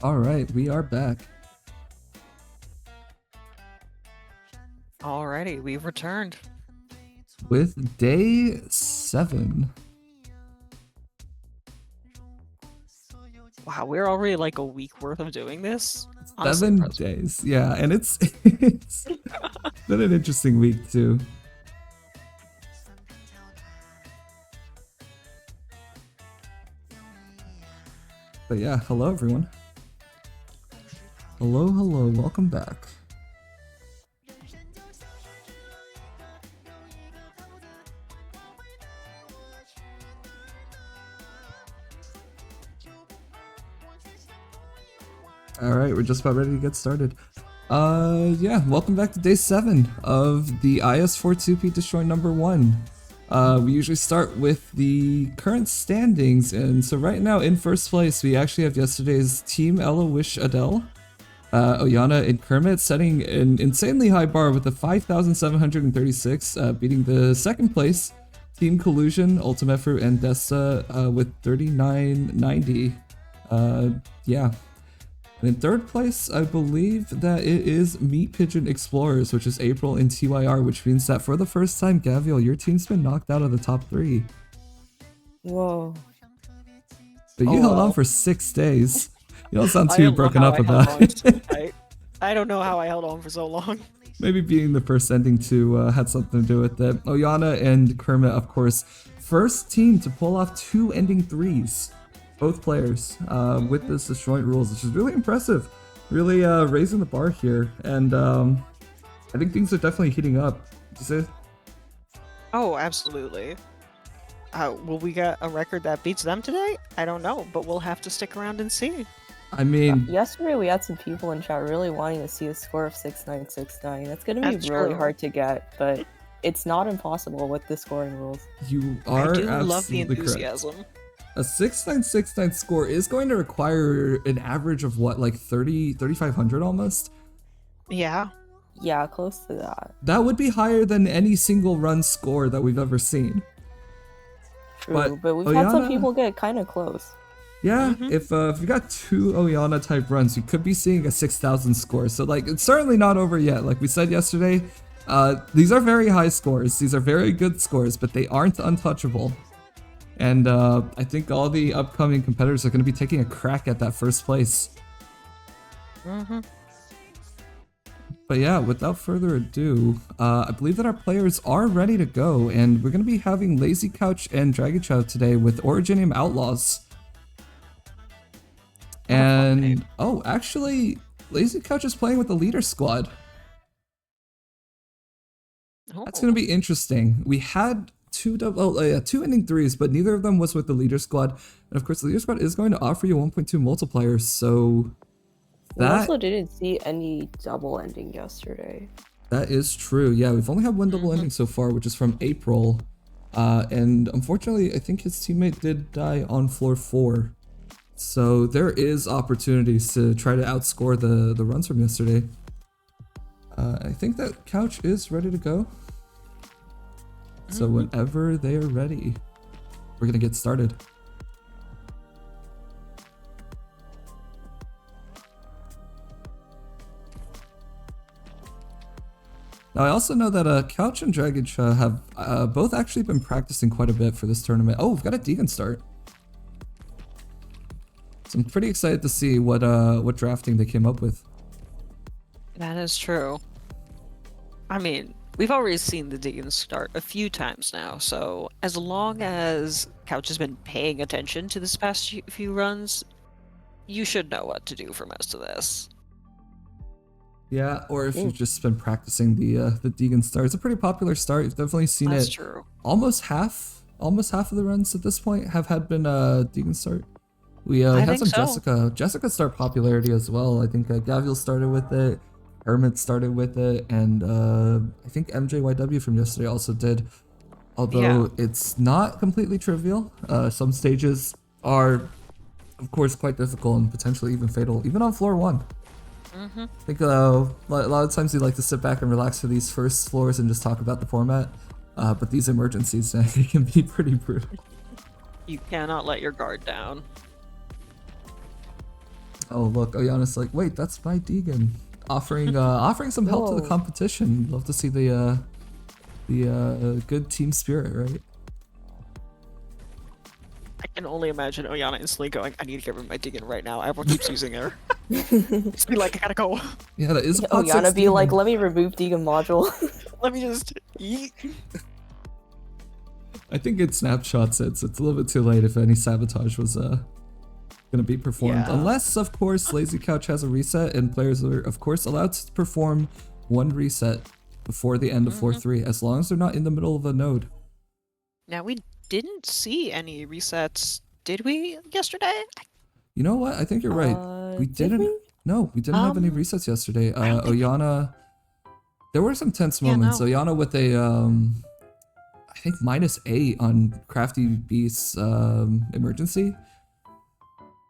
All right, we are back. Alrighty, we've returned. With day 7. Wow, we're already like a week worth of doing this. Honestly, 7 impressive. days. Yeah, and it's been an interesting week too. But yeah, hello everyone. Hello, welcome back. Alright, we're just about ready to get started. Yeah, welcome back to day 7 of the IS-42P Disjoint number 1. We usually start with the current standings, and so right now in first place we actually have yesterday's Team Ella Wish Adele, Oyana and Kermit setting an insanely high bar with a 5,736, beating the second place Team Collusion, Ultimefru, and Desta with 3,990. Yeah. And in third place, I believe that it is Meat Pigeon Explorers, which is April in TYR, which means that for the first time, Gaviel, your team's been knocked out of the top 3. Whoa. But you held on for 6 days. You don't sound I too don't know broken how up I held about on it. so- I don't know how I held on for so long. Maybe being the first ending too had something to do with it. Oyana and Kermit, of course, first team to pull off 2 ending 3s. Both players with this Disjoint rules, which is really impressive. Really raising the bar here. And I think things are definitely heating up. Did you say? Oh, absolutely. Will we get a record that beats them today? I don't know, but we'll have to stick around and see. I mean, Yesterday we had some people in chat really wanting to see a score of 6969. That's going to be That's really true. hard to get, but it's not impossible with the scoring rules. you are I do love the absolutely correct. enthusiasm. A 6969 score is going to require an average of what, like 3,500 almost? Yeah. Yeah, close to that. That would be higher than any single run score that we've ever seen. True, But we've had some Oyana- people get kind of close. Yeah, Mhm. if you got 2 Oyana type runs, you could be seeing a 6,000 score. So like, it's certainly not over yet. Like we said yesterday, these are very high scores. These are very good scores, but they aren't untouchable. And I think all the upcoming competitors are going to be taking a crack at that first place. Mm-hmm. But yeah, without further ado, I believe that our players are ready to go, and we're going to be having Lazy Couch and Dragon Chow today with Originium Outlaws. And, oh, actually, Lazy Couch is playing with the leader squad. That's going to be interesting. We had two ending 3s, but neither of them was with the leader squad. And of course, the leader squad is going to offer you 1.2 multipliers, so We that also didn't see any double ending yesterday. that is true. Yeah, we've only had one double ending so far, which is from April. And unfortunately, I think his teammate did die on floor 4. So there is opportunities to try to outscore the runs from yesterday. I think that Couch is ready to go. So whenever they are ready, we're gonna get started. Now I also know that Couch and Dragon Cha have both actually been practicing quite a bit for this tournament. Oh, we've got a Deegan start. So I'm pretty excited to see what drafting they came up with. That is true. I mean, we've already seen the Deegan start a few times now, so as long as Couch has been paying attention to this past few runs, you should know what to do for most of this. Yeah, or if you've just been practicing the Deegan start. It's a pretty popular start. You've definitely seen That's it. true. Almost half of the runs at this point have been Deegan start. We I had think some so. Jessica start popularity as well. I think Gaviel started with it, Hermit started with it, and I think MJYW from yesterday also did. Although it's not completely trivial. Some stages are, of course, quite difficult and potentially even fatal, even on floor 1. I think a lot of times we like to sit back and relax for these first floors and just talk about the format. But these emergencies can be pretty brutal. You cannot let your guard down. Oh look, Oyana's like, wait, that's my Deegan. Offering some help to the Whoa. competition. Love to see the good team spirit, right? I can only imagine Oyana instantly going, I need to get rid of my Deegan right now. Everyone keeps using her. Just be like, I gotta go. Yeah, that is a Oh, pot 6 Yana be like, Deegan. let me remove Deegan module. Let me just eat. I think it snapshots it, so it's a little bit too late if any sabotage was gonna be performed. Yeah. Unless, of course, Lazy Couch has a reset, and players are, of course, allowed to perform one reset before the end of floor 3, as long as they're not in the middle of a node. Now, we didn't see any resets, did we, yesterday? You know what? I think you're right. We Did didn't. we? No, we didn't have any Um, resets yesterday. I don't think- Oyana. There were some tense Yeah, moments. no. Oyana with a, I think -8 on Crafty Beast's emergency.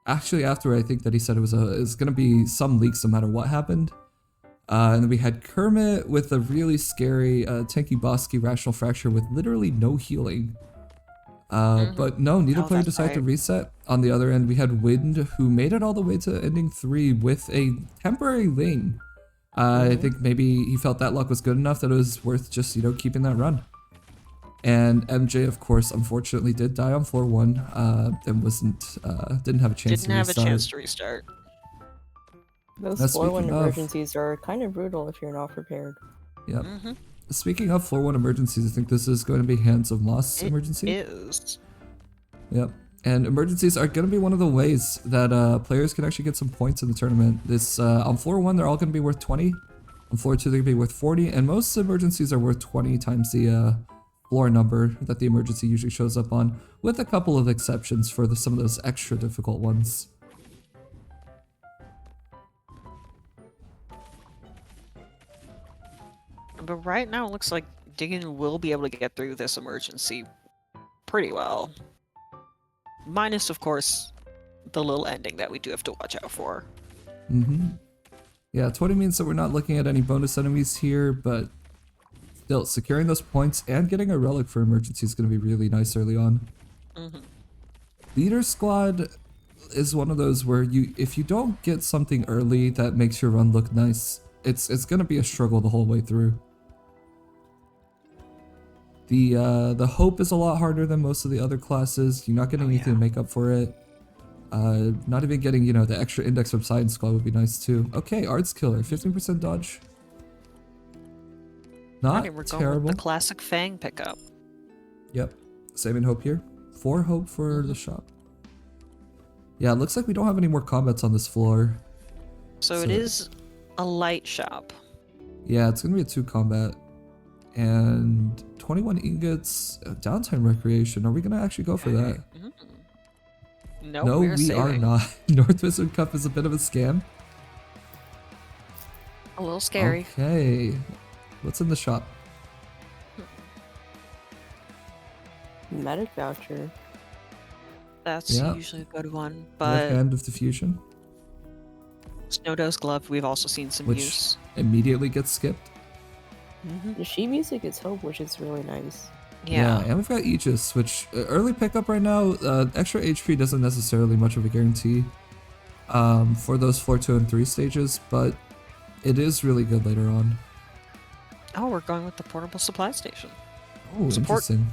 Actually, after I think that he said it was gonna be some leaks no matter what happened. And then we had Kermit with a really scary Tanky Bosky Rational Fracture with literally no healing. But no, neither Oh, player that's decided to right. reset. On the other end, we had Wind, who made it all the way to ending 3 with a temporary Ling. I think maybe he felt that luck was good enough that it was worth just, keeping that run. And MJ, of course, unfortunately did die on floor 1, and didn't have a chance Didn't to have a restart. chance to restart. Those Now, floor 1 speaking of- emergencies are kind of brutal if you're not prepared. Yep. Mm-hmm. Speaking of floor 1 emergencies, I think this is going to be Hands of Moss emergency. It is. Yep. And emergencies are going to be one of the ways that players can actually get some points in the tournament. This on floor 1, they're all going to be worth 20. On floor 2, they're going to be worth 40. And most emergencies are worth 20 times the floor number that the emergency usually shows up on, with a couple of exceptions for some of those extra difficult ones. But right now, it looks like Diggin will be able to get through this emergency pretty well. Minus, of course, the little ending that we do have to watch out for. Yeah, 20 means that we're not looking at any bonus enemies here, but still, securing those points and getting a relic for emergency is going to be really nice early on. Leader squad is one of those where if you don't get something early that makes your run look nice, it's going to be a struggle the whole way through. The hope is a lot harder than most of the other classes. You're not getting anything to make up for it. Not even getting, the extra index from Science Squad would be nice too. Okay, Arts Killer, 15% dodge. Not Alright, we're going terrible. with the classic Fang pickup. Yep, saving hope here. 4 hope for the shop. Yeah, it looks like we don't have any more combats on this floor. So So- it is a light shop. Yeah, it's gonna be a 2 combat. And 21 ingots, downtime recreation. Are we gonna actually go for that? No, No, we're we are saving. not. North Wizard Cup is a bit of a scam. A little scary. Okay. What's in the shop? Medic voucher. That's Yeah. usually a good one. Left But hand of diffusion, Snowdose Glove, we've also seen some which use. immediately gets skipped. The sheet music is hope, which is really nice. Yeah. And we've got Aegis, which early pickup right now. Extra HP doesn't necessarily much of a guarantee for those floor 2 and 3 stages, but it is really good later on. Oh, we're going with the portable supply station. Oh, Support. interesting.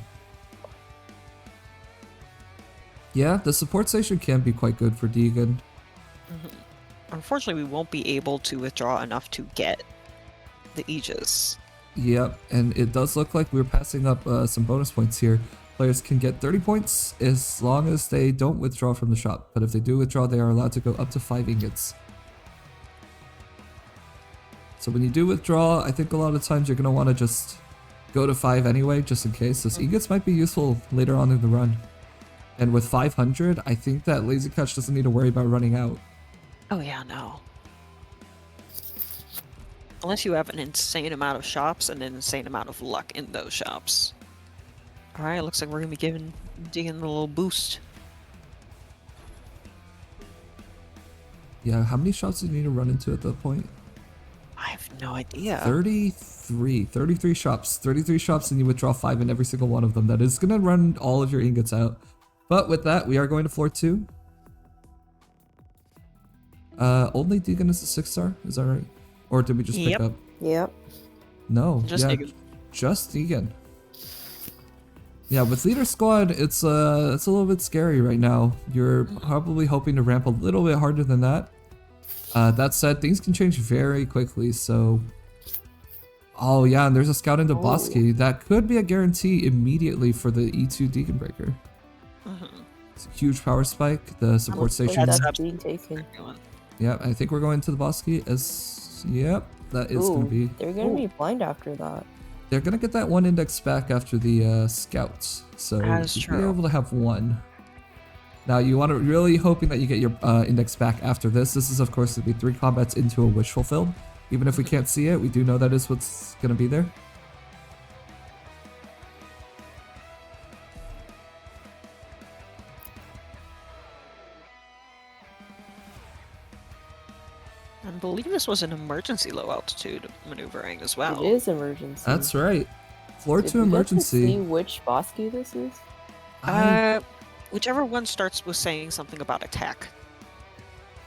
Yeah, the support station can be quite good for Deegan. Unfortunately, we won't be able to withdraw enough to get the Aegis. Yep, and it does look like we're passing up some bonus points here. Players can get 30 points as long as they don't withdraw from the shop, but if they do withdraw, they are allowed to go up to 5 ingots. So when you do withdraw, I think a lot of times you're going to want to just go to 5 anyway, just in case. Those ingots might be useful later on in the run. And with 500, I think that Lazy Couch doesn't need to worry about running out. Oh yeah, no. Unless you have an insane amount of shops and an insane amount of luck in those shops. Alright, looks like we're gonna be giving Deegan a little boost. Yeah, how many shots do you need to run into at that point? I have no idea. 33 shops. 33 shops and you withdraw 5 in every single one of them. That is going to run all of your ingots out. But with that, we are going to floor 2. Only Deegan is a 6-star, is that right? Or did we just pick Yep. up? Yep. No, Just yeah, Deegan. just Deegan. Yeah, with leader squad, it's a little bit scary right now. You're probably hoping to ramp a little bit harder than that. That said, things can change very quickly, so... Oh yeah, and there's a scout into Bosky. That could be a guarantee immediately for the E2 Deacon Breaker. It's a huge power spike, the support Looks like station. that's being taken. Yeah, I think we're going to the Bosky as... Yep, that is going to be... They're gonna be blind after that. They're going to get that one index back after the scouts, so That is you'll be true. able to have one. Now, you want to really hoping that you get your index back after this. This is, of course, to be 3 combats into a wish fulfilled. Even if we can't see it, we do know that is what's going to be there. I believe this was an emergency low altitude maneuvering as well. It is emergency. That's right. Floor Did 2 we get to see emergency. which Bosky this is? Whichever one starts with saying something about attack.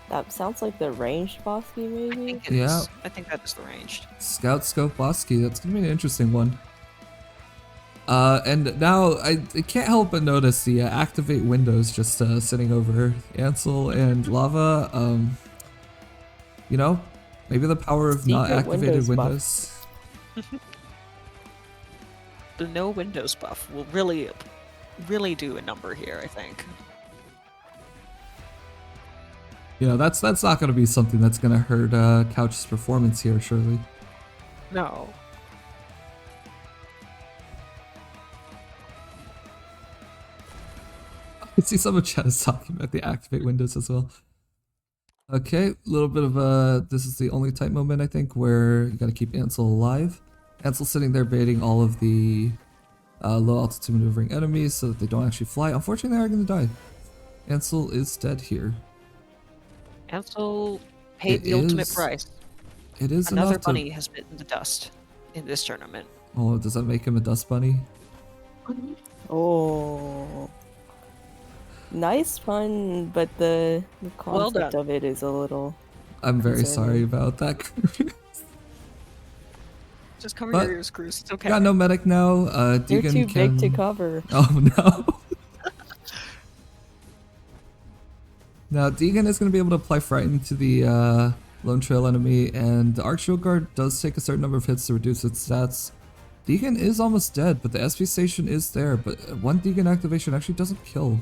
That sounds like the ranged Bosky, I maybe? think it Yeah. is. I think that is the ranged. Scout Scope Bosky. That's going to be an interesting one. And now I can't help but notice the activate windows just sitting over Ansel and Lava. You know, maybe the power of not Secret activated Windows buff. windows. The no windows buff will really do a number here, I think. You know, that's not going to be something that's going to hurt Couch's performance here, surely. No. I see some of chat is talking about the activate windows as well. Okay, a little bit of this is the only type moment I think where you gotta keep Ansel alive. Ansel's sitting there baiting all of the low altitude maneuvering enemies so that they don't actually fly. Unfortunately, they are gonna die. Ansel is dead here. Ansel paid It the ultimate is- price. It is Another enough to... bunny has bitten the dust in this tournament. Oh, does that make him a dust bunny? Oh. Nice pun, but the Well concept done. of it is a little... I'm very Concerning. sorry about that. Just cover But- your ears, Cruz. It's okay. Got no medic now. You're Deegan too can... big to cover. Oh no. Now Deegan is going to be able to apply Frighten to the Lone Trail enemy, and the Arc Shield Guard does take a certain number of hits to reduce its stats. Deegan is almost dead, but the SP station is there, but one Deegan activation actually doesn't kill.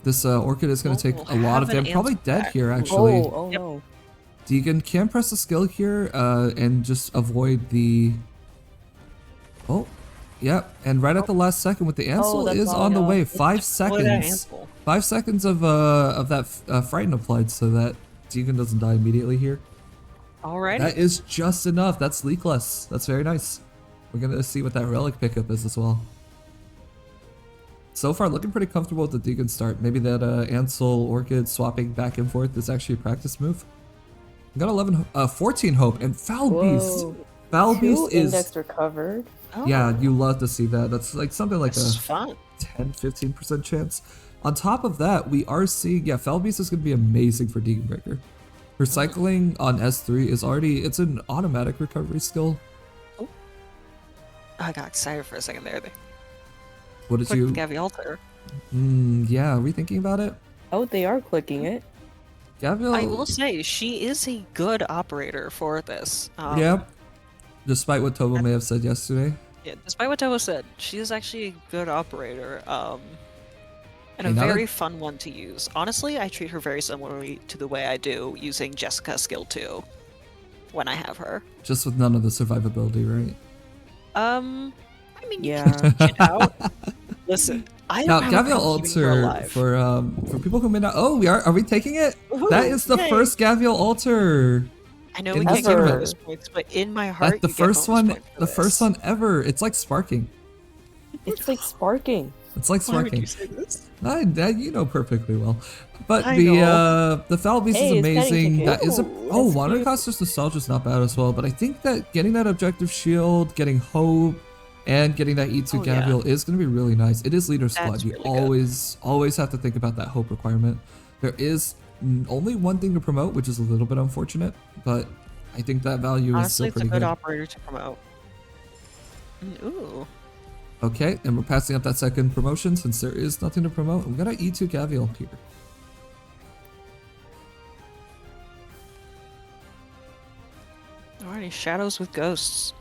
This Orchid is going to take We'll a lot of have an damage. Probably answer dead back. here, actually. Oh Yep. no. Deegan can press a skill here and just avoid the... Oh, yep. And right at the last second with the Ansel that's is all on the I way. know. 5 Look at that seconds. Ansel. 5 seconds of that Frighten applied so that Deegan doesn't die immediately here. Alright. That is just enough. That's leakless. That's very nice. We're going to see what that relic pickup is as well. So far, looking pretty comfortable with the Deegan start. Maybe that Ansel Orchid swapping back and forth is actually a practice move. We got 14 hope and Foul Beast. Whoa. Foul 2 Beast is... index recovered. Oh, Yeah, you love to see that. That's like something like this is a fun. 10-15% chance. On top of that, we are seeing, yeah, Foul Beast is going to be amazing for Deegan Breaker. Recycling on S3 is already, it's an automatic recovery skill. I got excited for a second there. What did Click you... the Gavialter. Yeah, are we thinking about it? Oh, they are clicking it. Gabriel... I will say, she is a good operator for this. yeah. Despite what Tobo may have said yesterday. Yeah, despite what Tobo said, she is actually a good operator. And Hey, a now that- very fun one to use. Honestly, I treat her very similarly to the way I do using Jessica skill 2 when I have her. Just with none of the survivability, right? I mean, you Yeah. can switch it out. Listen, I Now, don't have a Gavial problem keeping her Altar, alive. for people who may not... Oh, are we taking it? Woohoo, That is the yay. first Gavial Altar. I know in we this can't get tournament. bonus points, but in my heart, That's the you get first bonus one, points for the this. first one ever. It's like sparking. It's like sparking. It's like Why would sparking. you say this? You know perfectly well. But I the Foul Beast Hey, is it's petty amazing. ticket. That is a Ooh, that's Water cute. Coster's Nostalgia is not bad as well. But I think that getting that Objective Shield, getting Hope, and getting that E2 Oh, yeah. Gavial is going to be really nice. It is Leader Squad. That's You really good. always have to think about that Hope requirement. There is only one thing to promote, which is a little bit unfortunate, but I think that value is still Honestly, it's a pretty good good. operator to promote. Ooh. Okay, and we're passing up that second promotion since there is nothing to promote. We got an E2 Gavial here. Alrighty, shadows with ghosts.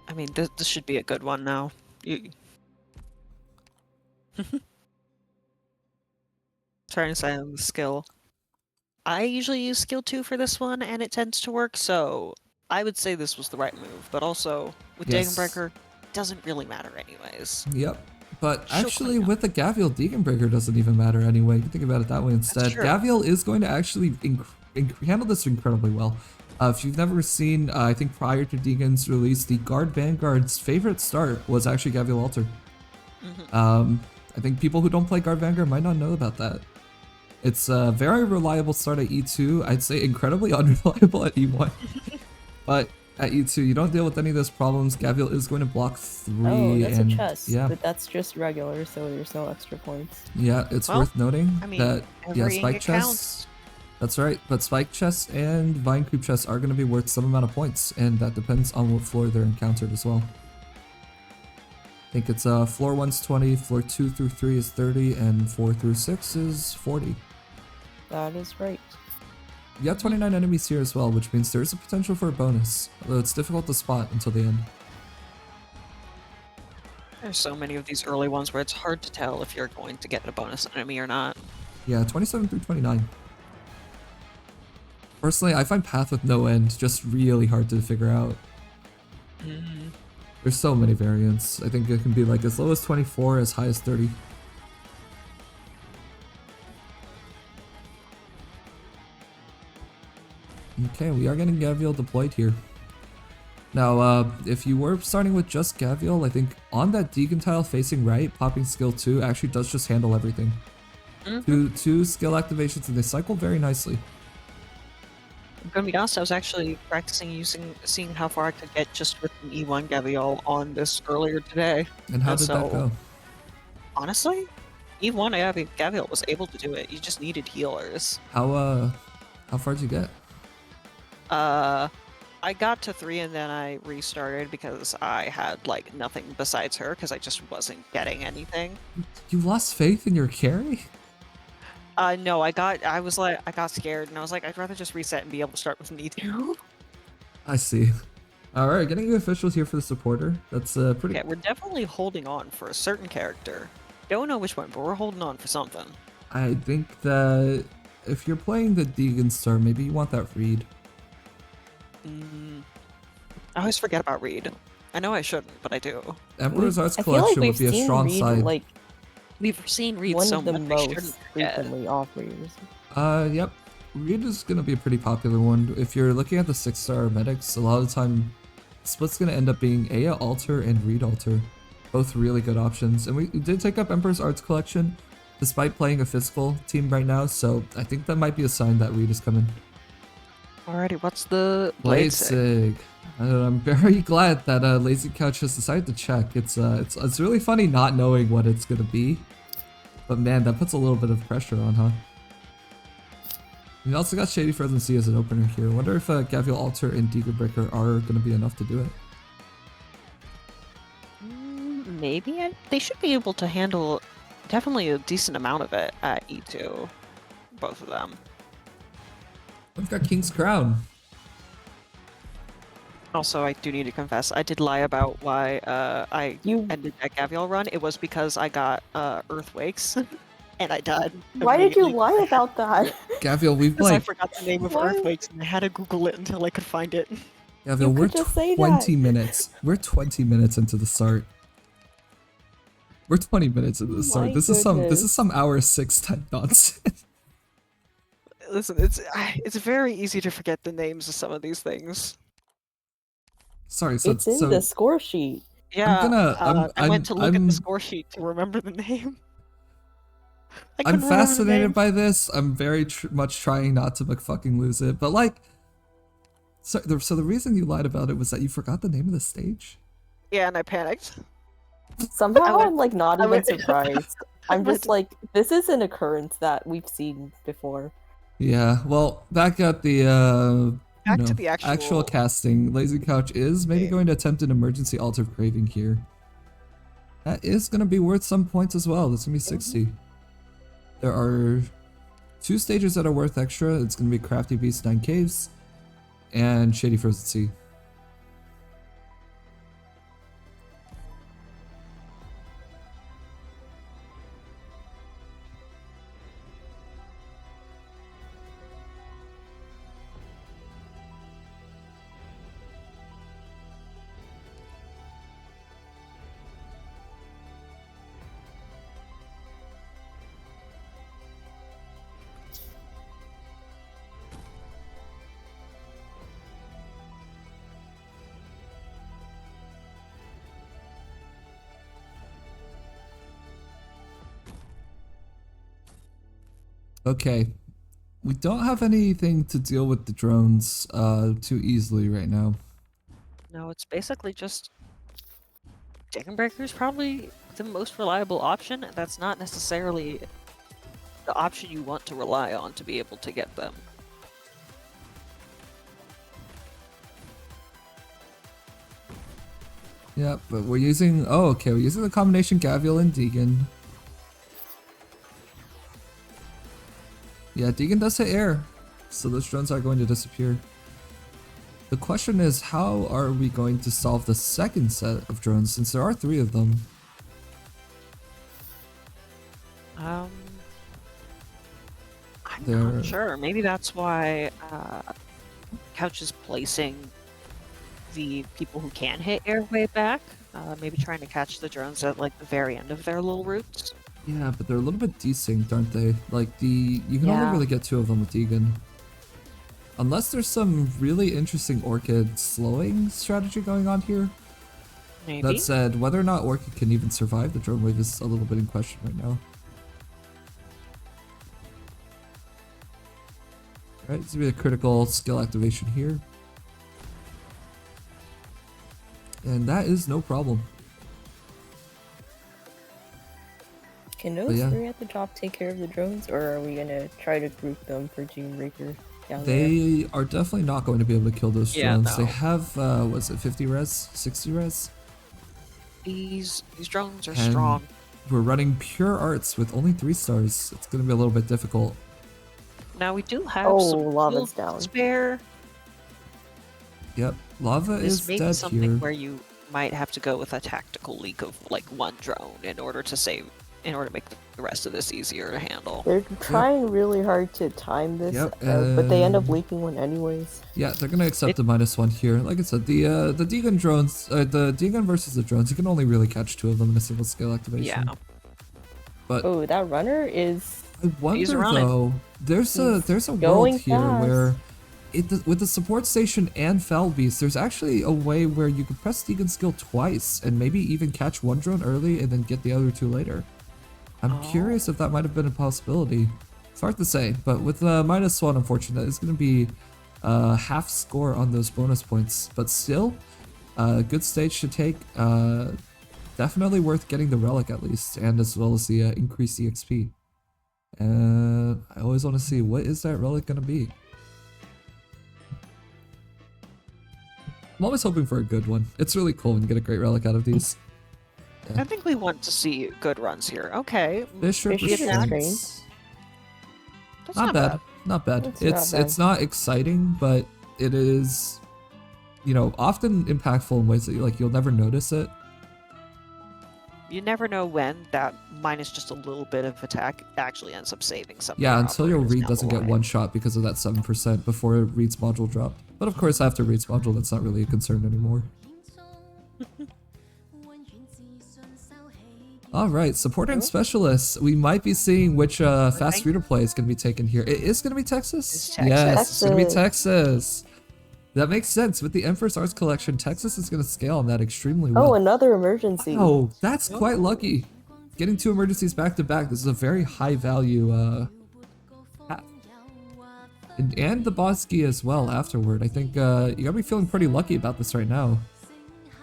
I mean, this should be a good one now. Trying to say on the skill. I usually use skill 2 for this one, and it tends to work, so I would say this was the right move. But also, with Yes. Dagonbreaker, it doesn't really matter anyways. Yep. But She'll actually, clean up. with the Gavial, Deaconbreaker doesn't even matter anyway. You can think about it that way instead. true. Gavial is going to actually handle this incredibly well. If you've never seen, I think prior to Deacon's release, the Guard Vanguard's favorite start was actually Gavial Altar. I think people who don't play Guard Vanguard might not know about that. It's a very reliable start at E2. I'd say incredibly unreliable at E1. But at E2, you don't deal with any of those problems. Gavial is going to block 3. Oh, that's and a chest, yeah, but that's just regular, so there's no extra points. yeah, it's Well, worth noting I mean, that yeah, every spike ingot chests. counts. That's right, but spike chests and vine creep chests are going to be worth some amount of points, and that depends on what floor they're encountered as well. I think it's floor 1's 20, floor 2 through 3 is 30, and 4 through 6 is 40. That is right. You got 29 enemies here as well, which means there's a potential for a bonus, although it's difficult to spot until the end. There's so many of these early ones where it's hard to tell if you're going to get a bonus enemy or not. Yeah, 27 through 29. Personally, I find Path with no end just really hard to figure out. There's so many variants. I think it can be like as low as 24, as high as 30. Okay, we are getting Gavial deployed here. Now, if you were starting with just Gavial, I think on that Deacon tile facing right, popping skill 2 actually does just handle everything. Two skill activations and they cycle very nicely. I'm gonna be honest, I was actually practicing seeing how far I could get just with an E1 Gavial on this earlier today. And how did that So, go? Honestly, E1 Gavial was able to do it. You just needed healers. How far did you get? I got to 3 and then I restarted because I had like nothing besides her because I just wasn't getting anything. You lost faith in your carry? No, I got scared and I was like, I'd rather just reset and be able to start with an E2. I see. Alright, getting the officials here for the supporter. That's pretty... Okay, we're definitely holding on for a certain character. Don't know which one, but we're holding on for something. I think that if you're playing the Deegan Star, maybe you want that Reed. I always forget about Reed. I know I shouldn't, but I do. Emperor's Arts I feel like Collection we've would be a seen strong Reed, side. like We've seen Reed one so of the much. I shouldn't most forget. frequently offers. Yep. Reed is going to be a pretty popular one. If you're looking at the 6-star medics, a lot of the time, split's going to end up being Aya Altar and Reed Altar. Both really good options. And we did take up Emperor's Arts Collection, despite playing a physical team right now, so I think that might be a sign that Reed is coming. Alrighty, what's the blade sig? Sig. I'm very glad that Lazy Couch has decided to check. It's really funny not knowing what it's gonna be, but man, that puts a little bit of pressure on, huh? We also got Shady Frozen Sea as an opener here. I wonder if Gavial Altar and Deacon are gonna be enough to do it. Maybe they should be able to handle definitely a decent amount of it at E2, both of them. We've got King's Crown. Also, I do need to confess, I did lie about why I You- ended that Gavial run. It was because I got Earthquakes, and I died. Why did you immediately. lie about that? Gavial, we've Because I like forgot the name of Why? Earthquakes, and I had to Google it until I could find it. Gavial, You we're could just say 20 that. minutes. We're 20 minutes into the start. We're 20 minutes into the start. My This is goodness. some hour 6 type nonsense. Listen, it's very easy to forget the names of some of these things. Sorry, so It's in the score sheet. Yeah, I went to look at I'm- the score sheet to remember the name. I I'm couldn't remember the fascinated name. by this. I'm very much trying not to fucking lose it. But like, so the reason you lied about it was that you forgot the name of the stage. Yeah, and I panicked. Somehow I went- I'm like not I even went- surprised. I'm just like, this is an occurrence that we've seen before. Yeah, well, back at the Back to the actual casting, Lazy Couch is maybe game. going to attempt an emergency Altar of Craving here. That is going to be worth some points as well. That's going to be 60. There are 2 stages that are worth extra. It's going to be Crafty Beast 9 Caves and Shady Frozen Sea. Okay, we don't have anything to deal with the drones too easily right now. No, it's basically just Chicken Breaker is probably the most reliable option. That's not necessarily the option you want to rely on to be able to get them. Yeah, but we're using, oh okay, we're using the combination Gavial and Deegan. Yeah, Deegan does hit air, so those drones are going to disappear. The question is, how are we going to solve the second set of drones, since there are 3 of them? I'm They're- not sure. Maybe that's why Couch is placing the people who can hit air way back. Maybe trying to catch the drones at like the very end of their little routes. Yeah, but they're a little bit desynced, aren't they? Like you can only Yeah. really get 2 of them with Deegan. Unless there's some really interesting Orchid slowing strategy going on here. Maybe. That said, whether or not Orchid can even survive the drone wave is a little bit in question right now. Alright, it's gonna be a critical skill activation here. And that is no problem. Can those yeah. 3 at the top take care of the drones, or are we gonna try to group them for June Breaker down there? They are definitely not going to be able to kill those Yeah, drones. They no. have, was it 50 res? 60 res? These drones are And strong. we're running pure arts with only 3 stars. It's going to be a little bit difficult. Now we do have Oh, some lava's fuel down. spare. Yep, lava This is may be dead something here. where you might have to go with a tactical leak of like 1 drone in order to make the rest of this easier to handle. They're trying really hard to time this, Yep, but they end up leaking one anyways. Yeah, they're gonna accept the -1 here. Like I said, the Deegan drones, the Deegan versus the drones, you can only really catch 2 of them in a single skill activation. Yeah. But Oh, that runner is... I wonder running. though, there's a world going here fast. where with the support station and Foul Beast, there's actually a way where you could press Deegan skill twice and maybe even catch 1 drone early and then get the other 2 later. I'm curious if that might have been a possibility. It's hard to say, but with the -1, unfortunately, it's going to be half score on those bonus points. But still, good stage to take. Definitely worth getting the relic at least, and as well as the increased EXP. And I always want to see, what is that relic going to be? I'm always hoping for a good one. It's really cool when you get a great relic out of these. I think we want to see good runs here. Okay. Bishop Bishop Restraints. That's Not bad. Not bad. It's It's not bad. it's not exciting, but it is, you know, often impactful in ways that you'll never notice it. You never know when that minus just a little bit of attack actually ends up saving something. Yeah, until your read doesn't get 1 shot because of that 7% before it reads module drop. But of course, after reads module, that's not really a concern anymore. Alright, supporter and specialists. We might be seeing which fast reader play is going to be taken here. It is going to be Texas? It's Texas. Yes, it's going to be Texas. Texas. That makes sense. With the Emperor's Arts Collection, Texas is going to scale on that extremely well. Oh, another emergency. Oh, that's quite lucky. Getting 2 emergencies back to back. This is a very high value path. And the Bosky as well afterward. I think you gotta be feeling pretty lucky about this right now.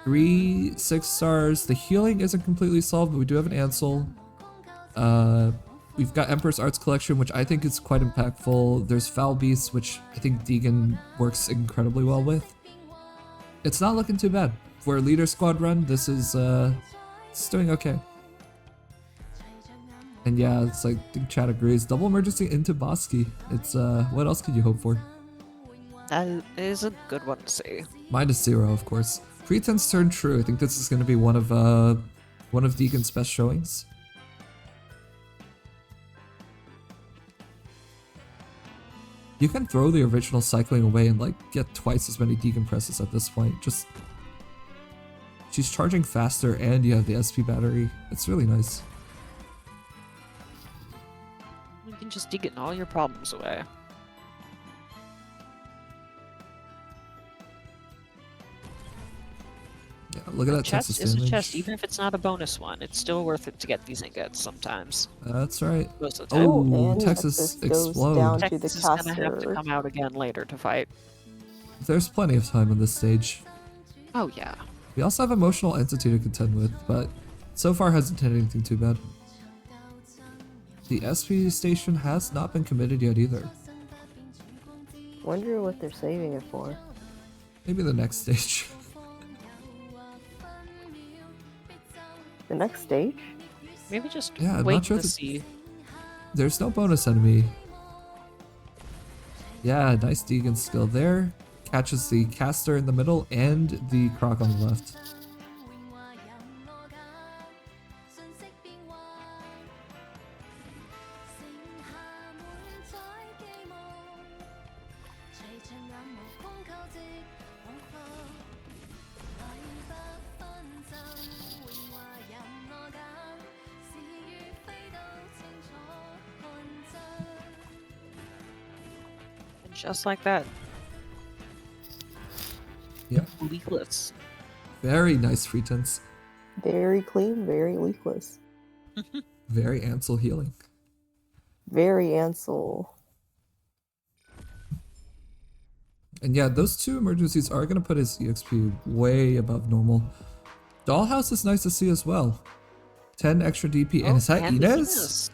3 6 stars. The healing isn't completely solved, but we do have an Ansel. We've got Emperor's Arts Collection, which I think is quite impactful. There's Foul Beast, which I think Deegan works incredibly well with. It's not looking too bad. For a leader squad run, this is it's doing okay. And yeah, it's like, I think Chad agrees. Double emergency into Bosky. It's what else could you hope for? That is a good one to see. -0, of course. Pretense turned true. I think this is going to be one of Deegan's best showings. You can throw the original cycling away and like get twice as many Deegan presses at this point. Just she's charging faster and you have the SP battery. It's really nice. You can just Deegan all your problems away. Yeah, look at that Texas Chest is a damage. chest, even if it's not a bonus one. It's still worth it to get these ingots sometimes. That's right. Most of the time. Oh, and Texas goes explode. down to the Texas is gonna have to caster. come out again later to fight. There's plenty of time on this stage. Oh yeah. We also have Emotional Entity to contend with, but so far hasn't had anything too bad. The SP station has not been committed yet either. Wonder what they're saving it for. Maybe the next stage. The next stage? Maybe just Yeah, I'm wait not sure to that- see. There's no bonus enemy. Yeah, nice Deegan skill there. Catches the caster in the middle and the croc on the left. And just like that, Yeah, leafless. very nice pretense. Very clean, very leakless. Very Ansel healing. Very Ansel. And yeah, those two emergencies are going to put his EXP way above normal. Dollhouse is nice to see as well. 10 extra DP. And is that and the Inez?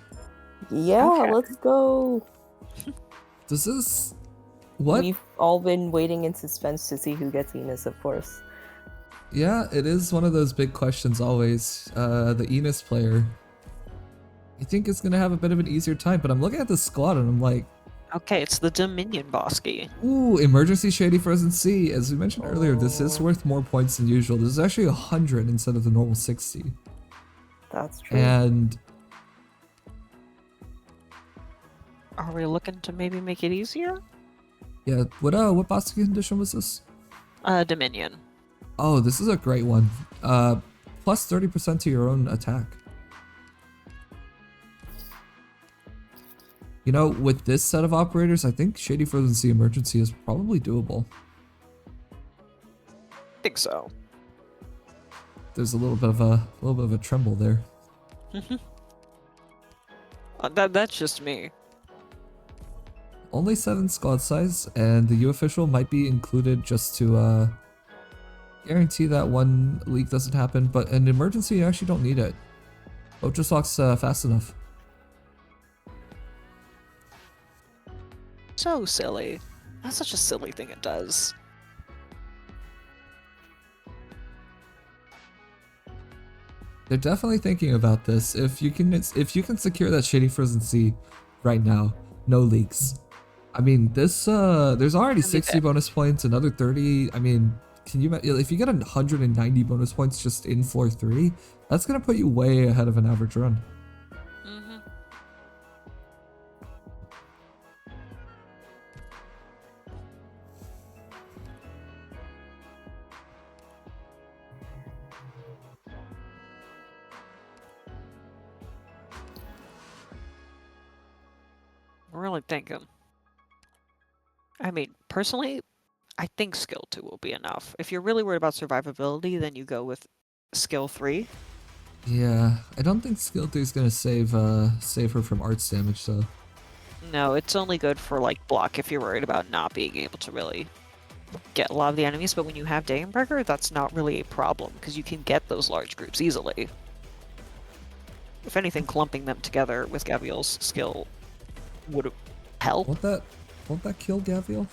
Yeah, Okay. let's go. Does this... What? We've all been waiting in suspense to see who gets Enos, of course. Yeah, it is one of those big questions always. The Enos player. I think it's going to have a bit of an easier time, but I'm looking at the squad and I'm like, Okay, it's the Dominion Bosky. ooh, emergency Shady Frozen Sea. As we mentioned earlier, this is Oh. worth more points than usual. This is actually 100 instead of the normal 60. That's true. And Are we looking to maybe make it easier? yeah, what boss condition was this? Dominion. Oh, this is a great one. Plus 30% to your own attack. You know, with this set of operators, I think Shady Frozen Sea Emergency is probably doable. I think so. There's a little bit of a tremble there. That's just me. Only 7 squad size, and the U official might be included just to guarantee that one leak doesn't happen. But an emergency, you actually don't need it. Boat just walks fast enough. So silly. That's such a silly thing it does. They're definitely thinking about this. If you can secure that Shady Frozen Sea right now, no leaks. I mean, this there's already 60 bonus points, another 30. I mean, can you if you get 190 bonus points just in floor 3, that's gonna put you way ahead of an average run. Mm-hmm. I'm really thinking. I mean, personally, I think skill 2 will be enough. If you're really worried about survivability, then you go with skill 3. Yeah, I don't think skill 3 is gonna save her from arts damage though. No, it's only good for like block if you're worried about not being able to really get a lot of the enemies, but when you have Dagenberger, that's not really a problem because you can get those large groups easily. If anything, clumping them together with Gaviel's skill would help. Won't that kill Gaviel?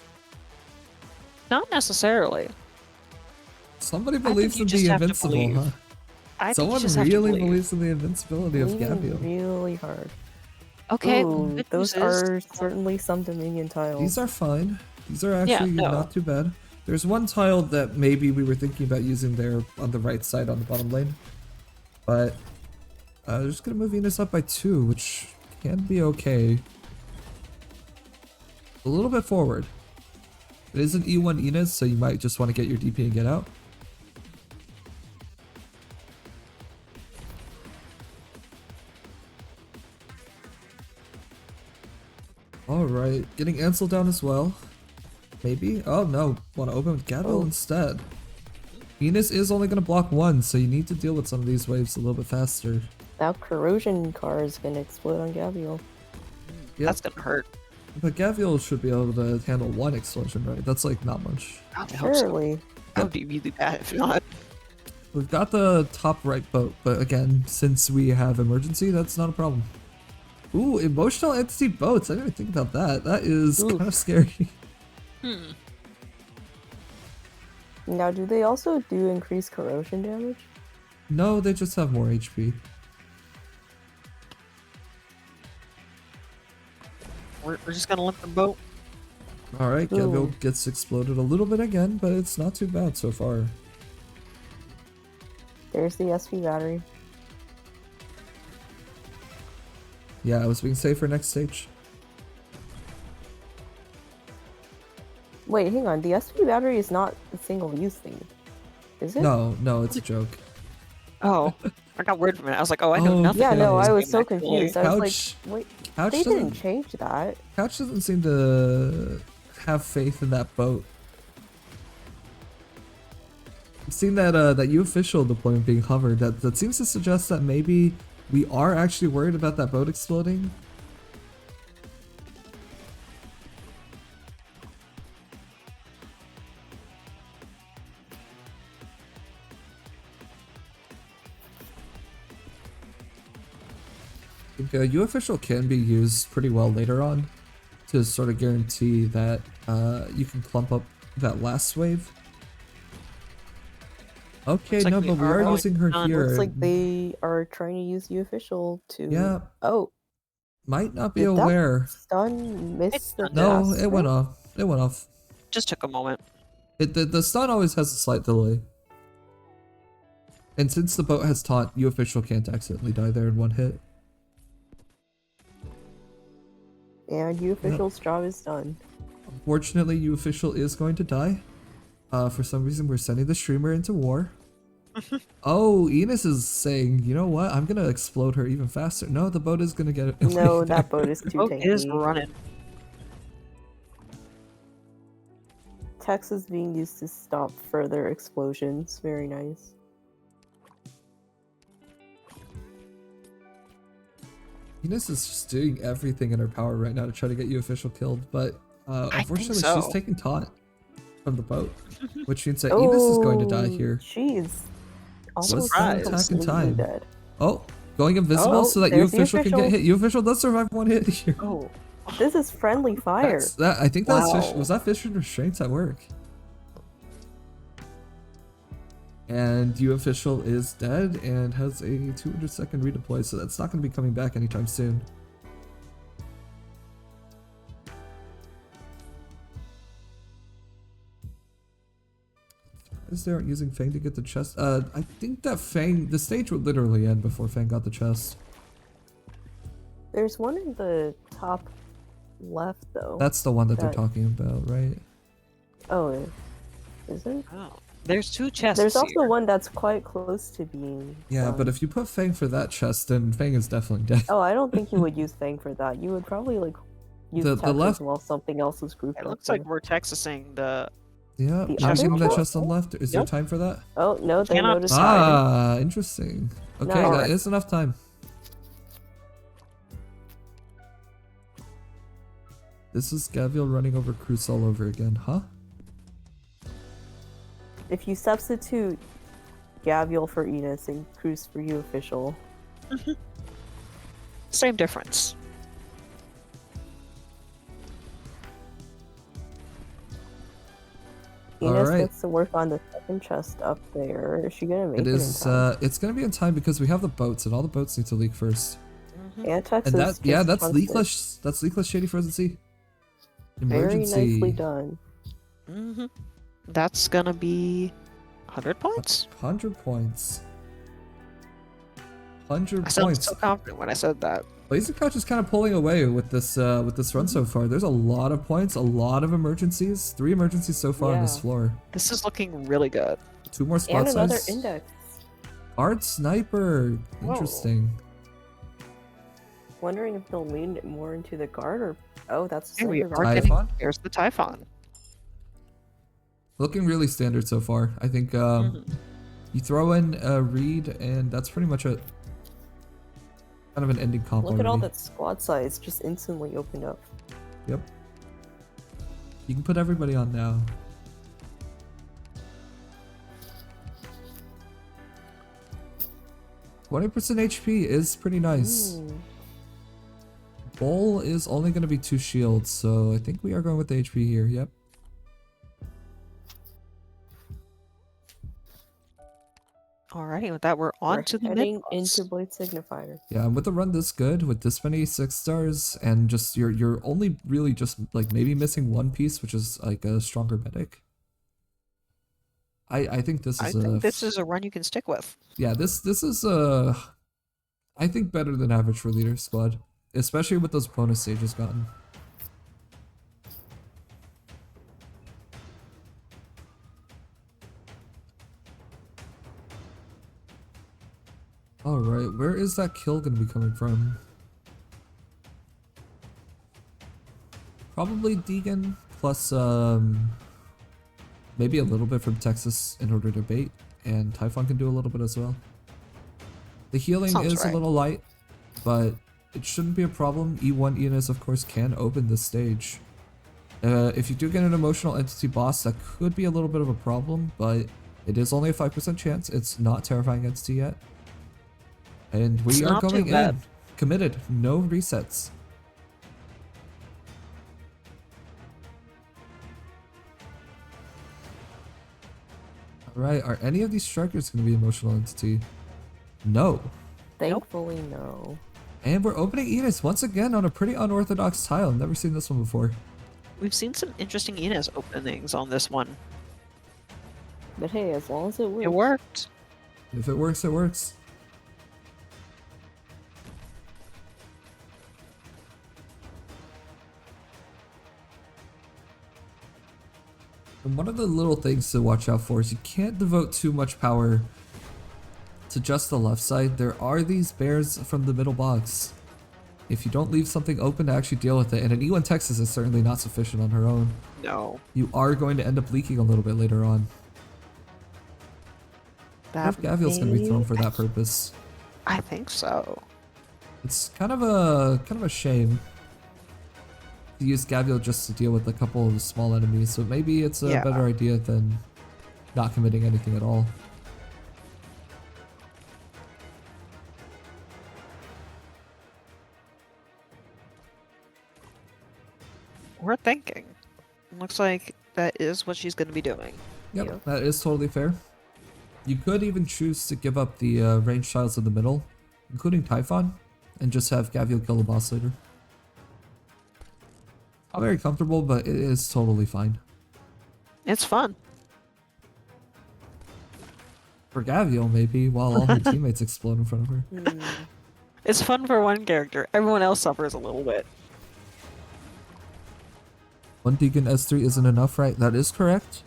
Not necessarily. Somebody think believes you in just the have to invincible, believe. huh? I think Someone you just have to really believe. believes in the invincibility of Leaning Gaviel. really hard. Okay, Ooh, good those news is- are certainly some Dominion tiles. These are fine. These are Yeah, actually no. not too bad. There's one tile that maybe we were thinking about using there on the right side on the bottom lane. But they're just going to move Venus up by 2, which can be okay. A little bit forward. It is an E1 Enos, so you might just want to get your DP and get out. Alright, getting Ansel down as well. Maybe? Oh no, want to open with Gaviel instead. Venus is only going to block 1, so you need to deal with some of these waves a little bit faster. That corrosion car is gonna explode on Gaviel. Yep. That's gonna hurt. But Gaviel should be able to handle 1 explosion, right? That's like not much. I hope so. Surely. That would be really bad if not. We've got the top right boat, but again, since we have emergency, that's not a problem. Ooh, emotional entity boats. I didn't even think about that. That is Ooh. kind of scary. Now, do they also do increased corrosion damage? No, they just have more HP. We're just gonna limp the boat. Alright, Gaviel Ooh. gets exploded a little bit again, but it's not too bad so far. There's the SP battery. Yeah, I was being safe for next stage. Wait, hang on. The SP battery is not a single-use thing, is it? No, it's a joke. Oh, I got worried for a minute. I was like, oh, I know Oh, nothing. Yeah, Okay. no, I about was this so game, actually. confused. I was Couch- like, wait, Couch they didn't doesn't, change that. Couch doesn't seem to have faith in that boat. I've seen that that U official deployment being hovered. That seems to suggest that maybe we are actually worried about that boat exploding. I think U official can be used pretty well later on to sort of guarantee that you can clump up that last wave. Okay, Looks like no, we but we are are going using her on. here. Looks like and they are trying to use the official to. Yeah, Oh, might not be did aware. that stun miss It's the not- No, cast it went rate? off. It went off. Just took a moment. The stun always has a slight delay. And since the boat has taunt, U official can't accidentally die there in one hit. And U official's job is done. Unfortunately, U official is going to die. For some reason, we're sending the streamer into war. Oh, Enos is saying, you know what? I'm gonna explode her even faster. No, the boat is gonna get it. No, that boat is too Boat is tanky. running. Text is being used to stop further explosions. Very nice. Enos is just doing everything in her power right now to try to get U official killed, but unfortunately, so. she's taking taunt from the boat, which means that Enos is going to die Oh, here. She's almost Surprise. Attack in completely time. dead. Oh, going invisible Oh, so that U there's the official can get official. hit. U official does survive one hit here. Oh, this is friendly fire. I think that was, Wow. was that Fisher Restraints at work. And U official is dead and has a 200-second redeploy, so that's not going to be coming back anytime soon. Is they aren't using Fang to get the chest? I think that Fang, the stage would literally end before Fang got the chest. There's one in the top left, though. That's the one that they're That- talking about, right? Oh, is it? Oh, there's two chests. There's also here. one that's quite close to being. Yeah, but done. if you put Fang for that chest, then Fang is definitely dead. Oh, I don't think you would use Fang for that. You would probably like use The Texas left- while something else is grouped It up looks like there. we're Texasing the. Yeah, The checking other the chest? chest on left. Is there Yep. time for that? Oh no, they Cannot noticed. Ah, interesting. Okay, No. that is enough time. This is Gaviel running over Cruz all over again, huh? If you substitute Gaviel for Enos and Cruz for you official, Same difference. Enos Alright. gets to work on the second chest up there. Is she gonna make It it is, in time? it's gonna be in time because we have the boats, and all the boats need to leak first. And Texas And that, just yeah, that's chunks it. leakless. That's leakless Shady Frozen Sea. Very Emergency. nicely done. That's gonna be 100 points. 100 points. 100 I sounded points. so confident when I said that. Blazing Couch is kind of pulling away with this run so far. There's a lot of points, a lot of emergencies. 3 emergencies so far on this Yeah. floor. This is looking really good. 2 more spot And another size. index. Art Sniper. Whoa. Interesting. Wondering if they'll lean it more into the guard or that's the Here we sniper are rifle. getting. Typhon? Here's the Typhon. Looking really standard so far. I think you throw in a Reed, and that's pretty much it. Kind of an ending comp Look at all already. that squad size just instantly opened up. Yep. You can put everybody on now. %20 HP is pretty nice. Ooh. Bowl is only going to be 2 shields, so I think we are going with the HP here. Yep. Alrighty, with that, we're on We're to the heading mid into Blade Signifier. Yeah, and with the run this good, with this many 6 stars, and just you're only really just like maybe missing one piece, which is like a stronger medic. I think this I is think this is a run you can stick with. yeah, this is I think better than average for leader squad, especially with those bonus stages gotten. Alright, where is that kill gonna be coming from? Probably Deegan, plus maybe a little bit from Texas in order to bait, and Typhon can do a little bit as well. The healing Sounds is right. a little light, but it shouldn't be a problem. E1 Enos, of course, can open this stage. If you do get an emotional entity boss, that could be a little bit of a problem, but it is only a 5% chance. It's not terrifying entity yet. And we It's are not too going in. bad. Committed. No resets. Alright, are any of these strikers going to be emotional entity? No. Thankfully, no. And we're opening Enos once again on a pretty unorthodox tile. I've never seen this one before. We've seen some interesting Enos openings on this one. But hey, as long as it works. It worked. If it works, it works. And one of the little things to watch out for is you can't devote too much power to just the left side. There are these bears from the middle box. If you don't leave something open to actually deal with it, and an E1 Texas is certainly not sufficient on her own, No. you are going to end up leaking a little bit later on. That Gavial's going to be may- thrown for that purpose. I think so. It's kind of a shame to use Gavial just to deal with a couple of small enemies, so maybe it's a Yeah. better idea than not committing anything at all. We're thinking. Looks like that is what she's going to be doing. Yep, Yeah. that is totally fair. You could even choose to give up the range tiles in the middle, including Typhon, and just have Gavial kill the boss later. Not very comfortable, but it is totally fine. It's fun. For Gavial, maybe, while all her teammates explode in front of her. Hmm. It's fun for one character. Everyone else suffers a little bit. One Deacon S3 isn't enough, right? That is correct.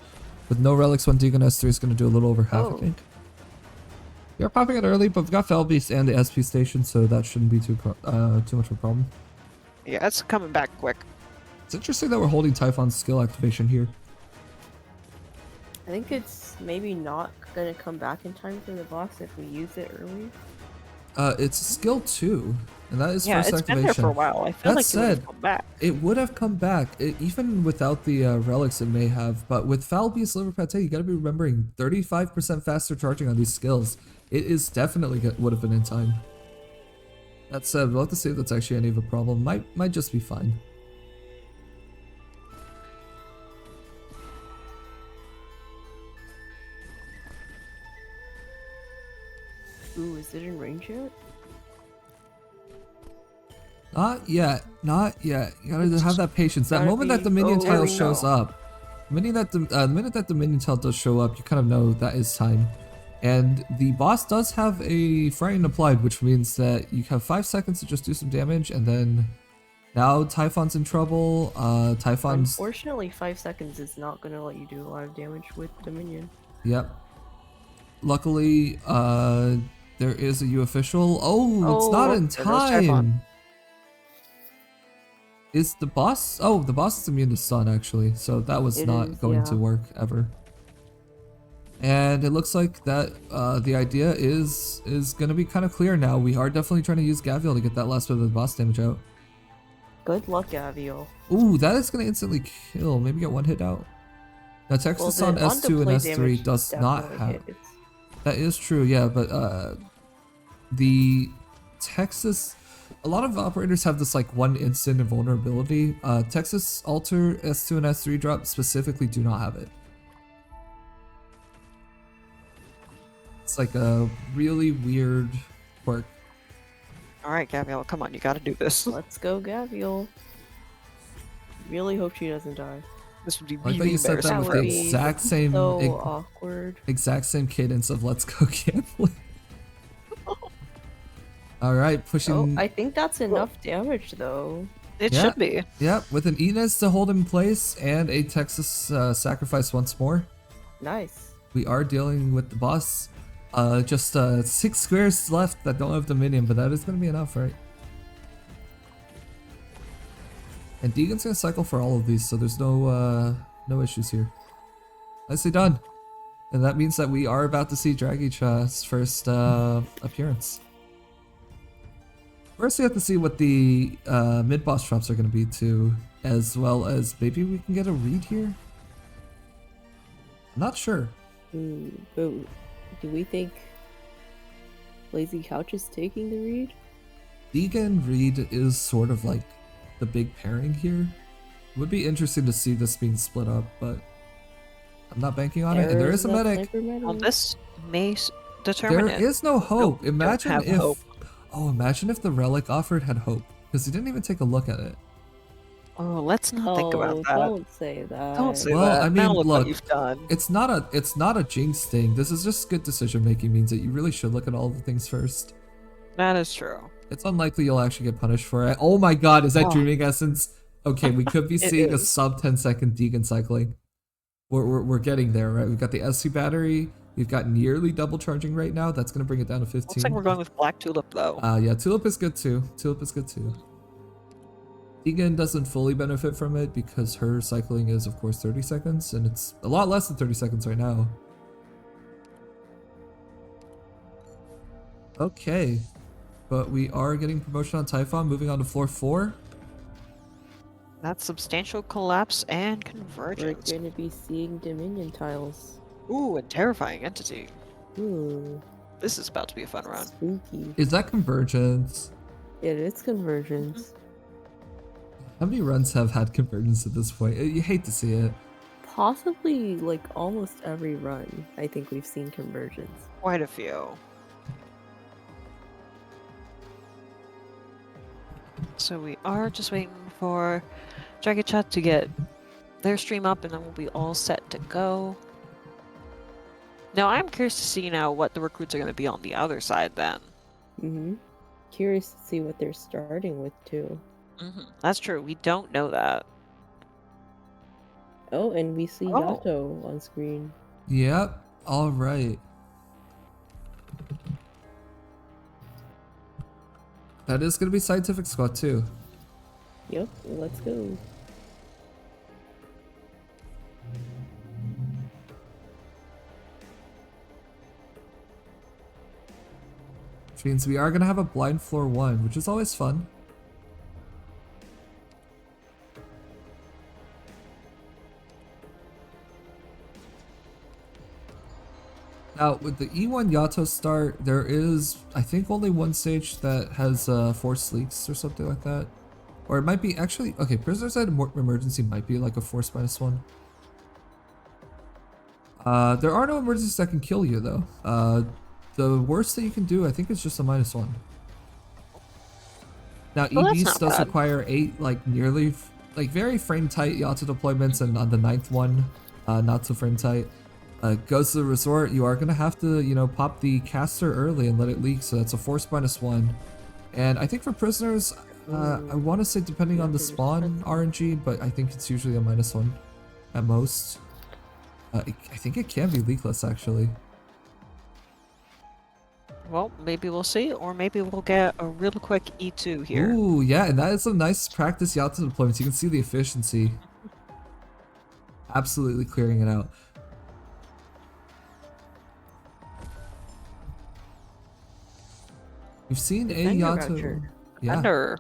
With no relics, one Deacon S3 is going to do a little over half, Oh. I think. You're popping it early, but we've got Fell Beast and the SP station, so that shouldn't be too much of a problem. Yeah, it's coming back quick. It's interesting that we're holding Typhon's skill activation here. I think it's maybe not gonna come back in time for the boss if we use it early. It's skill 2, and that is Yeah, first it's been activation. there for a while. I feel That like it would have said, come back. It would have come back, even without the relics it may have, but with Foul Beast Liver Pate, you gotta be remembering 35% faster charging on these skills. It is definitely would have been in time. That said, we'll have to see if that's actually any of a problem. Might just be fine. Ooh, is it in range yet? Not yet. Not yet. You gotta have that patience. That Gotta moment that be- the minion oh, tile there we shows go. up, the minute that the minion tile does show up, you kind of know that is time. And the boss does have a frighten applied, which means that you have 5 seconds to just do some damage, and then now Typhon's in trouble. Typhon's... Unfortunately, 5 seconds is not gonna let you do a lot of damage with the minion. Yep. Luckily, there is a U official. Oh, it's not Oh, in there goes Typhon. time. Is the boss? Oh, the boss is immune to stun actually, so that was It not is, going to yeah. work ever. And it looks like that the idea is gonna be kind of clear now. We are definitely trying to use Gavial to get that last bit of the boss damage out. Good luck, Aviel. Ooh, that is gonna instantly kill. Maybe get one hit out. Now Texas Well, on the S2 and on-to-play S3 damage does not definitely have. hits. That is true, yeah, but the Texas, a lot of operators have this like one instant invulnerability. Texas Alter S2 and S3 drop specifically do not have it. It's like a really weird quirk. All right, Gabrielle, come on, you got to do this. Let's go, Gaviel. Really hope she doesn't die. This would be I like that really you said that embarrassing with for the would him. be exact same So awkward. exact same cadence of "Let's go gambling." All right, pushing. Oh, I think that's enough damage, though. It Yeah. should be. Yep, with an Inez to hold in place and a Texas sacrifice once more. Nice. We are dealing with the boss. Just 6 squares left that don't have Dominion, but that is going to be enough, right? And Deegan's going to cycle for all of these, so there's no issues here. Nicely done. And that means that we are about to see Dragicha's first appearance. First, we have to see what the mid-boss drops are going to be too, as well as maybe we can get a read here? I'm not sure. But do we think Lazy Couch is taking the read? Deegan Reed is sort of like the big pairing here. It would be interesting to see this being split up, but I'm not banking on it. And there is a medic. Well, this may determine There it. is no hope. Don't Imagine have if... hope. Oh, imagine if the relic offered had hope. Because he didn't even take a look at it. Oh, let's not think about that. Don't say that. Don't say Well, that. I mean, now look look, what you've done. It's not a jinx thing. This is just good decision making, means that you really should look at all the things first. That is true. It's unlikely you'll actually get punished for it. Oh my god, is that Oh. Dreaming Essence? Okay, we could be It seeing a is. sub 10 second Deegan cycling. We're getting there, right? We've got the SC battery. We've got nearly double charging right now. That's going to bring it down to 15. Looks like we're going with Black Tulip, though. Yeah, Tulip is good too. Tulip is good too. Deegan doesn't fully benefit from it because her cycling is, of course, 30 seconds, and it's a lot less than 30 seconds right now. Okay, but we are getting promotion on Typhon, moving on to floor 4. That's substantial collapse and We're convergence. going to be seeing Dominion tiles. Ooh, a terrifying entity. Ooh, This is about to be a fun run. spooky. Is that convergence? It is convergence. How many runs have had convergence at this point? You hate to see it. Possibly, like, almost every run, I think we've seen convergence. Quite a few. So we are just waiting for Dragon Chat to get their stream up, and then we'll be all set to go. Now I'm curious to see now what the recruits are going to be on the other side then. Mm-hmm. Curious to see what they're starting with, too. That's true. We don't know that. Oh, and we see Oh. Yato on screen. Yep, alright. That is going to be Scientific Squad too. Yep, let's go. Which means we are going to have a blind floor 1, which is always fun. Now, with the E1 Yato start, there is, I think, only one stage that has 4 sleeks or something like that. Or it might be, actually, okay, Prisoner's Ed Emergency might be like a force -1. There are no emergencies that can kill you, though. The worst that you can do, I think, is just a -1. Now, Well, that's E-Beast not does bad. require 8, like, nearly, like, very frame-tight Yato deployments, and on the 9th one, not so frame-tight. Goes to the resort, you are going to have to, you know, pop the caster early and let it leak, so that's a force -1. And I think for prisoners, I want to say depending on the spawn RNG, but I think it's usually a -1 at most. I think it can be leakless, actually. Well, maybe we'll see, or maybe we'll get a real quick E2 here. Ooh, yeah, and that is some nice practice Yato deployments. You can see the efficiency. Absolutely clearing it out. We've seen Defender a Yato. voucher. Yeah. Defender.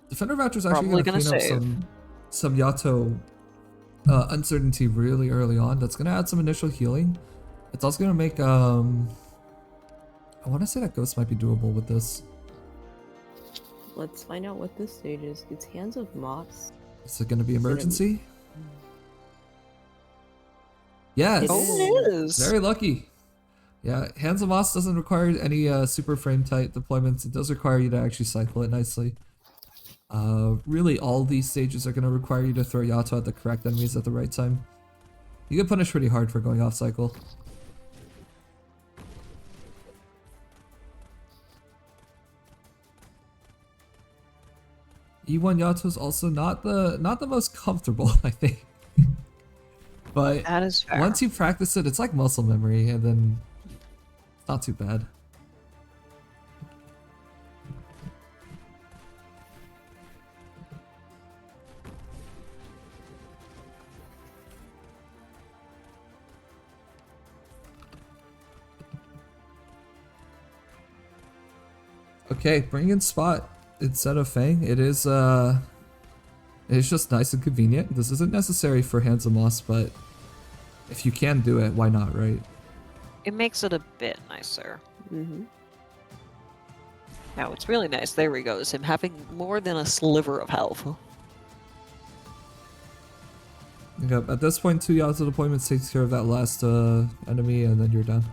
Defender voucher is actually Probably going to gonna clean up save. some Yato uncertainty really early on. That's going to add some initial healing. It's also going to make I want to say that Ghost might be doable with this. Let's find out what this stage is. It's Hands of Moss. Is it going to be Is it a- emergency? Yes. Oh, it is. Very lucky. Yeah, Hands of Moss doesn't require any super frame tight deployments. It does require you to actually cycle it nicely. Really, all these stages are going to require you to throw Yato at the correct enemies at the right time. You get punished pretty hard for going off cycle. E1 Yato is also not the most comfortable, I think. But That is fair. once you practice it, it's like muscle memory, and then it's not too bad. Okay, bring in Spot instead of Fang. It's just nice and convenient. This isn't necessary for Hands of Moss, but if you can do it, why not, right? It makes it a bit nicer. Mm-hmm. Now, it's really nice. There we go. Is him having more than a sliver of health. Yep, at this point, 2 Yato deployments takes care of that last enemy, and then you're done.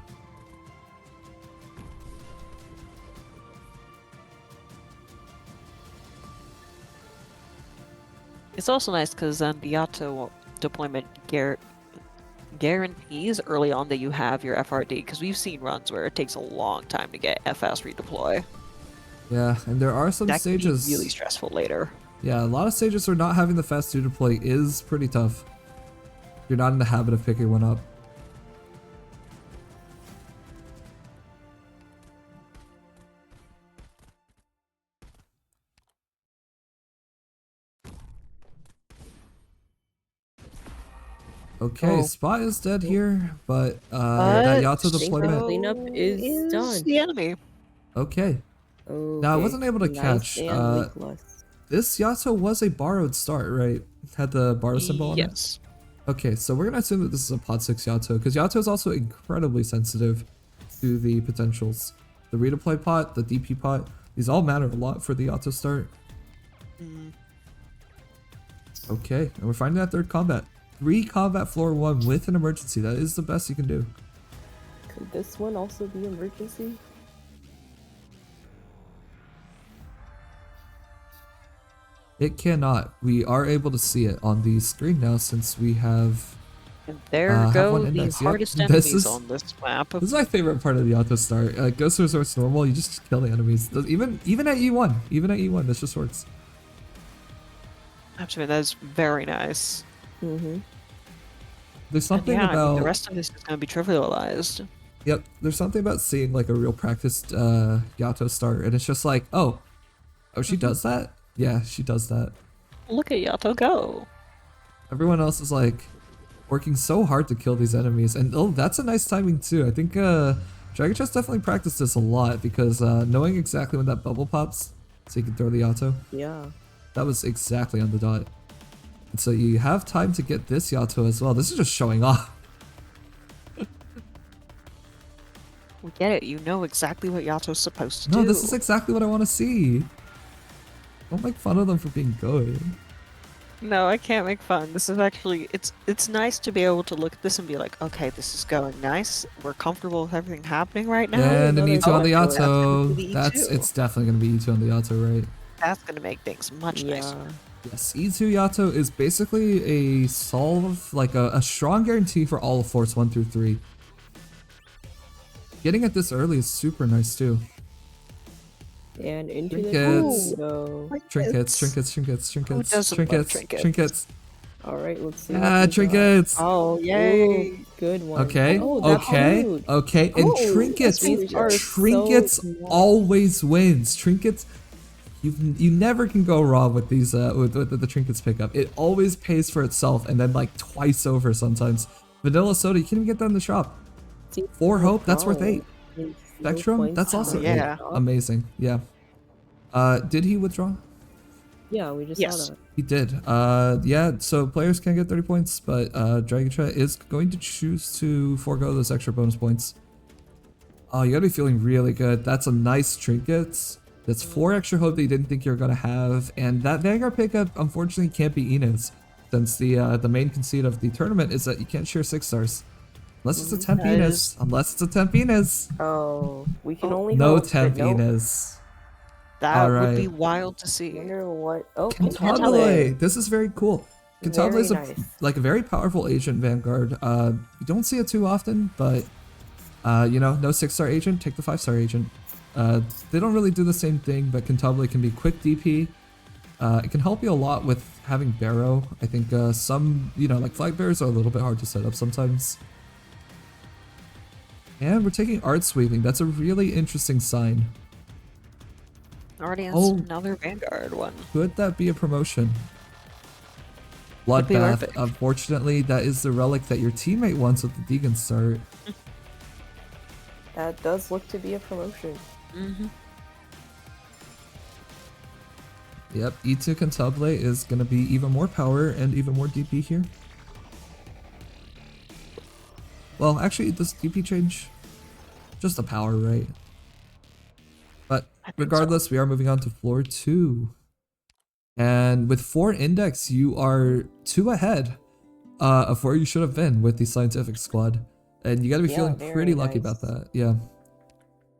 It's also nice because the Yato deployment guarantees early on that you have your FRD, because we've seen runs where it takes a long time to get FS redeploy. Yeah, and there are some That can stages. be really stressful later. Yeah, a lot of stages where not having the fast 2 deploy is pretty tough. You're not in the habit of picking one up. Okay, Oh. Spot is dead here, but that Yato Synchro deployment. cleanup is done. the enemy. Okay, Okay. I wasn't able to nice catch, and leakless. this Yato was a borrowed start, right? Had the borrow symbol on it? Yes. Okay, so we're gonna assume that this is a pod 6 Yato, because Yato is also incredibly sensitive to the potentials. The redeploy pot, the DP pot, these all matter a lot for the Yato start. Okay, and we're finding that third combat. 3 combat floor 1 with an emergency. That is the best you can do. Could this one also be emergency? It cannot. We are able to see it on the screen now since we have... And there have go one the index. Yep. hardest This enemies is- on this map. This is my favorite part of the Yato start. Ghost Resort's normal, you just kill the enemies. Even at E1. Even at E1, this just works. Absolutely, that is very nice. Mm-hmm. There's And something yeah, I mean, about... the rest of this is going to be trivialized. Yep, there's something about seeing like a real practiced Yato start, and it's just like, oh, she does that? Yeah, she does that. Look at Yato go. Everyone else is like working so hard to kill these enemies, and oh, that's a nice timing too. I think Dragon Chest definitely practiced this a lot because knowing exactly when that bubble pops, so you can throw the Yato, Yeah. that was exactly on the dot. And so you have time to get this Yato as well. This is just showing off. We get it. You know exactly what Yato's supposed to No, do. this is exactly what I want to see. Don't make fun of them for being good. No, I can't make fun. This is actually it's nice to be able to look at this and be like, okay, this is going nice. We're comfortable with everything happening right now. And an E2 on the Oh, that's gonna be Yato. the That's E2. it's definitely gonna be E2 on the Yato, right? That's gonna make things much nicer. Yes, E2 Yato is basically a solve, like a strong guarantee for all of Force 1 through 3. Getting it this early is super nice too. And into Trinkets. the go. Trinkets, trinkets, trinkets, trinkets, doesn't love trinkets, trinkets? trinkets. Alright, let's see. Ah, what we got. trinkets. Oh, yay! Ooh, good one. Okay, Oh, that's okay, huge. okay, and Oh, trinkets, these are so trinkets small. always wins. Trinkets, you never can go wrong with these with the trinkets pickup. It always pays for itself, and then like twice over sometimes. Vanilla soda, you can't even get that in the shop. See, 4 hope, that's worth oh, 8. and Spectrum, points that's to also the 8. yeah. top. Amazing, yeah. Did he withdraw? Yeah, we just Yes. saw that. He did. Yeah, so players can get 30 points, but Dragontra is going to choose to forego those extra bonus points. Oh, you gotta be feeling really good. That's a nice trinket. That's 4 extra hope that you didn't think you were gonna have, and that Vanguard pickup unfortunately can't be Inez, since the main conceit of the tournament is that you can't share 6 stars. Unless it's a temp That Inez. is- Unless it's a temp Inez. Oh, we can Oh, only No hope, but temp nope. Inez. That would be Alright. wild to see. Wonder what? Oh, Cantabile. This is very cool. Cantabile Very is nice. like a very powerful agent Vanguard. You don't see it too often, but you know, no 6-star agent, take the 5-star agent. They don't really do the same thing, but Cantabile can be quick DP. It can help you a lot with having Barrow. I think some, you know, like flag bearers are a little bit hard to set up sometimes. And we're taking art sweeping. That's a really interesting sign. Already has Oh. another Vanguard one. Could that be a promotion? Could be worth Bloodbath. it. Unfortunately, that is the relic that your teammate wants with the Deegan start. That does look to be a promotion. Mm-hmm. Yep, E2 Cantabile is going to be even more power and even more DP here. Well, actually, does DP change? Just the power, right? But regardless, we are moving on to floor 2. And with 4 index, you are 2 ahead of where you should have been with the scientific squad. And you gotta be Yeah, feeling very pretty lucky nice. about that. Yeah.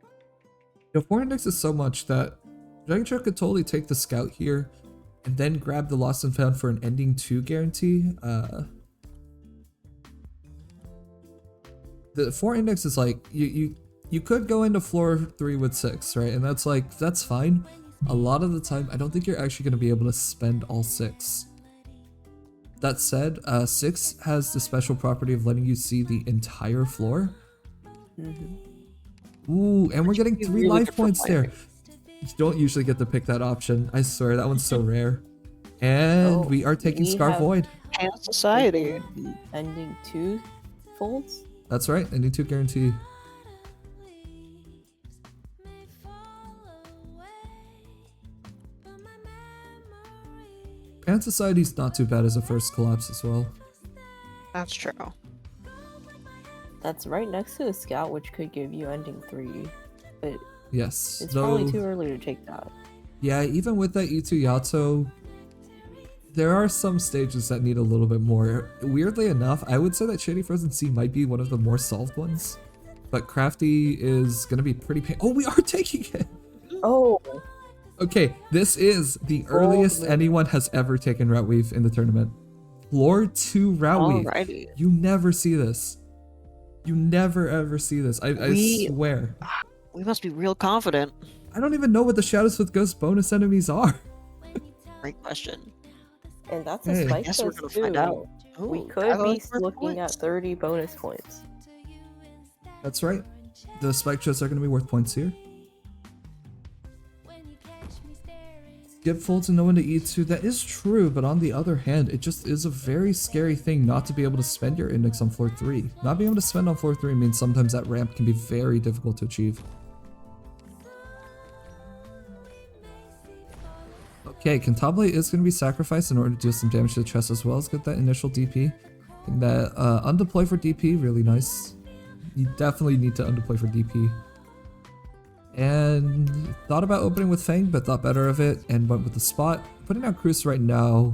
You know, 4 index is so much that Dragontra could totally take the scout here and then grab the lost and found for an ending 2 guarantee. The 4 index is like you could go into floor 3 with 6, right? And that's fine. A lot of the time, I don't think you're actually going to be able to spend all 6. That said, 6 has the special property of letting you see the entire floor. Ooh, and we're getting be 3 really life good for points there. You don't usually get to pick that option. I swear, that one's so rare. And Oh, we are taking we Scar have- Void. Chaos Society. The ending 2 folds? That's right, ending 2 guarantee. And Society's not too bad as a first collapse as well. That's true. That's right next to the scout, which could give you ending 3. But Yes. it's though, probably too early to take that. yeah, even with that E2 Yato, there are some stages that need a little bit more. Weirdly enough, I would say that Shady Frozen Sea might be one of the more solved ones. But Crafty is going to be pretty Oh, we are taking it! Oh, Okay, this is the earliest man. anyone has ever taken Route Weave in the tournament. Floor 2 Route Weave. Alrighty. You never see this. You never ever see this. I We- swear. We must be real confident. I don't even know what the Shadows with Ghost bonus enemies are. Great question. and that's Hey. a spike Guess we're test gonna too. find out. We Ooh, could be Kylo's first looking at points. 30 bonus points. That's right. The spike chests are going to be worth points here. Skip full to no one to E2. That is true, but on the other hand, it just is a very scary thing not to be able to spend your index on floor 3. Not being able to spend on floor 3 means sometimes that ramp can be very difficult to achieve. Okay, Cantabile is going to be sacrificed in order to do some damage to the chest as well as get that initial DP. And that undeploy for DP, really nice. you definitely need to underplay for DP. And thought about opening with Fang, but thought better of it and went with the spot. Putting out Cruz right now.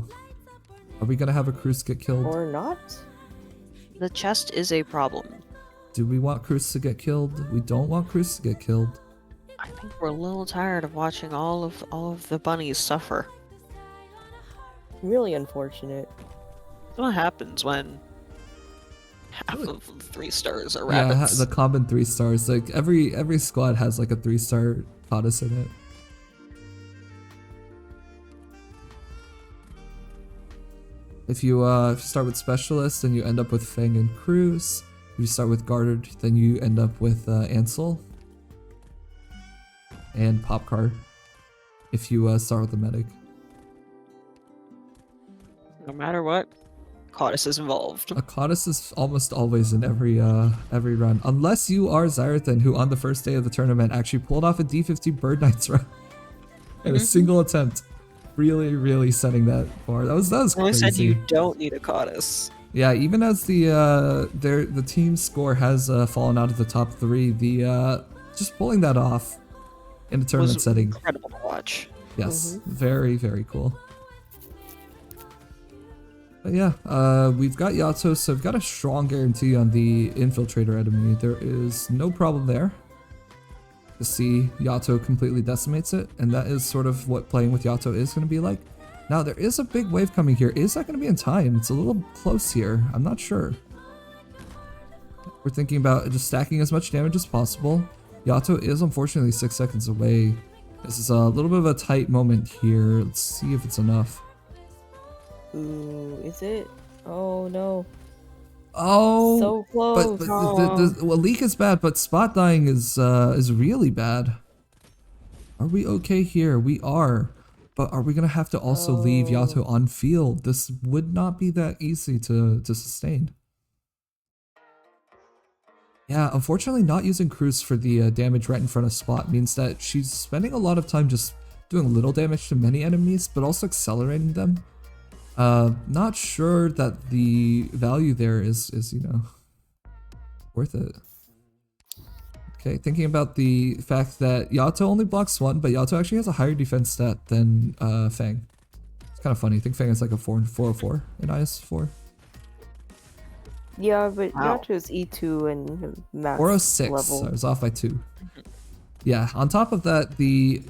Are we gonna have a Cruz get killed? Or not? The chest is a problem. Do we want Cruz to get killed? We don't want Cruz to get killed. I think we're a little tired of watching all of the bunnies suffer. Really unfortunate. That's what happens when half of 3 stars are Yeah, rabbits. the common 3 stars. Like every squad has like a 3-star goddess in it. If you start with specialist, then you end up with Fang and Cruz. If you start with guarded, then you end up with Ansel and Popcar. If you start with the medic. No matter what, Cautus is involved. A Cautus is almost always in every run, unless you are Zyrathan, who on the first day of the tournament actually pulled off a D50 Bird Knights run in a single attempt. Really setting that bar. That was I crazy. said you don't need a Cautus. Yeah, even as the team score has fallen out of the top 3, the just pulling that off in a tournament Was setting. incredible to watch. Yes, very cool. But yeah, we've got Yato, so we've got a strong guarantee on the infiltrator enemy. There is no problem there. To see Yato completely decimates it, and that is sort of what playing with Yato is going to be like. Now, there is a big wave coming here. Is that going to be in time? It's a little close here. I'm not sure. We're thinking about just stacking as much damage as possible. Yato is unfortunately 6 seconds away. This is a little bit of a tight moment here. Let's see if it's enough. Ooh, is it? Oh no. Oh, So close. but well, leak is bad, but spot dying is really bad. Are we okay here? We are. But are we gonna have to also leave Yato on field? This would not be that easy to sustain. Yeah, unfortunately not using Cruz for the damage right in front of Spot means that she's spending a lot of time just doing little damage to many enemies, but also accelerating them. Not sure that the value there is you know, worth it. Okay, thinking about the fact that Yato only blocks 1, but Yato actually has a higher defense stat than Fang. It's kind of funny. I think Fang is like a 404 in IS4. Yeah, but Wow. Yato's E2 and max 406. level. I was off by 2. Yeah, on top of that,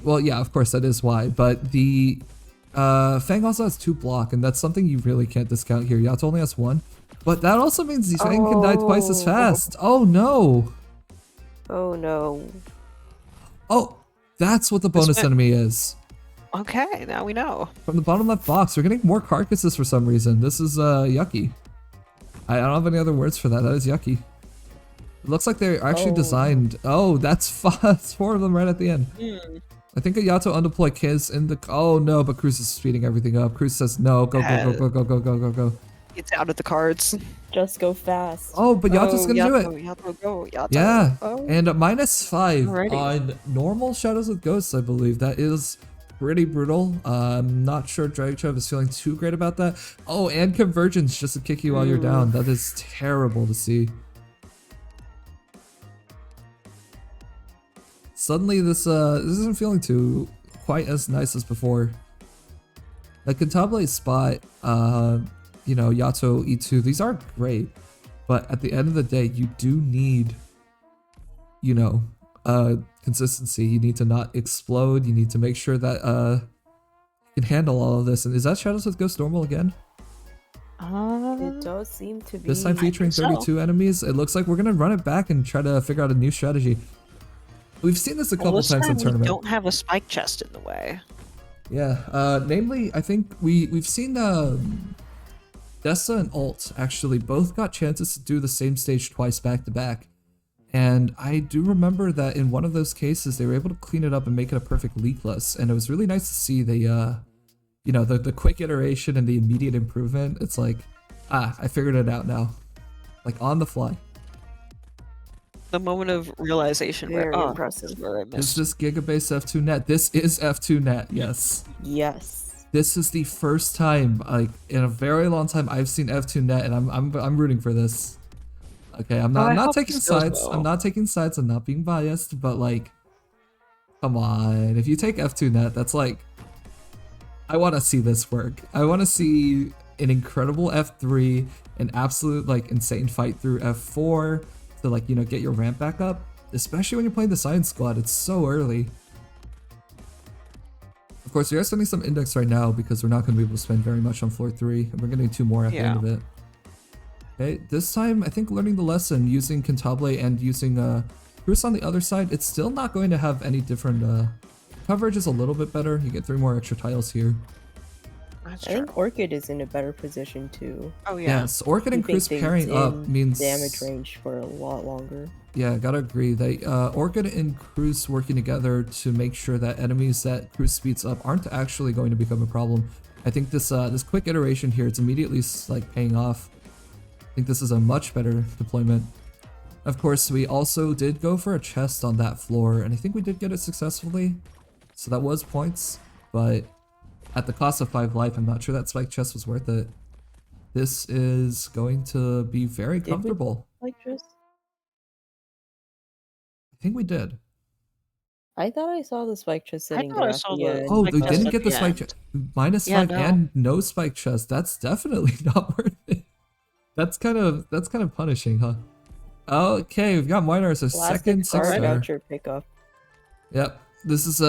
well, yeah, of course, that is why, but the Fang also has 2 block, and that's something you really can't discount here. Yato only has 1, but that also means Fang can die twice as fast. Oh no! Oh no. Oh, that's what the bonus enemy is. Okay, now we know. From the bottom left box, we're getting more carcasses for some reason. This is yucky. I don't have any other words for that. That is yucky. It looks like they're actually designed. Oh, that's 4 of them right at the end. I think a Yato undeploy Kiz in the. Oh no, but Cruz is speeding everything up. Cruz says no. Go. It's out of the cards. Just go fast. Oh, but Yato's gonna do it. Yato, go, Yato. Yeah, Oh. and a -5 Alrighty. on normal Shadows with Ghosts, I believe. That is pretty brutal. I'm not sure Dragchev is feeling too great about that. Oh, and Convergence just to kick you while you're down. That is terrible to see. Suddenly, this isn't feeling too quite as nice as before. Like Cantabile Spot, you know, Yato, E2, these are great, but at the end of the day, you do need, you know, consistency. You need to not explode. You need to make sure that you can handle all of this. And is that Shadows with Ghost normal again? It does seem to be. This time featuring 32 enemies. It looks like we're gonna run it back and try to figure out a new strategy. We've seen this a couple this times in time tournament. we don't have a spike chest in the way. Yeah, namely, I think we've seen Dessa and Alt actually both got chances to do the same stage twice back to back. And I do remember that in one of those cases, they were able to clean it up and make it a perfect leakless. And it was really nice to see the, you know, the quick iteration and the immediate improvement. It's like, I figured it out now. Like on the fly. The moment of realization Very where, impressive. where I Is missed. this Gigabase F2 net? This is F2 net, yes. Yes. This is the first time, like in a very long time, I've seen F2 net, and I'm rooting for this. Okay, I'm Oh, not I I'm not hope taking this goes sides. I'm well. not taking sides. I'm not being biased, but like, come on. If you take F2 net, that's like, I want to see this work. I want to see an incredible F3, an absolute like insane fight through F4 to like, you know, get your ramp back up. Especially when you're playing the Science Squad, it's so early. Of course, we are spending some index right now because we're not going to be able to spend very much on floor 3, and we're going to need 2 more at the end of it. Okay, this time I think learning the lesson using Cantabile and using Cruz on the other side, it's still not going to have any different coverage is a little bit better. You get 3 more extra tiles here. That's I true. think Orchid is in a better position too. Oh yeah. Yes, Orchid and Keeping Cruz things pairing up in means damage range for a lot longer. Yeah, gotta agree. They Orchid and Cruz working together to make sure that enemies that Cruz speeds up aren't actually going to become a problem. I think this this quick iteration here, it's immediately like paying off. I think this is a much better deployment. Of course, we also did go for a chest on that floor, and I think we did get it successfully. So that was points, but at the cost of 5 life, I'm not sure that spike chest was worth it. This is going to be very comfortable. Like just, I think we did. I thought I saw the spike chest sitting thought I there at saw the the end. Oh, spike we chest didn't at get the the spike end. chest. -5 Yeah, no. and no spike chest. That's definitely not worth it. That's kind of punishing, huh? Okay, we've got Miner as a second Plastic card 6-star. voucher pickup. Yep. This is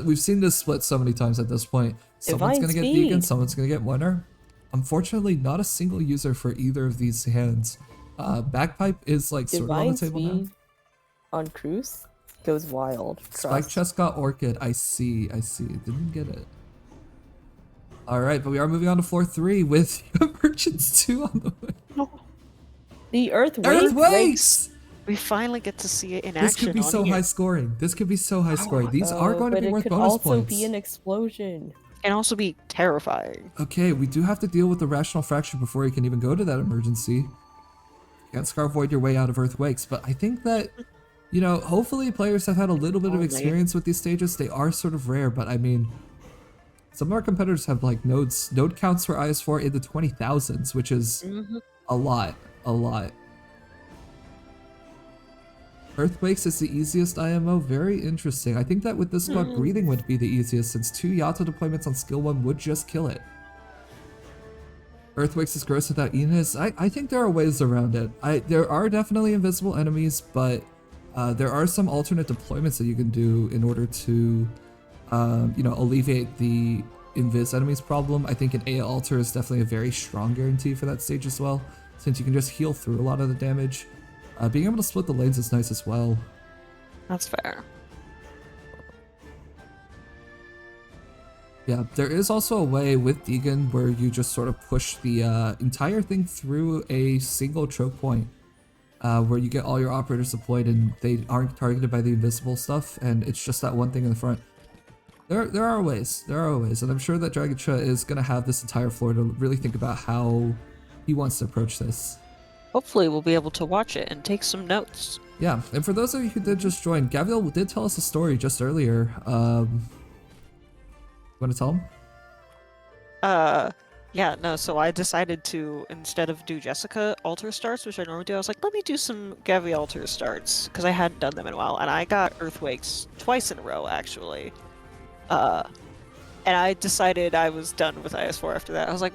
we've seen this split so many times at this point. Someone's Divine gonna get speed. Deacon, someone's gonna get Miner. Unfortunately, not a single user for either of these hands. Bagpipe is like sort of on Divine the table now. speed on Cruz goes wild. Spike Trust. chest got Orchid. I see. Didn't get it. Alright, but we are moving on to floor 3 with Merchants 2 on the way. The Earthquakes! We finally get to see it in This action. could be on so here. high scoring. This could be so high scoring. These are going to but be it worth could bonus also points. be an explosion. And also be terrifying. Okay, we do have to deal with the rational fracture before you can even go to that emergency. You can't Scar Void your way out of Earthquakes, but I think that, you know, hopefully players have had a little bit of experience with these stages. They are sort of rare, but I mean, some of our competitors have like node counts for IS4 in the 20,000s, which is a lot. Earthquakes is the easiest IMO. Very interesting. I think that with this squad, breathing would be the easiest, since 2 Yato deployments on skill 1 would just kill it. Earthquakes is gross without Enos. I think there are ways around it. There are definitely invisible enemies, but there are some alternate deployments that you can do in order to, you know, alleviate the invis enemies problem. I think an A altar is definitely a very strong guarantee for that stage as well, since you can just heal through a lot of the damage. Being able to split the lanes is nice as well. That's fair. Yeah, there is also a way with Deegan where you just sort of push the entire thing through a single choke point, where you get all your operators deployed and they aren't targeted by the invisible stuff, and it's just that one thing in the front. There are ways, and I'm sure that Dragoncha is going to have this entire floor to really think about how he wants to approach this. Hopefully we'll be able to watch it and take some notes. Yeah, and for those of you who did just join, Gabriel did tell us a story just earlier. Want to tell him? Yeah, no, so I decided to, instead of do Jessica altar starts, which I normally do, I was like, let me do some Gavi altar starts, because I hadn't done them in a while, and I got Earthquakes twice in a row, actually. And I decided I was done with IS4 after that. I was like,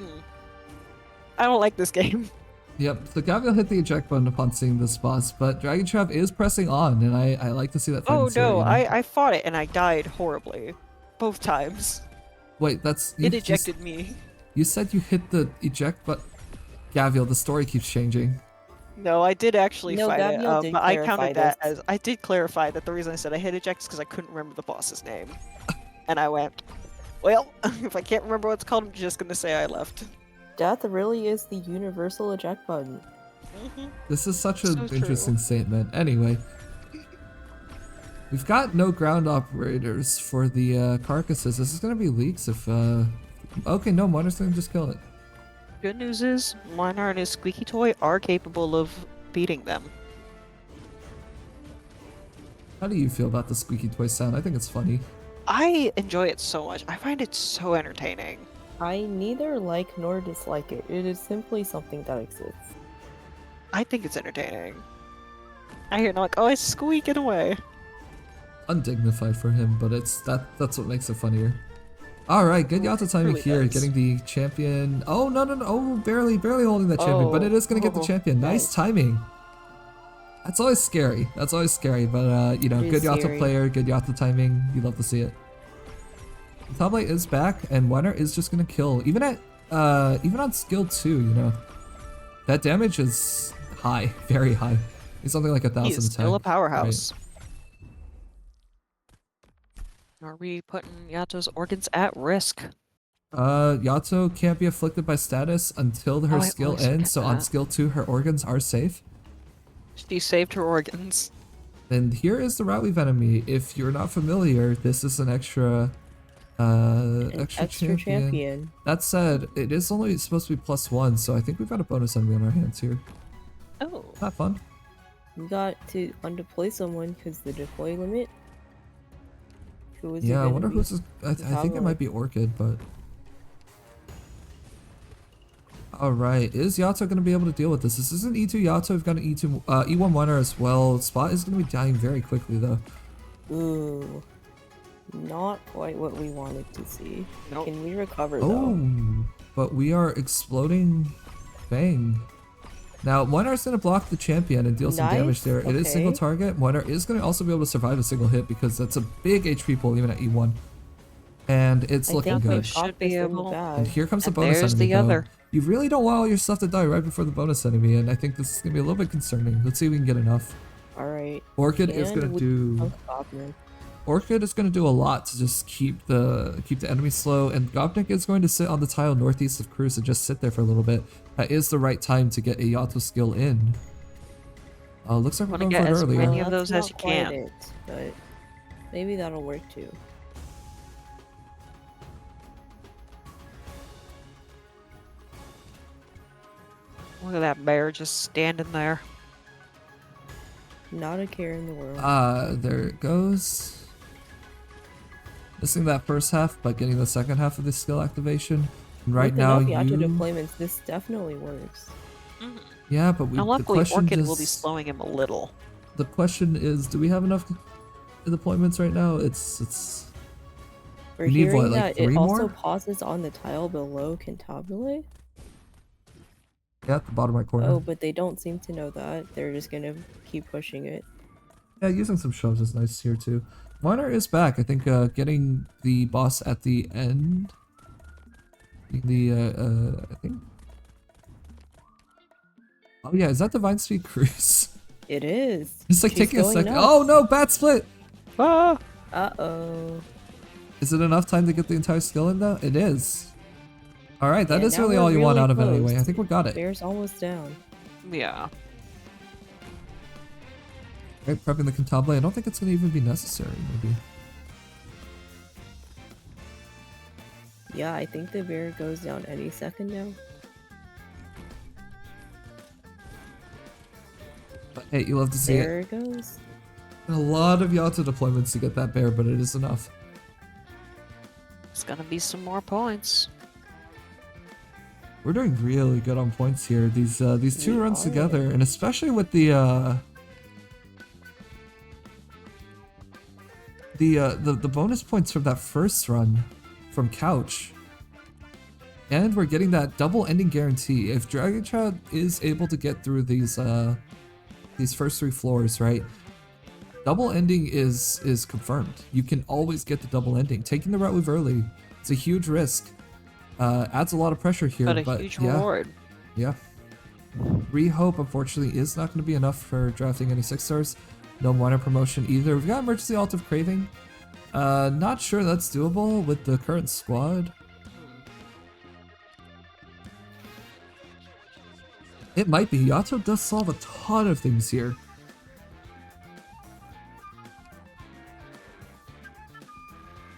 I don't like this game. Yep, so Gabriel hit the eject button upon seeing this boss, but Dragon Trav is pressing on, and I like to see that. Oh no, I fought it and I died horribly. Both times. Wait, that's... It ejected me. You said you hit the eject button. Gabriel, the story keeps changing. No, I did actually fight Gabriel it, but I counted that this. as... I did clarify that the reason I said I hit eject is because I couldn't remember the boss's name. And I went, well, if I can't remember what it's called, I'm just gonna say I left. Death really is the universal eject button. This is such an So interesting statement. Anyway, we've got no ground operators for the carcasses. This is gonna be leaks if... Okay, no, Miner's gonna just kill it. Good news is, Miner and his squeaky toy are capable of beating them. How do you feel about the squeaky toy sound? I think it's funny. I enjoy it so much. I find it so entertaining. I neither like nor dislike it. It is simply something that exists. I think it's entertaining. I hear like, oh, it's squeaking away. Undignified for him, but that's what makes it funnier. Alright, good Yato timing Really here, does. getting the champion. Oh, no, no, no. Oh, barely holding that champion, but it is going to get the champion. Nice nice. timing. That's always scary. That's always scary, but, you know, It good is Yato scary. player, good Yato timing. You love to see it. Table is back, and Wenner is just going to kill. Even on skill 2, you know. That damage is high, very high. It's something like 1,000 He is still a attack. powerhouse. Are we putting Yato's organs at risk? Yato can't be afflicted by status until her Oh, I skill always ends, so forget on that. skill 2 her organs are safe. She saved her organs. And here is the route we've enemy. If you're not familiar, this is an extra extra champion. That said, it is only supposed to be +1, so I think we've got a bonus enemy on our hands here. Oh. Not fun. We got to undeploy someone because the deploy limit. Who was Yeah, I it wonder gonna who's this. I think it might be Orchid, but. Alright, is Yato going to be able to deal with this? This isn't E2 Yato, we've got an E2, E1 Winner as well. Spot is going to be dying very quickly though. be? Ooh. Not quite what we wanted to see. Nope. Can we recover Oh, though? but we are exploding Fang. Now, Winner's going to block the champion and deal some damage Nice, there. It is single okay. target. Winner is going to also be able to survive a single hit because that's a big HP pull even at E1. And it's I looking think good. we Should got be this in the able- And bag. here comes the And bonus there's enemy the though. other. You really don't want all your stuff to die right before the bonus enemy, and I think this is going to be a little bit concerning. Let's see if we can get enough. Alright. Orchid is going to do... Orchid is going to do a lot to just keep the enemy slow, and Gopnik is going to sit on the tile northeast of Cruz and just sit there for a little bit. That is the right time to get a Yato skill in. Looks like we're Wanna going get for it as earlier. many of those as you can. It, but maybe that'll work too. Look at that bear just standing there. Not a care in the world. There it goes. Missing that first half, but getting the second half of the skill activation. And right With now, enough Yato you... deployments, this definitely works. Yeah, but we... Now, the luckily, question Orchid will be just- slowing him a little. The question is, do we have enough deployments right now? It's... We're We need, hearing what, like that it 3 also more? pauses on the tile below Cantabile. Yeah, at the bottom right corner. Oh, but they don't seem to know that. They're just gonna keep pushing it. Yeah, using some shoves is nice here too. Miner is back. I think getting the boss at the end. I think. Oh yeah, is that Divine Speed Cruise? It is. It's like She's taking a going second. nuts. Oh no, bat split! Ah! Uh-oh. Is it enough time to get the entire skill in though? It is. Alright, that Yeah, is now really we're all you want really out of it close. anyway. I think we got it. Bear's almost down. Yeah. Right, prepping the Cantabile. I don't think it's going to even be necessary, maybe. Yeah, I think the bear goes down any second now. But hey, you love to see it. There it goes. A lot of Yato deployments to get that bear, but it is enough. It's gonna be some more points. We're doing really good on points here. These two We runs are. together, and especially with the bonus points from that first run from Couch. And we're getting that double ending guarantee. If Dragon Child is able to get through these first 3 floors, right? Double ending is confirmed. You can always get the double ending. Taking the route we've early, it's a huge risk. Adds a lot of pressure here, But a but huge yeah, reward. yeah. Rehope, unfortunately, is not going to be enough for drafting any 6 stars. No minor promotion either. We've got Emergency Alt of Craving. Not sure that's doable with the current squad. It might be. Yato does solve a ton of things here.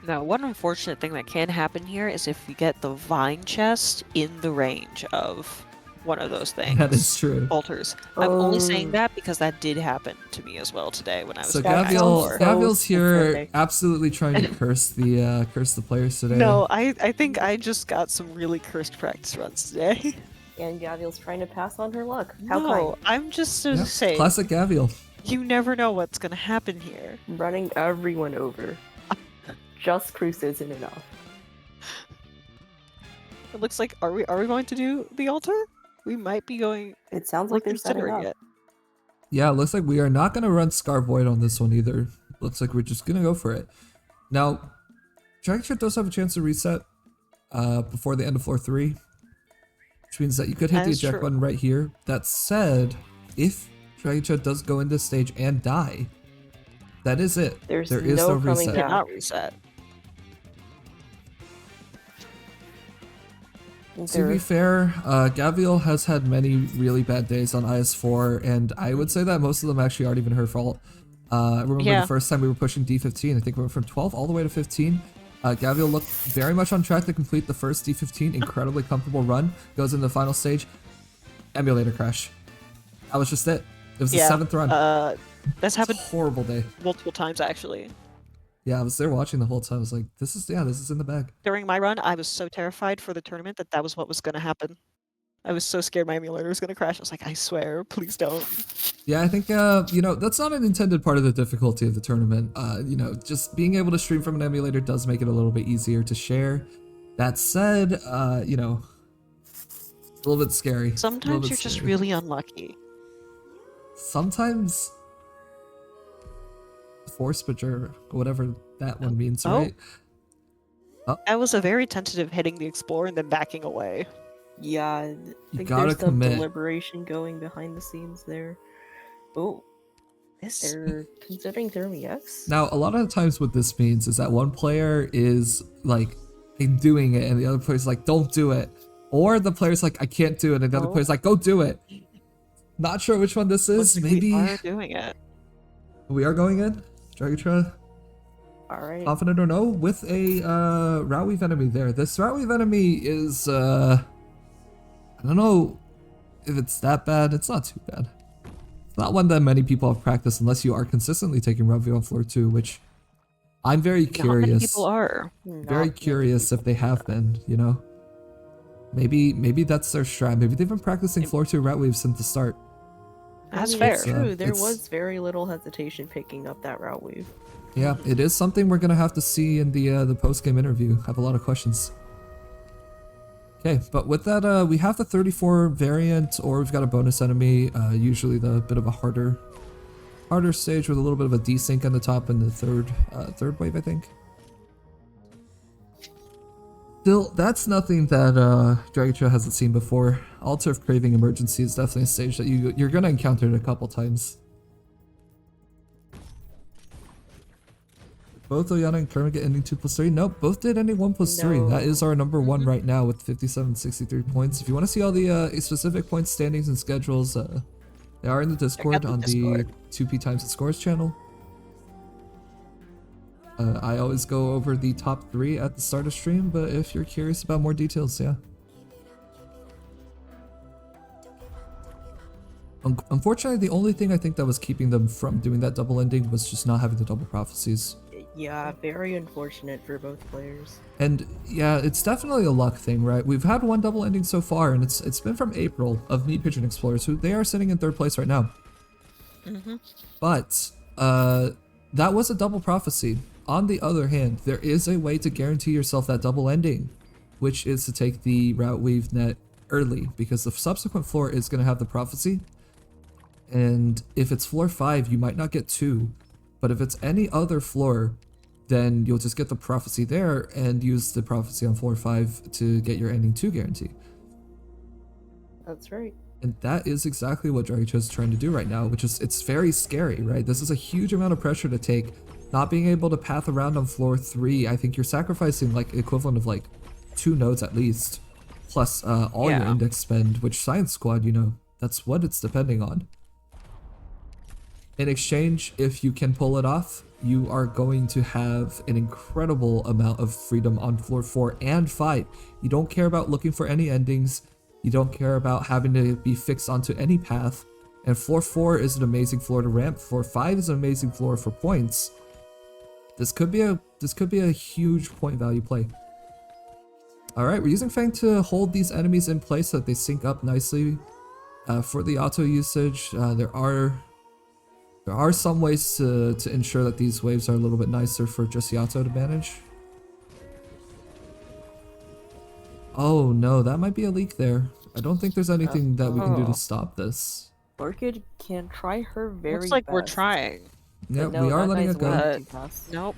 Now, one unfortunate thing that can happen here is if you get the Vine chest in the range of one of those things. That is true. Altars. I'm only saying Oh. that because that did happen to me as well today when I was So playing That's Gaviel, so Gaviel's here specific. absolutely trying to curse the players today. No, I think I just got some really cursed practice runs today. and Gavial's trying to pass on her luck. How No, kind. I'm just to Yeah, say, classic Gavial. you never know what's gonna happen here. Running everyone over. Just Cruise isn't enough. It looks like, are we going to do the altar? We might be going. It sounds We're like they're setting considering up. it. Yeah, it looks like we are not going to run Scar Void on this one either. Looks like we're just going to go for it. Now, Dragon Shot does have a chance to reset before the end of floor 3, which means that you could hit That the is eject true. button right here. That said, if Dragon Shot does go in this stage and die, that is it. There's There is no no coming reset. back. Cannot reset. To be fair, Gavial has had many really bad days on IS4, and I would say that most of them actually aren't even her fault. I remember Yeah. the first time we were pushing D15, I think we went from 12 all the way to 15. Gavial looked very much on track to complete the first D15, incredibly comfortable run, goes into the final stage, emulator crash. That was just it. It was the 7th run. That's happened Horrible day. multiple times actually. Yeah, I was there watching the whole time. I was like, this is in the bag. During my run, I was so terrified for the tournament that was what was going to happen. I was so scared my emulator was going to crash. I was like, I swear, please don't. Yeah, I think, that's not an intended part of the difficulty of the tournament. Just being able to stream from an emulator does make it a little bit easier to share. That said, a little bit scary. Sometimes you're just really unlucky. Sometimes force major, whatever that one means, Oh. right? I was a very tentative hitting the Explorer and then backing away. Yeah, I You think gotta there's some commit. deliberation going behind the scenes there. Oh, This they're considering Thermi X? Now, a lot of the times what this means is that one player is like doing it and the other player's like, don't do it. Or the player's like, I can't do it, and the other Oh. player's like, go do it. Not sure which one this is. looks like Maybe we are doing it. we are going in. Dragontra, Alright. confident or no, with a route weave enemy there. This route weave enemy is I don't know if it's that bad. It's not too bad. It's not one that many people have practiced unless you are consistently taking route weave on floor 2, which I'm very Not many curious. people are. Very Not curious if they have been, Maybe that's their strat. Maybe they've been practicing floor 2 route weaves since the start. That's I mean, fair. It's true. There it's- was very little hesitation picking up that route weave. Yeah, it is something we're gonna have to see in the post-game interview. I have a lot of questions. Okay, but with that, we have the 34 variant, or we've got a bonus enemy. Usually the bit of a harder stage with a little bit of a desync on the top in the third wave, I think. Still, that's nothing that Dragon Trail hasn't seen before. Altar of Craving Emergency is definitely a stage that you're gonna encounter it a couple times. Both Oyana and Kermit get ending 2+3. Nope, both did ending 1+3. No. That is our number one right now with 5763 points. If you want to see all the specific points, standings, and schedules, they are in the Discord the on Discord. the 2P Times It Scores channel. I always go over the top 3 at the start of stream, but if you're curious about more details, yeah. Unfortunately, the only thing I think that was keeping them from doing that double ending was just not having the double prophecies. Yeah, very unfortunate for both players. And yeah, it's definitely a luck thing, right? We've had one double ending so far, and it's been from April of Meat Pigeon Explorers, who they are sitting in 3rd place right now. But that was a double prophecy. On the other hand, there is a way to guarantee yourself that double ending, which is to take the route weave net early, because the subsequent floor is going to have the prophecy. And if it's floor 5, you might not get 2. But if it's any other floor, then you'll just get the prophecy there and use the prophecy on floor 5 to get your ending 2 guarantee. That's right. And that is exactly what Dragicho is trying to do right now, which is, it's very scary, right? This is a huge amount of pressure to take. Not being able to path around on floor 3, I think you're sacrificing like equivalent of like 2 nodes at least, plus all your Yeah. index spend, which Science Squad, that's what it's depending on. In exchange, if you can pull it off, you are going to have an incredible amount of freedom on floor 4 and 5. You don't care about looking for any endings. You don't care about having to be fixed onto any path. And floor 4 is an amazing floor to ramp. Floor 5 is an amazing floor for points. This could be a huge point value play. Alright, we're using Fang to hold these enemies in place so that they sync up nicely. For the auto usage, there are some ways to ensure that these waves are a little bit nicer for just the auto to manage. Oh no, that might be a leak there. I don't think there's anything that we can do to stop this. Orchid can try her very Looks like we're best. trying. Yeah, But no, we are that letting guy's it go. way too fast. Nope.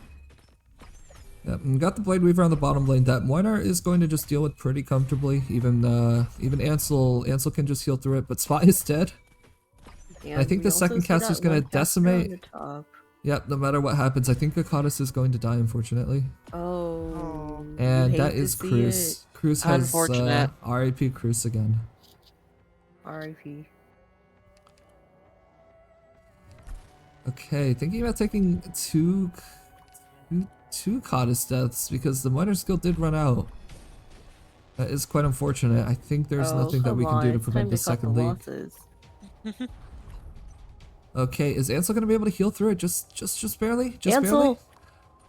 Yep, and got the Blade Weaver on the bottom lane. That Moinar is going to just deal with pretty comfortably. Even Ansel can just heal through it, but Spot is dead. And I think we the also second see caster's that gonna one caster on decimate. the top. Yep, no matter what happens, I think Akatis is going to die, unfortunately. Oh. And you that hate to is see Cruz. it. Cruz has Unfortunate. RIP Cruz again. R.I.P. Okay, thinking about taking two Akatis deaths because the Minor skill did run out. That is quite unfortunate. I think there's nothing that we can do to prevent the second leak. Okay, is Ansel gonna be able to heal through it? Just barely? Just Ansel! barely?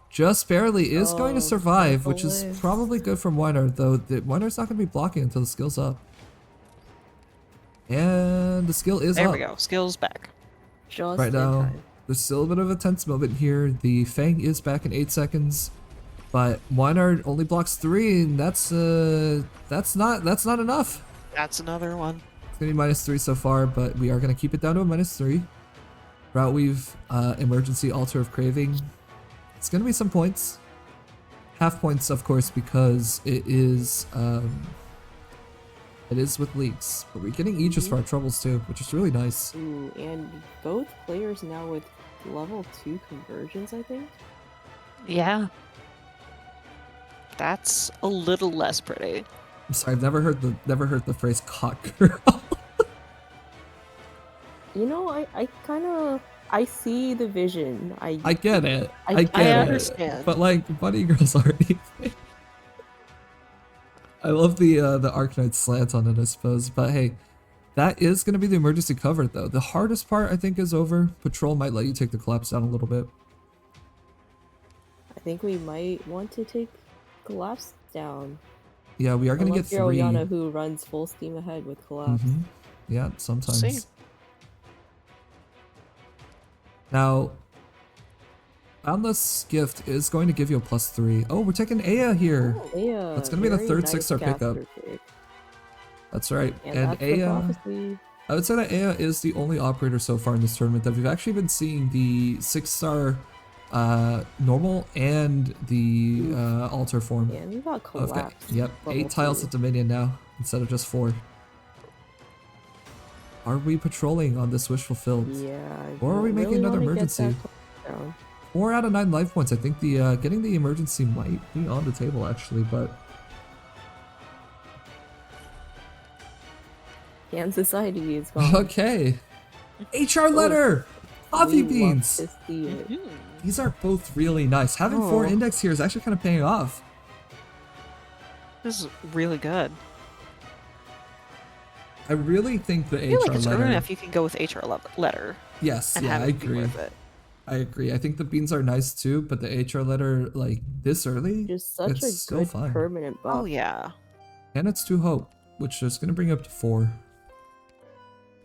Just barely is going to Oh, survive, careful which is list. probably good from Weiner, though the Weiner's not gonna be blocking until the skill's up. And the skill is There up. we go. Skills back. Just Right in now, time. there's still a bit of a tense moment here. The Fang is back in 8 seconds, but Weiner only blocks 3, and that's not enough. That's another one. It's gonna be -3 so far, but we are gonna keep it down to a -3. Route Weave, Emergency Altar of Craving. It's gonna be some points. Half points, of course, because it is with leaks. But we're getting Aegis for our troubles too, which is really nice. Ooh, and both players now with level 2 conversions, I think. Yeah. That's a little less pretty. I'm sorry, I've never heard the phrase "cock girl." You know, I see the vision. I get it. I I get I it. understand. But like, bunny girls already. I love the Arknights slant on it, I suppose. But hey, that is going to be the emergency cover, though. The hardest part, I think, is over. Patrol might let you take the collapse down a little bit. I think we might want to take collapse down. Yeah, we are going to get 3. Oriana, who runs full steam ahead with collapse. Yeah, sometimes. See. Now, Boundless Gift is going to give you a +3. Oh, we're taking Aya here. Yeah, That's gonna be the very third nice 6-star pickup. caster pick. That's right. And And that's the Aya, prophecy. I would say that Aya is the only operator so far in this tournament that we've actually been seeing the 6-star normal and the altar form. Yeah, we got Okay. collapse. Yep, level 8 tiles 2. at Dominion now instead of just 4. Are we patrolling on this wish fulfilled? Yeah. Or are we making really another wanna get emergency? that collapse down. 4 out of 9 life points. I think the getting the emergency might be on the table actually, but And society is gone. okay. HR letter, coffee We love beans. to see it. These are both really nice. Having 4 Oh. index here is actually kind of paying off. This is really good. I really think the I feel HR like it's letter. good enough you can go with HR letter Yes, and yeah, have I it be agree. worth it. I agree. I think the beans are nice too, but the HR letter like this early, Just such it's a still good fine. permanent buff. Oh yeah. And it's 2 hope, which is going to bring you up to 4.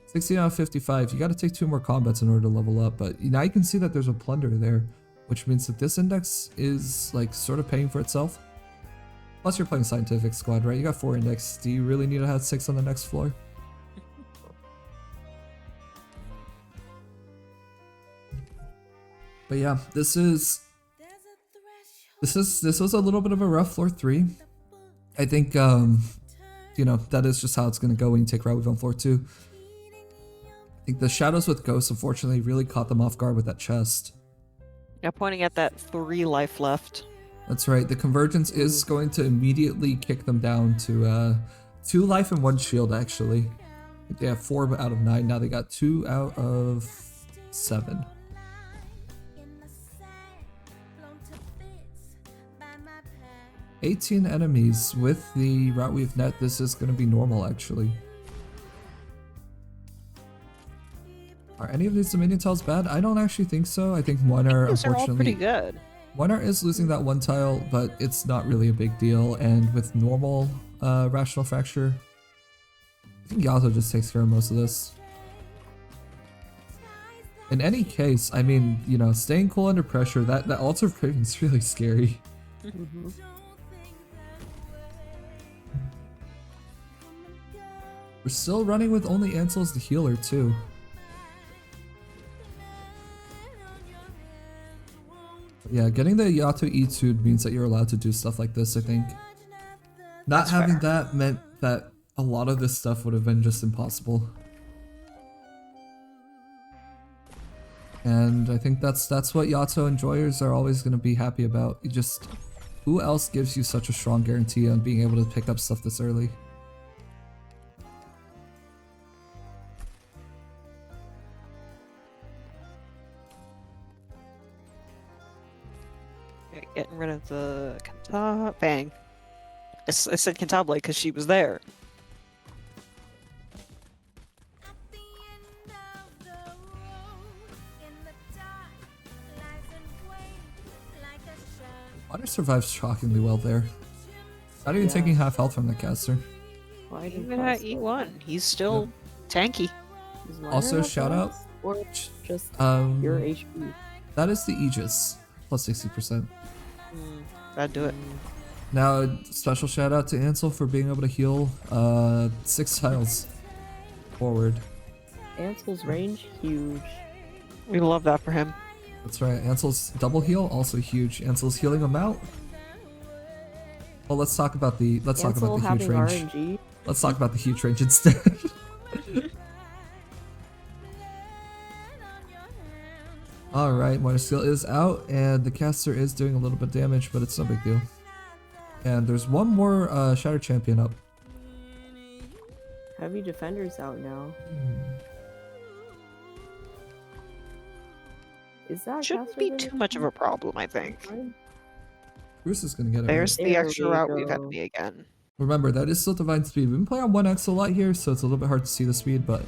16 out of 55. You got to take 2 more combats in order to level up, but now you can see that there's a plunder there, which means that this index is like sort of paying for itself. Plus you're playing scientific squad, right? You got 4 index. Do you really need to have 6 on the next floor? But yeah, this was a little bit of a rough floor 3. I think you know, that is just how it's gonna go when you take Route Weave on floor 2. I think the shadows with ghosts unfortunately really caught them off guard with that chest. Yeah, pointing at that 3 life left. That's right, the convergence is going to immediately kick them down to 2 life and 1 shield actually. I think they have 4 out of 9, now they got 2 out of 7. "18 enemies with the Route Weave net." This is going to be normal, actually. Are any of these Dominion tiles bad? I don't actually think so. I think one are These are all pretty unfortunately. good. Weiner is losing that one tile, but it's not really a big deal, and with normal Rational Fracture, I think Yato just takes care of most of this. In any case, I mean, you know, staying cool under pressure, that altar craving is really scary. Mm-hmm. We're still running with only Ansel as the healer, too. But yeah, getting the Yato Etude means that you're allowed to do stuff like this, I think. Not That's having fair. that meant that a lot of this stuff would have been just impossible. And I think that's what Yato enjoyers are always going to be happy about. You just, who else gives you such a strong guarantee on being able to pick up stuff this early? Okay, getting rid of the bang. I said Cantabile because she was there. Water survives shockingly well there. Not even Yeah. taking half health from the caster. Why did Even at E1, he's still tanky. Also, shout out, or just your Um, HP. that is the Aegis, plus 60%. That'd do it. Now, special shout out to Ansel for being able to heal 6 tiles forward. Ansel's range huge. We love that for him. That's right, Ansel's double heal, also huge. Ansel's healing him out. Well, let's talk about the huge having range. RNG. Let's talk about the huge range instead. Alright, Minor Skill is out, and the caster is doing a little bit of damage, but it's no big deal. And there's one more Shatter Champion up. Heavy defenders out now. Is that Shouldn't caster be gonna too much of a problem, I think. fine? Bruce is gonna get it. There's Right. the There extra we route we've had go. to be again. Remember, that is still Divine Speed. We've been playing on 1x a lot here, so it's a little bit hard to see the speed, but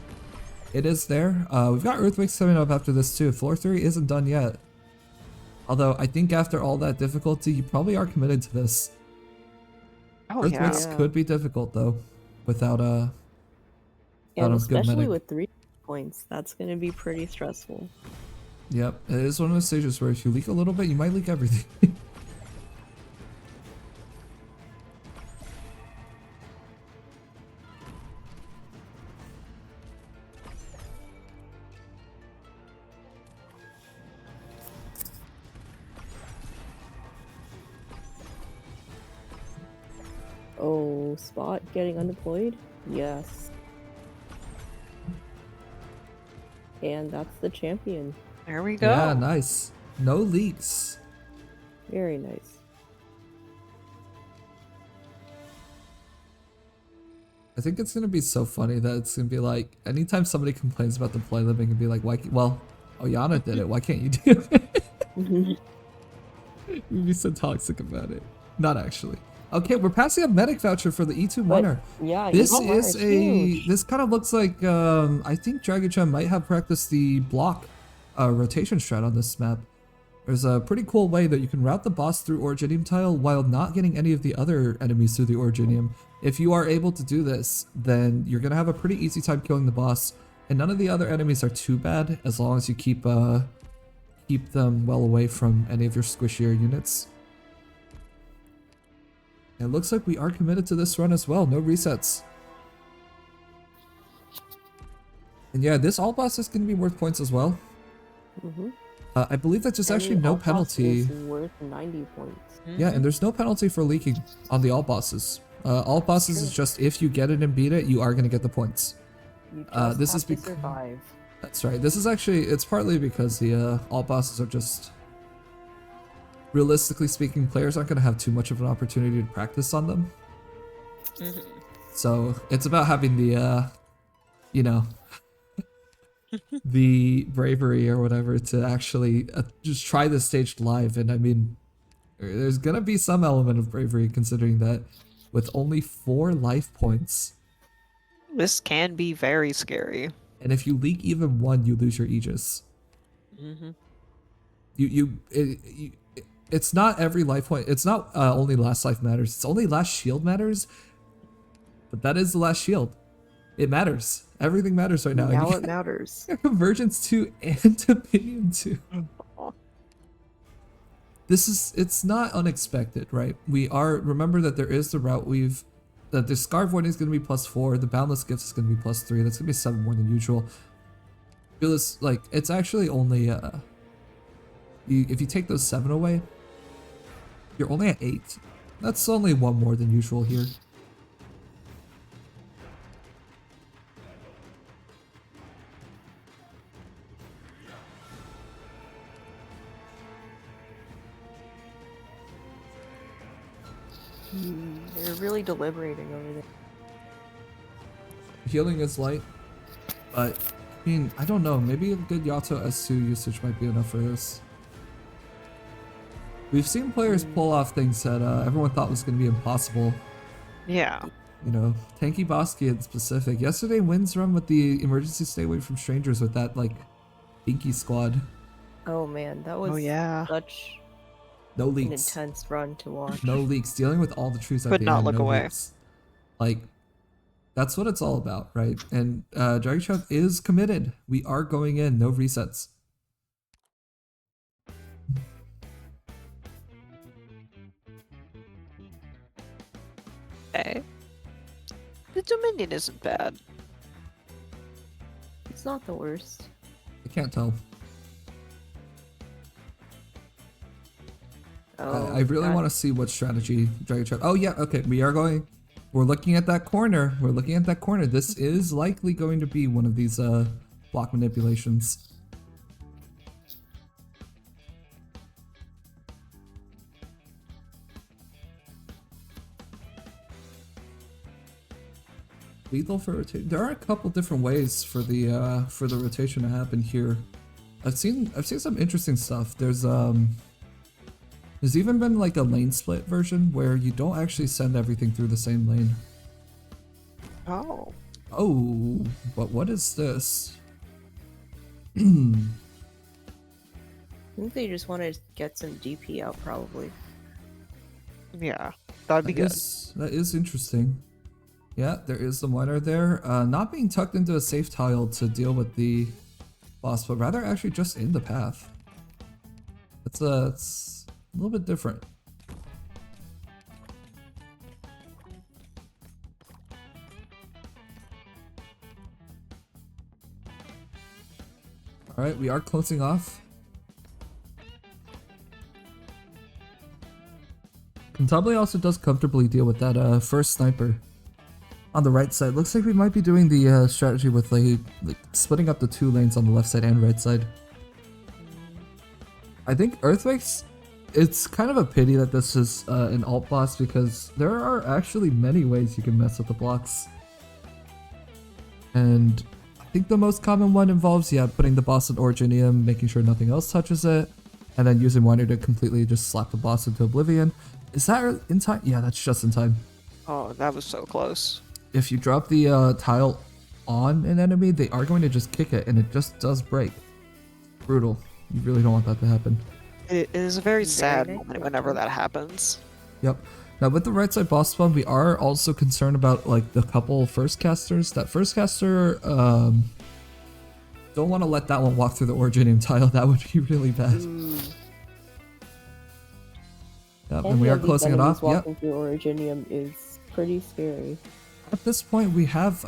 it is there. We've got Earthquakes coming up after this too. Floor 3 isn't done yet. Although, I think after all that difficulty, you probably are committed to this. Oh Earthquakes Yeah. could be difficult, though, without And a good especially medic. with 3 points, that's gonna be pretty stressful. Yep, it is one of those stages where if you leak a little bit, you might leak everything. Oh, Spot getting undeployed? Yes. And that's the champion. There we go. Yeah, nice. No leaks. Very nice. I think it's gonna be so funny that it's gonna be like, anytime somebody complains about the play limit, and be like, why, well, Oyana did it, why can't you do it? You'd be so toxic about it. Not actually. Okay, we're passing a medic voucher for the E2 But, winner. yeah, This Eagle is Runner's a, huge. this kind of looks like, I think Dragon might have practiced the block rotation strat on this map. There's a pretty cool way that you can route the boss through Originium tile while not getting any of the other enemies through the Originium. If you are able to do this, then you're gonna have a pretty easy time killing the boss, and none of the other enemies are too bad as long as you keep them well away from any of your squishier units. It looks like we are committed to this run as well, no resets. And yeah, this all boss is gonna be worth points as well. Mm-hmm. I believe that there's actually no penalty. Is worth 90 points. Yeah, and there's no penalty for leaking on the all bosses. All bosses is just if you get it and beat it, you are going to get the points. You just this have is to bec- survive. That's right. This is actually, it's partly because the all bosses are just, realistically speaking, players aren't going to have too much of an opportunity to practice on them. So it's about having the, you know, the bravery or whatever to actually just try this stage live. And I mean, there's gonna be some element of bravery considering that with only 4 life points, This can be very scary. and if you leak even one, you lose your Aegis. It's not every life point. It's not only last life matters. It's only last shield matters. But that is the last shield. It matters. Everything matters right now. Now it matters. Convergence 2 and Dominion 2. It's not unexpected, right? Remember that there is the route that the Scar Void is going to be +4, the Boundless Gifts is going to be +3, that's going to be 7 more than usual. Feel this, like, it's actually only, if you take those 7 away, you're only at 8. That's only 1 more than usual here. They're really deliberating over there. Healing is light, but I mean, I don't know. Maybe a good Yato S2 usage might be enough for this. We've seen players pull off things that everyone thought was going to be impossible. Yeah. You know, Tanky Bosky in specific. Yesterday, Wynn's run with the emergency stay away from strangers with that, like, Inky squad. Oh man, that was such No an leaks. intense run to watch. No leaks. Dealing with all the truths Could not look no away. leaks. Like, that's what it's all about, right? And Dragon Shove is committed. We are going in. No resets. Okay. The Dominion isn't bad. It's not the worst. I can't tell. Oh, I really want to see what strategy Dragon Shove. Oh yeah, okay. We're looking at that corner. We're looking at that corner. This is likely going to be one of these block manipulations. Lethal for rotation. There are a couple different ways for the rotation to happen here. I've seen some interesting stuff. There's even been like a lane split version where you don't actually send everything through the same lane. Oh. Oh, but what is this? I think they just want to get some DP out, probably. Yeah. That'd be good. That is interesting. Yeah, there is the miner there. Not being tucked into a safe tile to deal with the boss, but rather actually just in the path. It's a little bit different. Alright, we are closing off. Cantabile also does comfortably deal with that first sniper. On the right side, looks like we might be doing the strategy with like splitting up the 2 lanes on the left side and right side. I think Earthquakes, it's kind of a pity that this is an alt boss because there are actually many ways you can mess with the blocks. And I think the most common one involves, putting the boss in Originium, making sure nothing else touches it, and then using Wonder to completely just slap the boss into Oblivion. Is that in time? Yeah, that's just in time. Oh, that was so close. If you drop the tile on an enemy, they are going to just kick it, and it just does break. Brutal. You really don't want that to happen. It is a very sad nice. moment whenever that happens. Yep. Now with the right side boss spawn, we are also concerned about like the couple first casters. That first caster, don't want to let that one walk through the Originium tile. That would be really bad. Yep, and we are closing it off. Yep. Walking through Originium is pretty scary. At this point, we have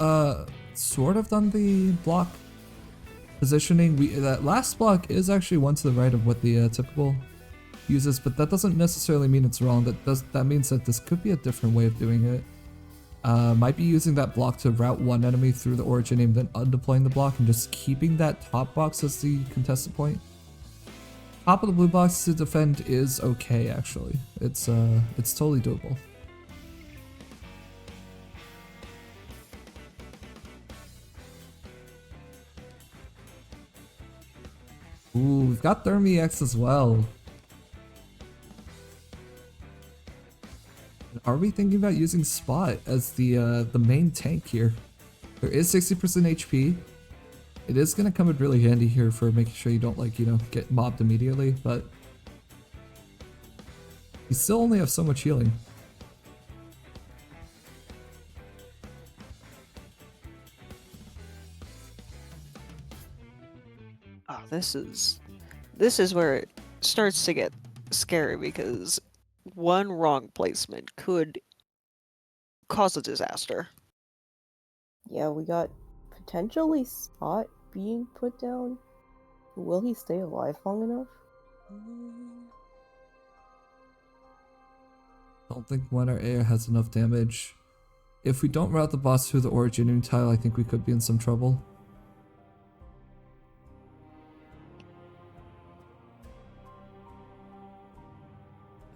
sort of done the block positioning. That last block is actually one to the right of what the typical uses, but that doesn't necessarily mean it's wrong. That means that this could be a different way of doing it. Might be using that block to route one enemy through the Originium, then undeploying the block and just keeping that top box as the contested point. Top of the blue box to defend is okay, actually. It's totally doable. Ooh, we've got Thermi X as well. Are we thinking about using Spot as the main tank here? There is 60% HP. It is gonna come in really handy here for making sure you don't, like, you know, get mobbed immediately, but You still only have so much healing. Oh, this is where it starts to get scary because one wrong placement could cause a disaster. Yeah, we got potentially Spot being put down. Will he stay alive long enough? Don't think one or air has enough damage. If we don't route the boss through the originating tile, I think we could be in some trouble.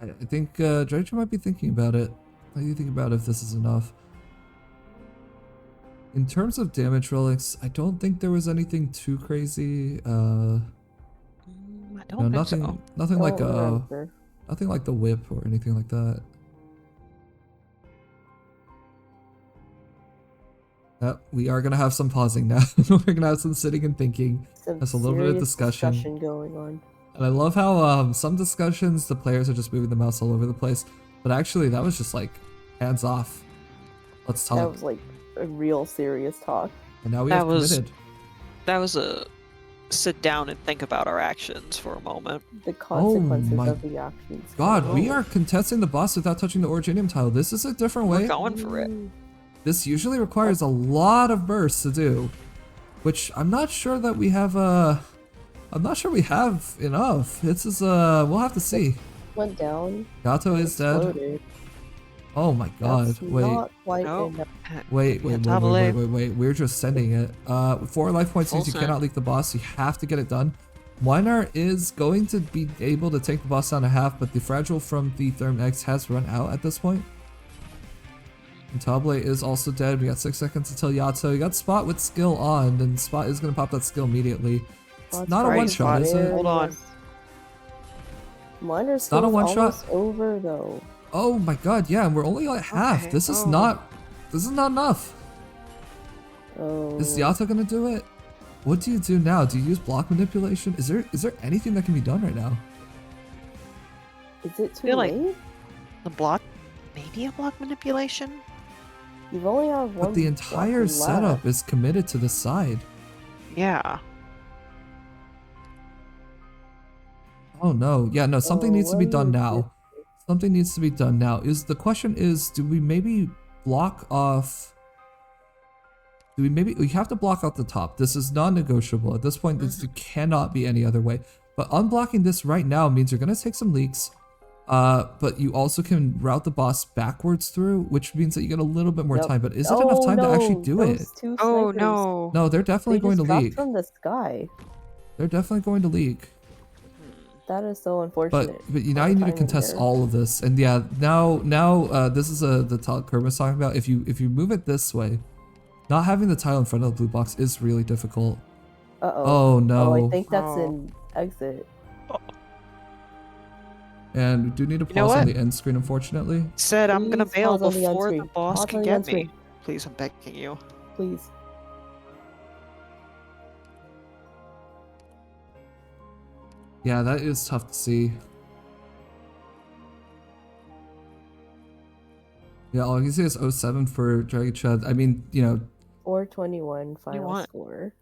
I think Dredger might be thinking about it. What do you think about if this is enough? In terms of damage relics, I don't think there was anything too crazy. I don't think nothing, so. nothing like Remember. nothing like the whip or anything like that. We are gonna have some pausing now. We're gonna have some sitting and thinking. Some That's a little bit of serious discussion. going on. And I love how some discussions the players are just moving the mouse all over the place, but actually that was just like hands off. Let's talk. That was like a real serious talk. And now we That have was- committed. That was a sit down and think about our actions for a moment. The consequences my of the actions. God, we are contesting the boss without touching the Originium tile. This is a different way. We're going for it. This usually requires a lot of bursts to do, which I'm not sure that we have. I'm not sure we have enough. This is we'll have to see. Went down. Gato is dead. Exploded. Oh my God! That's Wait. not quite No. enough. Wait, we're just sending it. 4 life points means you Full cannot leak the boss. You have to get it done. Weiner is going to be able to take the boss down to half, but the fragile from the Therm X has run out at this point. And Table is also dead. We got 6 seconds until Yato. You got Spot with skill on, and Spot is going to pop that skill immediately. It's That's not a right, one-shot, is Spot. it? Hold on. Miner's not a skill's one-shot? almost over though. Oh my God, yeah, and we're only at half. Okay, This is oh. not enough. Oh. Is Yato gonna do it? What do you do now? Do you use block manipulation? Is there anything that can be done right now? Is it too feel like- late? The block, maybe a block manipulation. You've only have one. But the entire block setup left. is committed to the side. Yeah. Oh no, yeah, no, something Oh, needs to be what done is now. Something needs to be done now. The question is, do we maybe block off? We have to block out the top. This is non-negotiable. At this point, this cannot be any other way. But unblocking this right now means you're gonna take some leaks. But you also can route the boss backwards through, which means that you get a little bit more Nope. time. But is it enough time to actually do it? Those two Oh snipers, no. No, they're definitely They going just to dropped leak. from the sky. They're definitely going to leak. That is so unfortunate. But now All you the need to timing contest there. all of this, and yeah, now this is the tile Kermit's talking about. If you move it this way, not having the tile in front of the blue box is really difficult. Uh-oh. Oh no! Oh, I think that's Oh. an exit. And we do need to You know pause on what? the end screen, unfortunately. Said I'm gonna Please bail pause on the before the on-screen. boss Pause can on the get on-screen. me. Please, I'm begging you. Please. Yeah, that is tough to see. Yeah, all I can see is 07 for Dragon Chud. I mean, you know, 421 final want- score.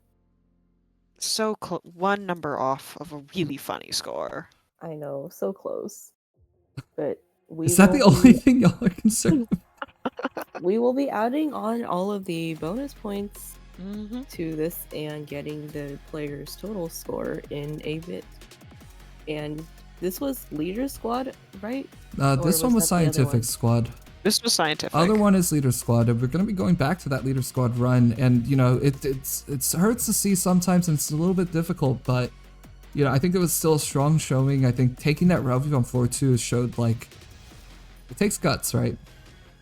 So one number off of a really funny score. I know, so close. But we is that the will only be- thing y'all are concerned with? we will be adding on all of the bonus points Mm-hmm. to this and getting the player's total score in a bit. And this was leader squad, right? This one was was that the other Scientific one? Squad. This was scientific. Other one is Leader Squad, and we're going to be going back to that Leader Squad run, and you know, it hurts to see sometimes, and it's a little bit difficult, but you know, I think it was still a strong showing. I think taking that Ralphie on floor 2 showed like it takes guts, right?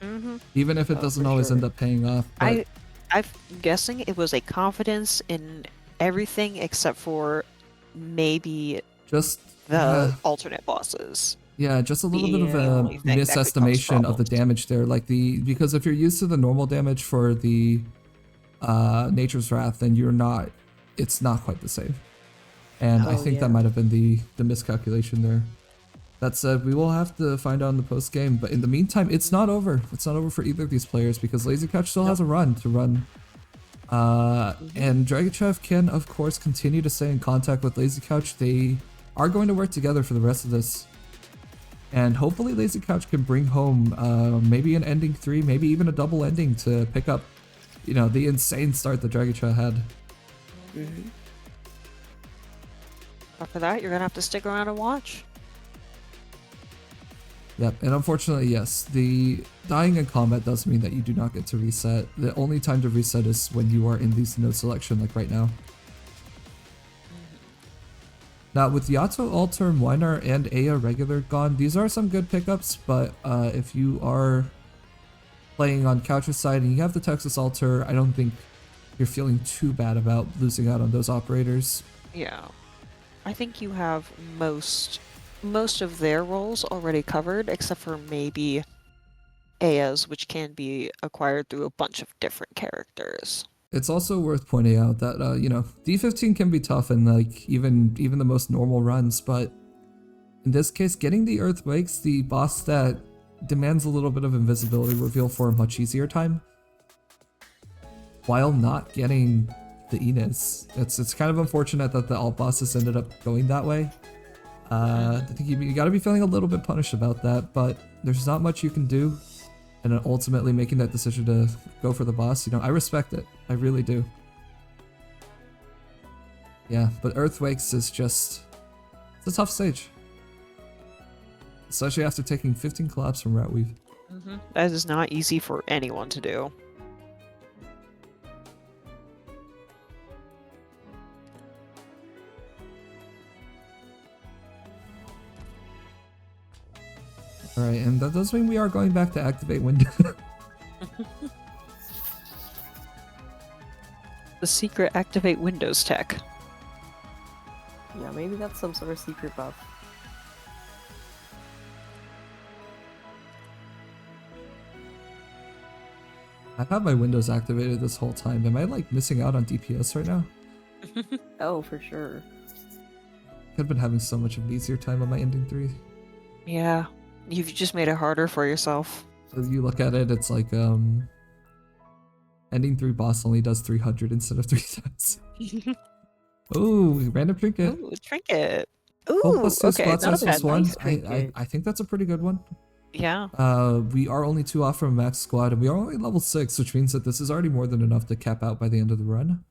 Mm-hmm. Even if it Oh, doesn't for always sure. end up paying off. But I'm guessing it was a confidence in everything except for maybe just the alternate bosses. yeah, just a little bit of the a only thing that could cause misestimation of the problems. damage there. Like because if you're used to the normal damage for the Nature's Wrath, then it's not quite the same. And I Oh, think yeah. that might have been the miscalculation there. That said, we will have to find out in the post game. But in the meantime, it's not over. It's not over for either of these players because Lazy Couch still has a run to run. And Dragichev can, of course, continue to stay in contact with Lazy Couch. They are going to work together for the rest of this. And hopefully Lazy Couch can bring home maybe an ending 3, maybe even a double ending to pick up, you know, the insane start that Dragichev had. After that, you're going to have to stick around and watch. Yep, and unfortunately, yes, the dying in combat does mean that you do not get to reset. The only time to reset is when you are in these node selection, like right now. Now, with Yato, Alter, Weinar, and Aya regular gone, these are some good pickups, but if you are playing on Couch's side and you have the Texas Alter, I don't think you're feeling too bad about losing out on those operators. Yeah. I think you have most of their roles already covered, except for maybe Aya's, which can be acquired through a bunch of different characters. It's also worth pointing out that, you know, D15 can be tough in, like, even the most normal runs, but in this case, getting the Earthquakes, the boss that demands a little bit of invisibility reveal for a much easier time, while not getting the Enos. It's kind of unfortunate that the alt bosses ended up going that way. I think you gotta be feeling a little bit punished about that, but there's not much you can do. And then ultimately making that decision to go for the boss, you know, I respect it. I really do. Yeah, but Earthquakes is just... it's a tough stage. Especially after taking 15 collapse from Route Weave. That is not easy for anyone to do. Alright, and that does mean we are going back to activate window. The secret activate Windows tech. Yeah, maybe that's some sort of secret buff. I've had my windows activated this whole time. Am I like missing out on DPS right now? Oh, for sure. I've been having so much of an easier time on my ending 3. Yeah, you've just made it harder for yourself. So you look at it, it's like ending 3 boss only does 300 instead of 3000. Ooh, random trinket. Ooh, trinket. Ooh, +2 okay, spot not size a bad +1. nice trinket. I think that's a pretty good one. Yeah. We are only 2 off from max squad, and we are only level 6, which means that this is already more than enough to cap out by the end of the run.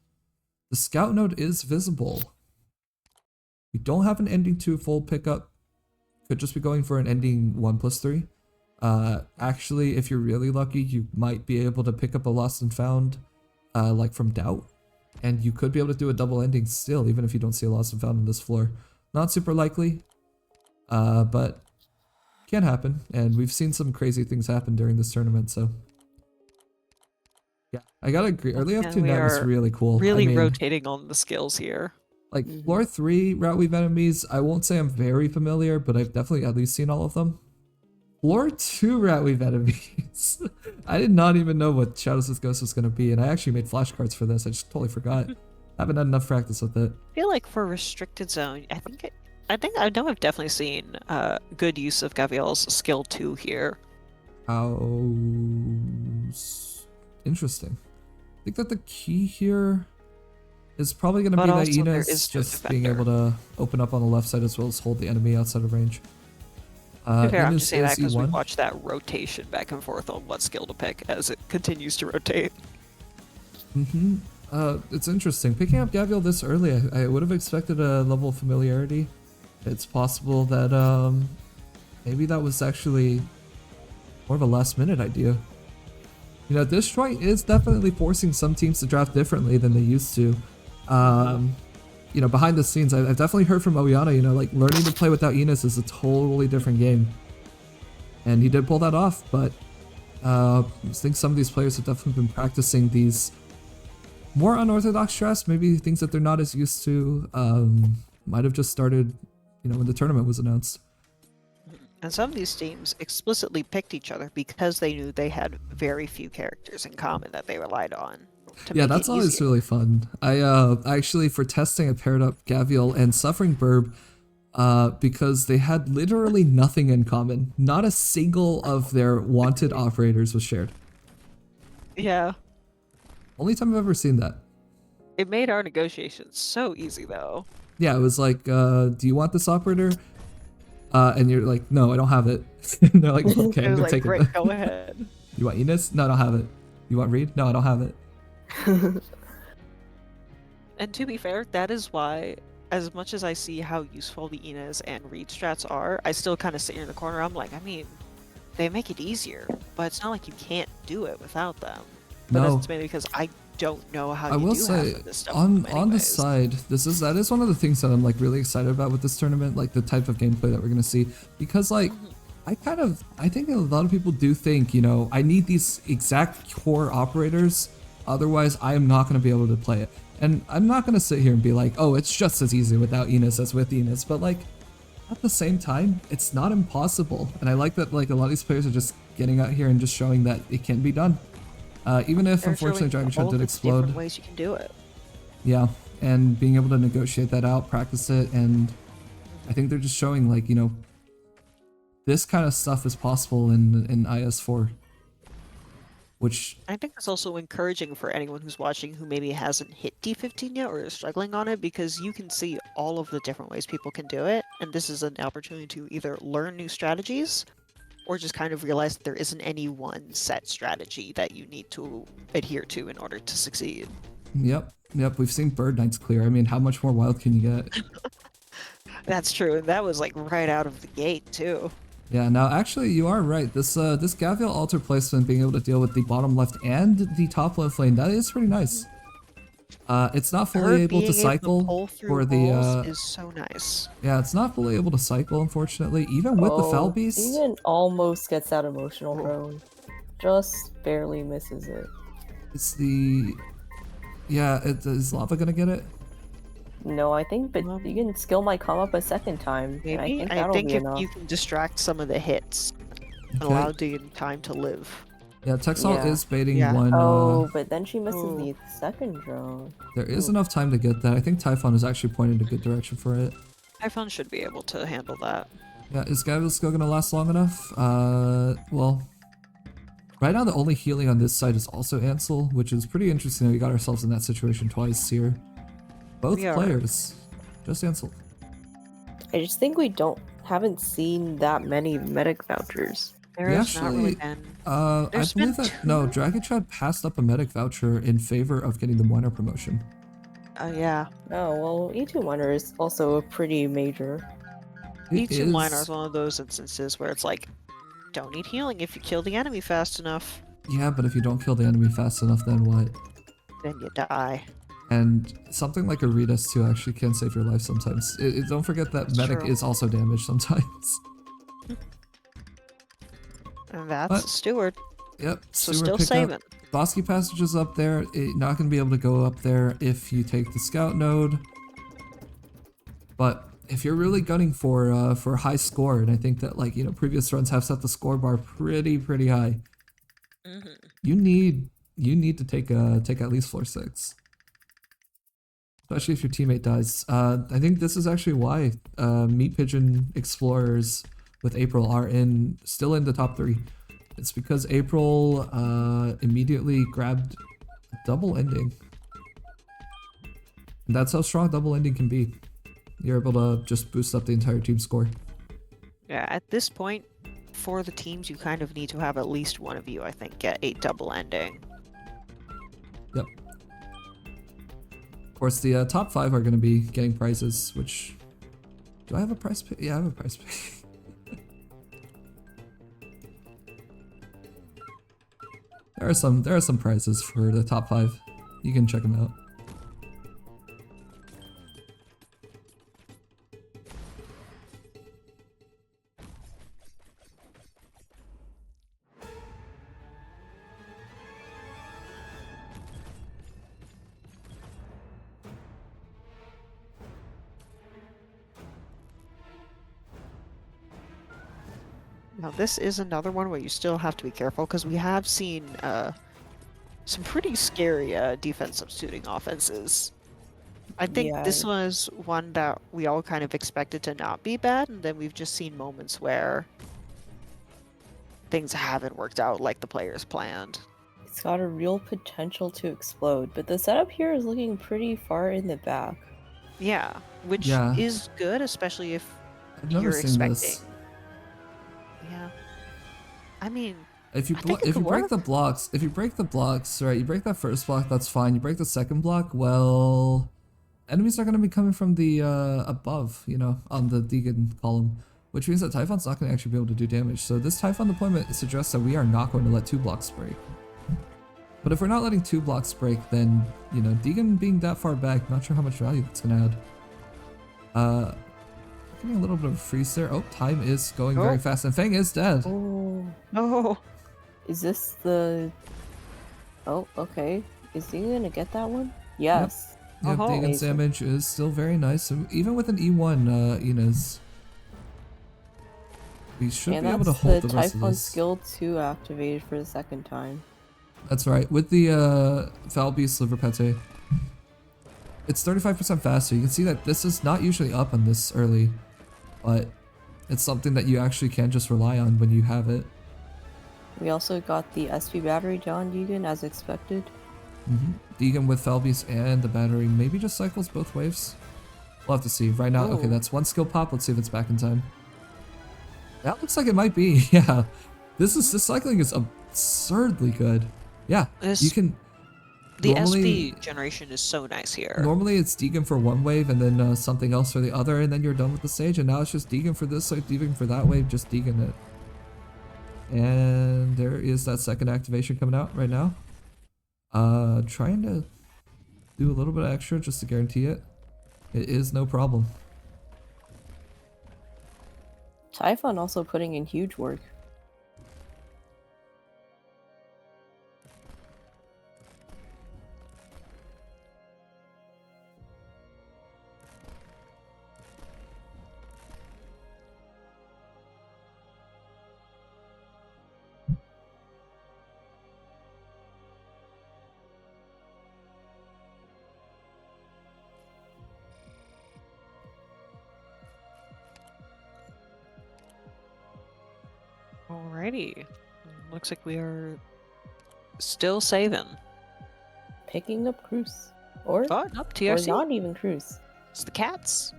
The scout node is visible. We don't have an ending 2 full pickup. Could just be going for an ending 1+3. Actually, if you're really lucky, you might be able to pick up a lost and found, like from Doubt. And you could be able to do a double ending still, even if you don't see a lost and found on this floor. Not super likely, but can happen. And we've seen some crazy things happen during this tournament, so... yeah, I gotta agree. Early And F2 net was really cool. Really I mean, rotating on the skills here. like, floor 3 route weave enemies, I won't say I'm very familiar, but I've definitely at least seen all of them. Floor 2 route weave enemies. I did not even know what Shadows with Ghosts was going to be, and I actually made flashcards for this. I just totally forgot. Haven't had enough practice with it. I feel like for restricted zone, I know I've definitely seen good use of Gaviel's skill 2 here. Interesting. I think that the key here is probably going to be that also there Enos is no just being defender. able to open up on the left side as well as hold the enemy outside of range. To be fair, I'm Enos just saying that is because we E1. watched that rotation back and forth on what skill to pick as it continues to rotate. It's interesting. Picking up Gaviel this early, I would have expected a level of familiarity. It's possible that maybe that was actually more of a last minute idea. You know, Disjoint is definitely forcing some teams to draft differently than they used to. You know, behind the scenes, I've definitely heard from Oyana, you know, like learning to play without Enos is a totally different game. And he did pull that off, but I think some of these players have definitely been practicing these more unorthodox drafts, maybe things that they're not as used to. Might have just started, you know, when the tournament was announced. And some of these teams explicitly picked each other because they knew they had very few characters in common that they relied on. Yeah, that's always easier. really fun. I actually, for testing, I paired up Gaviel and Suffering Burb because they had literally nothing in common. Not a single of their wanted operators was shared. Yeah. Only time I've ever seen that. It made our negotiations so easy, though. Yeah, it was like, do you want this operator? And you're like, no, I don't have it. And they're like, okay, It I'm was gonna like, take great, it. go ahead. You want Enos? No, I don't have it. You want Reed? No, I don't have it. And to be fair, that is why, as much as I see how useful the Enos and Reed strats are, I still kind of sit here in the corner. I'm like, I mean, they make it easier, but it's not like you can't do it without them. But No. that's mainly because I don't know how I you will do say, half of this stuff. on the anyways. side, that is one of the things that I'm like really excited about with this tournament, like the type of gameplay that we're gonna see, because like I think a lot of people do think, you know, I need these exact core operators, otherwise I am not gonna be able to play it. And I'm not gonna sit here and be like, oh, it's just as easy without Enos as with Enos, but like at the same time, it's not impossible. And I like that like a lot of these players are just getting out here and just showing that it can be done. Even if They're unfortunately showing Dragon Shot all did the explode. different ways you can do it. Yeah, and being able to negotiate that out, practice it, and I think they're just showing like, you know, this kind of stuff is possible in IS4. Which I think it's also encouraging for anyone who's watching who maybe hasn't hit D15 yet or is struggling on it, because you can see all of the different ways people can do it, and this is an opportunity to either learn new strategies or just kind of realize that there isn't any one set strategy that you need to adhere to in order to succeed. Yep, we've seen Bird Knights clear. I mean, how much more wild can you get? That's true, and that was like right out of the gate too. Yeah, now actually you are right. This Gavial altar placement, being able to deal with the bottom left and the top left lane, that is pretty nice. It's not fully able to cycle pull through for the walls is so nice. yeah, it's not fully able to cycle, unfortunately, even with the Foul Beast. Even almost gets that emotional drone. Just barely misses it. It's the yeah, is Lava gonna get it? No, I think, but you can skill might come up a second time. Maybe. I think I that'll think be if enough. you can distract some of the hits and Okay. allow Dean time to live. Yeah, Texal Yeah. is baiting Yeah. one. Oh, but then she misses Ooh. the second drone. There is enough time to get that. I think Typhon is actually pointing a good direction for it. Typhon should be able to handle that. Yeah, is Gavial still gonna last long enough? Well, right now the only healing on this side is also Ansel, which is pretty interesting that we got ourselves in that situation twice here. Both We are. players, just Ansel. I just think we haven't seen that many medic vouchers. There's not really actually- been. I There's believe been that no, two? Dragon Chad passed up a medic voucher in favor of getting the Moiner promotion. Yeah. Oh, well, E2 Miner is also a pretty major. It E2 Miner is- is one of those instances where it's like, don't need healing if you kill the enemy fast enough, Yeah, but if you don't kill the enemy fast enough, then what? then you die. And something like a Reedus too actually can save your life sometimes. Don't forget that That's medic true. is also damaged sometimes. And that's But- Steward, Yep. so Stewart still picked saving. up. Bosky Passage is up there. Not going to be able to go up there if you take the Scout node. But if you're really gunning for a high score, and I think that like, you know, previous runs have set the score bar pretty high. Mm-hmm. You need to take at least floor 6. Especially if your teammate dies. I think this is actually why Meat Pigeon Explorers with April are still in the top 3. It's because April immediately grabbed a double ending. And that's how strong double ending can be. You're able to just boost up the entire team score. Yeah, at this point, for the teams, you kind of need to have at least one of you, I think, get a double ending. Yep. Of course, the top 5 are going to be getting prizes, which... Do I have a prize pick? Yeah, I have a prize pick. There are some prizes for the top 5. You can check them out. Now, this is another one where you still have to be careful, because we have seen some pretty scary defense substituting offenses. I think Yeah, this was one that we all kind of expected to not be bad, and then we've just seen moments where things haven't worked out like the players planned. it's got a real potential to explode, but the setup here is looking pretty far in the back. Yeah, which Yeah. is good, especially if I've never you're seen expecting. this. Yeah. I mean, If you I think it if you could break the work. blocks, right? You break that first block, that's fine. You break the second block, well, enemies are going to be coming from the above, you know, on the Deegan column, which means that Typhon's not going to actually be able to do damage. So this Typhon deployment suggests that we are not going to let 2 blocks break. But if we're not letting 2 blocks break, then, you know, Deegan being that far back, not sure how much value that's going to add. Getting a little bit of a freeze there. Oh, time is going very fast, and Fang is dead. Oh, Oh, is this the... Oh, okay. Is he gonna get that one? Yes. Yep, Oh, Deegan's amazing. damage is still very nice. And even with an E1, Inez, we should And be able to that's hold the the rest of Typhon this. skill 2 activated for the second time. That's right. With the Foul Beast Liver Pate, it's 35% faster. You can see that this is not usually up on this early, but it's something that you actually can just rely on when you have it. We also got the SP battery down Deegan as expected. Deegan with Foul Beast and the battery maybe just cycles both waves. We'll have to see. Right now, okay, Ooh. that's 1 skill pop. Let's see if it's back in time. That looks like it might be. Yeah, this cycling is absurdly good. Yeah, you can. the Normally, SP generation is so nice here. normally it's Deegan for 1 wave and then something else for the other, and then you're done with the stage. And now it's just Deegan for this, like Deegan for that wave, just Deegan it. And there is that second activation coming out right now. Trying to do a little bit extra just to guarantee it. It is no problem. Typhon also putting in huge work. Alrighty. Looks like we are still saving. Picking up Cruise. Or, Oh, nope, or TRC. not even Cruise. It's the cats.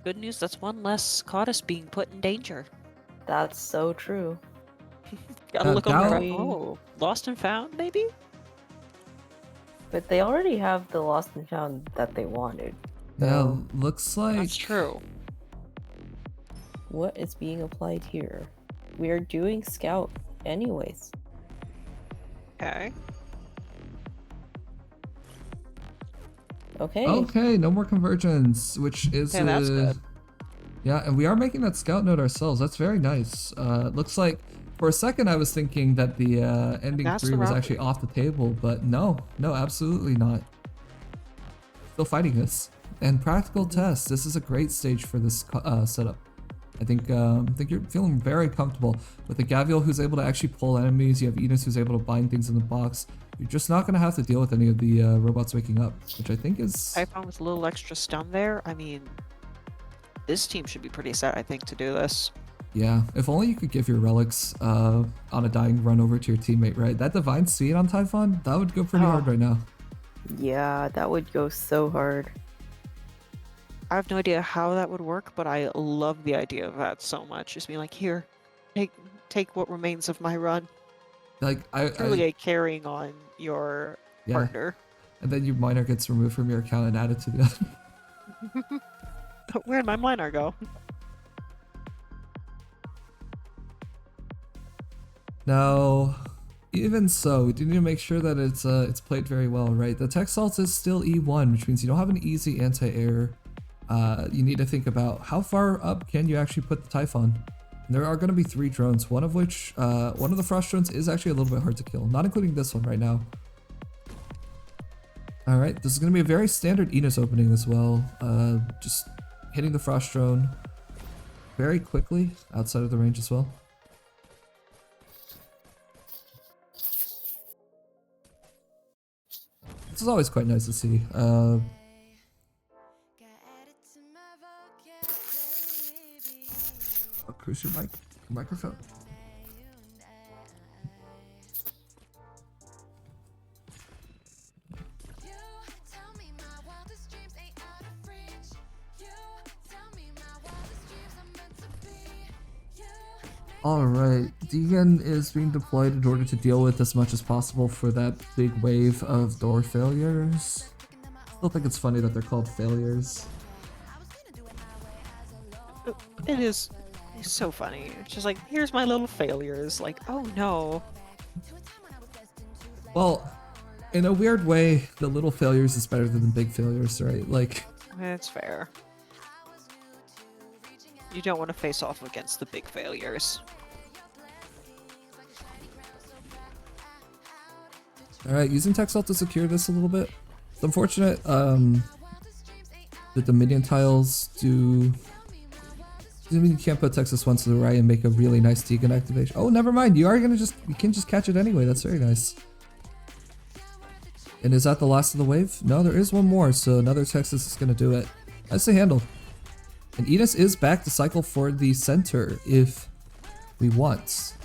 Good news, that's one less Cottis being put in danger. That's so true. Gotta look over. Dow- Oh, lost and found, maybe? But they already have the lost and found that they wanted. Yeah, So looks like That's true. what is being applied here? We're doing scout anyways. Okay. Okay. okay. No more convergence, which is Okay, that's good. Yeah, and we are making that scout node ourselves. That's very nice. Looks like for a second I was thinking that the ending That's 3 the was route actually we- off the table, but no, absolutely not. Still fighting this. And practical test. This is a great stage for this setup. I think you're feeling very comfortable with the Gavial who's able to actually pull enemies. You have Enos who's able to bind things in the box. You're just not going to have to deal with any of the robots waking up, which I think is... Typhon with a little extra stun there. I mean, this team should be pretty set, I think, to do this. Yeah, if only you could give your relics on a dying run over to your teammate, right? That divine speed on Typhon, that would go pretty hard right now. Yeah, that would go so hard. I have no idea how that would work, but I love the idea of that so much. Just being like, here, take what remains of my run. Like Truly a carrying on your yeah. partner. And then your minor gets removed from your account and added to the other. Where'd my minor go? Now, even so, we do need to make sure that it's played very well, right? The Tech Salt is still E1, which means you don't have an easy anti-air. You need to think about how far up can you actually put the Typhon. And there are going to be 3 drones, one of which, one of the Frost drones is actually a little bit hard to kill, not including this one right now. Alright, this is going to be a very standard Enos opening as well. Just hitting the Frost drone very quickly outside of the range as well. which is always quite nice to see. Cruise your microphone. Alright, Deegan is being deployed in order to deal with as much as possible for that big wave of door failures. Still think it's funny that they're called failures. It is. It's so funny. It's just like, here's my little failures. Like, oh no. Well, in a weird way, the little failures is better than the big failures, right? Like, It's fair. You don't want to face off against the big failures. alright, using Texel to secure this a little bit. It's unfortunate that the minion tiles do. I mean, you can't put Texas once to the right and make a really nice Deegan activation. Oh, never mind. You can just catch it anyway. That's very nice. And is that the last of the wave? No, there is one more. So another Texas is going to do it. Nicely handled. And Enos is back to cycle for the center if we want.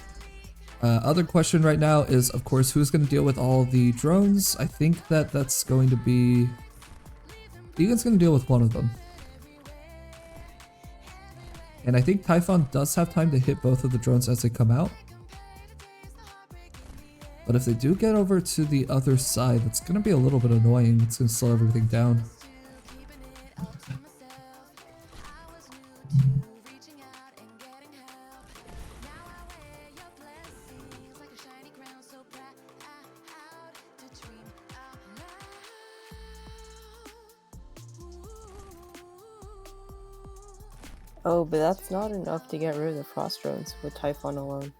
Other question right now is, of course, who's going to deal with all the drones? I think that's going to be... Deegan's going to deal with one of them. And I think Typhon does have time to hit both of the drones as they come out. But if they do get over to the other side, it's going to be a little bit annoying. It's going to slow everything down. Oh, but that's not enough to get rid of the frost drones with Typhon alone.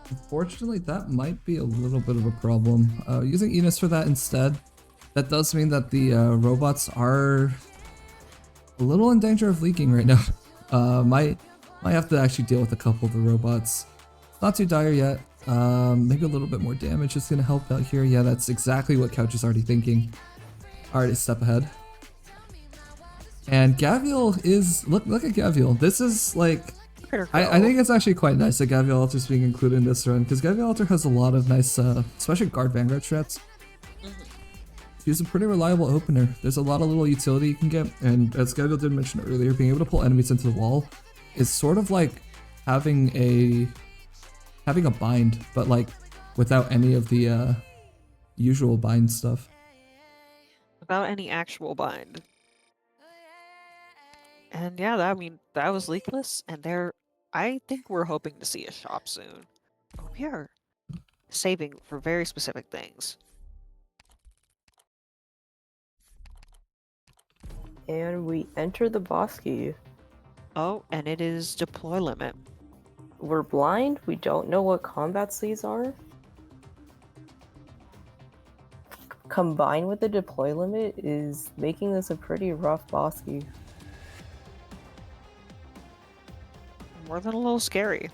Unfortunately, that might be a little bit of a problem. Using Enos for that instead, that does mean that the robots are a little in danger of leaking right now. Might have to actually deal with a couple of the robots. Not too dire yet. Maybe a little bit more damage is going to help out here. Yeah, that's exactly what Couch is already thinking. Alright, a step ahead. And Gaviel is... Look at Gaviel. This is like... I think it's actually quite nice that Gaviel Altar's being included in this run, because Gaviel Altar has a lot of nice, especially guard Vanguard strats. He's a pretty reliable opener. There's a lot of little utility you can get, and as Gaviel did mention earlier, being able to pull enemies into the wall is sort of like having a bind, but like without any of the usual bind stuff. Without any actual bind. And yeah, that was leakless, and I think we're hoping to see a shop soon. Oh, we are saving for very specific things. And we enter the boss key. Oh, and it is deploy limit. We're blind, we don't know what combat sleeves are. Combined with the deploy limit is making this a pretty rough boss key. More than a little scary.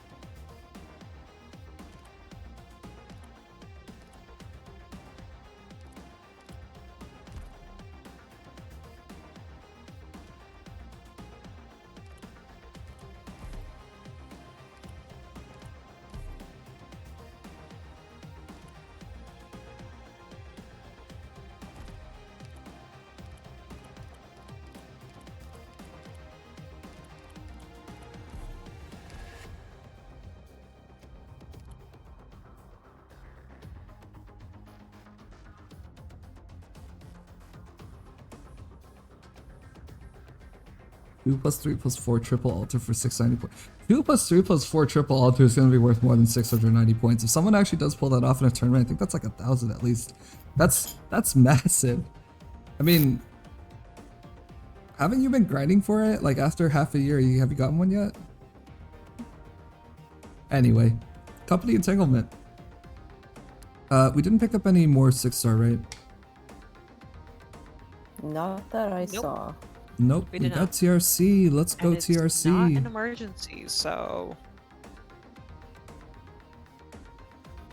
Two plus 3 plus 4 triple altar for 690 points. 2 plus 3 plus 4 triple altar is going to be worth more than 690 points. If someone actually does pull that off in a tournament, I think that's like 1,000 at least. That's massive. I mean, haven't you been grinding for it? Like after half a year, have you gotten one yet? Anyway, company entanglement. We didn't pick up any more 6-star, right? Not that I saw. Nope, We we did got not. TRC. Let's go And it's TRC. not an emergency, so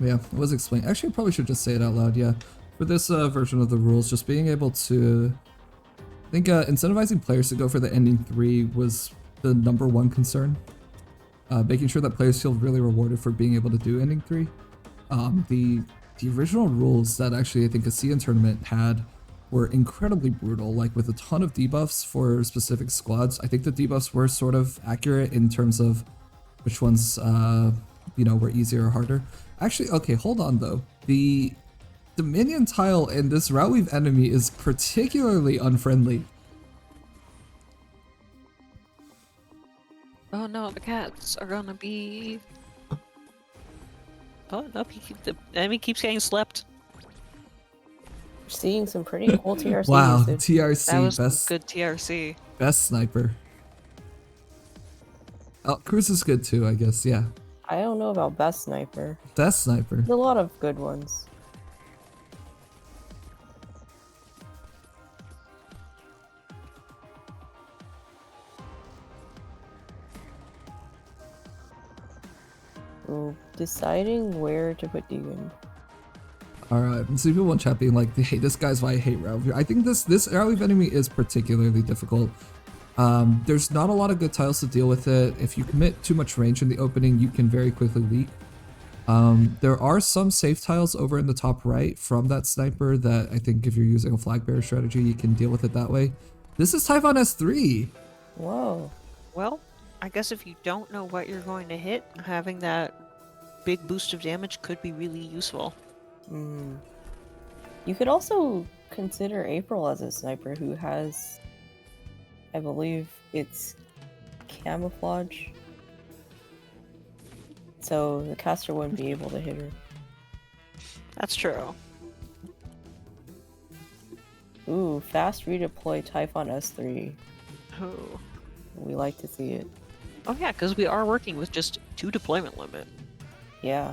Yeah, it was explained. Actually, I probably should just say it out loud, yeah. For this version of the rules, just being able to... I think incentivizing players to go for the ending 3 was the #1 concern. Making sure that players feel really rewarded for being able to do ending 3. The original rules that actually I think a CN tournament had were incredibly brutal, like with a ton of debuffs for specific squads. I think the debuffs were sort of accurate in terms of which ones, you know, were easier or harder. Actually, okay, hold on though. The minion tile in this route weave enemy is particularly unfriendly. Oh no, the cats are gonna be... Oh no, the enemy keeps getting slept. We're seeing some pretty cool TRC Wow, usage. TRC, That was best, good TRC. best sniper. Oh, Cruz is good too, I guess, yeah. I don't know about best sniper. Best sniper. There's a lot of good ones. Ooh, deciding where to put Deegan. Alright, and see people in chat being like, hey, this guy's why I hate route weave. I think this route weave enemy is particularly difficult. There's not a lot of good tiles to deal with it. If you commit too much range in the opening, you can very quickly leak. There are some safe tiles over in the top right from that sniper that I think if you're using a flag bearer strategy, you can deal with it that way. This is Typhon S3. Whoa. Well, I guess if you don't know what you're going to hit, having that big boost of damage could be really useful. You could also consider April as a sniper who has, I believe it's camouflage. So the caster wouldn't be able to hit her. That's true. Ooh, fast redeploy Typhon S3. Oh, We like to see it. oh yeah, because we are working with just 2 deployment limit. Yeah.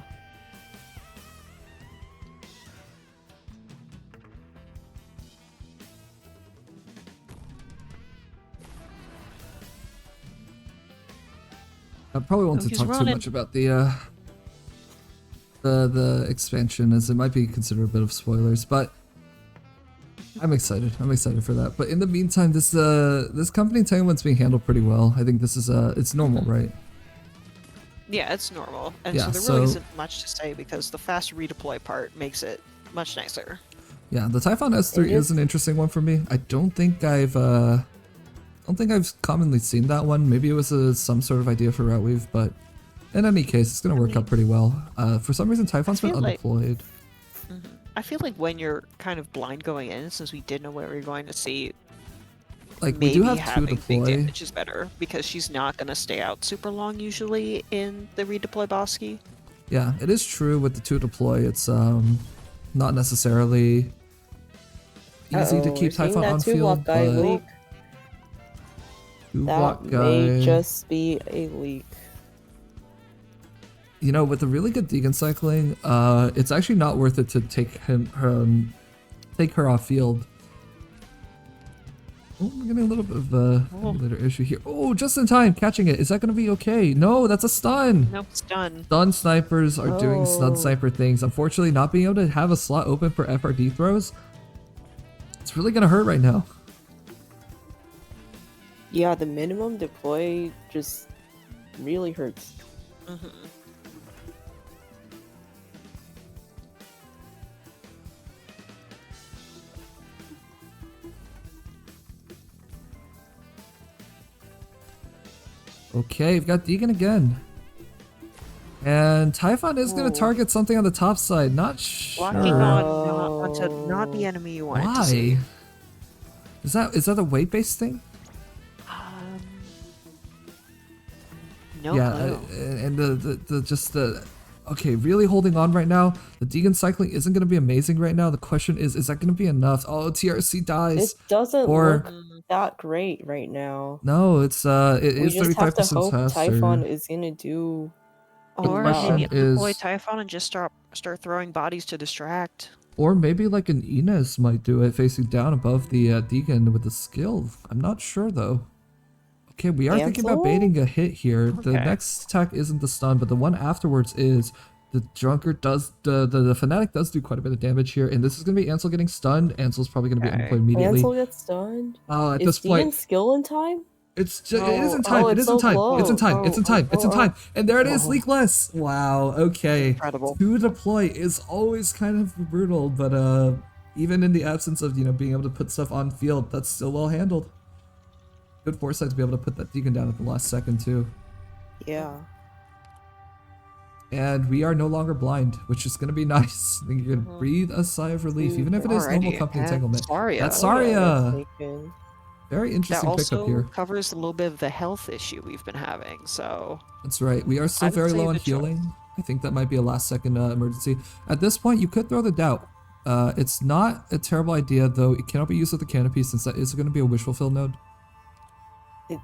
I probably won't Oh, he's talk too running. much about the expansion, as it might be considered a bit of spoilers, but I'm excited. I'm excited for that. But in the meantime, this company entanglement's being handled pretty well. I think this is it's normal, right? Yeah, it's normal. And Yeah, so there really so- isn't much to say because the fast redeploy part makes it much nicer. Yeah, the Typhon S3 It is is- an interesting one for me. I don't think I've commonly seen that one. Maybe it was some sort of idea for route weave, but in any case, it's gonna work out pretty well. For some reason, Typhon's been feel like- undeployed. I feel like when you're kind of blind going in, since we did know what we were going to see, Like, we maybe do have 2 having big deploy. damage is better because she's not going to stay out super long usually in the redeploy Bosky. Yeah, it is true with the 2 deploy. It's not necessarily easy to Uh-oh, keep we're seeing Typhon that on 2-block field, guy but leak. 2-block That guy. may just be a leak. You know, with the really good Deegan cycling, it's actually not worth it to take her off field. Oh, we're getting a little bit of a emulator issue here. Oh, just in time, catching it. Is that going to be okay? No, that's a stun. Nope, it's done. Stun snipers are doing stun Oh. sniper things. Unfortunately, not being able to have a slot open for FRD throws, it's really going to hurt right now. Yeah, the minimum deploy just really hurts. Okay, we've got Deegan again. And Typhon is going Ooh. to target something on the top side. Not sure. Blocking on onto not the enemy you want it to see. Why? Is that a weight-based thing? No Yeah, clue. and the okay, really holding on right now. The Deegan cycling isn't going to be amazing right now. The question is that going to be enough? Oh, TRC dies. It doesn't Or- look that great right now. No, it's it We is just have to 35% hope faster. Typhon is gonna do. Or question maybe deploy is- Typhon and just start throwing bodies to distract. Or maybe like an Inez might do it facing down above the Deegan with the skill. I'm not sure though. Okay, we are thinking about Cancel? baiting a hit here. The Okay. next attack isn't the stun, but the one afterwards is. The Drunkard does, the Fanatic does do quite a bit of damage here, and this is going to be Ansel getting stunned. Ansel's probably going to be Okay. undeployed immediately. Ansel gets stunned. At Is this point, Demon's skill in time? it's just, it is in Oh, time, oh, it it's is in so time, it's in close. time, it's in time, it's in time, and there it is, Oh. Leakless! Wow, okay. Incredible. 2 deploy is always kind of brutal, but even in the absence of, being able to put stuff on field, that's still well handled. Good foresight to be able to put that Deacon down at the last second too. Yeah. And we are no longer blind, which is going to be nice. I think you're going to breathe a sigh of relief, even if it is normal Alrighty, company and entanglement. Saria. That's Oh, yeah, Saria. that's taken. Very That interesting pickup also here. covers a little bit of the health issue we've been having, so... That's right. We are still I would very say low on the choice. healing. I think that might be a last second emergency. At this point, you could throw the doubt. It's not a terrible idea, though. It cannot be used with the canopy since that is going to be a wish fulfill node.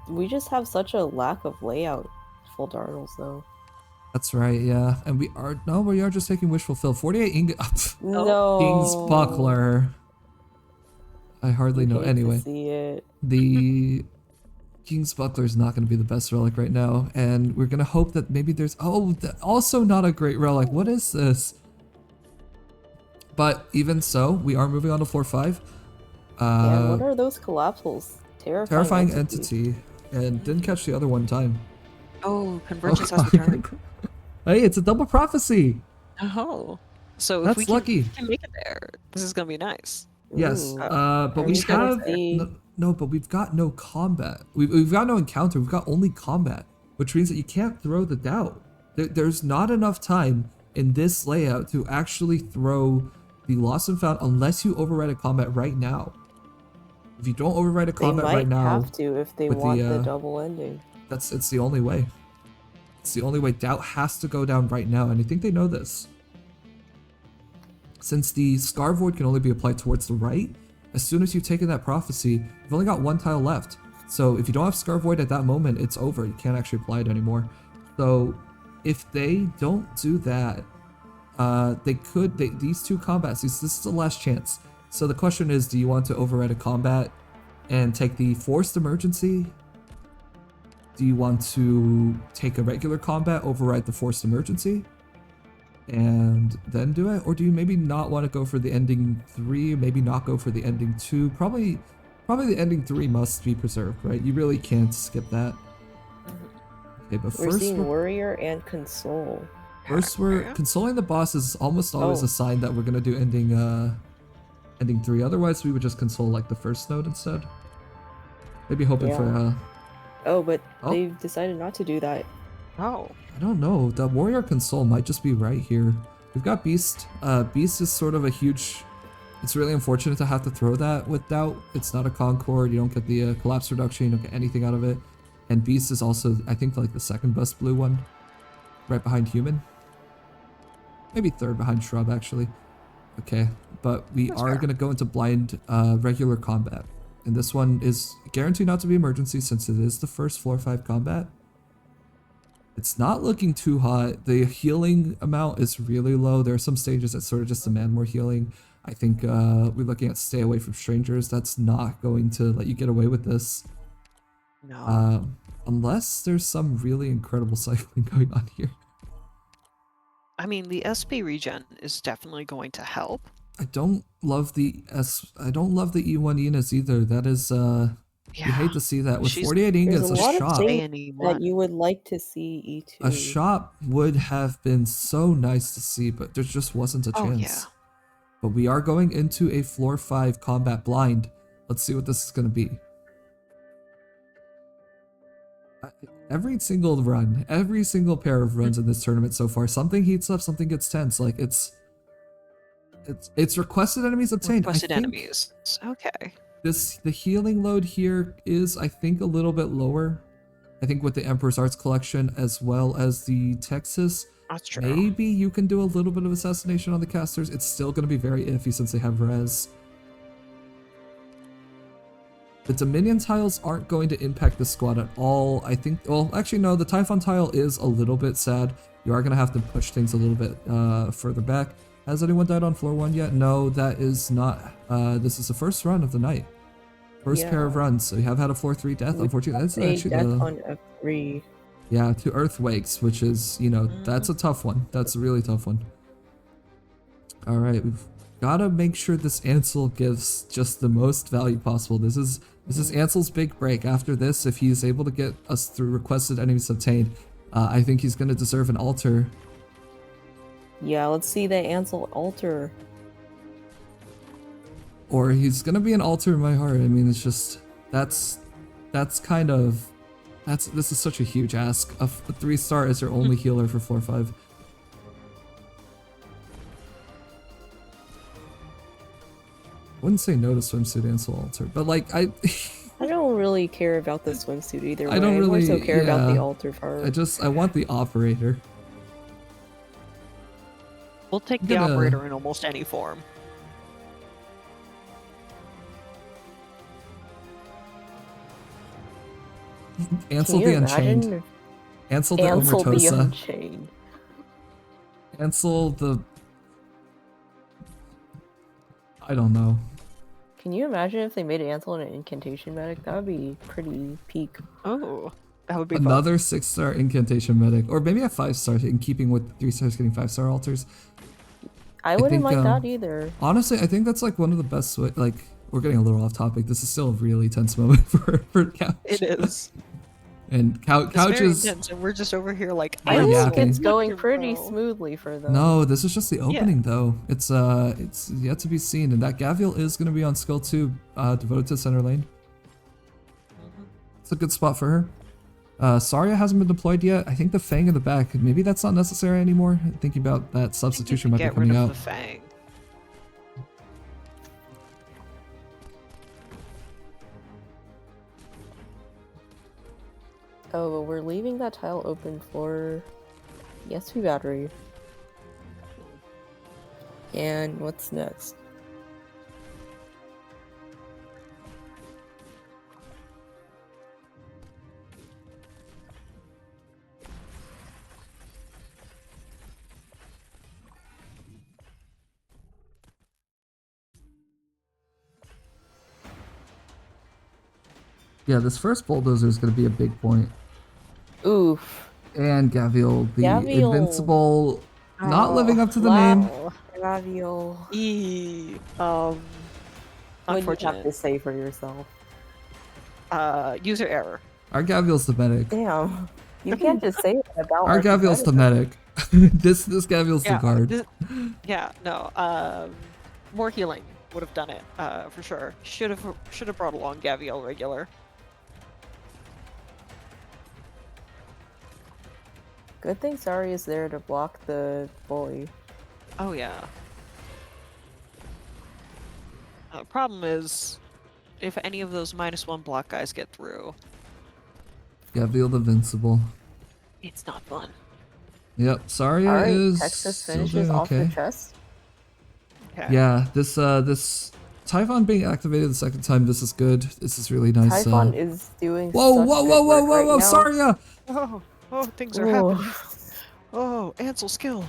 We just have such a lack of layout full dartles, though. That's right, yeah. And we are just taking wish fulfill. 48 ingot. No. King's Buckler. I hardly know. Hate to Anyway, see it. the King's Buckler is not going to be the best relic right now, and we're going to hope that maybe there's also not a great relic. What is this? But even so, we are moving on to floor 5. And what are those collapsals? Terrifying entity, and didn't catch the other one time. Oh, Convergence has returned. Hey, it's a double prophecy. Oh. So if That's we can, lucky. if we can make it there, this is going to be nice. Yes, Ooh. but Are we we gonna have see- no, but we've got no combat. We've got no encounter. We've got only combat, which means that you can't throw the doubt. There's not enough time in this layout to actually throw the lost and found unless you override a combat right now. If you don't override a They combat might right now, have to if they with want the, the double ending. it's the only way. It's the only way. Doubt has to go down right now, and I think they know this. Since the Scar Void can only be applied towards the right, as soon as you've taken that prophecy, you've only got 1 tile left. So if you don't have Scar Void at that moment, it's over. You can't actually apply it anymore. So if they don't do that, these 2 combats, this is the last chance. So the question is, do you want to override a combat and take the forced emergency? Do you want to take a regular combat, override the forced emergency, and then do it? Or do you maybe not want to go for the ending 3, maybe not go for the ending 2? Probably the ending 3 must be preserved, right? You really can't skip that. Okay, but We're first seeing Warrior and Console. we're consoling the boss is almost always Oh. a sign that we're gonna do ending 3. Otherwise, we would just console like the first node instead. Maybe hoping for Yeah. Oh, but Oh. they've decided not to do that. Oh. I don't know. The Warrior console might just be right here. We've got Beast. Beast is sort of a huge... It's really unfortunate to have to throw that with Doubt. It's not a Concord. You don't get the collapse reduction. You don't get anything out of it. And Beast is also, I think, like the second best blue one. Right behind Human. Maybe third behind Shrub, actually. Okay. But we That's are fair. going to go into blind regular combat. And this one is guaranteed not to be emergency since it is the first floor 5 combat. It's not looking too hot. The healing amount is really low. There are some stages that sort of just demand more healing. I think we're looking at stay away from strangers. That's not going to let you get away with this. No. Unless there's some really incredible cycling going on here. I mean, the SP regen is definitely going to help. I don't love the E1 Enos either. That is Yeah. you hate to see that. With She's- 48 ingots, There's a a lot of shop. things ANE1. that you would like to see E2. A shop would have been so nice to see, but there just wasn't a chance. Oh, yeah. But we are going into a floor 5 combat blind. Let's see what this is going to be. Every single run, every single pair of runs in this tournament so far, something heats up, something gets tense. Like it's requested enemies obtained. Requested I think enemies. Okay. the healing load here is, I think, a little bit lower. I think with the Emperor's Arts collection as well as the Texas, That's true. maybe you can do a little bit of assassination on the casters. It's still going to be very iffy since they have res. The Dominion tiles aren't going to impact the squad at all. I think, well, actually no, the Typhon tile is a little bit sad. You are going to have to push things a little bit further back. Has anyone died on floor 1 yet? No, that is not. This is the first run of the night. First pair of Yeah. runs. So you have had a floor 3 death, We unfortunately. That's A actually death the... on F3. Yeah, to Earthwakes, which is, you know, that's a tough one. That's a really tough one. Alright, we've gotta make sure this Ansel gives just the most value possible. This is Ansel's big break. After this, if he's able to get us through requested enemies obtained, I think he's gonna deserve an altar. Yeah, let's see the Ansel altar. Or he's gonna be an altar in my heart. I mean, it's just, that's kind of, this is such a huge ask. A 3-star is your only healer for floor 5. Wouldn't say no to swimsuit Ansel altar, but like I don't really care about the swimsuit either way. I don't really more so care about yeah. the altar part. I want the operator. We'll take I'm the gonna- operator in almost any form. Ansel Can the you Unchained. imagine Ansel the Ansel the Overtosa. Unchained? Ansel the... I don't know. Can you imagine if they made Ansel an incantation medic? That would be pretty peak. Oh, that would be fun. Another 6-star incantation medic. Or maybe a 5-star in keeping with 3 stars getting 5-star altars. I wouldn't think, like that either. Honestly, I think that's like one of the best way, like, we're getting a little off topic. This is still a really tense moment for Couch. It is. And Couch It's very is... intense, and we're just over here like, I We're think yapping. it's going Look, pretty bro. smoothly for them. No, this is just the opening though. It's yet to be seen, and that Gavial is gonna be on skill 2, devoted to center lane. It's a good spot for her. Saria hasn't been deployed yet. I think the Fang in the back, maybe that's not necessary anymore. Thinking about that substitution might be Get rid coming of out. the Fang. Oh, but we're leaving that tile open for ESP battery. And what's next? Yeah, this first bulldozer is gonna be a big point. Oof. And Gavial, the Gavial. invincible, not living up to the name. Gavial. What What do you have unfortunate. to say for yourself? User error. Our Gavial's the medic. Damn. You can't just say that about Our Gavial's the medic. this Gavial's the guard. More healing would have done it, for sure. Should have brought along Gavial regular. Good thing Sari is there to block the bully. Oh yeah. Problem is, if any of those -1 block guys get through, Gavial the invincible. it's not fun. Yep, Saria Alright, is Texas still finishes doing off the okay. chest. Okay. Yeah, this Typhon being activated the second time, this is good. This is really nice. Typhon is doing Whoa, such whoa, good whoa, whoa, work whoa, right whoa, now. Saria! Oh, things are Ooh. happening. Oh, Ansel skill.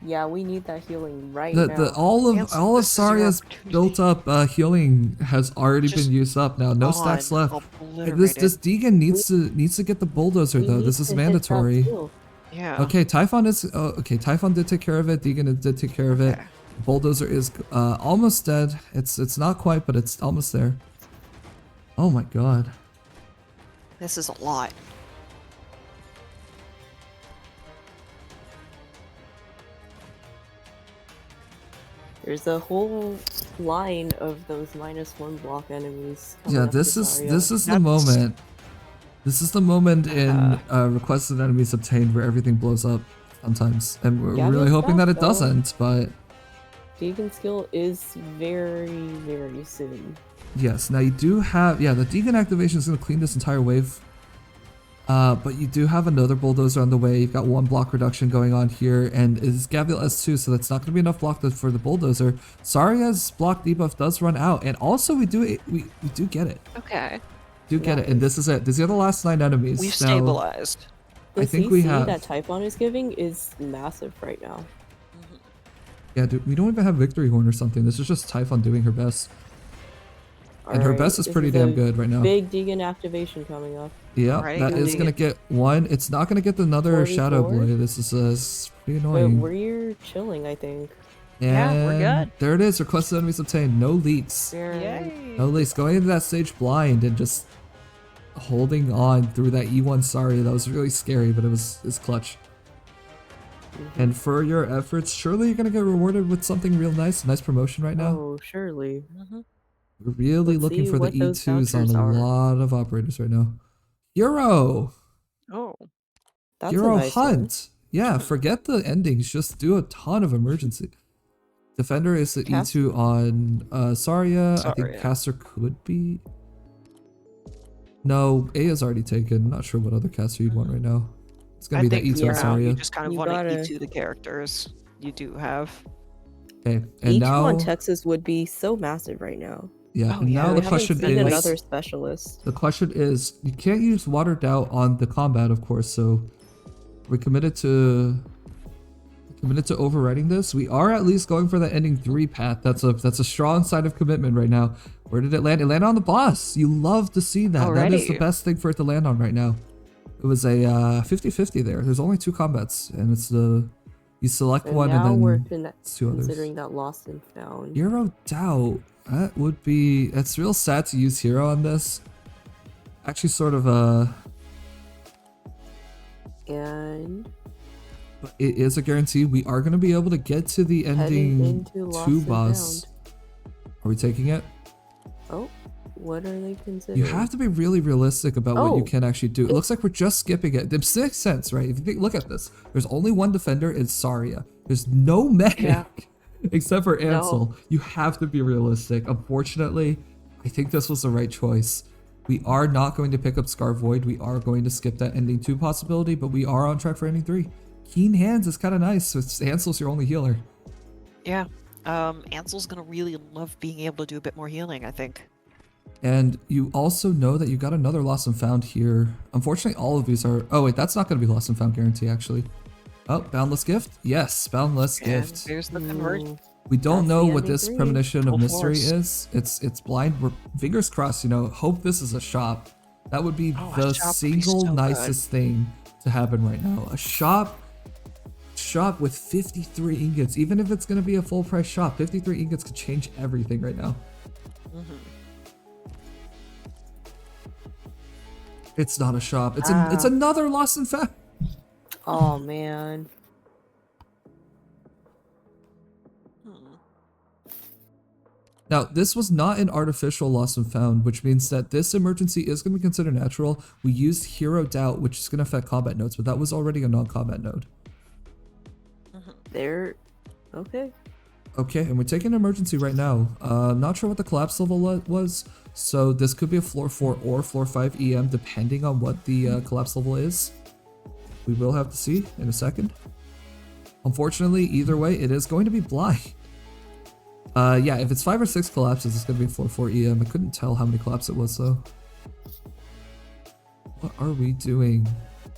Yeah, we need that healing right The now. all of Ansel, this is your Saria's opportunity. built up healing has already Just been used up now. No stacks left. This Obliterated. Deegan needs to get the bulldozer We though. need This is to hit that mandatory. too. Yeah. Okay, Typhon is okay. Typhon did take care of it. Deegan did take care of it. Okay. Bulldozer is almost dead. It's not quite, but it's almost there. Oh my god. This is a lot. There's a whole line of those -1 block enemies. coming Yeah, after this is Saria. the That's- moment. This is the moment in requested enemies obtained where everything blows up sometimes, and we're Yeah, really that's hoping that fast, it though. doesn't. But Deegan skill is very, very soon. yes, now you do have the Deegan activation is going to clean this entire wave. But you do have another bulldozer on the way. You've got 1 block reduction going on here, and it's Gavial S2, so that's not going to be enough block for the bulldozer. Saria's block debuff does run out, and also we do get it. Okay. Get it, and this is it. These are the last 9 enemies. We've Now, stabilized. The I think CC we have- that Typhon is giving is massive right now. Yeah, dude, we don't even have Victory Horn or something. This is just Typhon doing her best. And her Alright, best is this pretty damn a good right now. Big Deegan activation coming up. Yeah, Alright, that good is going to get one. It's not going to get another Shadow 44? Blade. This is pretty But annoying. we're chilling, I think. Yeah, we're And good. there it is. Requested enemies obtained. No leaks. Yay! No leaks. Going into that stage blind and just holding on through that E1 Saria. That was really scary, but it's clutch. And for your efforts, surely you're going to get rewarded with something real nice. Nice promotion right now. Oh, surely. We're really Let's looking see for the what those E2s on vouchers a are. lot of operators right now. Hero! Oh, That's Hero a nice Hunt! Yeah, forget the endings. Just do a ton of emergency. Defender is the E2 on Saria. I think Saria. Caster could be... No, A is already taken. Not sure what other caster you'd want right now. It's gonna I be that think E2 for on now Saria. you just kind of You want to gotta- E2 the characters you do have. Okay, one. and Each now... one Texas would be so massive right now. Yeah, Oh, and yeah. now We the haven't question seen is... another specialist. The question is, you can't use watered out on the combat, of course, so we're committed to overwriting this. We are at least going for the ending 3 path. That's a strong sign of commitment right now. Where did it land? It landed on the boss. You love to see that. That is the Already. best thing for it to land on right now. It was a 50-50 there. There's only 2 combats, and it's the you select And one now and we're then it's 2 others. considering that lost and found. Hero Doubt. That would be... It's real sad to use Hero on this. Actually, sort of And but it is a guarantee. We are going to be able to get to the heading ending into lost 2 and boss. Are we taking it? found. Oh, what are they considering? You have to be really realistic about what you Oh. can actually do. It looks like we're just skipping it. It makes sense, right? If you think, look at this. There's only one defender, it's Saria. There's no medic Yeah. except for Ansel. You have to be realistic. Unfortunately, I think this was the right choice. We are not going to pick up Scar Void. We are going to skip that ending 2 possibility, but we are on track for ending 3. Keen Hands is kind of nice. So Ansel's your only healer. Yeah. Ansel's gonna really love being able to do a bit more healing, I think. And you also know that you got another Lost and Found here. Unfortunately, all of these are... Oh, wait, that's not going to be Lost and Found guarantee, actually. Oh, Boundless Gift? Yes, Boundless And Gift. there's the convert. Ooh, We don't that's know the what ending this 3. premonition of Full mystery force. is. It's blind. We're fingers crossed, you know. Hope this is a shop. That would be Oh, a the shop would be single so good. nicest thing to happen right now. A shop with 53 ingots. Even if it's going to be a full price shop, 53 ingots could change everything right now. It's not a shop. It's another Lost and Found. Oh man. Now, this was not an artificial Lost and Found, which means that this emergency is going to be considered natural. We used Hero Doubt, which is going to affect combat nodes, but that was already a non-combat node. They're okay. Okay, and we're taking an emergency right now. Not sure what the collapse level was, so this could be a floor 4 or floor 5 EM, depending on what the collapse level is. We will have to see in a second. Unfortunately, either way, it is going to be blind. Yeah, if it's 5 or 6 collapses, it's going to be floor 4 EM. I couldn't tell how many collapses it was, though. What are we doing?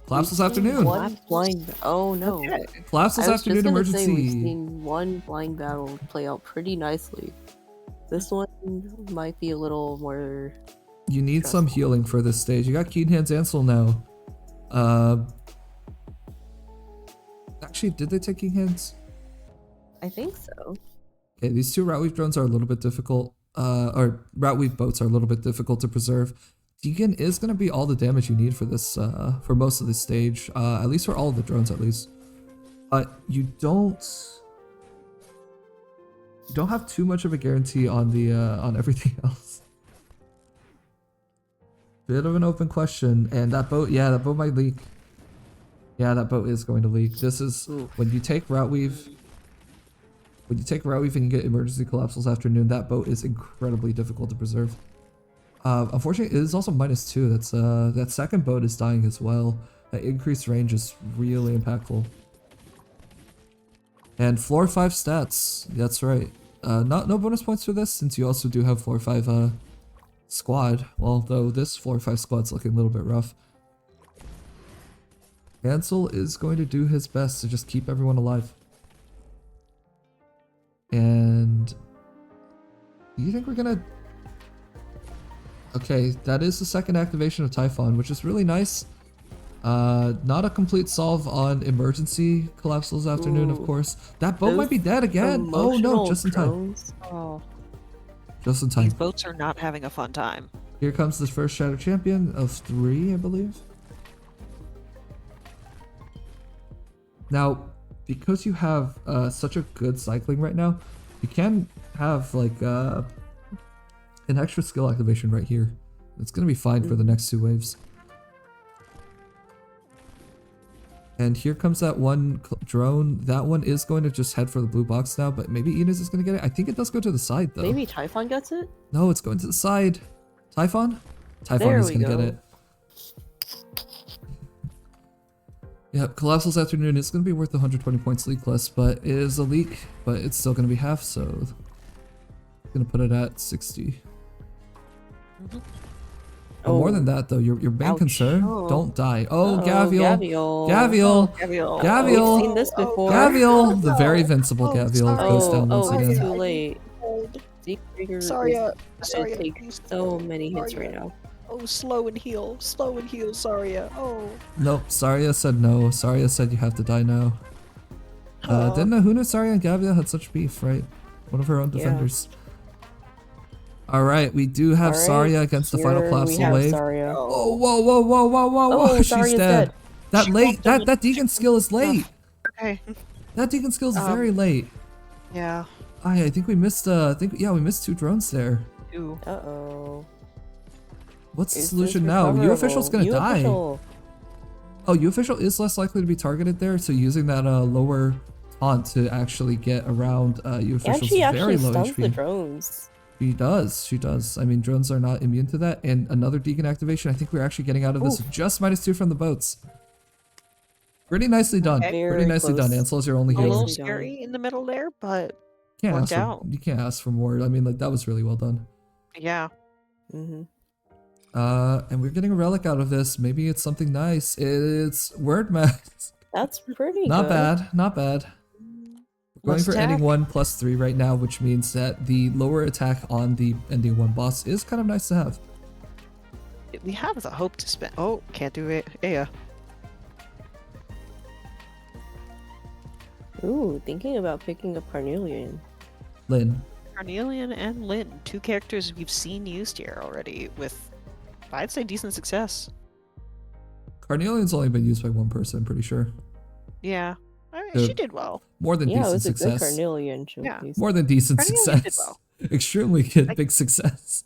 Collapse this afternoon. One blind. Oh no. Okay. Collapse this I was just afternoon gonna say we've emergency. seen one blind battle play out pretty nicely. This one might be a little more. You need some healing for this stage. You got Keen Hands Ansel now. Actually, did they take Keen Hands? I think so. Okay, these 2 Route Weave drones are a little bit difficult. Or Route Weave boats are a little bit difficult to preserve. Deegan is going to be all the damage you need for this, for most of this stage. At least for all of the drones, at least. But you don't have too much of a guarantee on the on everything else. Bit of an open question, and that boat, yeah, that boat might leak. Yeah, that boat is going to leak. This is when you take Route Weave. When you take Route Weave and you get emergency collapse this afternoon, that boat is incredibly difficult to preserve. Unfortunately, it is also -2. That's that second boat is dying as well. That increased range is really impactful. And floor 5 stats. That's right. No bonus points for this, since you also do have floor 5 squad. Well, though this floor 5 squad's looking a little bit rough. Ansel is going to do his best to just keep everyone alive. And do you think we're gonna Okay, that is the second activation of Typhon, which is really nice. Not a complete solve on emergency collapse this afternoon, of Ooh. course. That boat might be Those dead again. Oh no, emotional just in time. drones. Oh, Just in these time. boats are not having a fun time. Here comes the first Shadow Champion of 3, I believe. Now, because you have such a good cycling right now, you can have like an extra skill activation right here. It's gonna be fine for the next 2 waves. And here comes that one drone. That one is going to just head for the blue box now, but maybe Enos is going to get it. I think it does go to the side though. Maybe Typhon gets it? No, it's going to the side. Typhon? Typhon There is we going to get go. it. Yeah, Collapsal's Afternoon is going to be worth 120 points leakless, but it is a leak, but it's still going to be half, so I'm going to put it at 60. But more than that, though, your main Ouch. concern, Oh. don't die. Oh, Uh-oh, Gavial. Gavial. Gavial. Gabriel. Gavial. We've seen this before. Gavial. The very invincible Oh, Gavial sorry. goes down once Oh, again. it's too late. Zeke Trigger Sorry, is sorry. gonna take so many hits Sorry. right now. Oh, slow and heal, sorry. Oh. Nope, Saria said no. Saria said you have to die now. Aw. Didn't Ahuna, Saria, and Gavial had such beef, right? One of her own Yeah. defenders. Alright, we do have Alright, Saria against the final here collapsal we have wave. Saria. Oh, whoa, whoa, whoa, whoa, whoa, whoa, Oh, she's Saria's dead. dead. That She late, walked in that Deacon skill is late. Okay. That Deacon skill is Um, very late. Yeah. I think we missed, we missed 2 drones there. Ooh. Uh-oh. What's the Is solution this now? U official's recoverable? gonna die. U-official. Oh, U official is less likely to be targeted there, so using that lower taunt to actually get around U And official's she very actually low stuns the HP. drones. She does. I mean, drones are not immune to that. And another Deacon activation. I think we're actually getting out of this with just -2 from the boats. Pretty nicely done. Okay. Pretty Very nicely done. close. Ansel's your only A little healer. Nicely done. scary in the middle there, but Can't worked ask for, out. you can't ask for more. I mean, like, that was really well done. yeah. Mm-hmm. And we're getting a relic out of this. Maybe it's something nice. It's word mask. That's pretty Not good. bad. Not bad. We're going Less for attack. ending 1 +3 right now, which means that the lower attack on the ending 1 boss is kind of nice to have. We have the hope to spend. Oh, can't do it. Yeah. Ooh, thinking about picking up Carnelian. Lynn. Carnelian and Lynn, 2 characters we've seen used here already with, I'd say, decent success. Carnelian's only been used by 1 person, I'm pretty sure. Yeah. I mean, Good. she did well. More than Yeah, it decent was a good success. Carnelian Yeah. showcase. More than decent Carnelian did success. well. Extremely good, I- big success.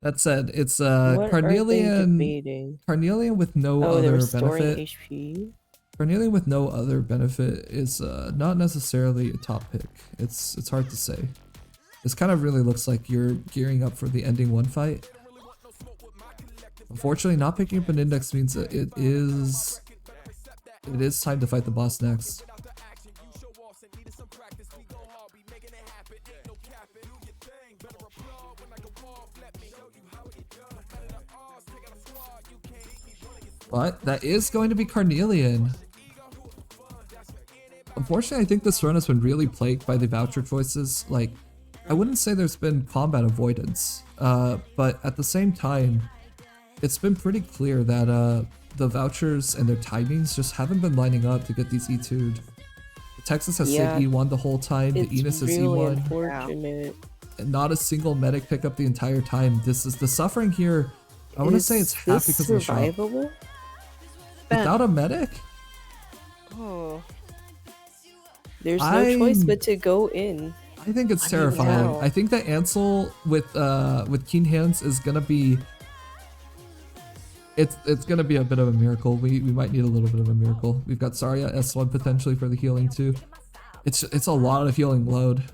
That said, it's What are they Carnelian debating? Carnelian with no Oh, they're other restoring benefit. HP. Carnelian with no other benefit is not necessarily a top pick. It's hard to say. This kind of really looks like you're gearing up for the ending 1 fight. Unfortunately, not picking up an index means that it is time to fight the boss next. But that is going to be Carnelian. Unfortunately, I think this run has been really plagued by the voucher choices. Like, I wouldn't say there's been combat avoidance, but at the same time, it's been pretty clear that the vouchers and their timings just haven't been lining up to get these E2'd. Texas has Yeah. stayed E1 the whole time, the It's Enos is really E1, unfortunate. and not a single medic pickup the entire time. This is the suffering here. I want to say it's half this because of the shop. survivable? Without a medic? Oh. There's no choice I'm- but to go in. I think it's I mean, terrifying. wow. I think that Ansel with Keen Hands is gonna be. It's gonna be a bit of a miracle. We might need a little bit of a miracle. We've got Saria S1 potentially for the healing too. It's a lot of healing load.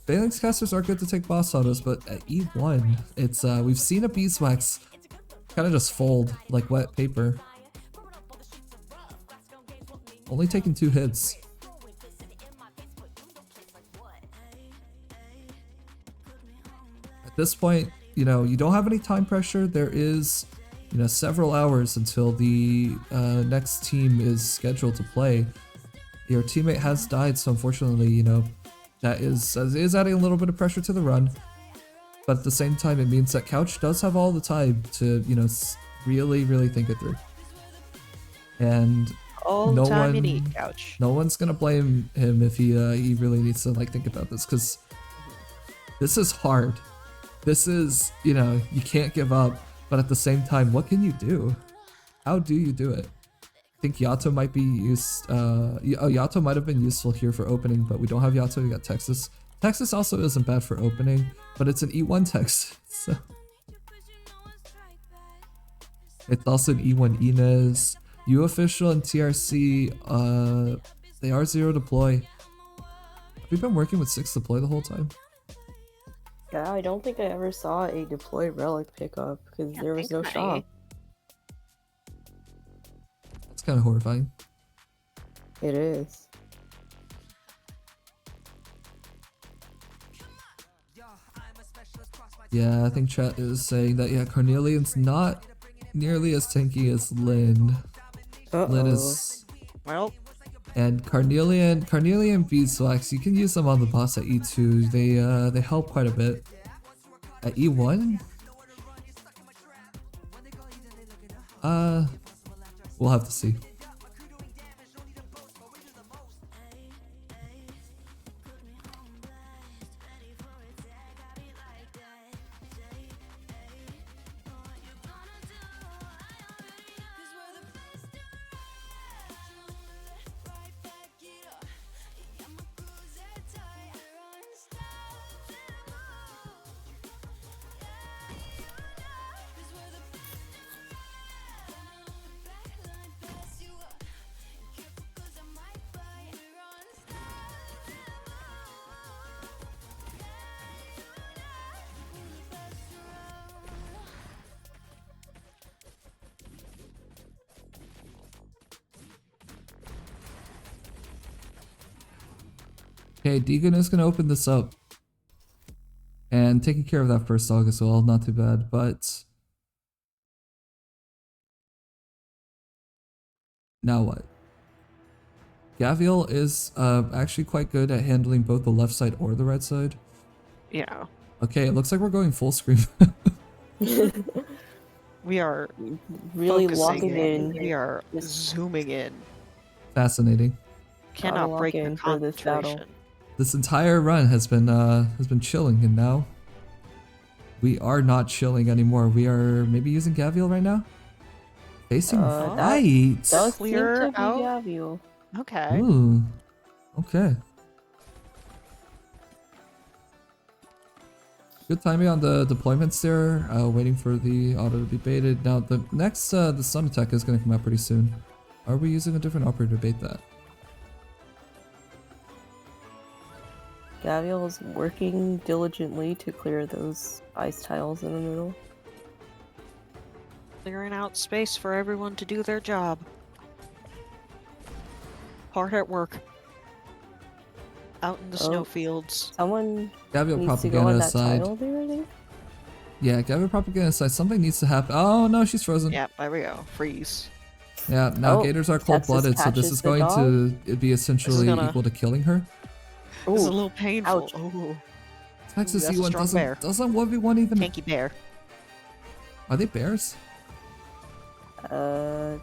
Phalanx casters are good to take boss autos, but at E1, it's we've seen a beeswax kind of just fold like wet paper. Only taking 2 hits. At this point, you don't have any time pressure. There is, several hours until the next team is scheduled to play. your teammate has died, so unfortunately, you know, that is adding a little bit of pressure to the run. But at the same time, it means that Couch does have all the time to, you know, really, really think it through. And All no the time one, you need, Couch. no one's gonna blame him if he really needs to like think about this, because this is hard. This is, you know, you can't give up, but at the same time, what can you do? How do you do it? I think Yato might be used. Yato might have been useful here for opening, but we don't have Yato. We got Texas. Texas also isn't bad for opening, but it's an E1 Texas. So. It's also an E1 Inez. U official and TRC, they are 0 deploy. Have we been working with 6 deploy the whole time? Yeah, I don't think I ever saw a deploy relic pickup because there was no shop. It's kind of horrifying. It is. Yeah, I think chat is saying that, yeah, Carnelian's not nearly as tanky as Lynn. Lynn is... Well, And Carnelian beeswax, you can use them on the boss at E2. They help quite a bit. At E1? We'll have to see. Okay, Deegan is gonna open this up. And taking care of that first dog as well, not too bad, but... Now what? Gaviel is actually quite good at handling both the left side or the right side. Yeah. Okay, it looks like we're going full screen. we are Really focusing locking in. We are zooming in. Fascinating. Cannot lock break the in for this battle. concentration. This entire run has been chilling, and now we are not chilling anymore. We are maybe using Gaviel right now. Facing right. Does Clear seem to be out. Gaviel. Okay. Ooh. Okay. Good timing on the deployments there. Waiting for the auto to be baited. Now the next the sun attack is going to come out pretty soon. Are we using a different operator to bait that? Gaviel is working diligently to clear those ice tiles in the middle. Clearing out space for everyone to do their job. Hard at work. Out in the snowfields. Someone Gaviel needs to go on propaganda that aside. tile there, I think. Yeah, Gaviel propaganda aside. Something needs to happen. Oh no, she's frozen. Yep, there we go. Freeze. Yeah, now Oh, Gators are Texas cold-blooded, so this catches is the going dog. to be essentially gonna- equal to killing her. This is a Ooh, little painful. ouch. Ooh, Texas that's a E1 strong bear. doesn't 1v1 even. tanky bear. Are they bears? I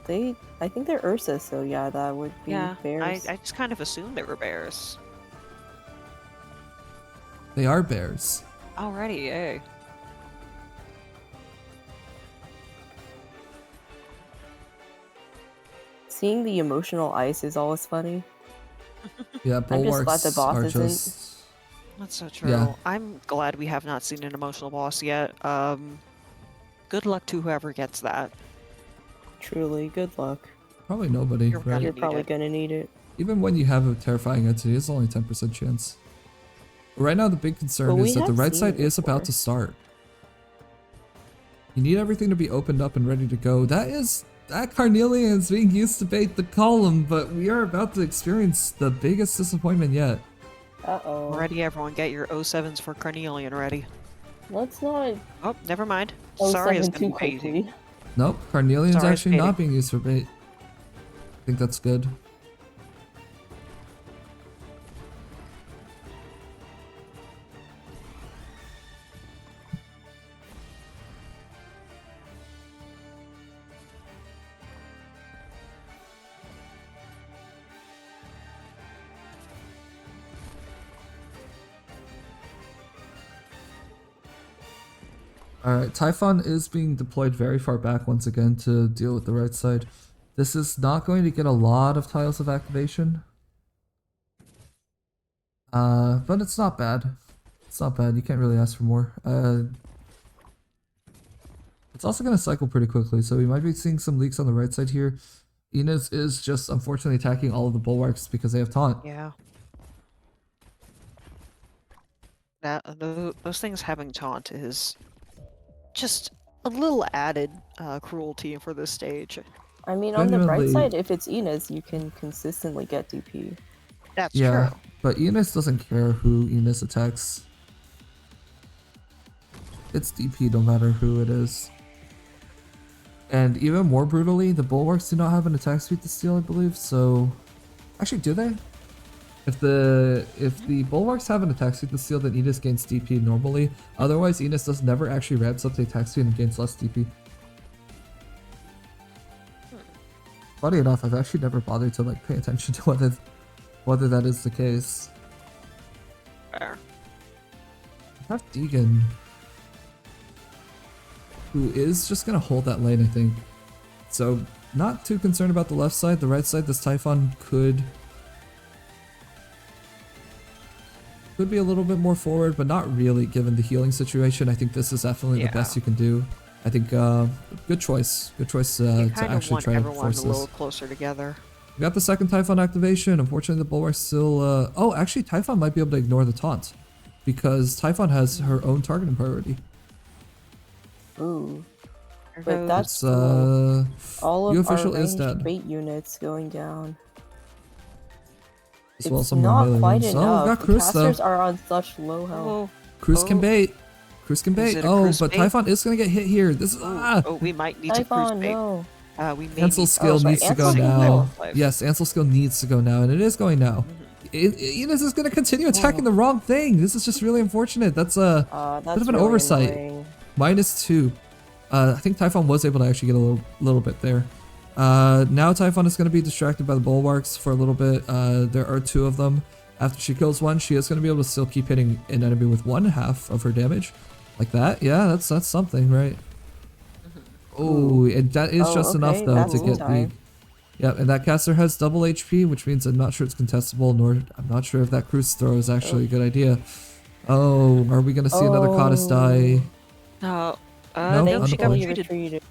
think they're Ursa, so yeah, that would be Yeah, bears. I just kind of assumed they were bears. They are bears. Alrighty, yay. Seeing the emotional ice is always funny. Yeah, I'm just glad bulwarks the boss are isn't. just... That's so true. Yeah. I'm glad we have not seen an emotional boss yet. Good luck to whoever gets that. Truly, good luck. Probably nobody, You're right? You're need probably it. gonna need it. Even when you have a terrifying entity, it's only 10% chance. Right now, the big concern But we is that the have right seen side it is about before. to start. You need everything to be opened up and ready to go. That Carnelian is being used to bait the column, but we are about to experience the biggest disappointment yet. Uh-oh. Ready, everyone, get your 07s for Carnelian ready. Let's not Oh, never mind. oh Sorry, it's 7 gonna too be baiting. quickly. Nope, Carnelian's Sorry, actually not baiting. being used for bait. I think that's good. Alright, Typhon is being deployed very far back once again to deal with the right side. This is not going to get a lot of tiles of activation. But it's not bad. It's not bad, you can't really ask for more. It's also going to cycle pretty quickly, so we might be seeing some leaks on the right side here. Inez is just unfortunately attacking all of the bulwarks because they have taunt. Yeah. Those things having taunt is just a little added cruelty for this stage. I mean, on the bright Genuinely- side, if it's Inez, you can consistently get DP. That's Yeah, true. but Enos doesn't care who Enos attacks. It's DP no matter who it is. And even more brutally, the bulwarks do not have an attack speed to steal, I believe, so... Actually, do they? If the bulwarks have an attack speed to steal, then Enos gains DP normally. Otherwise, Enos does never actually ramps up the attack speed and gains less DP. Funny enough, I've actually never bothered to like pay attention to whether that is the case. Fair. I have Deegan, who is just gonna hold that lane, I think. So not too concerned about the left side. The right side, this Typhon could be a little bit more forward, but not really given the healing situation. I think this is definitely the best you can do. I think good choice. Good choice to actually try to force a little this. closer together. We got the second Typhon activation. Unfortunately, the bulwark's still... Oh, actually, Typhon might be able to ignore the taunt, because Typhon has her own targeting priority. Ooh. There But goes- that's all you of our official is ranged dead. bait units going down. As well as It's some more not melee quite ones. enough. Oh, we got The Cruz though. casters are on such low health. Oh, Cruz can Oh. bait. Cruz can bait. it a Oh, Cruz but bait? Typhon is gonna get hit here. This is we might need to cruise Typhon, bait. no. We may Ansel need- skill sorry, needs to go Ansel now. skill. Yes, Ansel skill needs to go now, and it is going now. Enos is gonna continue attacking the wrong thing. This is just really unfortunate. That's a That's bit of an really oversight. annoying. -2. I think Typhon was able to actually get a little bit there. Now Typhon is going to be distracted by the bulwarks for a little bit. There are 2 of them. After she kills one, she is going to be able to still keep hitting an enemy with 1/2 of her damage. Like that. Yeah, that's something, right? Oh, and that is just enough okay, though that's to in get the... time. Yep, and that caster has double HP, which means I'm not sure it's contestable, nor I'm not sure if that cruise throw is actually a good idea. Oh, are we going to see another Goddess die? No, No, no, she got undeployed. retreated.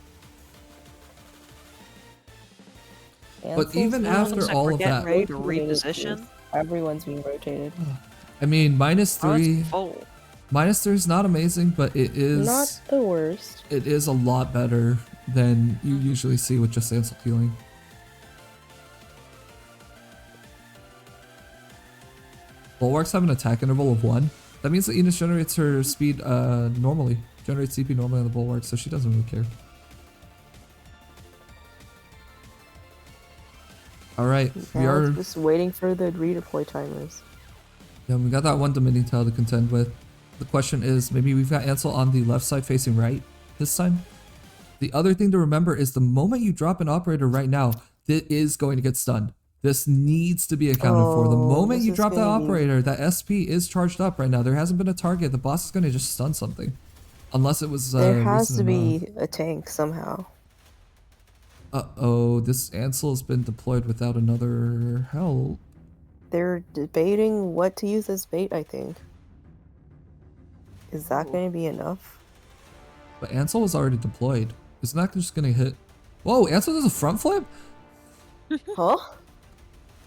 But Ansel's even being after Looks like all we're of getting that... ready to rotated. reposition. Everyone's being rotated. I mean, Oh, it's -3... full. -3 is not amazing, but it is... Not the worst. It is a lot better than you usually see with just Ansel healing. Bulwarks have an attack interval of 1. That means that Enos generates her speed normally. Generates CP normally on the Bulwark, so she doesn't really care. Alright, we Now are... it's just waiting for the redeploy timers. Yeah, we got that one Dominion tile to contend with. The question is, maybe we've got Ansel on the left side facing right this time? The other thing to remember is the moment you drop an operator right now, it is going to get stunned. This needs to be accounted for. The Oh, moment this you is drop that gonna be- operator, that SP is charged up right now. There hasn't been a target. The boss is going to just stun something. Unless it was There has recent to enough. be a tank somehow. Uh-oh, this Ansel has been deployed without another help. They're debating what to use as bait, I think. Is that going to be enough? But Ansel was already deployed. Isn't that just going to hit? Whoa, Ansel does a front flip? Huh?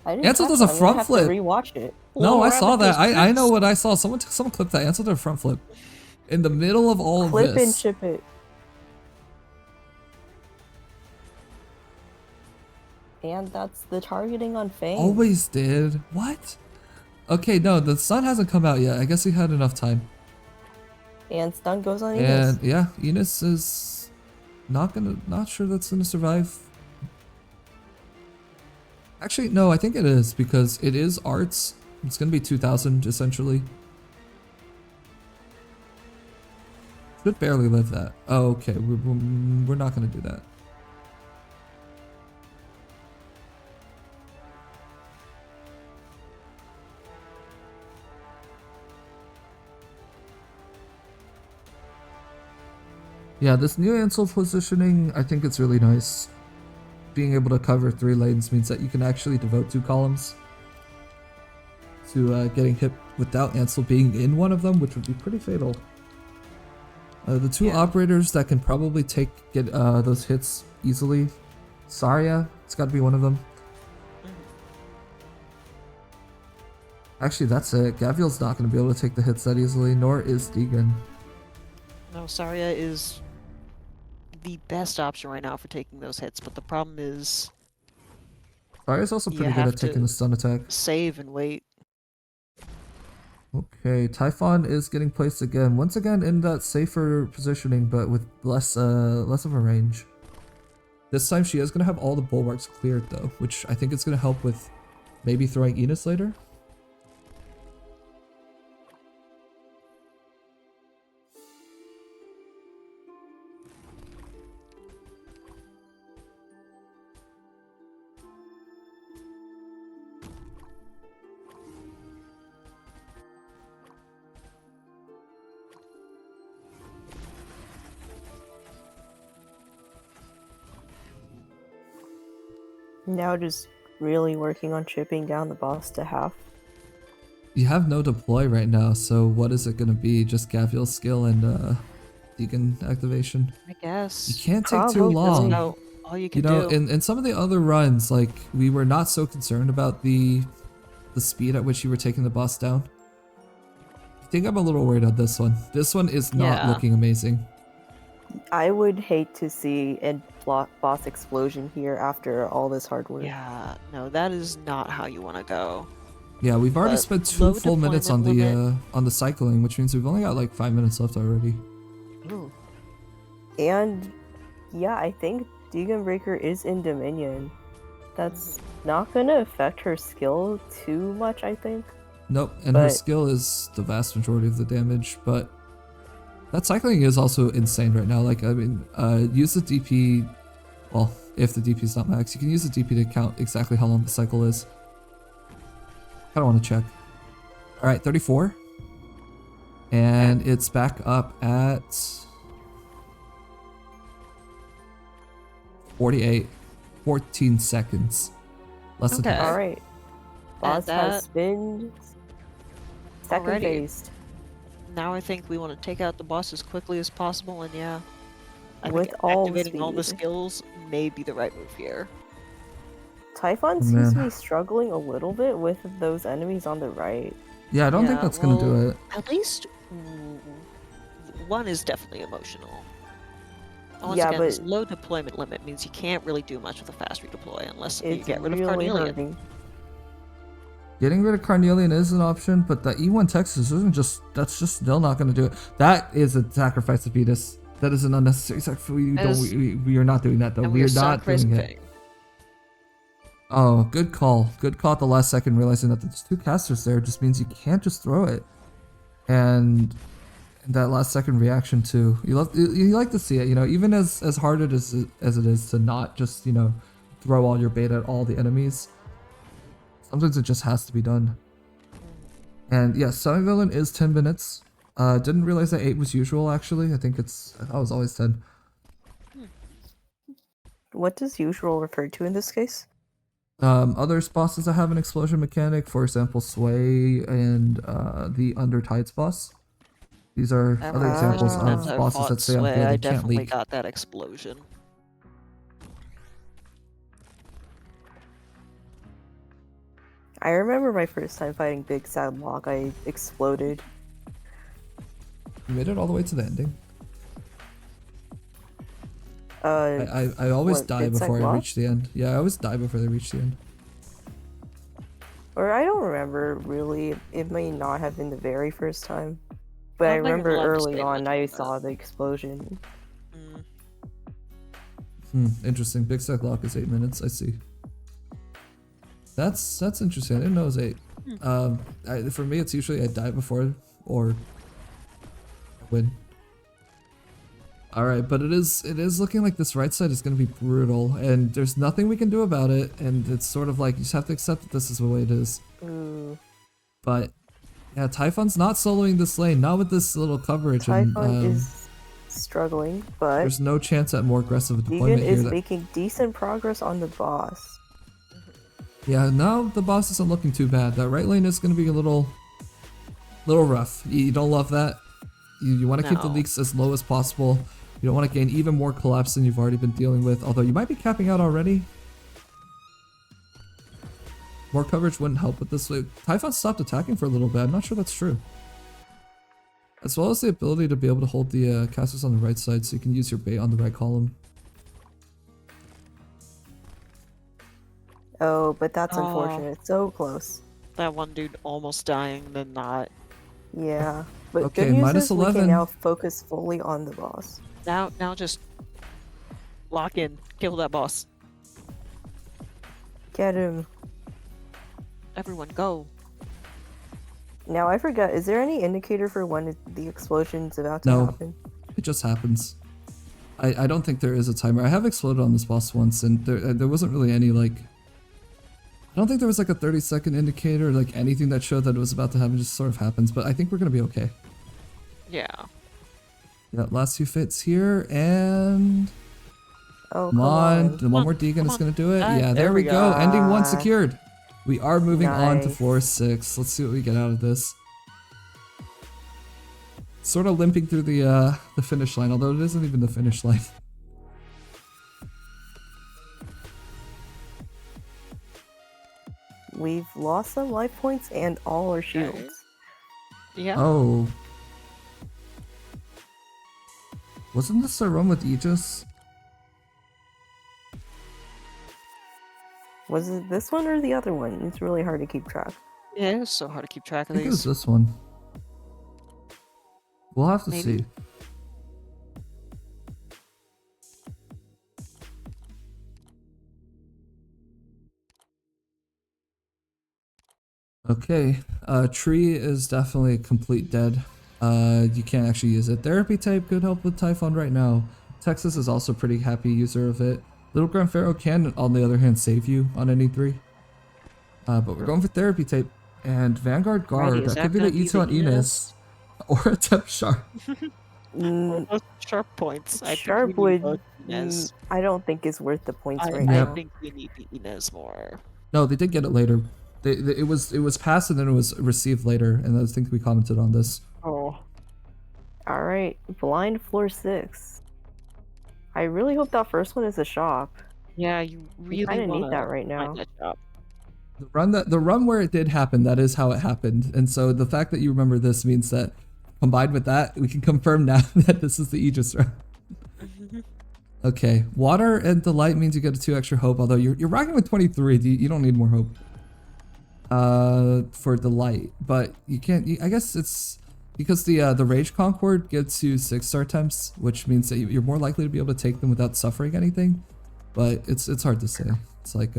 I didn't Ansel catch does that. a I'm gonna front have flip. To rewatch it. No, Well, I saw rabbit that. goes I know flips. what I saw. Someone clipped that. Ansel did a front flip. In the middle of all Clip of and this. chip it. And that's the targeting on Fang. Always did. What? Okay, no, the sun hasn't come out yet. I guess he had enough time. And stun goes on Enos. And yeah, Enos is not sure that's gonna survive. Actually, no, I think it is because it is arts. It's gonna be 2000 essentially. Should barely live that. Oh, okay, we're not gonna do that. Yeah, this new Ansel positioning, I think it's really nice. Being able to cover 3 lanes means that you can actually devote 2 columns to getting hit without Ansel being in one of them, which would be pretty fatal. The 2 operators that can probably get those hits easily. Saria, it's got to be one of them. Actually, that's it. Gaviel's not going to be able to take the hits that easily, nor is Deegan. No, Saria is the best option right now for taking those hits, but the problem is Saria's also you pretty good have at taking to the stun attack. save and wait. Okay, Typhon is getting placed again. Once again in that safer positioning, but with less of a range. This time she is going to have all the bulwarks cleared though, which I think is going to help with maybe throwing Enos later. Now just really working on chipping down the boss to half. You have no deploy right now, so what is it going to be? Just Gaviel's skill and Deacon activation? I guess. You can't take too Probably. long. No, all you can You know, do. in some of the other runs, like, we were not so concerned about the speed at which you were taking the boss down. I think I'm a little worried on this one. This one is not Yeah. looking amazing. I would hate to see a boss explosion here after all this hard work. Yeah, no, that is not how you want to go. Yeah, we've already But spent 2 low full minutes on deployment the cycling, which means we've only got like 5 minutes left already. Ooh. And yeah, I think Deacon Breaker is in Dominion. That's not gonna affect her skill too much, I think. Nope, and her But- skill is the vast majority of the damage, but that cycling is also insane right now. Like, I mean, use the DP, well, if the DP is not max, you can use the DP to count exactly how long the cycle is. Kinda want to check. Alright, 34. And it's back up at 48. 14 seconds. Less than Okay. half. Alright. Boss that- has been second Already. phased. Now I think we want to take out the boss as quickly as possible, and yeah, I With think all activating all the speed. skills may be the right move here. Typhon Oh, seems to man. be struggling a little bit with those enemies on the right. Yeah, I don't think Yeah, that's gonna do well, it. At least one is definitely emotional. Once Yeah, again, this but- low deployment limit means you can't really do much with a fast redeploy unless you It's get rid of really Carnelian. hurting. Getting rid of Carnelian is an option, but the E1 Texas isn't that's just still not going to do it. That is a sacrifice of Vetus. That is an unnecessary sacrifice. We are not doing that though. And We are we're not doing sacrificing it. Fang. Oh, good call. Good call at the last second, realizing that there's 2 casters there just means you can't just throw it. And that last second reaction too. You like to see it, you know, even as hard it is as it is to not just, you know, throw all your bait at all the enemies. Sometimes it just has to be done. And yeah, semi-villain is 10 minutes. Didn't realize that 8 was usual actually. I thought it was always 10. What does usual refer to in this case? Other bosses that have an explosion mechanic, for example, Sway and the Under Tides boss. These are other examples Times of I've bosses fought that stay on Sway, field I and can't definitely leak. got that explosion. I remember my first time fighting Big Sad Lock, I exploded. You made it all the way to the ending. Uh, I always What, die Big Sad before I Lock? reach the end. Yeah, I always die before they reach the end. or I don't remember really. It may not have been the very first time. But I don't think I'm remember allowed to early say on much I about saw the explosion. Interesting. Big Stack Lock is 8 minutes. I see. That's interesting. I didn't know it was 8. For me, it's usually I die before or I win. All right, but it is looking like this right side is going to be brutal, and there's nothing we can do about it. And it's sort of like you just have to accept that this is the way it is. Ooh. But yeah, Typhon's not soloing this lane, not with this little coverage. Typhon And is struggling, but There's no chance at more aggressive deployment Deegan here. is making decent progress on the boss. Yeah, now the boss isn't looking too bad. That right lane is going to be a little rough. You don't love that. You want to keep the No. leaks as low as possible. You don't want to gain even more collapse than you've already been dealing with, although you might be capping out already. More coverage wouldn't help with this. Typhon stopped attacking for a little bit. I'm not sure that's true. As well as the ability to be able to hold the casters on the right side so you can use your bait on the right column. Oh, but that's Oh. unfortunate. So close. That one dude almost dying, then not. Yeah. But Okay, good news minus is we 11. can now focus fully on the boss. Now just lock in, kill that boss. Get him. Everyone go. Now I forgot, is there any indicator for when the explosion's about to No. happen? It just happens. I don't think there is a timer. I have exploded on this boss once, and there wasn't really any, like... I don't think there was like a 30-second indicator, or like anything that showed that it was about to happen. It just sort of happens, but I think we're going to be okay. Yeah. Yeah, last few fits here, and... Oh, Come on, the Come one on, more Deegan come is on. going to do it. Ah, Yeah, there we go. go. Ending 1 Ah. secured. We are moving on to Nice. floor 6. Let's see what we get out of this. Sort of limping through the finish line, although it isn't even the finish line. We've lost some life points and all our shields. Okay. Yeah. Oh. Wasn't this a run with Aegis? Was it this one or the other one? It's really hard to keep track. Yeah, it's so hard to keep track I of think it was these. this one. We'll have to Maybe. see. Okay, tree is definitely complete dead. You can't actually use it. Therapy type could help with Typhon right now. Texas is also a pretty happy user of it. Little Grand Pharaoh can, on the other hand, save you on any 3. But we're going for therapy type. And Vanguard Guard, Alrighty, is that could that be the gonna be E2 on the Enos. Or a Temp Sharp. Mm, Both sharp points. I Sharp think we need would. both Inez. I don't think it's worth the points right Yeah. I now. think we need the Inez more. No, they did get it later. It was passed and then it was received later, and I think we commented on this. Oh. All right, blind floor 6. I really hope that first one is a shop. Yeah, you really kinda need wanna that right find now. that shop. The run where it did happen, that is how it happened. And so the fact that you remember this means that combined with that, we can confirm now that this is the Aegis run. Okay, water and delight means you get a 2 extra hope, although you're rocking with 23. You don't need more hope. For delight, but you can't. I guess it's because the Rage Concord gets you 6-star temps, which means that you're more likely to be able to take them without suffering anything. But it's hard to say. It's like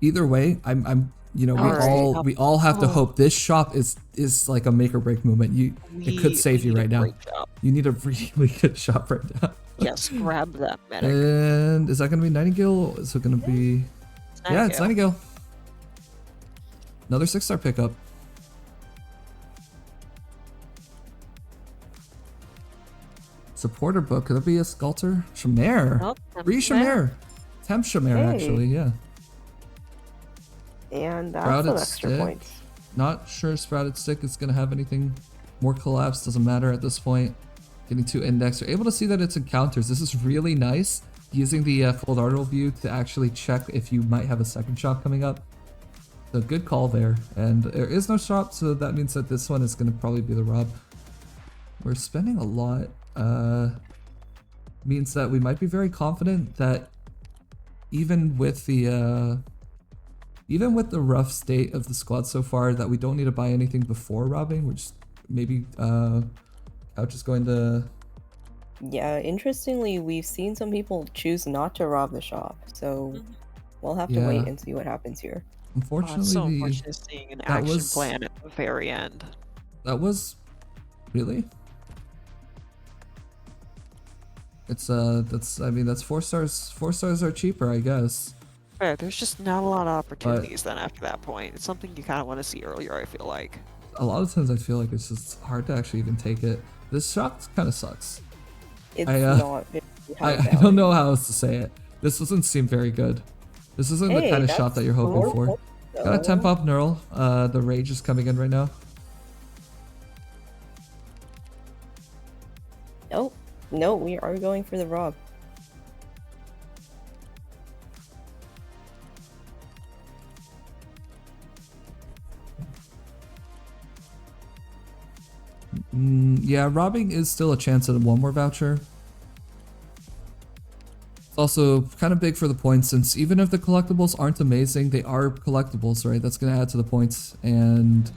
either way, I'm you know, Alright. we all have to Oh. hope this shop is like a make or break moment. It could save we you need a right now. great shop. You need a really good shop right now. Yes, grab that medic. And is that gonna be Nightingale? Is it gonna be? Yeah, it's Nightingale. Another 6-star pickup. Supporter book. Could that be a Sculptor? Shamare. Oh, Free Shamare. Temp Shamare, Hey. actually, yeah. And that's Sprouted some extra stick. points. Not sure Sprouted Stick is going to have anything more collapse. Doesn't matter at this point. Getting 2 index. You're able to see that it's encounters. This is really nice. Using the full article view to actually check if you might have a second shop coming up. So good call there. And there is no shop, so that means that this one is going to probably be the Rob. We're spending a lot. Means that we might be very confident that even with the rough state of the squad so far, that we don't need to buy anything before robbing. Which maybe Couch is going to. Yeah, interestingly, we've seen some people choose not to rob the shop, so we'll have to Yeah. wait and see what happens here. Oh, Unfortunately, it's so unfortunate seeing an that action was- plan at the very end. that was really. It's that's I mean that's 4 stars. 4 stars are cheaper, I guess. Fair, there's just not a lot of opportunities then after that point. It's something you kind of want to see earlier, I feel like. A lot of times I feel like it's just hard to actually even take it. this shop kind of sucks. It's I, not very high I value. don't know how else to say it. This doesn't seem very good. This isn't the Hey, kind of shop that's that you're hoping more for. points, Got a temp though. up Neural. The rage is coming in right now. Nope. No, we are going for the rob. Yeah, robbing is still a chance at one more voucher. It's also kind of big for the points, since even if the collectibles aren't amazing, they are collectibles, right? That's going to add to the points. And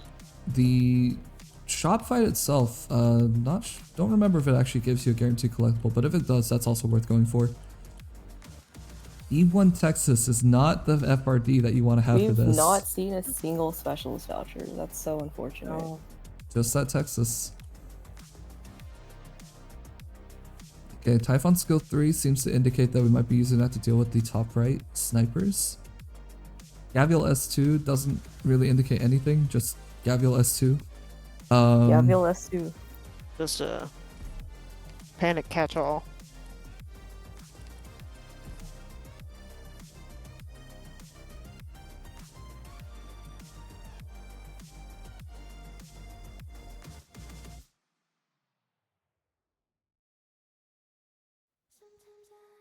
the shop fight itself, don't remember if it actually gives you a guaranteed collectible, but if it does, that's also worth going for. E1 Texas is not the FRD that you want to have for We've this. not seen a single specialist voucher. That's so unfortunate. No. Just that Texas. Okay, Typhon skill 3 seems to indicate that we might be using that to deal with the top right snipers. Gavial S2 doesn't really indicate anything, just Gavial S2. Yeah, VLS2. Just a panic catch-all.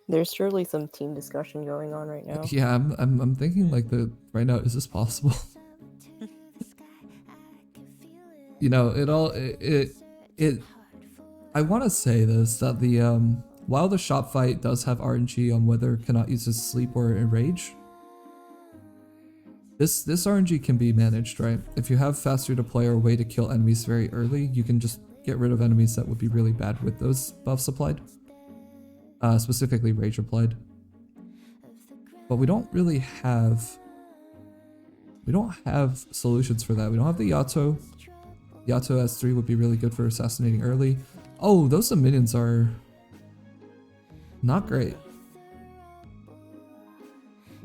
There's surely some team discussion going on right now. Yeah, I'm thinking like right now, is this possible? You know, I want to say this, that the while the shop fight does have RNG on whether cannot use his sleep or enrage, this RNG can be managed, right? If you have faster to play or a way to kill enemies very early, you can just get rid of enemies that would be really bad with those buffs applied. Specifically rage applied. But we don't really have solutions for that. We don't have the Yato. Yato S3 would be really good for assassinating early. Oh, those minions are not great.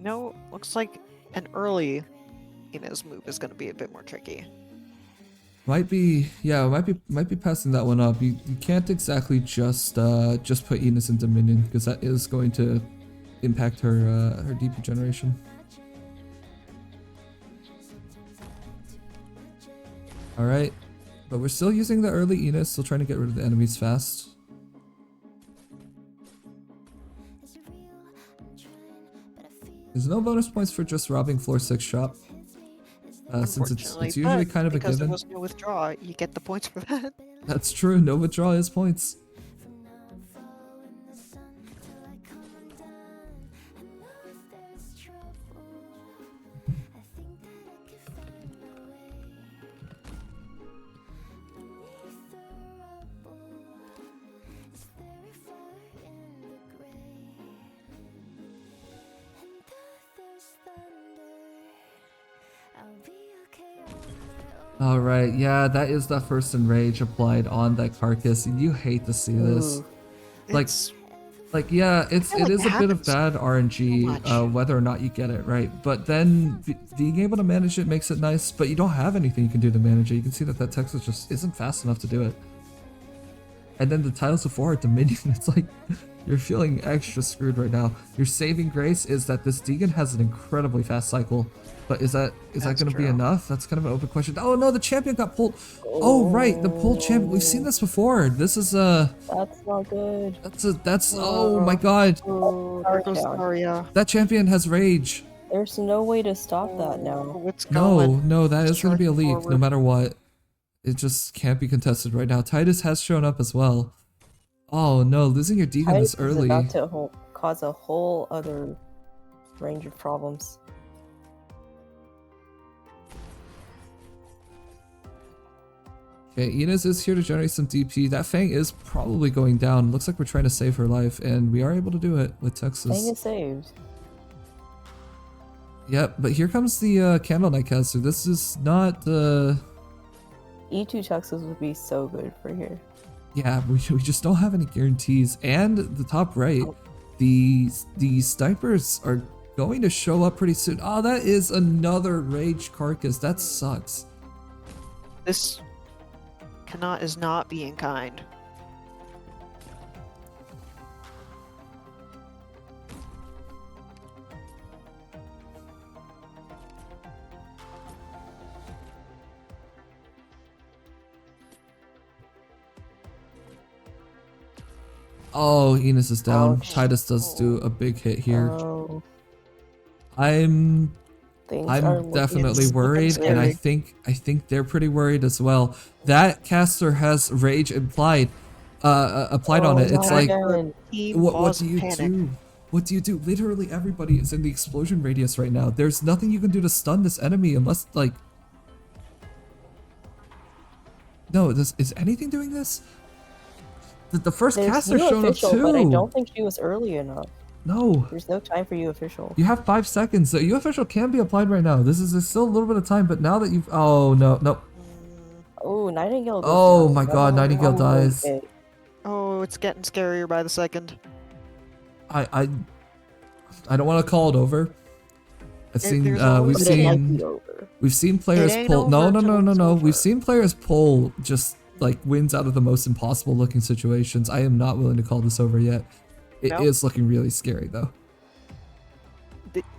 No, looks like an early Inez move is going to be a bit more tricky. Might be passing that one up. You can't exactly just put Enos into minion, because that is going to impact her DP generation. All right, but we're still using the early Enos, still trying to get rid of the enemies fast. There's no bonus points for just robbing floor 6 shop. Since it's usually kind of a because given. there was no withdraw, you get the points for that. That's true, no withdrawal is points. Alright, yeah, that is the first enrage applied on that carcass. You hate to see this. Ooh. Like, It's- yeah, it feel like is it a bit of happens bad RNG, so much. whether or not you get it, right? But then being able to manage it makes it nice, but you don't have anything you can do to manage it. You can see that Texas just isn't fast enough to do it. And then the tiles of 4 are Dominion. It's like, you're feeling extra screwed right now. Your saving grace is that this Deegan has an incredibly fast cycle. But is that going to be true. enough? That's kind of an open question. Oh no, the champion got pulled. Oh right, the pulled champion. We've seen this before. This is That's not good. that's oh my god. Oh, There goes Arya. That champion has rage. There's no way to stop that now. Oh, it's No, going. no, that It's is going to be a charging leak no forward. matter what. It just can't be contested right now. Titus has shown up as well. Oh no, losing your Deegan Titus this early. is about to cause a whole other range of problems. Okay, Inez is here to generate some DP. That Fang is probably going down. Looks like we're trying to save her life, and we are able to do it with Texas. Fang is saved. Yep, but here comes the Candle Knight caster. This is not E2 Texas would be so good for here. yeah, we just don't have any guarantees. And the top right, the snipers are going to show up pretty soon. Oh, that is another rage carcass. That sucks. This is not being kind. Oh, Enos is down. Ouch. Titus does do a big hit here. Oh, I'm things are looking definitely looking worried, and I scary. think they're pretty worried as well. That caster has rage applied on it. It's not like, again. Team what cause do you panic. do? What do you do? Literally everybody is in the explosion radius right now. There's nothing you can do to stun this enemy unless, like... No, is anything doing this? The first There's caster new showed up official, too. but I don't think she was early enough. No. There's no time for you official. You have 5 seconds. The U official can be applied right now. This is still a little bit of time, but now that you've... Oh, no. Oh, Nightingale goes Oh down. my god, Nightingale dies. Okay. Oh, it's getting scarier by the second. I don't want to call it over. I've seen There's always- But it might be over. we've seen players ain't pull. No. over till it's over. We've seen players pull just like wins out of the most impossible looking situations. I am not willing to call this over yet. It is Nope. looking really scary though.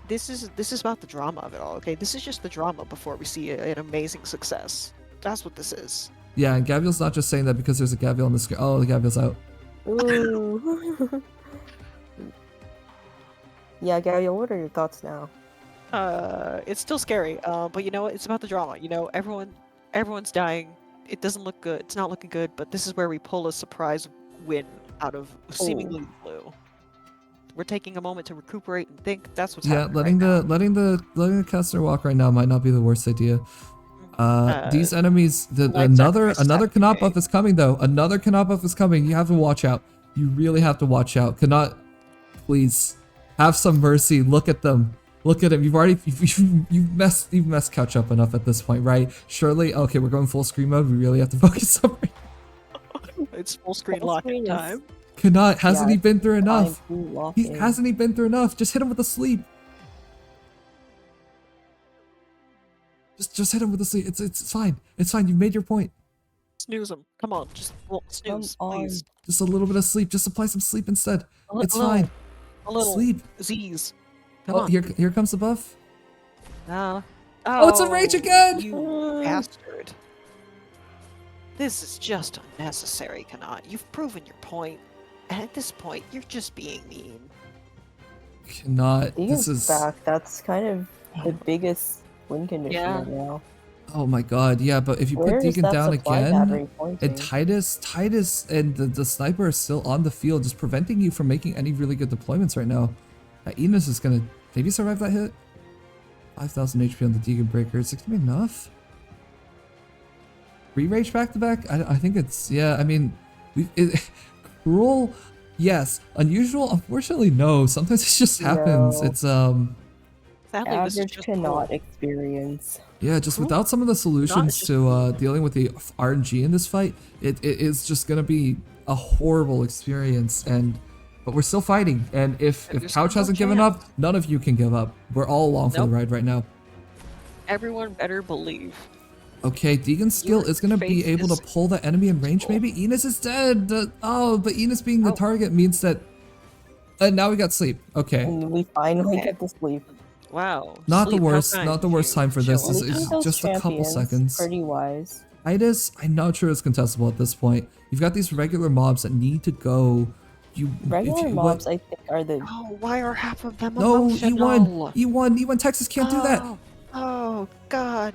This is about the drama of it all. Okay, this is just the drama before we see an amazing success. That's what this is. Yeah, and Gabriel's not just saying that because there's a Gabriel on the screen. Oh, the Gabriel's out. Ooh. Yeah, Gabriel, what are your thoughts now? It's still scary. But you know what? It's about the drama. You know, everyone's dying. It doesn't look good. It's not looking good. But this is where we pull a surprise win out of seemingly blue. We're taking a moment to recuperate and think. That's what's Yeah, happening. letting the caster walk right now might not be the worst idea. These enemies, another Kanat buff is coming though. Another Kanat buff is coming. You have to watch out. You really have to watch out. Kanat, please have some mercy. Look at them. Look at him. You've messed Couch up enough at this point, right? Surely, okay, we're going full screen mode. We really have to focus on right. It's full screen Full locking screen is- time. Kanat, hasn't Yeah, he been through enough? Time to lock in. Hasn't he been through enough? Just hit him with a sleep. Just hit him with a sleep. It's fine. It's fine. You made your point. Snooze him. Come on, just snooze, Come on. please. Just a little bit of sleep. Just apply some sleep instead. It's little- fine. A little Sleep. Z's. Come Oh, on. here comes the buff. Oh, it's a rage again! You bastard. This is just unnecessary, Kanat. You've proven your point. And at this point, you're just being mean. Cannot. Deegan's This is. back. That's kind of the biggest win condition Yeah. right now. Oh my god. Yeah, but if you Where put is Deacon that down supply again, battery pointing? and Titus, and the sniper are still on the field, just preventing you from making any really good deployments right now. Enos is gonna maybe survive that hit. 5,000 HP on the Deacon Breaker. Is it gonna be enough? Re-rage back to back? I think it's, yeah, I mean, cruel, yes. Unusual, unfortunately, no. Sometimes it just happens. No. It's, Sadly, this is Average just cannot cool. experience. yeah, just without some of the solutions to dealing with the RNG in this fight, it is just gonna be a horrible experience. But we're still fighting, and if there's Couch no hasn't given chance. up, none of you can give up. We're all along for the Nope. ride right now. Everyone better believe. Okay, Deegan's skill Your is gonna be faith able to is pull the enemy in range. full. Maybe Enos is dead. But Enos being the Oh. target means that. And now we got sleep. Okay, And we finally Okay. get to sleep. Wow. not the Sleep, how worst. kind Not the of worst you. time for Show this. us This Leaving is those just a couple champions seconds. Pretty wise. Titus, I'm not sure it's contestable at this point. You've got these regular mobs that need to go. Regular mobs, I think, are the Oh, why are half of them No, emotional? E1, Texas can't do that. Oh, God.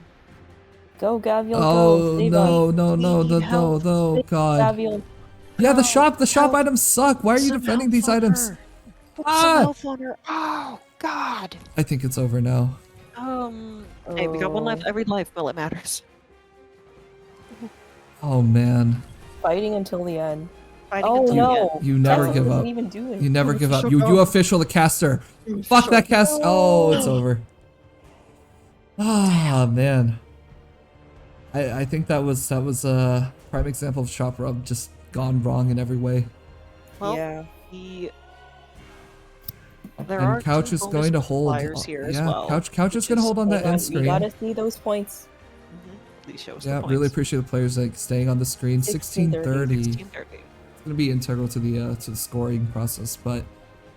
go Gaviel. Oh go. Save no, us. no, God. Gaviel. Yeah, the Help, shop help. items suck. Why are you Some defending health these on items? her. Put Ah! some health on her. Oh, God. I think it's over now. Hey, we got one life. Oh. Every life, well, it matters. Oh man, Fighting until the end. Fighting Oh until the end. no! you never Gaviel give doesn't up. even do it. You never give up. Official You go. official the caster. Fuck that cast. Oh, it's over. Ah man. I think that was a prime example of shop rub just gone wrong in every way. Well, Yeah. there And are Couch two is bonus going to hold. multipliers here as Yeah, well. Couch is which going to is- hold on that Hold on, end we screen. gotta see those points. Please show us Yeah, the really points. appreciate the players like staying on the screen. 1630. 1630. It's gonna be integral to the scoring process, but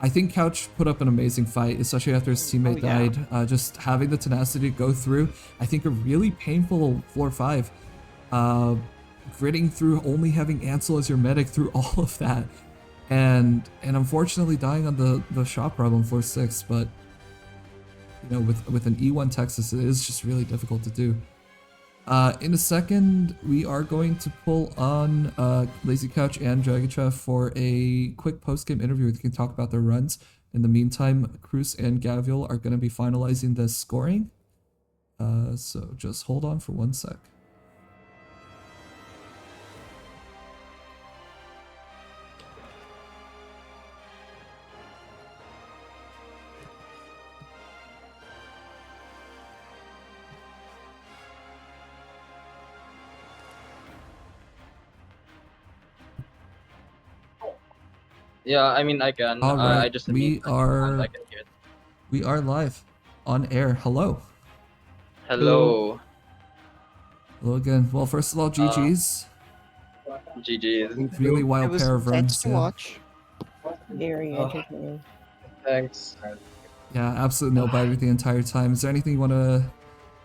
I think Couch put up an amazing fight, especially after his teammate yeah. died. Just having the tenacity to go through, I think a really painful floor 5. Gritting through, only having Ansel as your medic through all of that, and unfortunately dying on the shop problem floor 6, but you know, with an E1 Texas, it is just really difficult to do. In a second, we are going to pull on Lazy Couch and Dragacha for a quick post-game interview where they can talk about their runs. In the meantime, Cruz and Gaviel are going to be finalizing the scoring. So just hold on for 1 sec. Yeah, I mean I can. All right, I just need I can hear it. we are live on air. Hello. Hello. Hello again. Well, first of all, GG's. GG's. Really It wild was pair of intense runs. to Yeah. watch. Very Oh. entertaining. Thanks. Yeah, absolute nail biter the entire time. Is there anything you want to,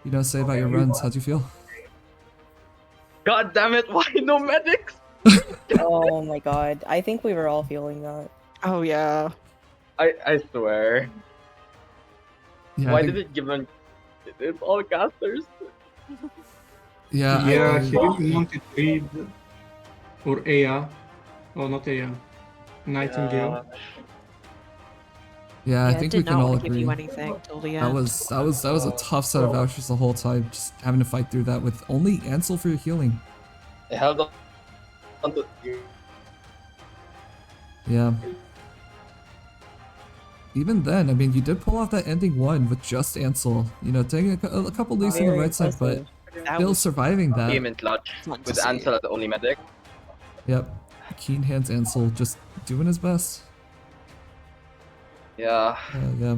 you know, say about your runs? How'd you feel? God damn it! Why no medics? Oh my god. I think we were all feeling that. Oh yeah. I swear. Yeah, Why I think, did it give them? It's all casters. yeah, Yeah, I, he really wanted Reed or Aya. Oh, not Aya. Nightingale. yeah, I Yeah, think did we can not all want to give agree. you anything till the That end. was a tough set of vouchers the whole time. Just having to fight through that with only Ansel for your healing. I held on to. Yeah. Even then, I mean, you did pull off that ending one with just Ansel. You know, taking a couple leads on the Very right side, but impressive. That still was surviving that. Came in clutch fun to with see. Ansel as the only medic. Yep. Keen hands Ansel just doing his best. Yeah. Yeah.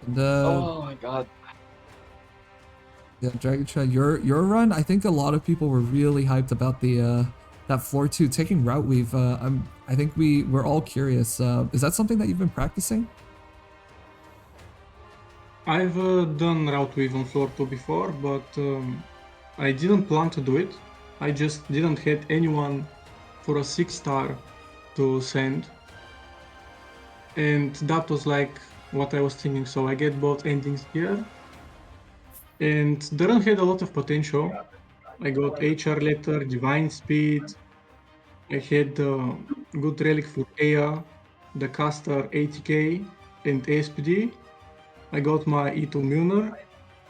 And Oh my god. yeah, Dragon Child, your run, I think a lot of people were really hyped about the that floor 2 taking route weave. I think we're all curious. Is that something that you've been practicing? I've done route weave on floor 2 before, but I didn't plan to do it. I just didn't hit anyone for a 6-star to send. And that was like what I was thinking, so I get both endings here. And Darren had a lot of potential. I got HR letter, divine speed. I had good relic for Aya, the caster 80k, and ASPD. I got my E2 Milner.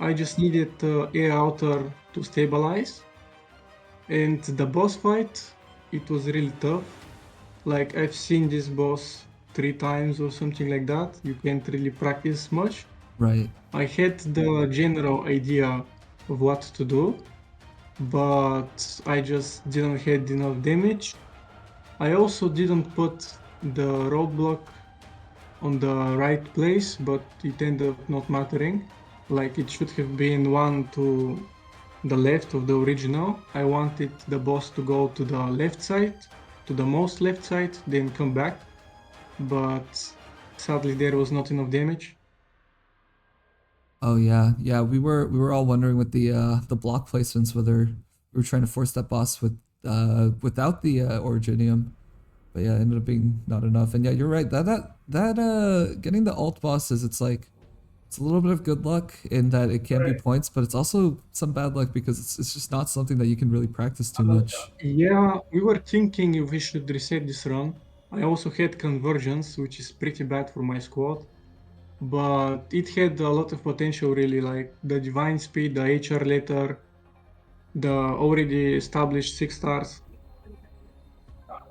I just needed Aya outer to stabilize. And the boss fight, it was really tough. Like I've seen this boss 3 times or something like that. You can't really practice much. Right. I had the general idea of what to do, but I just didn't had enough damage. I also didn't put the roadblock on the right place, but it ended up not mattering. Like it should have been one to the left of the original. I wanted the boss to go to the left side, to the most left side, then come back. But sadly there was not enough damage. Oh yeah, yeah. We were all wondering with the block placements whether we were trying to force that boss with without the Originium, but yeah, it ended up being not enough. And yeah, you're right. That getting the alt bosses, it's like it's a little bit of good luck in that it can be points, but it's also some bad luck because it's just not something that you can really practice too much. Yeah, we were thinking if we should reset this run. I also had convergence, which is pretty bad for my squad. But it had a lot of potential really, like the divine speed, the HR letter, the already established 6 stars.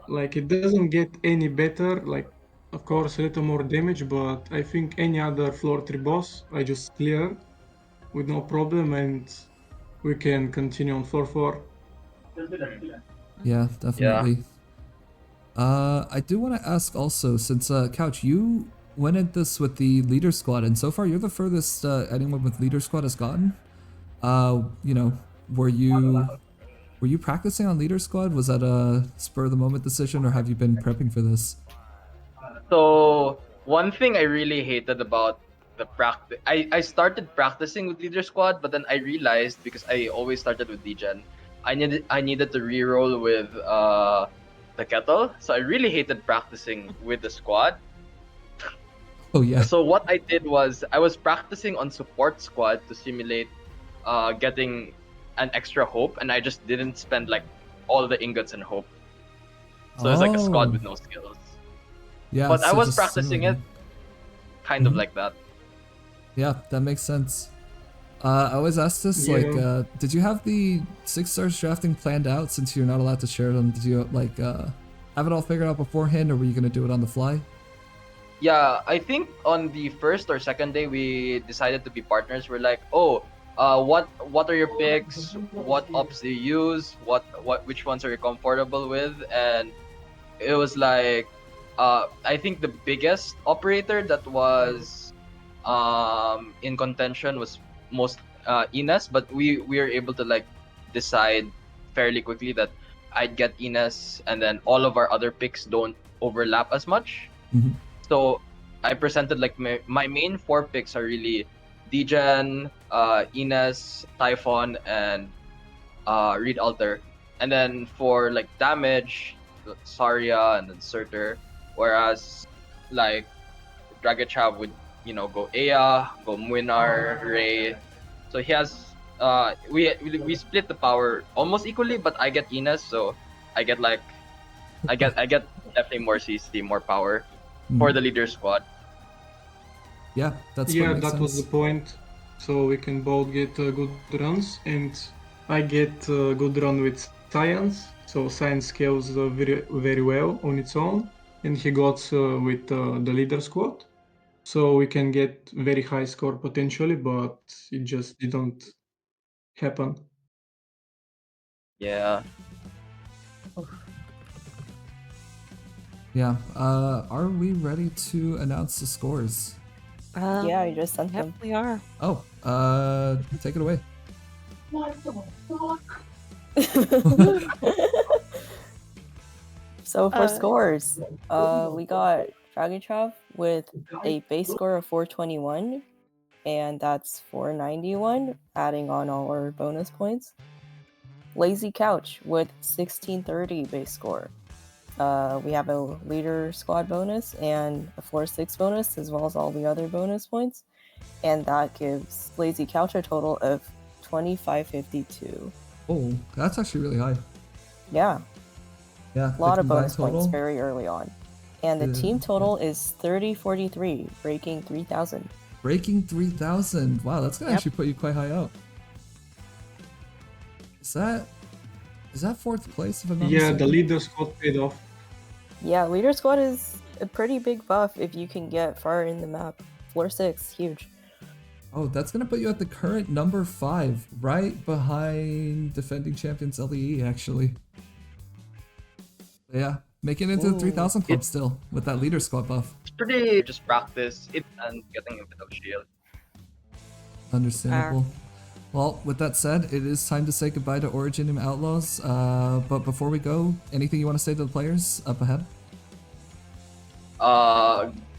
Like it doesn't get any better, like of course a little more damage, but I think any other floor 3 boss I just cleared with no problem, and we can continue on floor 4. Yeah, Yeah. definitely. I do want to ask also, since Couch, you went at this with the leader squad, and so far you're the furthest anyone with leader squad has gotten. You know, were you practicing on leader squad? Was that a spur of the moment decision, or have you been prepping for this? So one thing I really hated about the practice, I started practicing with leader squad, but then I realized because I always started with degen, I needed to reroll with the kettle. So I really hated practicing with the squad. Oh yeah. So what I did was I was practicing on support squad to simulate getting an extra hope, and I just didn't spend like all the ingots and hope. So it's like a squad Oh. with no skills. Yeah. But I so was just practicing it simulating. kind of Mhm. like that. Yeah, that makes sense. I always ask this, like, Yeah. did you have the 6 stars drafting planned out since you're not allowed to share them? Did you, like, have it all figured out beforehand, or were you going to do it on the fly? Yeah, I think on the first or second day we decided to be partners. We're like, oh, what are your picks? What ops do you use? Which ones are you comfortable with? And it was like, I think the biggest operator that was in contention was most Ines, but we were able to like decide fairly quickly that I'd get Ines, and then all of our other picks don't overlap as much. Mhm. So I presented like my main 4 picks are really Degen, Ines, Typhon, and Reed Alter. And then for like damage, Saria and then Surtur. Whereas like Dragachav would, go Ea, go Muinar, Ray. So he has we split the power almost equally, but I get Ines, so I get like I get definitely more CC, more power for Mhm. the leader squad. Yeah, that's what Yeah, makes that was the sense. point. So we can both get good runs, and I get a good run with science. So science scales very very well on its own, and he got with the leader squad. So we can get very high score potentially, but it just didn't happen. Yeah. Yeah. Are we ready to announce the scores? Yeah, I just sent Yep, them. we are. Oh, take it away. So for Uh, scores, we got Dragitrov with a base score of 421, and that's 491, adding on all our bonus points. Lazy Couch with 1630 base score. We have a leader squad bonus and a floor 6 bonus, as well as all the other bonus points, and that gives Lazy Couch a total of 2552. Oh, that's actually really high. Yeah, Yeah, a lot the of bonus combined points total. very early on. And the team total is 3043, breaking 3000. Breaking 3,000. Wow, that's gonna Yep. actually put you quite high up. Is that 4th place if I'm not Yeah, mistaken? the leader squad paid off. Yeah, leader squad is a pretty big buff if you can get far in the map. Floor 6, huge. Oh, that's gonna put you at the current number 5, right behind defending champions LEE, actually. Yeah, making it into the Ooh. 3,000 club still with that leader squad buff. It's pretty just practice it and getting a bit of shield. Understandable. Well, with that said, it is time to say goodbye to Origin and Outlaws. But before we go, anything you want to say to the players up ahead?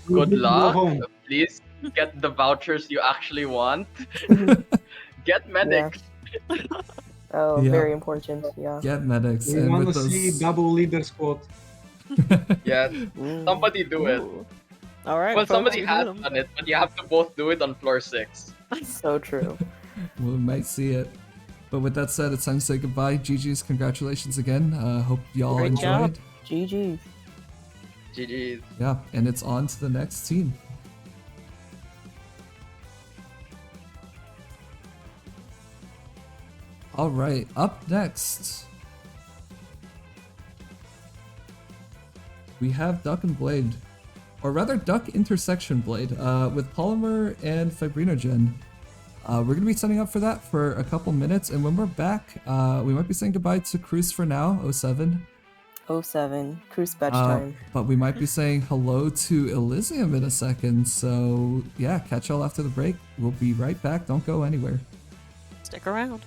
Good Go luck. home. Please get the vouchers you actually want. Get medics. Oh, Yeah. very important, yeah. Get medics, We and want with to see those. double leader squad. Yeah, Ooh. somebody do it. Ooh. All right, Well, folks, somebody you has heard 'em. done it, but you have to both do it on floor 6. So true. We might see it. But with that said, it's time to say goodbye. GG's, congratulations again. Hope y'all Great job. enjoyed. GG. GG's. Yeah, and it's on to the next team. Alright, up next, we have Duck and Blade. Or rather, Duck Intersection Blade, with Polymer and Fibrinogen. We're going to be setting up for that for a couple minutes, and when we're back, we might be saying goodbye to Cruz for now, 07. 07. Cruise batch time. But we might be saying hello to Elysium in a second, so yeah, catch y'all after the break. We'll be right back, don't go anywhere. Stick around.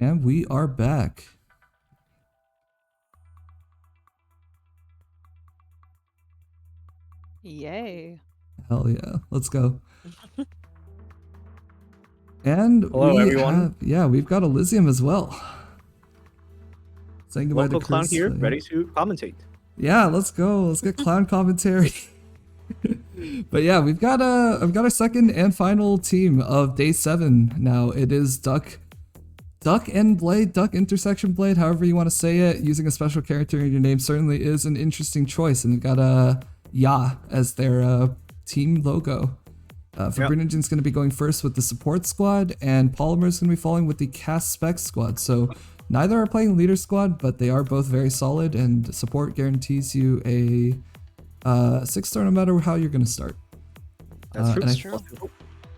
And we are back. Yay. Hell yeah, let's go. And Hello, we everyone. we've got Elysium as well. Saying goodbye Local to clown Chris. here, ready to commentate. Yeah, let's go. Let's get clown commentary. But yeah, I've got our second and final team of day 7 now. It is Duck and Blade, Duck intersection Blade, however you want to say it. Using a special character in your name certainly is an interesting choice, and they've got Ya as their team logo. Fabrinogen's going to be going first with the support squad, and Polymer's going to be following with the cast spec squad. So neither are playing leader squad, but they are both very solid, and support guarantees you a 6-star no matter how you're going to start. That's true.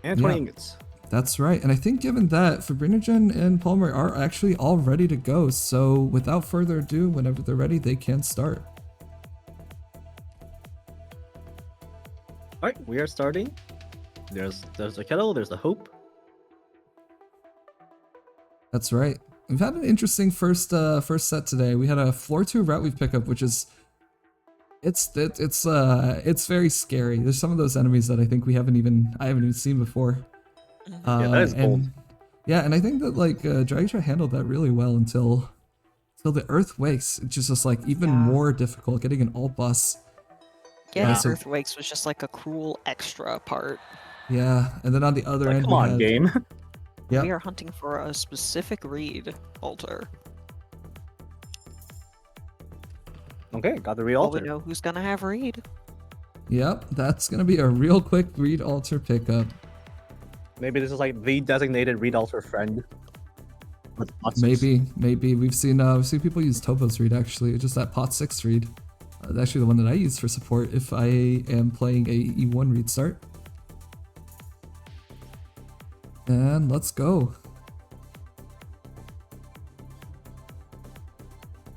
And 20 ingots. That's right. And I think given that, Fabrinogen and Polymer are actually all ready to go. So without further ado, whenever they're ready, they can start. All right, we are starting. There's the kettle, there's the hope. That's right. We've had an interesting first set today. We had a floor 2 route we've picked up, which is it's very scary. There's some of those enemies that I think I haven't even seen before. Yeah, that is bold. Yeah, and I think that like Dragontra handled that really well until the Earth Wakes, which is just like even more difficult. Getting an alt bus. Getting so- Earthquakes was just like a cruel extra part. Yeah, and then on the other end, Come on, game. Yep. We are hunting for a specific read altar. Okay, got the real Well, altar. we know who's gonna have read. Yep, that's gonna be a real quick read altar pickup. Maybe this is like the designated read altar friend. With bots. Maybe we've seen people use Tobo's read actually. Just that pot 6 read. Actually, the one that I use for support if I am playing a E1 read start. And let's go.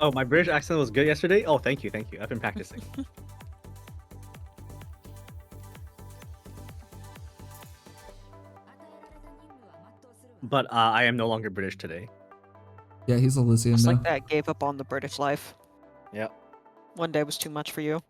Oh, my British accent was good yesterday? Oh, thank you. I've been practicing. But I am no longer British today. Yeah, he's Elysian Just now. like that, gave up on the British life. Yeah. One day was too much for you.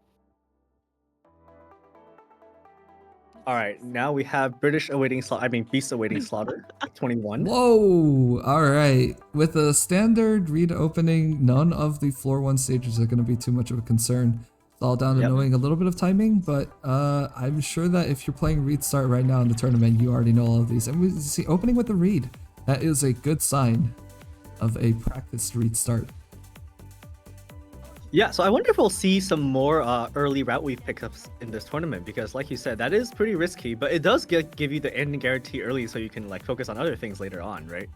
All right, now we have Beasts awaiting slaughter, 21. Whoa! Alright. With a standard read opening, none of the floor 1 stages are going to be too much of a concern. It's all down to knowing a little bit of timing, but I'm sure that if you're playing read start right now in the tournament, you already know all of these. And we see opening with the read. That is a good sign of a practiced read start. Yeah, so I wonder if we'll see some more early route wave pickups in this tournament, because like you said, that is pretty risky, but it does give you the ending guarantee early so you can like focus on other things later on, right?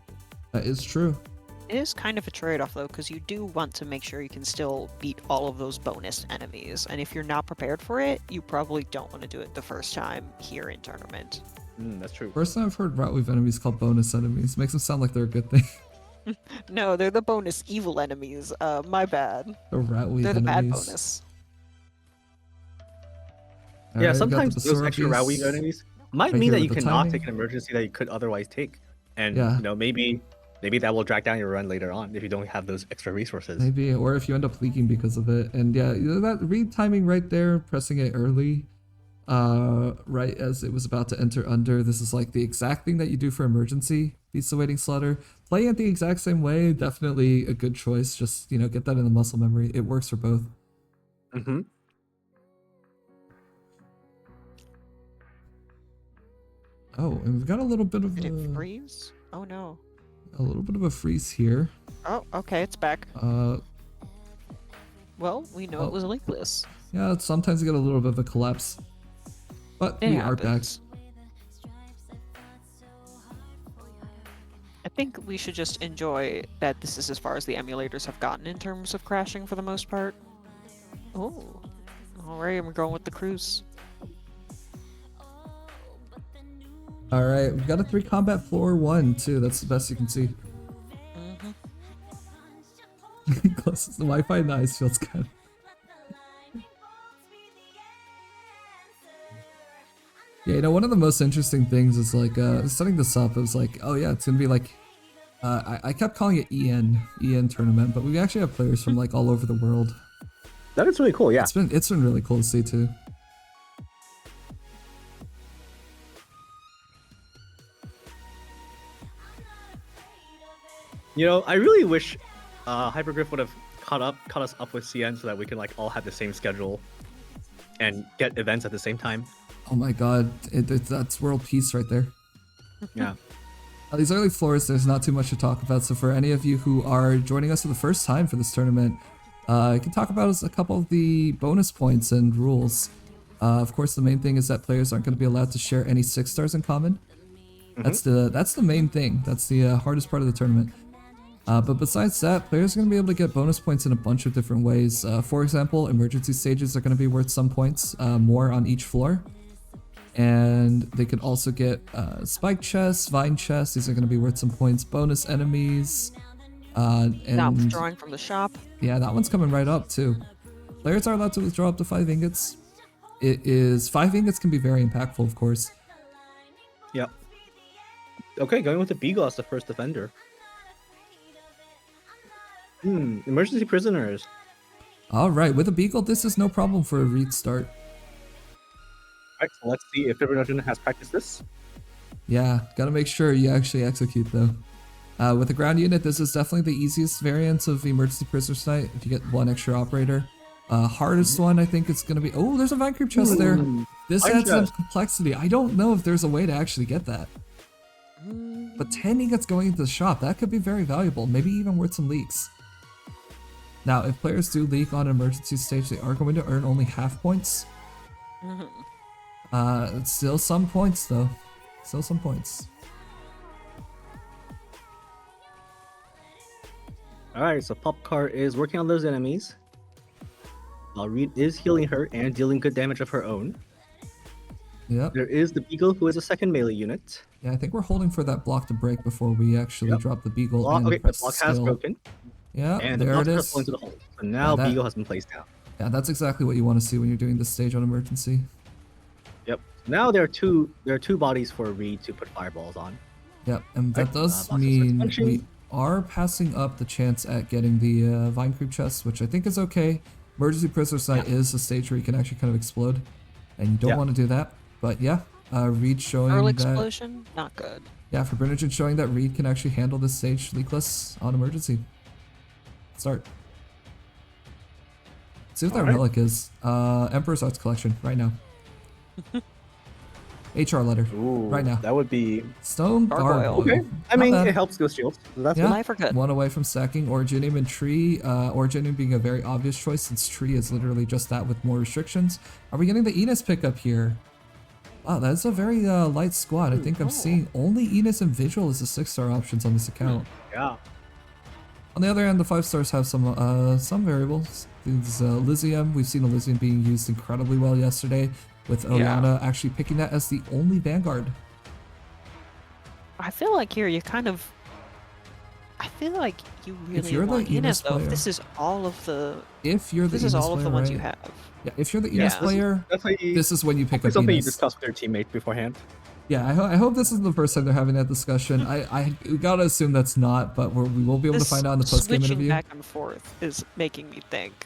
That is true. It is kind of a trade-off though, because you do want to make sure you can still beat all of those bonus enemies, and if you're not prepared for it, you probably don't want to do it the first time here in tournament. That's true. First time I've heard route wave enemies called bonus enemies. Makes them sound like they're a good thing. No, they're the bonus evil enemies. My bad. The route wave They're the enemies. bad bonus. Alright, Yeah, we got sometimes the those extra route wave Basarabes enemies might right mean here that you with the cannot timing. take an emergency that you could otherwise take. And Yeah. you know, maybe that will drag down your run later on if you don't have those extra resources. Maybe, or if you end up leaking because of it. And yeah, that read timing right there, pressing it early, right as it was about to enter under. This is like the exact thing that you do for emergency. Beats awaiting slaughter. Playing it the exact same way, definitely a good choice. Just, get that in the muscle memory. It works for both. Mm-hmm. Oh, and we've got a little bit of Did it freeze? Oh no. a freeze here. Oh, okay, it's back. Well, we know Oh. it was linkless. Yeah, sometimes you get a little bit of a collapse. But It we are back. happens. I think we should just enjoy that this is as far as the emulators have gotten in terms of crashing for the most part. Oh, alright, we're going with the cruise. Alright, we've got a 3 combat floor 1 too. That's the best you can see. Closest to Wi-Fi and the ice feels good. Yeah, one of the most interesting things is like setting this up. It was like, oh yeah, it's gonna be like I kept calling it EN tournament, but we actually have players from like all over the world. That is really cool. Yeah. It's been really cool to see too. You know, I really wish Hypergriff would have caught us up with CN so that we can like all have the same schedule and get events at the same time. Oh my god, that's world peace right there. Yeah. These early floors, there's not too much to talk about, so for any of you who are joining us for the first time for this tournament, I can talk about a couple of the bonus points and rules. Of course, the main thing is that players aren't going to be allowed to share any 6 stars in common. That's the main thing. That's the hardest part of the tournament. But besides that, players are going to be able to get bonus points in a bunch of different ways. For example, emergency stages are going to be worth some points, more on each floor. And they can also get spike chests, vine chests. These are going to be worth some points. Bonus enemies. Now And withdrawing from the shop. yeah, that one's coming right up too. Players are allowed to withdraw up to 5 ingots. 5 ingots can be very impactful, of course. Yep. Okay, going with the Beagle as the first defender. Emergency prisoners. All right, with a Beagle, this is no problem for a read start. Alright, so let's see if Fibronation has practiced this. Yeah, gotta make sure you actually execute though. With the ground unit, this is definitely the easiest variant of Emergency Prisoner Sight if you get 1 extra operator. Hardest one, I think it's gonna be... Oh, there's a Vine Creep chest there. This Vine adds some chest. complexity. I don't know if there's a way to actually get that. But 10 ingots going into the shop, that could be very valuable. Maybe even worth some leaks. Now, if players do leak on an emergency stage, they are going to earn only half points. It's still some points though. Still some points. Alright, so Popcar is working on those enemies. While Reed is healing her and dealing good damage of her own. Yep. There is the Beagle, who is a second melee unit. Yeah, I think we're holding for that block to break before we actually drop the Beagle Block, and okay, the press block the has skill. broken. Yeah, And the there it block has is. fallen into the hole. So now that- Beagle has been placed down. Yeah, that's exactly what you want to see when you're doing this stage on emergency. Yep. Now there are two bodies for Reed to put fireballs on. Yep, and that Right, does box of mean suspension. we are passing up the chance at getting the Vine Creep chest, which I think is okay. Emergency Prisoner Sight is a stage where you can actually kind of explode, and you don't Yeah. want to do that. But yeah, Reed showing Early that... explosion, not good. Yeah, for Brinogen showing that Reed can actually handle this stage leakless on emergency. Start. See what that Alright. relic is. Emperor's Arts Collection, right now. HR letter, Ooh, right now. That would be Stone Gargoyle. Gargoyle. okay. I Not mean, bad. it helps Ghost Shield. So that's Yeah. good. Life are good. One away from stacking Originium and Tree. Originium being a very obvious choice since Tree is literally just that with more restrictions. Are we getting the Enos pickup here? Wow, that's a very light squad. I think I'm seeing only Enos and Vigil as the 6-star options on this account. Yeah. On the other hand, the 5 stars have some variables. These Elysium, we've seen Elysium being used incredibly well yesterday, with Oriana actually picking that as the only Vanguard. I feel like here you kind of. I feel like you really you're the want Enos Enos though. player- If this is all of the. If you're the This Enos is all of the player, ones you right? have. Yeah, if you're the Enos Yeah. player, Definitely this is when you pick up something you Enos. discuss with your teammate beforehand. Yeah, I hope this isn't the first time they're having that discussion. We gotta assume that's not, but we will be able to This find out in the post-game switching interview. back and forth is making me think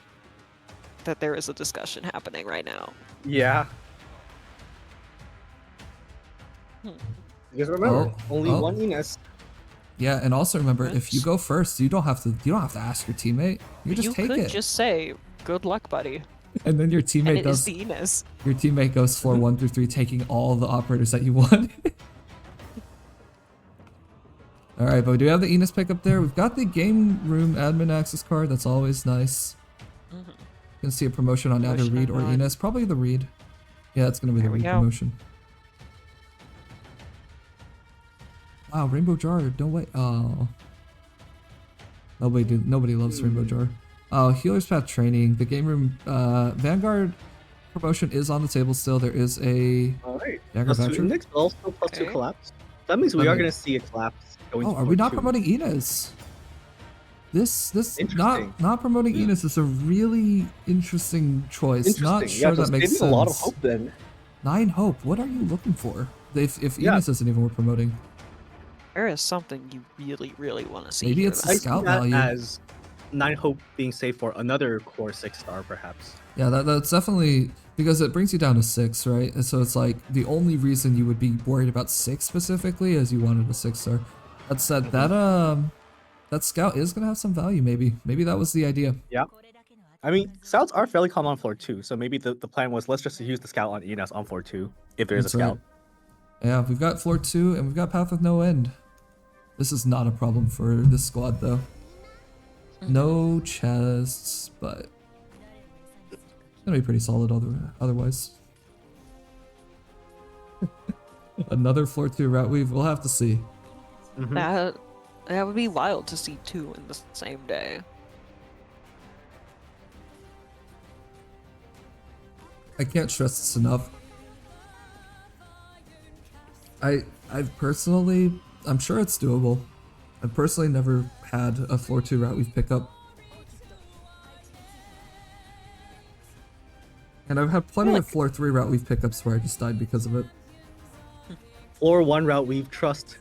that there is a discussion happening right now. Yeah. Because remember, only oh. one Enos. Yeah, and also remember, if you Oops. go first, you don't have to ask your teammate. You just take could it, just say, "Good luck, buddy," and then your and teammate it is does. the Enos. Your teammate goes floor 1 through 3, taking all the operators that you want. All right, but we do have the Enos pickup there. We've got the game room admin access card. That's always nice. You can see a promotion on either Promotion Reed or on- Enos. Probably the Reed. Yeah, it's gonna be the There we Reed go. promotion. Wow, Rainbow Jar. No way. Oh. Nobody loves Rainbow Jar. Oh, Healer's Path training. The game room Vanguard promotion is on the table still. There is a Alright. Dagger Plus 2 voucher. index, but also plus 2 Okay. collapse. That means we Okay. are going to see a collapse going Oh, to are we not floor 2. promoting Enos? This Interesting. not promoting Enos is a really interesting choice. Interesting. Not sure yeah, that makes giving sense. a lot of hope then. 9 hope. What are you looking for? If Yeah. Enos isn't even worth promoting. There is something you really, really want to see. Maybe here it's then. the I see scout that value. as 9 Hope being saved for another core 6-star, perhaps. Yeah, that's definitely because it brings you down to 6, right? And so it's like the only reason you would be worried about 6 specifically is you wanted a 6-star. That said, that scout is gonna have some value. Maybe that was the idea. Yeah. I mean, scouts are fairly common on floor 2, so maybe the plan was let's just use the scout on Enos on floor 2 if there's a That's scout. right. Yeah, we've got floor 2 and we've got path with no end. This is not a problem for this squad though. No chests, but it's gonna be pretty solid otherwise. Another floor 2 route we'll have to see. Mhm. That would be wild to see 2 in the same day. I can't stress this enough. I've personally, I'm sure it's doable. I've personally never had a floor 2 route we've picked up. And I've had plenty of floor 3 route we've pickups where I just died because of it. Floor 1 route we've trust.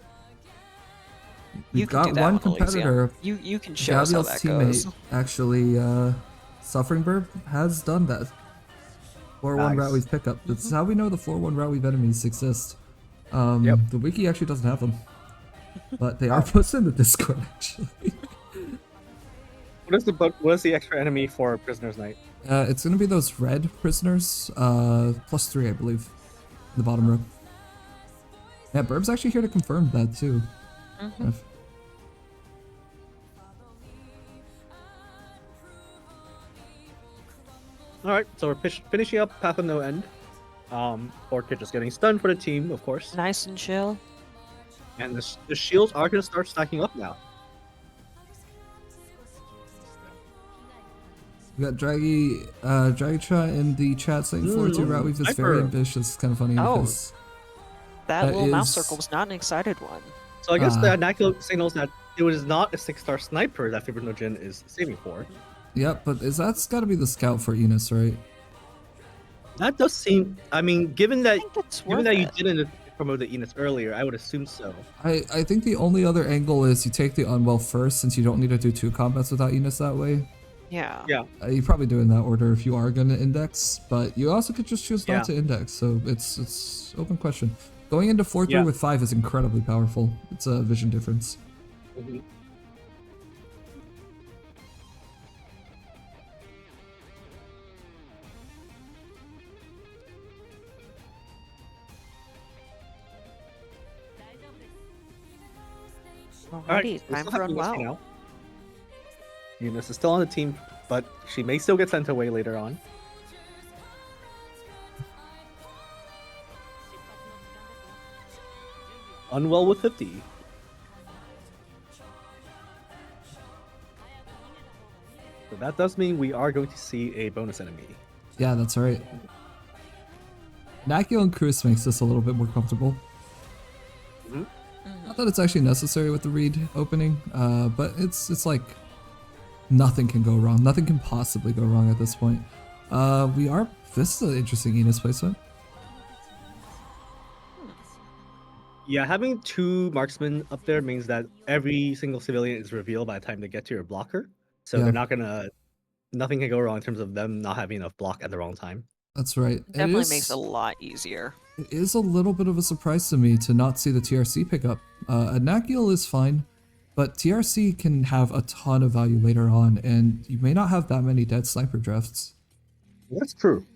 We've You can do got that one one, Elysium. competitor. You can show us how Gabriel's that teammate, goes. actually, Suffering Bird has done that. Floor 1 route Nice. we've picked up. This is how we know the floor 1 route we've enemies exist. Yep. The wiki actually doesn't have them. But they are posted in the Discord, actually. What is the extra enemy for Prisoner's Night? It's gonna be those red prisoners, +3, I believe, in the bottom row. Yeah, Burb's actually here to confirm that too. Alright, so we're finishing up Path of No End. Orchid just getting stunned for the team, of course. Nice and chill. And the shields are going to start stacking up now. We got Dragicha in the chat saying floor 2 route we've is very Sniper. ambitious. It's kind of funny Oh. because That That little mouse is- circle was not an excited one. So I guess Ah. the Nakulo signals that it was not a 6-star sniper that Fibrinojin is saving for. yep, but that's got to be the scout for Enos, right? That does seem. I mean, given that I think it's given worth that you it. didn't promote the Enos earlier, I would assume so. I think the only other angle is you take the unwell first since you don't need to do 2 combats without Enos that way. Yeah. Yeah. You probably do it in that order if you are gonna index, but you also could just choose not Yeah. to index. So it's open question. Going into 4-3 Yeah. with 5 is incredibly powerful. It's a vision difference. Mhm. Alright, Alrighty, we time still for have Enos unwell. now. Enos is still on the team, but she may still get sent away later on. Unwell with 50. So that does mean we are going to see a bonus enemy. Yeah, that's right. Nakio and Cruz makes this a little bit more comfortable. Not that it's actually necessary with the read opening, but it's like nothing can go wrong. Nothing can possibly go wrong at this point. This is an interesting Enos placement. Yeah, having 2 marksmen up there means that every single civilian is revealed by the time they get to your blocker. So Yeah. they're not gonna. Nothing can go wrong in terms of them not having enough block at the wrong time. That's right. Definitely makes it a lot easier. It is a little bit of a surprise to me to not see the TRC pick up. A Nakiel is fine, but TRC can have a ton of value later on, and you may not have that many dead sniper drafts. That's true.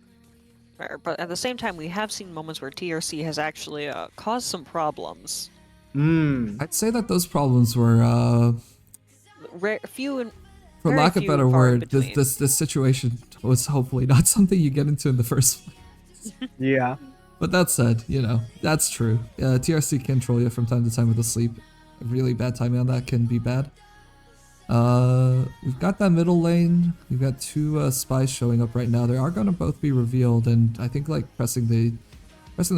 Fair, but at the same time, we have seen moments where TRC has actually caused some problems. I'd say that those problems were, Few and for very lack of few better and far in word, between. this situation was hopefully not something you get into in the first place. Yeah. But that said, that's true. TRC can troll you from time to time with a sleep. Really bad timing on that can be bad. We've got that middle lane. We've got 2 spies showing up right now. They are going to both be revealed, and I think like pressing the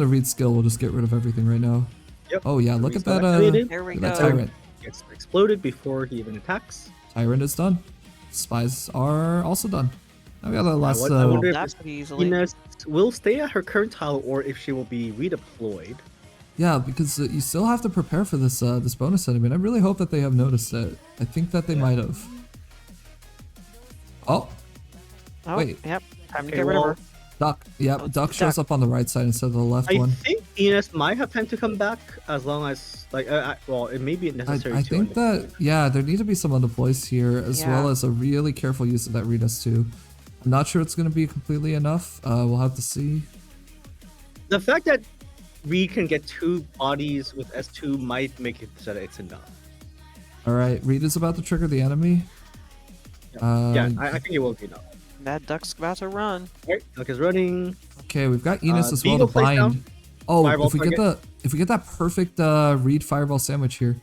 read skill will just get rid of everything right now. Yep. Oh yeah, look at that. Activated. there we Look at go. that tyrant. Gets exploded before he even attacks. Tyrant is done. Spies are also done. Now we got the last. I wonder if That's pretty easily. Ines will stay at her current tile or if she will be redeployed. Yeah, because you still have to prepare for this this bonus enemy. I really hope that they have noticed it. I think that they might have. Oh, Oh, wait. yep. Time to Okay, get rid of well, her. Duck. Yep, Oh, Duck shows Duck. up on the right side instead of the left I one. think Enos might have time to come back as long as like well, it may be necessary I to. think that, yeah, there need to be some undeploys here, as well Yeah. as a really careful use of that Reedus too. I'm not sure it's going to be completely enough. We'll have to see. The fact that Reed can get 2 bodies with S2 might make it so that it's enough. All right, Reed is about to trigger the enemy. Yeah, I think it will be enough. That duck's about to run. Right, Duck is running. Okay, we've got Enos as well Beagle to plays bind. down. Oh, Fireball if we get that perfect Reed fireball sandwich here,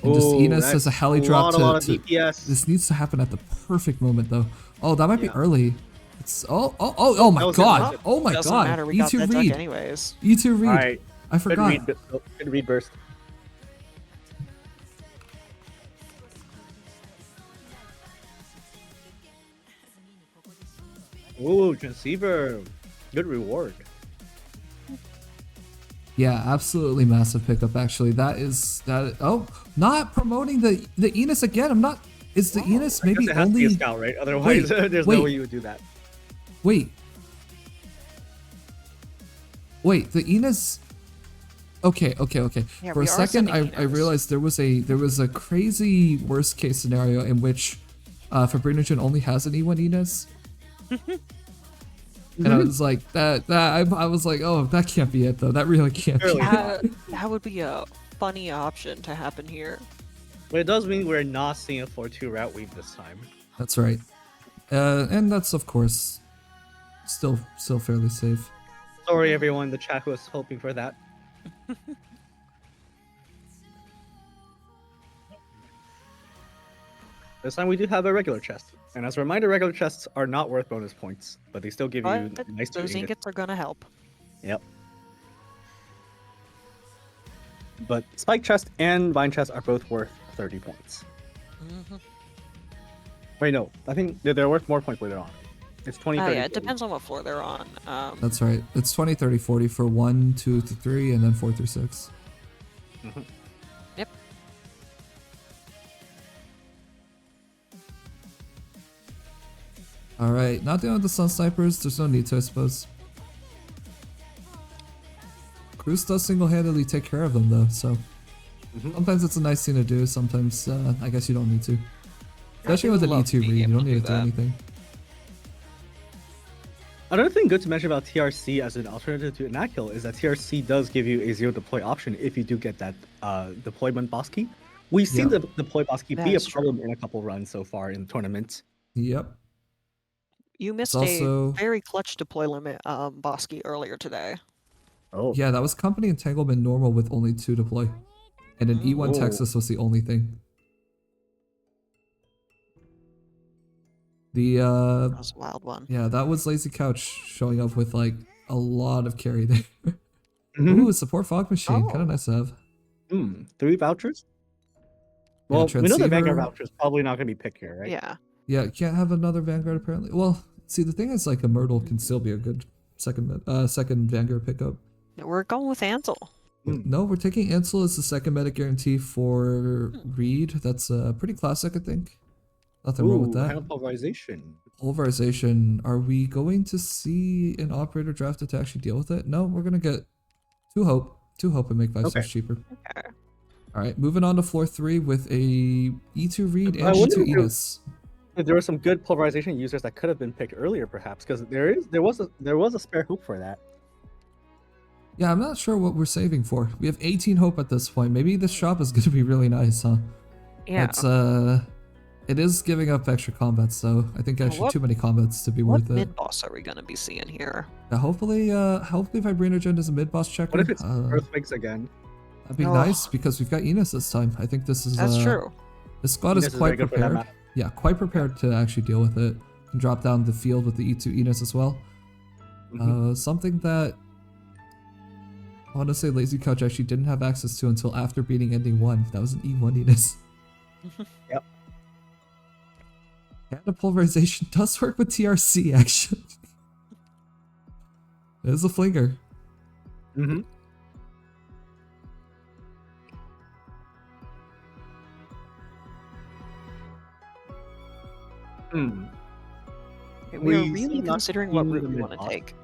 and just Ooh, Enos that's as a heli a drop lot of to DPS. this needs to happen at the perfect moment though. Oh, that might be Yeah. early. It's oh That my was god. it. Oh my Doesn't god. matter. We got E2 that duck Reed. anyways. E2 Reed. Alright, I forgot. good Reed burst. Ooh, transceiver. Good reward. Yeah, absolutely massive pickup actually. That is oh, not promoting the Enos again. I'm not is the Enos I guess maybe it has to be a only scout, right? Otherwise, there's wait. no way you would do that. Wait, the Enos. Okay. Yeah, For we a are second, sending I Enos. realized there was a crazy worst case scenario in which Fabrinogen only has an E1 Enos. And I was like, I was like, oh, that can't be it though. That really can't be. Surely It. not. That would be a funny option to happen here. But it does mean we're not seeing a 4-2 route weave this time. That's right. And that's of course still fairly safe. Sorry, everyone. The chat was hoping for that. This time we do have a regular chest. And as a reminder, regular chests are not worth bonus points, but they still give you But nice those ingots. ingots are gonna help. Yep. But Spike Chest and Vine Chest are both worth 30 points. Mm-hmm. Wait, no. I think they're worth more points later on. It's 20, Oh 30, yeah, it 40. depends on what floor they're on. That's right. It's 20, 30, 40 for 1, 2 to 3, and then 4 through 6. Mhm. Yep. Alright, not dealing with the Sun Snipers. There's no need to, I suppose. Cruz does single-handedly take care of them, though, so... Mhm. Sometimes it's a nice thing to do, sometimes I guess you don't need to. Especially with an love E2 being read, you able don't to need do to do that. anything. Another thing good to mention about TRC as an alternative to Inacul is that TRC does give you a zero deploy option if you do get that deployment boss key. We've seen Yeah. the deploy boss key That be a is true. problem in a couple runs so far in the tournament. Yep. You missed also- a very clutch deploy limit Bosky earlier today. Oh. Yeah, that was Company Entanglement normal with only 2 deploy. And an E1 Oh. Texas was the only thing. The That was a wild one. yeah, that was Lazy Couch showing up with like a lot of carry there. Mhm. Ooh, support fog machine, kind Oh. of nice to have. 3 vouchers? Well, we know the transceiver. Vanguard voucher is probably not going to be picked here, right? Yeah. Yeah, can't have another Vanguard apparently. Well, see, the thing is, like a Myrtle can still be a good second Vanguard pickup. We're going with Ansel. No, we're taking Ansel as the second meta guarantee for Reed. That's pretty classic, I think. Nothing wrong with Ooh, that. panel pulverization. Pulverization. Are we going to see an operator drafted to actually deal with it? No, we're gonna get two hope and make 5 stars Okay. cheaper. Okay. All right, moving on to floor 3 with a E2 Reed I and wonder E2 if there- Enos. If there were some good pulverization users that could have been picked earlier, perhaps, because there was a spare hoop for that. Yeah, I'm not sure what we're saving for. We have 18 hope at this point. Maybe this shop is gonna be really nice, huh? Yeah. It's it is giving up extra combats, though. I think actually what- too many combats to be What worth it. mid boss are we gonna be seeing here? Yeah, hopefully Vibrinogen is a mid boss checker. What if it's Earthquakes again? That'd be Oh. nice because we've got Enos this time. I think this is That's true. This squad Enos is is quite very good for that prepared. map. Yeah, quite prepared to actually deal with it. Can drop down the field with the E2 Enos as well. Mhm. Something that I want to say Lazy Couch actually didn't have access to until after beating ending 1. That was an E1 Enos. Yep. Pulverization does work with TRC actually. It is a flinger. Mm-hmm. Hmm. We are We really seem not considering what in route the we want to mid-boss. take.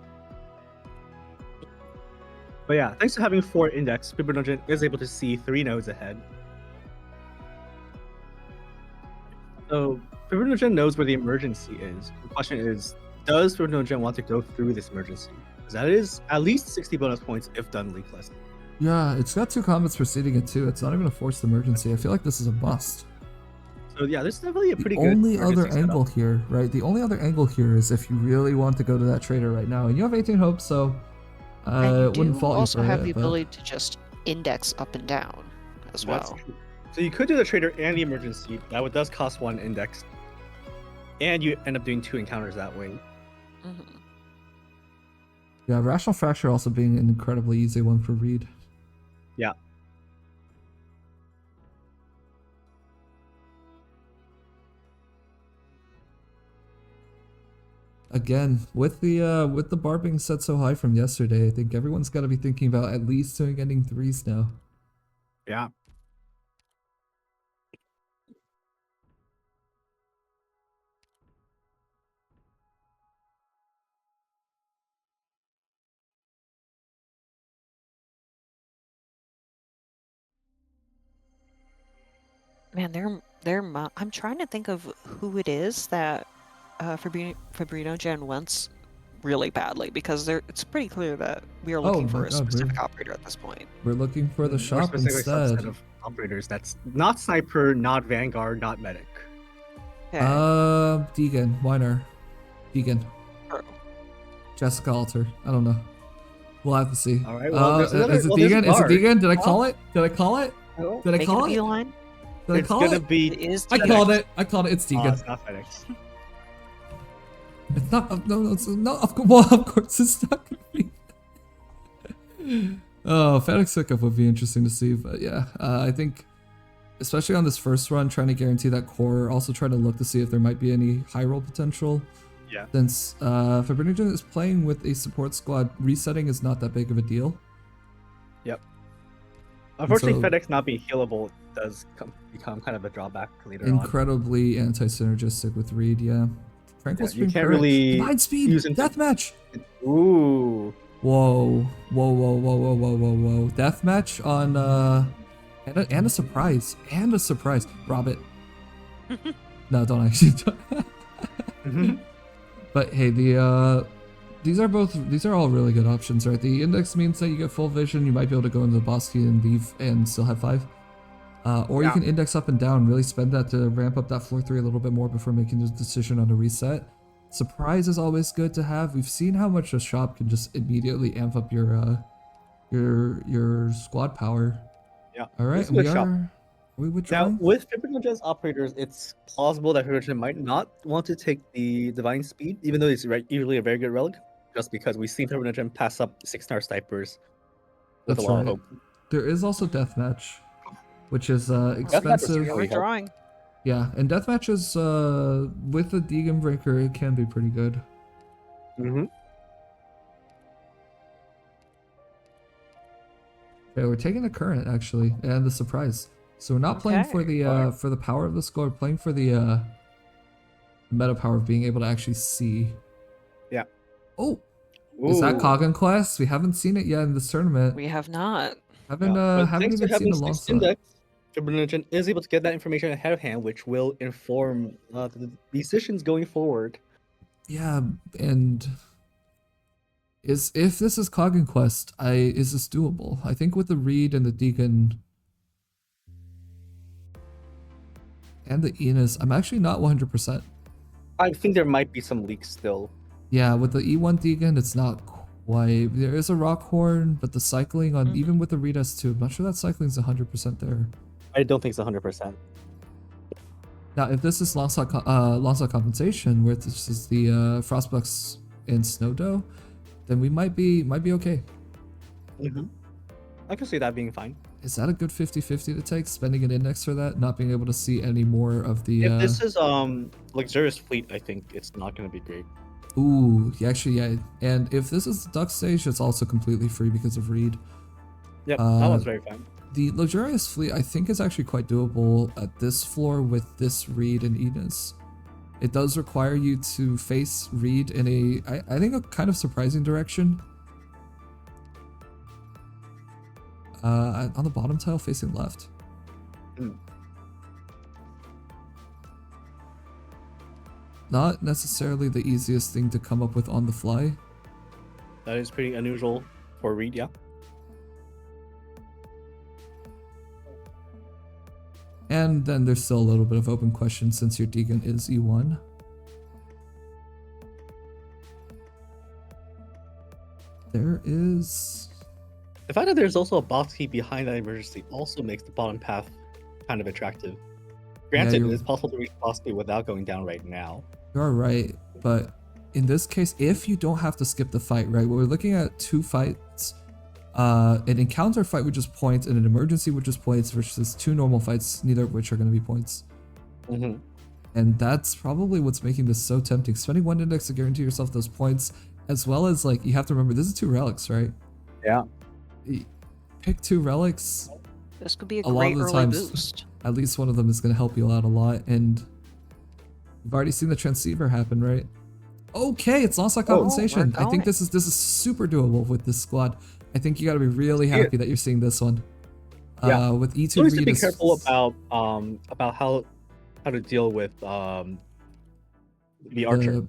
But yeah, thanks to having 4 index, Fibronogent is able to see 3 nodes ahead. So Fibronogent knows where the emergency is. The question is, does Fibronogent want to go through this emergency? Because that is at least 60 bonus points if done leakless. Yeah, it's got 2 combats preceding it too. It's not even a forced emergency. I feel like this is a must. So yeah, this is definitely a pretty The good only other emergency angle setup. here, right? The only other angle here is if you really want to go to that trader right now, and you have 18 hopes, so And you wouldn't do fault you also for have it. the But ability to just index up and down as That's well. true. So you could do the trader and the emergency. That does cost 1 index. And you end up doing 2 encounters that way. Mhm. yeah, Rational Fracture also being an incredibly easy one for Reed. Yeah. Again, with the bar being set so high from yesterday, I think everyone's got to be thinking about at least doing ending 3s now. Yeah. Man, I'm trying to think of who it is that Fabrino wants really badly, because it's pretty clear that we are looking Oh my for a God, specific operator at this point. We're looking for the More shop specific subset instead. of operators. That's not sniper, not vanguard, not medic. Okay. Deegan, Weiner, Deegan, True. Jessica Alter. I don't know. We'll have to see. All right, well, there's another- is it well, there's Deegan? Is it Bard. Deegan? Did I call it? Did I call it? Oh, Did I making call a it? beeline. Did I It's call gonna it? be. It is I FedEx. called it. I called it. It's Oh, Deegan. it's not FedEx. It's not. No. It's no. Of course, it's not gonna be. Oh, FedEx pickup would be interesting to see, but yeah, I think, especially on this first run, trying to guarantee that core, also trying to look to see if there might be any high roll potential. Yeah. Since Fabrino is playing with a support squad, resetting is not that big of a deal. Yep. Unfortunately, so- FedEx not being healable does become kind of a drawback later on. Incredibly anti-synergistic with Reed, yeah. Tranquil's Yeah, you been can't correct. really Divine speed! use into- Deathmatch! Ooh. Whoa. Deathmatch on and a surprise. And a surprise. Rob it. No, don't actually. But hey, these are all really good options, right? The index means that you get full vision, you might be able to go into the boss key and leave and still have 5. Or you Yeah. can index up and down, really spend that to ramp up that floor 3 a little bit more before making the decision on a reset. Surprise is always good to have. We've seen how much a shop can just immediately amp up your squad power. Yeah. All right, This is a shop. are we Now, withdrawing? with Fibonacci's operators, it's plausible that Fibonacci might not want to take the Divine Speed, even though it's usually a very good relic, just because we've seen Fibonacci pass up 6-star snipers with That's a lot of right. hope. There is also deathmatch, which is was expensive. really We're drawing. Yeah, and deathmatches with the Deegan Breaker, it can be pretty good. Mm-hmm. Okay, we're taking the current actually, and the surprise. So we're not playing for the power of the score. We're playing for the meta power of being able to actually see. Yeah. Oh, is that Ooh. Coggan Quest? We haven't seen it yet in this tournament. We have not. Haven't But haven't thanks to even seen having a 6 long shot. index, Fibonacci is able to get that information ahead of hand, which will inform the decisions going forward. Yeah, and if this is Coggan Quest, is this doable? I think with the Reed and the Deacon and the Enos, I'm actually not 100%. I think there might be some leaks still. Yeah, with the E1 Deacon, it's not quite. There is a rock horn, but the cycling on even with the Reed S2, I'm not sure that cycling's 100% there. I don't think it's 100%. Now, if this is long slot compensation, where this is the Frostbucks and Snowdoe, then we might be okay. Mm-hmm. I can see that being fine. Is that a good 50-50 to take, spending an index for that, not being able to see any more of the... If this is Luxurious Fleet, I think it's not going to be great. Ooh, actually, yeah. And if this is the Duck stage, it's also completely free because of Reed. Yep, that one's very fine. The Luxurious Fleet, I think, is actually quite doable at this floor with this Reed and Enos. It does require you to face Reed in I think a kind of surprising direction. On the bottom tile facing left. Not necessarily the easiest thing to come up with on the fly. That is pretty unusual for Reed, yeah. And then there's still a little bit of open question since your Deegan is E1. There is... The fact that there's also a box key behind that emergency also makes the bottom path kind of attractive. Granted, it is possible to reach the box key without going down right now. You're right, but in this case, if you don't have to skip the fight, right? We're looking at 2 fights. An encounter fight, which is points, and an emergency, which is points, versus 2 normal fights, neither of which are going to be points. And that's probably what's making this so tempting. Spending 1 index to guarantee yourself those points, as well as, like, you have to remember, this is 2 relics, right? Yeah. Pick 2 relics. This could be a lot great of the early times, boost. At least one of them is going to help you out a lot, and you've already seen the transceiver happen, right? Okay, it's loss on compensation. I think this is super doable with this squad. I think you got to be really happy that you're seeing this one. Yeah. With E2 So Reed to be careful about how to deal with the archer.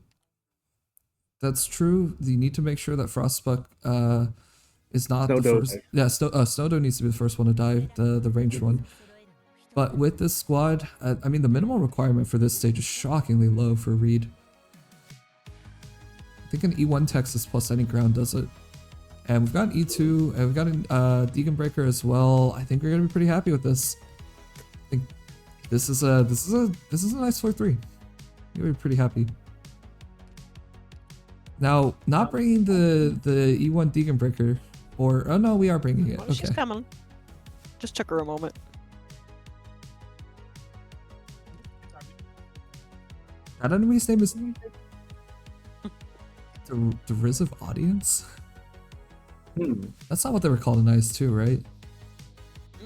That's true. You need to make sure that Frostbuck is not the first. Yeah, Snowdo needs to be the first one to die, the ranged one. But with this squad, I mean, the minimal requirement for this stage is shockingly low for Reed. I think an E1 Texas plus any ground does it. And we've got an E2, and we've got an Deegan Breaker as well. I think we're gonna be pretty happy with this. I think this is a nice floor 3. You'll be pretty happy. Now, not bringing the E1 Deegan Breaker, or oh no, we are bringing it. Okay. She's coming. Just took her a moment. That enemy's name is Derisive Audience? That's not what they were called in IS-2, right?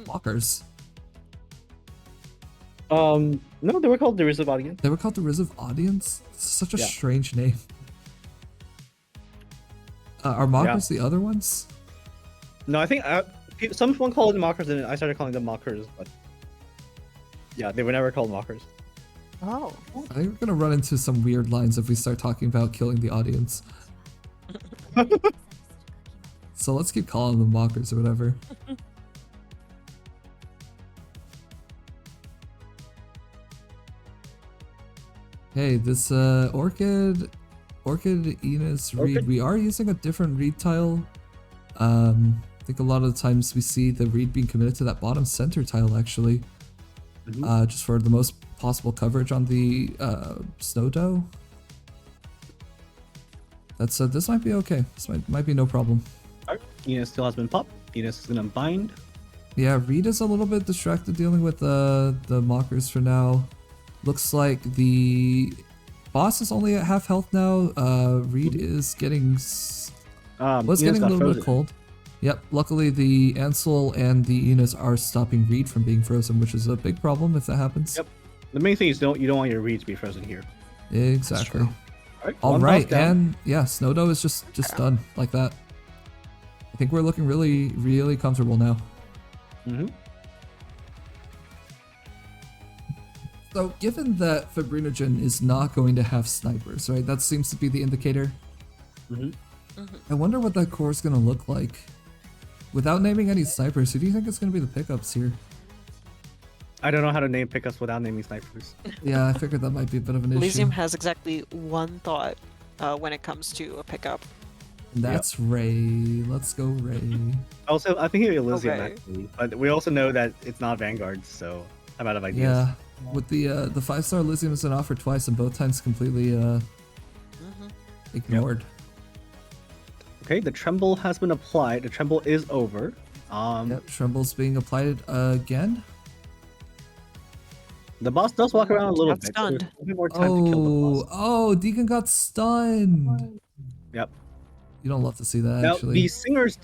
Walkers. No, they were called Derisive Audience. They were called Derisive Audience? It's such a strange name. Are mockers the other ones? No, I think someone called them mockers, and I started calling them mockers, but yeah, they were never called mockers. Oh. I think we're gonna run into some weird lines if we start talking about killing the audience. So let's keep calling them mockers or whatever. Hey, this Orchid Enos Reed, we are using a different Reed tile. I think a lot of the times we see the Reed being committed to that bottom center tile actually. Just for the most possible coverage on the Snowdo. That's this might be okay. This might be no problem. Enos still has been popped. Enos is gonna bind. Yeah, Reed is a little bit distracted dealing with the mockers for now. Looks like the boss is only at half health now. Reed is getting getting a little bit cold. Yep, luckily the Ansel and the Enos are stopping Reed from being frozen, which is a big problem if that happens. Yep. The main thing is you don't want your Reed to be frozen here. Exactly. All right, and yeah, Snowdo is just done like that. I think we're looking really, really comfortable now. So, given that Fibrinogen is not going to have snipers, right? That seems to be the indicator. I wonder what that core is going to look like. Without naming any snipers, who do you think is going to be the pickups here? I don't know how to name pickups without naming snipers. Yeah, I figured that might be a bit of an issue. Elysium has exactly one thought when it comes to a pickup. And that's Ray. Let's go, Ray. Also, I think Elysium Okay. actually, but we also know that it's not Vanguard, so I'm out of ideas. Yeah, with the 5-star Elysium has been offered twice and both times completely ignored. Okay, the tremble has been applied. The tremble is over. Yep, Tremble's being applied again. The boss does walk around a little Got bit. stunned. There's a bit more time to kill the boss. Oh, Deacon got stunned. Yep. You don't love to see that, Now, actually. the singers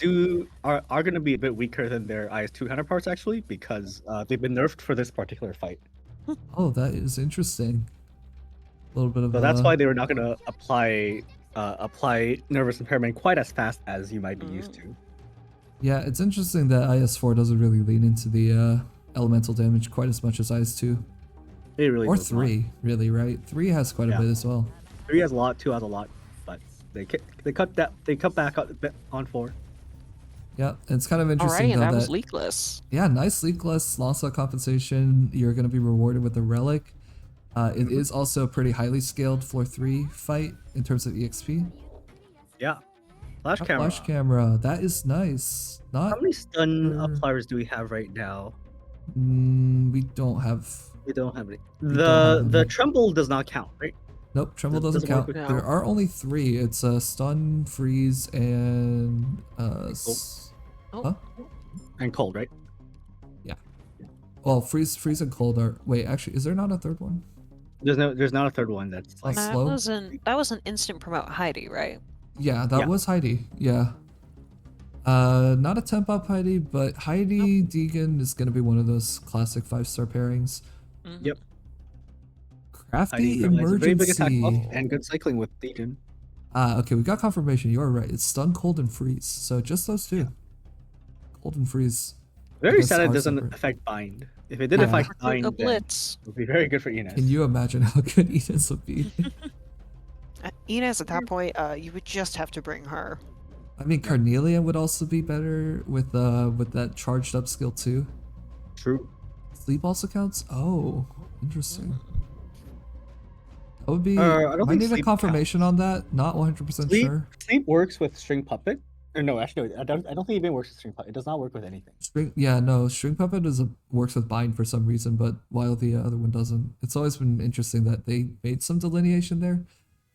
are going to be a bit weaker than their IS2 counterparts, actually, because they've been nerfed for this particular fight. Oh, that is interesting. A little bit of. So that's why they were not going to apply nervous impairment quite as fast as you might be used to. Yeah, it's interesting that IS4 doesn't really lean into the elemental damage quite as much as IS2. It really Or does 3, really, right? 3 has quite a bit as well. 3 has a lot, 2 has a lot, but they cut back on 4. Yeah, it's kind of interesting Alrighty, and though that was that leakless. yeah, nice leakless, loss of compensation. You're going to be rewarded with a relic. It is also a pretty highly scaled floor 3 fight in terms of EXP. Yeah. Flash camera. Flash camera, that is nice. Not How many stun appliers do we have right now? we don't have. We don't have any. don't have The any. tremble does not count, right? Nope, tremble Doesn't doesn't work count. with- No. There are only 3. It's stun, freeze, and Oh. And cold, right? well, freeze and cold are. Wait, actually, is there not a third one? There's not a third one that's like Slow? That was an instant promote Heidi, right? Yeah, that Yeah. was Heidi. Yeah. Not a temp up Heidi, but Heidi Deegan is gonna be one of those classic 5-star pairings. Mhm. Yep. Crafty Heidi has a very big attack buff emergency. and good cycling with Deacon. Okay, we got confirmation. You are right. It's stun, cold, and freeze. So just those two. Cold and freeze. Very guess sad it are doesn't separate. affect bind. If it did Yeah. affect Recruit bind, a then it blitz. would be very good for Enos. Can you imagine how good Enos would be? Inez, at that point, you would just have to bring her. I mean, Carnelia would also be better with that charged up skill too. True. Sleep also counts. Oh, interesting. That would be. I don't I think need a sleep confirmation on that. Not 100% Sleep, sure. sleep works with string puppet. Or no, actually, no, I don't think it even works with string puppet. It does not work with anything. String puppet works with bind for some reason, but while the other one doesn't. It's always been interesting that they made some delineation there.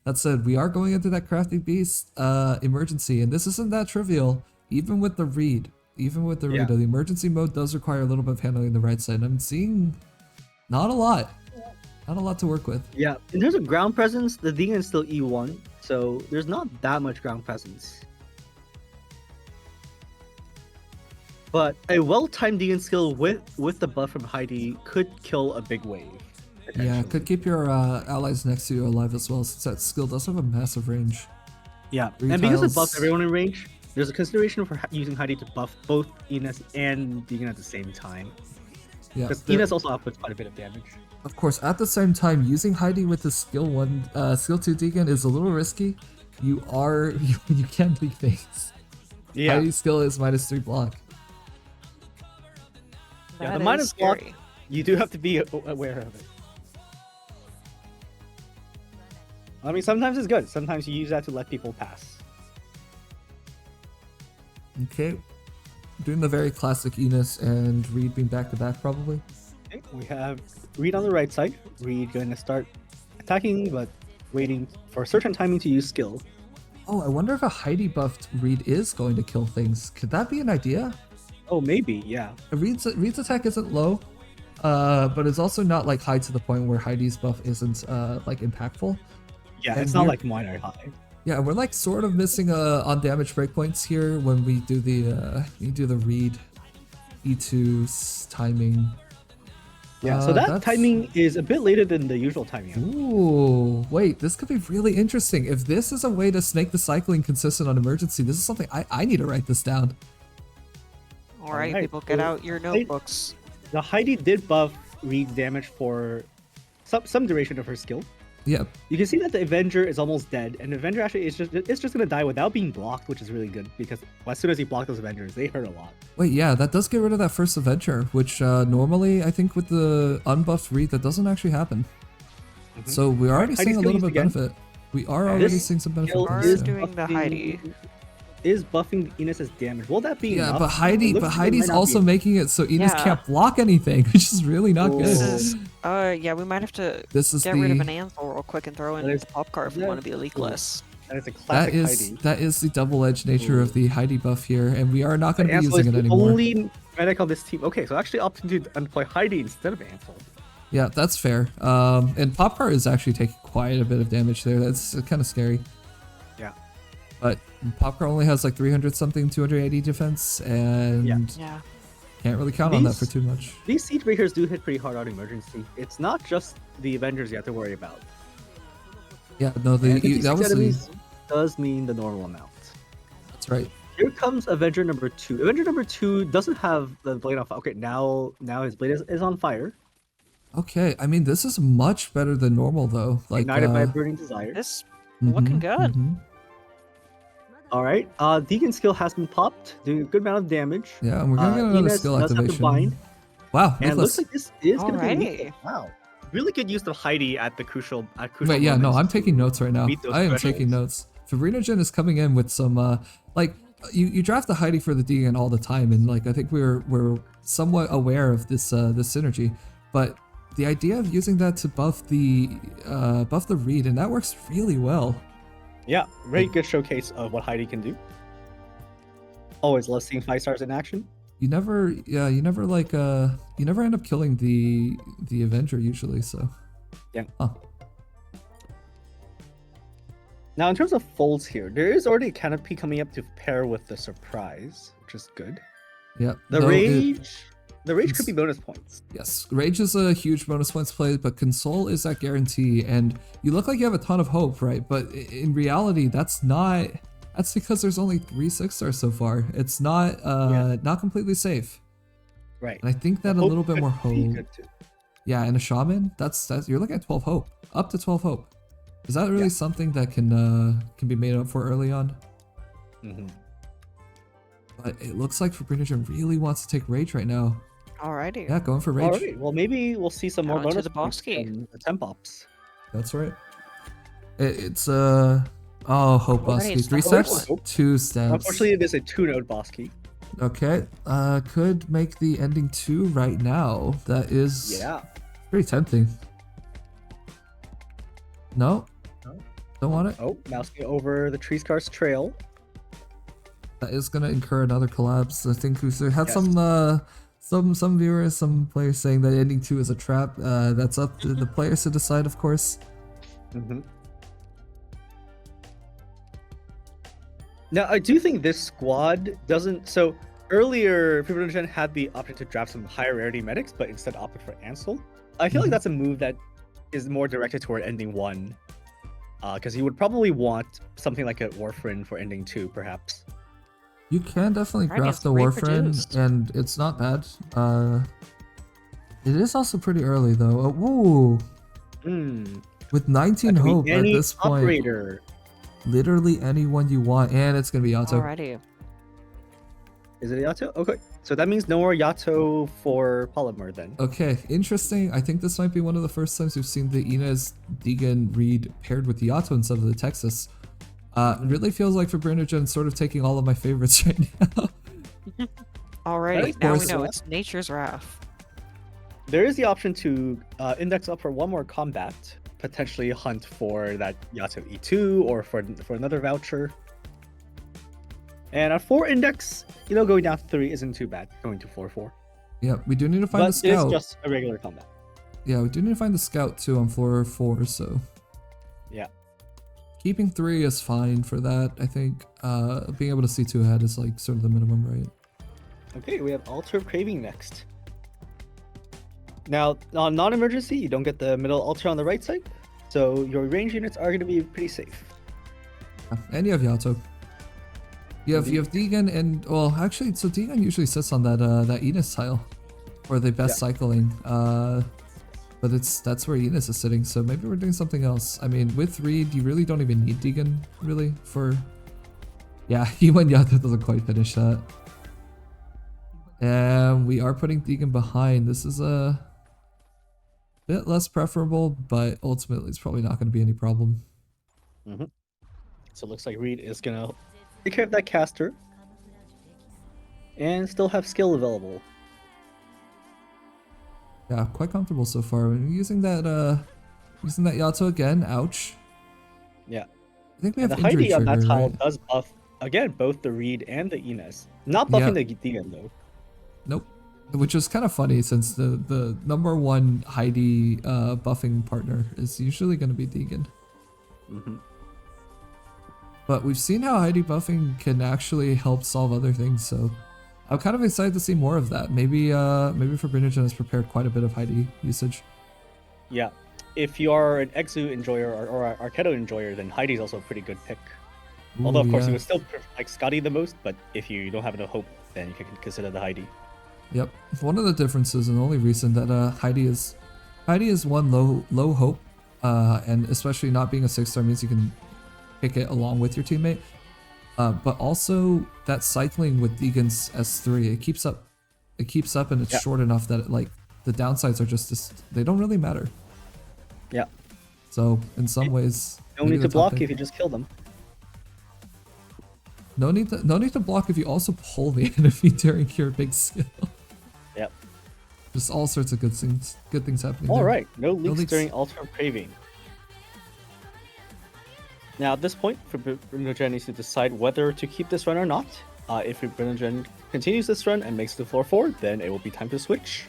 That said, we are going into that crafty beast emergency, and this isn't that trivial. Even with the read, the emergency mode does require a little bit of handling the right side. And I'm seeing not a lot to work with. Yeah, in terms of ground presence, the Deacon is still E1, so there's not that much ground presence. But a well-timed Deacon skill with the buff from Heidi could kill a big wave. Yeah, potentially. could keep your allies next to you alive as well, since that skill does have a massive range. Yeah, Three and because it tiles. buffs everyone in range, there's a consideration for using Heidi to buff both Enos and Deacon at the same time. Yeah, Because there- Enos also outputs quite a bit of damage. of course, at the same time, using Heidi with the skill 2 Deacon is a little risky. You can leak things. Heidi's skill is -3 block. Yeah, That the is minus block, scary. you do have to be aware of it. I mean, sometimes it's good. Sometimes you use that to let people pass. Okay, doing the very classic Enos and Reed being back to back probably. Okay, we have Reed on the right side. Reed going to start attacking, but waiting for a certain timing to use skill. Oh, I wonder if a Heidi buffed Reed is going to kill things. Could that be an idea? Oh, maybe, yeah. Reed's attack isn't low, but it's also not like high to the point where Heidi's buff isn't like impactful. Yeah, And it's not we're- like mine are high. Yeah, we're like sort of missing on damage breakpoints here when we do the Reed E2's timing. Yeah, so that that's- timing is a bit later than the usual timing. Ooh, wait, this could be really interesting. If this is a way to snake the cycling consistent on emergency, this is something I need to write this down. All right, Alright, people, get so out your notebooks. The Heidi did buff Reed's damage for some duration of her skill. Yeah, You can see that the Avenger is almost dead, and the Avenger actually is just gonna die without being blocked, which is really good because as soon as you block those Avengers, they hurt a lot. wait, yeah, that does get rid of that first Avenger, which normally I think with the unbuffed Reed that doesn't actually happen. Mhm. So we're already Heidi's seeing a still little bit used benefit. We are already This seeing some benefit. skill from Are this, is yeah. doing the Heidi. Is buffing Enos' damage. Will that be Yeah, enough? but It looks like it Heidi's might not also be. making it so Enos Yeah. can't block anything, which is really not Ooh. good. This is, yeah, we might have to This is get rid of the an Ansel real quick and throw in That is- the pop car if we that- want to be leakless. That is a classic Heidi. that is the double-edged nature of the Heidi buff here, and we are not going to be Ansel is using it the anymore. only medic on this team. Okay, so actually opting to employ Heidi instead of Ansel. Yeah, that's fair. And Popcar is actually taking quite a bit of damage there. That's kind of scary. Yeah. But Popcar only has like 300 something, 280 defense, and Yeah. can't really count on that These- for too much. These siege breakers do hit pretty hard on emergency. It's not just the Avengers you have to worry about. Yeah, no, And 56 that was the, enemies does mean the normal amount. that's right. Here comes Avenger number 2. Avenger number 2 doesn't have the blade on fire. Okay, now his blade is on fire. Okay, I mean this is much better than normal though. Like Ignited by Burning Desire. This looking good. Alright, Deacon's skill has been popped, doing a good amount of damage. Yeah, and we're gonna get another Ines skill does have to activation. bind, Wow, and it looks Nicholas. like this is going to be Alrighty. lethal. Wow. Really good use of Heidi at the crucial Wait, yeah, no, moments I'm to taking notes right now. meet those I am thresholds. taking notes. Fabrinogen is coming in with some like you draft the Heidi for the Deegan all the time, and like I think we're somewhat aware of this this synergy, but the idea of using that to buff the read, and that works really well. Yeah, very good showcase of what Heidi can do. Always love seeing 5 stars in action. You never like you never end up killing the Avenger usually, so Yeah. Huh. Now, in terms of folds here, there is already a canopy coming up to pair with the surprise, which is good. Yeah. The though rage could it's- be bonus points. Yes, Rage is a huge bonus points play, but Console is that guarantee, and you look like you have a ton of hope, right? But in reality, that's not. That's because there's only 3 6-stars so far. It's not not completely safe. Right. And I think that a Hope little bit could more be hope. good too. Yeah, and a Shaman, that's you're looking at 12 hope, up to 12 hope. Is that really Yeah. something that can be made up for early on? Mhm. But it looks like Fabrinogen really wants to take Rage right now. Alrighty. Yeah, going for Rage. Alright, well maybe we'll see some more Down to bonus the boss points key. from the temp ops. That's right. It's Hope boss Alright, key. it's 3 the Hope steps, one. 2 steps. Unfortunately, it is a 2-node boss key. Okay, could make the ending 2 right now. That is Yeah. pretty tempting. No, No. don't want it. Oh, mousing over the Tree Scar's trail. That is gonna incur another collapse. I think we had Yes. some viewers, some players saying that ending 2 is a trap. That's up to the players to decide, of course. Mm-hmm. Now, I do think this squad doesn't. So earlier, Fabrinogen had the option to draft some higher rarity medics, but instead opted for Ansel. I feel like Mhm. that's a move that is more directed toward ending 1, because he would probably want something like a Warfrin for ending 2, perhaps. You can definitely Right, craft it's the Warfrin, reproduced. and it's not bad. It is also pretty early though. Woo! Hmm. With 19 That could be hope at any this point, operator. literally anyone you want, and it's gonna be Yato. Alrighty. Is it Yato? Okay, so that means no more Yato for Polymer then. Okay, interesting. I think this might be one of the first times we've seen the Inez Deegan read paired with Yato instead of the Texas. It really feels like Fabrinogen sort of taking all of my favorites right now. Alrighty. Of Now we course. know it's Nature's Wrath. There is the option to index up for one more combat, potentially hunt for that Yato E2 or for another voucher. And at 4 index, going down to 3 isn't too bad, going to 4-4. Yeah, we do need to find But the scout. it's just a regular combat. Yeah, we do need to find the scout too on floor 4, so. Yeah. Keeping 3 is fine for that, I think. Being able to see 2 ahead is like sort of the minimum, right? Okay, we have Altar of Craving next. Now, on non-emergency, you don't get the middle altar on the right side, so your range units are going to be pretty safe. And you have Yato. You have Deegan and actually, so Deegan usually sits on that Enos tile for the best cycling. But that's where Enos is sitting. So maybe we're doing something else. I mean, with Reed, you really don't even need Deegan really for. Yeah, even Yato doesn't quite finish that. And we are putting Deegan behind. This is a bit less preferable, but ultimately it's probably not going to be any problem. So it looks like Reed is going to take care of that caster and still have skill available. Yeah, quite comfortable so far. Using that Yato again. Ouch. Yeah. I think we And have the injury Heidi on that trigger, tile right? does buff, again, both the Reed and the Ines. Not buffing the Deegan, though. Nope. Which is kind of funny since the number 1 Heidi buffing partner is usually going to be Deegan. But we've seen how Heidi buffing can actually help solve other things, so I'm kind of excited to see more of that. Maybe Fabrinogen has prepared quite a bit of Heidi usage. Yeah. if you are an Exu enjoyer or an Arketo enjoyer, then Heidi's also a pretty good pick. Ooh, Although, of course, yeah. you would still like Scotty the most, but if you don't have enough hope, then you can consider the Heidi. Yep. One of the differences, and the only reason that Heidi is one low hope, and especially not being a 6-star means you can pick it along with your teammate. But also that cycling with Deegan's S3, it keeps up, and it's short enough that like the downsides are just they don't really matter. Yeah. So in some ways, No maybe need to the top block pick- if you just kill them. No need to block if you also pull the enemy during your big skill. Yep. Just all sorts of good things happening. All there. right, no leaks leaks. during Ultra Craving. Now at this point, Brunogen needs to decide whether to keep this run or not. If Brunogen continues this run and makes it to floor 4, then it will be time to switch.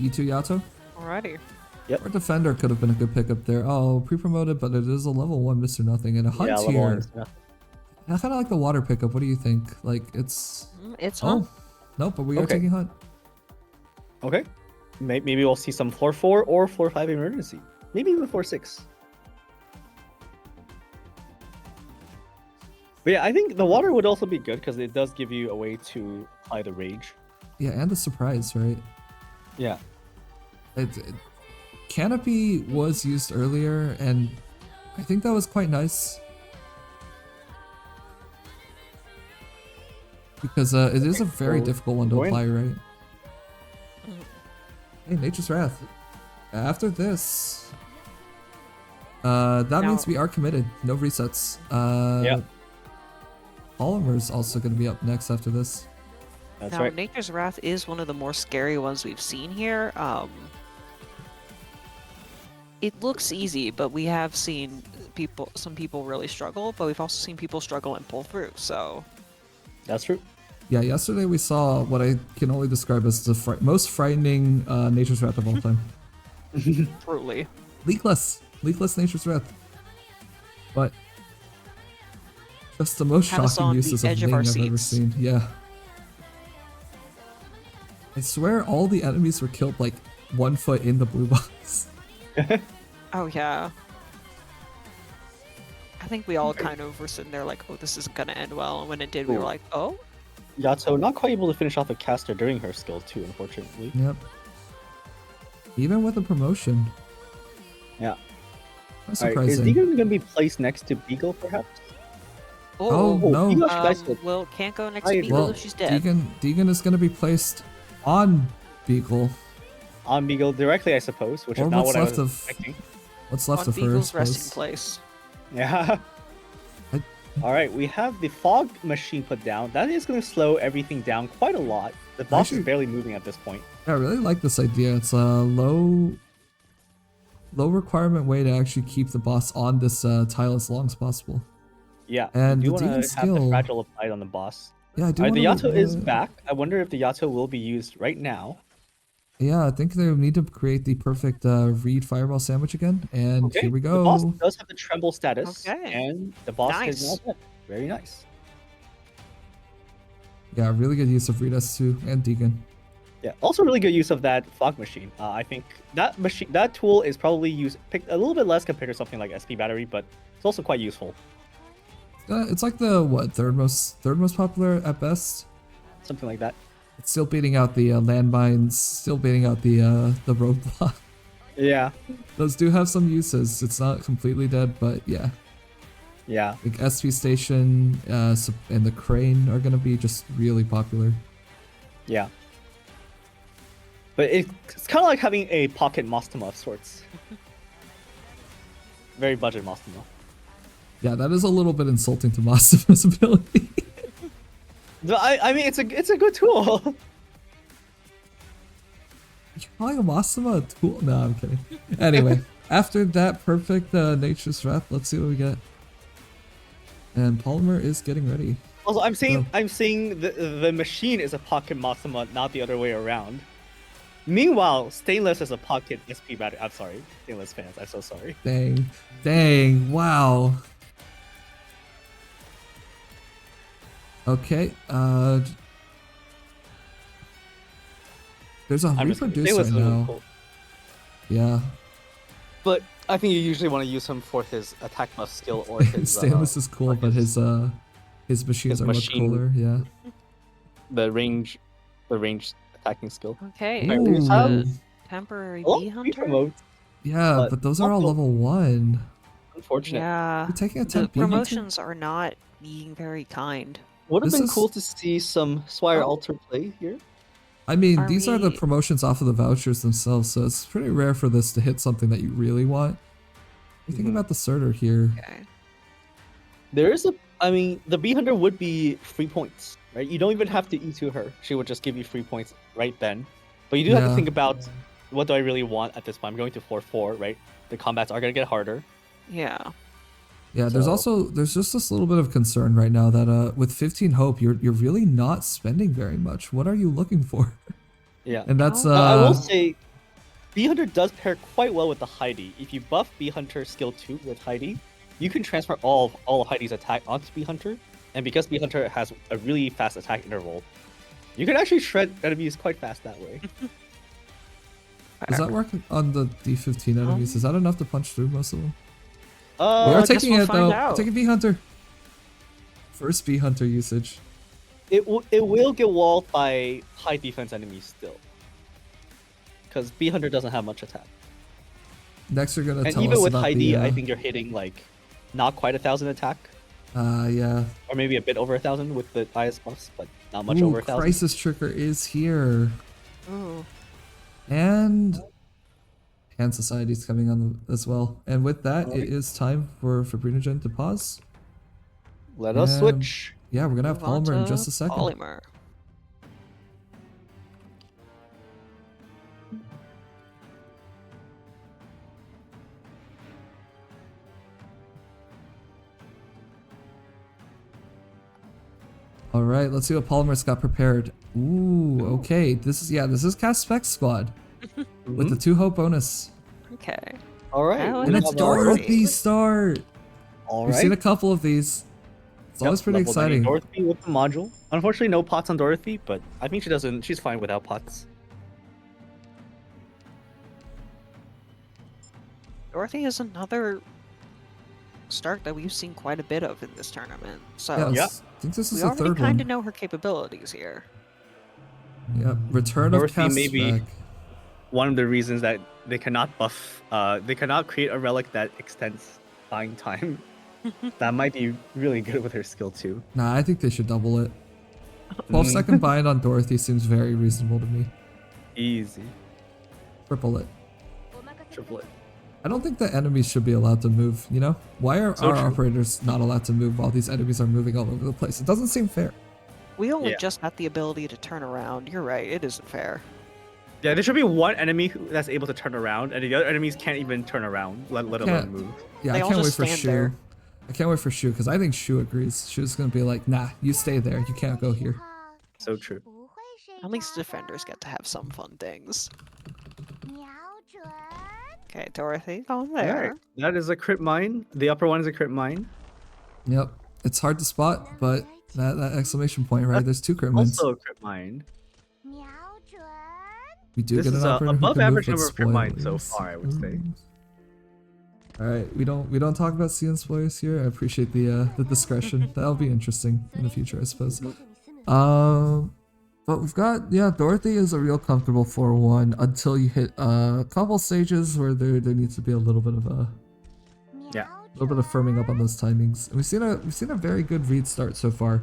E2 Yato? Alrighty. Or Defender could have been a good pickup there. Oh, pre-promoted, but it is a level 1 Mr. Nothing. And a Hunt level here. 1 is enough. I kind of like the water pickup. What do you think? Like, it's... It's Hunt. Oh, nope, but we are Okay. taking Hunt. Okay. Maybe we'll see some floor 4 or floor 5 emergency. Maybe even floor 6. But yeah, I think the water would also be good because it does give you a way to apply the rage. Yeah, and the surprise, right? Yeah. Canopy was used earlier, and I think that was quite nice. Because it is a very difficult one to Going. apply, right? Hey, Nature's Wrath. After this, that means we are committed. No resets. Yeah. Polymer's also going to be up next after this. That's Now, right. Nature's Wrath is one of the more scary ones we've seen here. It looks easy, but we have seen some people really struggle, but we've also seen people struggle and pull through, so... That's true. Yeah, yesterday we saw what I can only describe as the most frightening Nature's Wrath of all time. Truly. Leakless Nature's Wrath. But just the most Had us shocking on the uses of edge of Ling our I've ever seats. seen. Yeah. I swear all the enemies were killed like 1 foot in the blue box. Oh, yeah. I think we all kind of were sitting there like, oh, this isn't gonna end well, and when it did, we were Ooh. like, oh? Yato not quite able to finish off a caster during her skill too, unfortunately. Yep. Even with a promotion. Yeah. That's Alright, is surprising. Deegan going to be placed next to Beagle, perhaps? Oh, no. Beagle should I say- Well, can't go next I- to Beagle Well, if she's dead. Deegan is going to be placed on Beagle. On Beagle directly, I suppose, which Or is not what's what I left was of- expecting. What's left On of her, I Beagle's resting suppose. place. Yeah. I- Alright, we have the fog machine put down. That is going to slow everything down quite a lot. The boss Actually- is barely moving at this point. I really like this idea. It's a low requirement way to actually keep the boss on this tile as long as possible. Yeah, And you the want to Deegan have the skill- fragile applied on the boss. Yeah, I do. Alright, the wanna- Yato is back. I wonder if the Yato will be used right now. Yeah, I think they need to create the perfect reed fireball sandwich again. And Okay, here we The boss go. does have the tremble status, Okay. and the boss is Nice. now dead. Very nice. Yeah, really good use of Reed S2 and Deegan. Yeah, also really good use of that fog machine. I think that tool is probably picked a little bit less compared to something like SP battery, but it's also quite useful. It's like the third most popular at best. Something like that. It's still beating out the landmines, still beating out the roadblock. Yeah, Those do have some uses. It's not completely dead, but yeah. yeah. Like SP Station and the Crane are gonna be just really popular. Yeah. But it's kind of like having a pocket Mastema of sorts. Very budget Mastema. Yeah, that is a little bit insulting to Mastima's ability. I mean, it's a good tool. You calling a Mastema a tool? No, I'm kidding. Anyway, after that perfect Nature's Wrath, let's see what we get. And Polymer is getting ready. Also, I'm saying Oh. the machine is a pocket Mastema, not the other way around. Meanwhile, Stainless is a pocket SP battery. I'm sorry, Stainless fans. I'm so sorry. Dang, wow. Okay, there's a I'm just kidding. reproducer Stainless is really now. cool. Yeah. But I think you usually want to use him for his attack buff skill or his. Stainless is cool, but his machines are much machine- cooler. Yeah. the range attacking skill. Okay. Ooh. There's a Ooh. temporary Oh, bee free hunter. promotes. Yeah, but those are all also- level 1. Unfortunate. Yeah. You're taking a The 10 bee hunter? promotions are not being very kind. Would have This been is- cool to see some Swire Oh. Alter play here. I mean, Are these are the we- promotions off of the vouchers themselves, so it's pretty rare for this to hit something that you really want. You think Mhm. about the Surtur here. Okay. There is the Bee Hunter would be free points, right? You don't even have to E2 her. She would just give you free points right then. But you do have Yeah. to think about what do I really want at this point? I'm going to 4-4, right? The combats are going to get harder. Yeah. Yeah, there's So- there's just this little bit of concern right now that with 15 hope, you're really not spending very much. What are you looking for? Yeah. And that's I will say, Bee Hunter does pair quite well with the Heidi. If you buff Bee Hunter skill 2 with Heidi, you can transfer all of Heidi's attack onto Bee Hunter. And because Bee Hunter has a really fast attack interval, you can actually shred enemies quite fast that way. does that work on the D15 enemies? Is that enough to punch through most of them? We I are guess taking we'll it though. find out. Taking Bee Hunter. First Bee Hunter usage. It will get walled by high defense enemies still. Because Bee Hunter doesn't have much attack. Next, you're gonna And tell even us with about Heidi, the. I think you're hitting like not quite 1,000 attack. Yeah. Or maybe a bit over 1,000 with the IS buffs, but not much Ooh, over 1,000. Crisis Trigger is here. Ooh. And Hand Society's coming on as well. And with that, it is time for Fabrinogen to pause. Let us And- switch. Yeah, we're gonna have Move on Polymer in to just a second. Polymer. All right, let's see what Polymer's got prepared. Ooh, okay. This is Cast Spec Squad with the 2 hope bonus. Okay. All right. Oh, And we it's have Dorothy. Dorothy start. All We've right. seen a couple of these. It's always pretty level 90 exciting. Dorothy with the module. Unfortunately, no pots on Dorothy, but I think she's fine without pots. Dorothy is another start that we've seen quite a bit of in this tournament. So Yes, Yeah. I think this is we the already third kind one. of know her capabilities here. Yep, Return Dorothy of Cast may be- Spec. One of the reasons that they cannot buff, they cannot create a relic that extends buying time. That might be really good with her skill too. Nah, I think they should double it. 12-second bind on Dorothy seems very reasonable to me. Easy. Triple it. Triplet. I don't think the enemies should be allowed to move, you know? Why are So our true. operators not allowed to move while these enemies are moving all over the place? It doesn't seem fair. We only Yeah. just got the ability to turn around. You're right. It isn't fair. Yeah, there should be one enemy that's able to turn around, and the other enemies can't even turn around, let alone Can't. move. Yeah, They I all can't wait just for stand Shu. there. I can't wait for Shu, because I think Shu agrees. Shu's gonna be like, nah, you stay there. You can't go here. So true. At least defenders get to have some fun things. Okay, Dorothy, go on there. Alright, that is a crit mine. The upper one is a crit mine. Yep. It's hard to spot, but that exclamation point, right? There's 2 crit mines. Also a crit mine. We do This get is an a operator who above can move average with number of crit mines so spoilers. far, I would say. All right, we don't talk about CN spoilers here. I appreciate the discretion. That'll be interesting in the future, I suppose. But we've got Dorothy is a real comfortable 4-1 until you hit a couple stages where there needs to be a little bit of firming up on those timings. And we've seen a very good read start so far.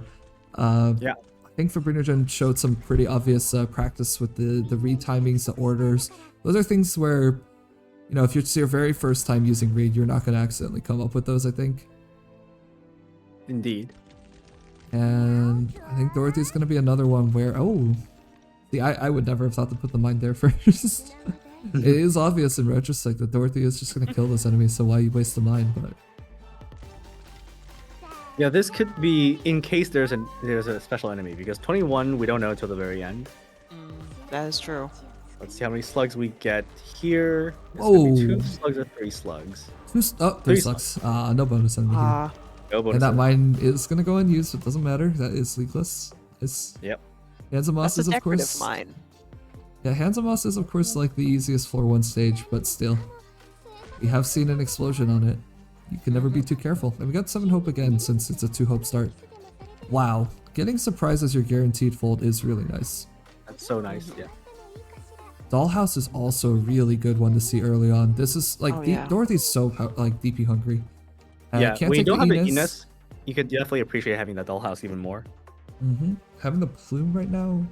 Yeah. I think Fabrinogen showed some pretty obvious practice with the read timings, the orders. Those are things where, you know, if it's your very first time using read, you're not going to accidentally come up with those, I think. Indeed. And I think Dorothy's going to be another one where, see, I would never have thought to put the mine there first. It is obvious in retrospect that Dorothy is just going to kill this enemy, so why you waste the mine? But Yeah, this could be in case there's a special enemy, because 21 we don't know until the very end. That is true. Let's see how many slugs we get here. It's gonna be 2 Whoa. slugs or 3 slugs. three Three sucks. No bonus enemy here. Ah, No bonus. And that mine is going to go unused, it doesn't matter. That is sleekless. Yep. Hands of Moss that's a is, of decorative course. mine. Yeah, Hands of Moss is, of course, like the easiest floor 1 stage, but still. We have seen an explosion on it. You can never be too careful. And we got 7 hope again since it's a 2 hope start. Wow. Getting surprised as your guaranteed fold is really nice. That's so nice, yeah. Dollhouse is also a really good one to see early on. This is like Dorothy's so like DP hungry. Yeah, can't when you take don't have the Enos. Enos, you could definitely appreciate having the Dollhouse even more. Having the plume right now.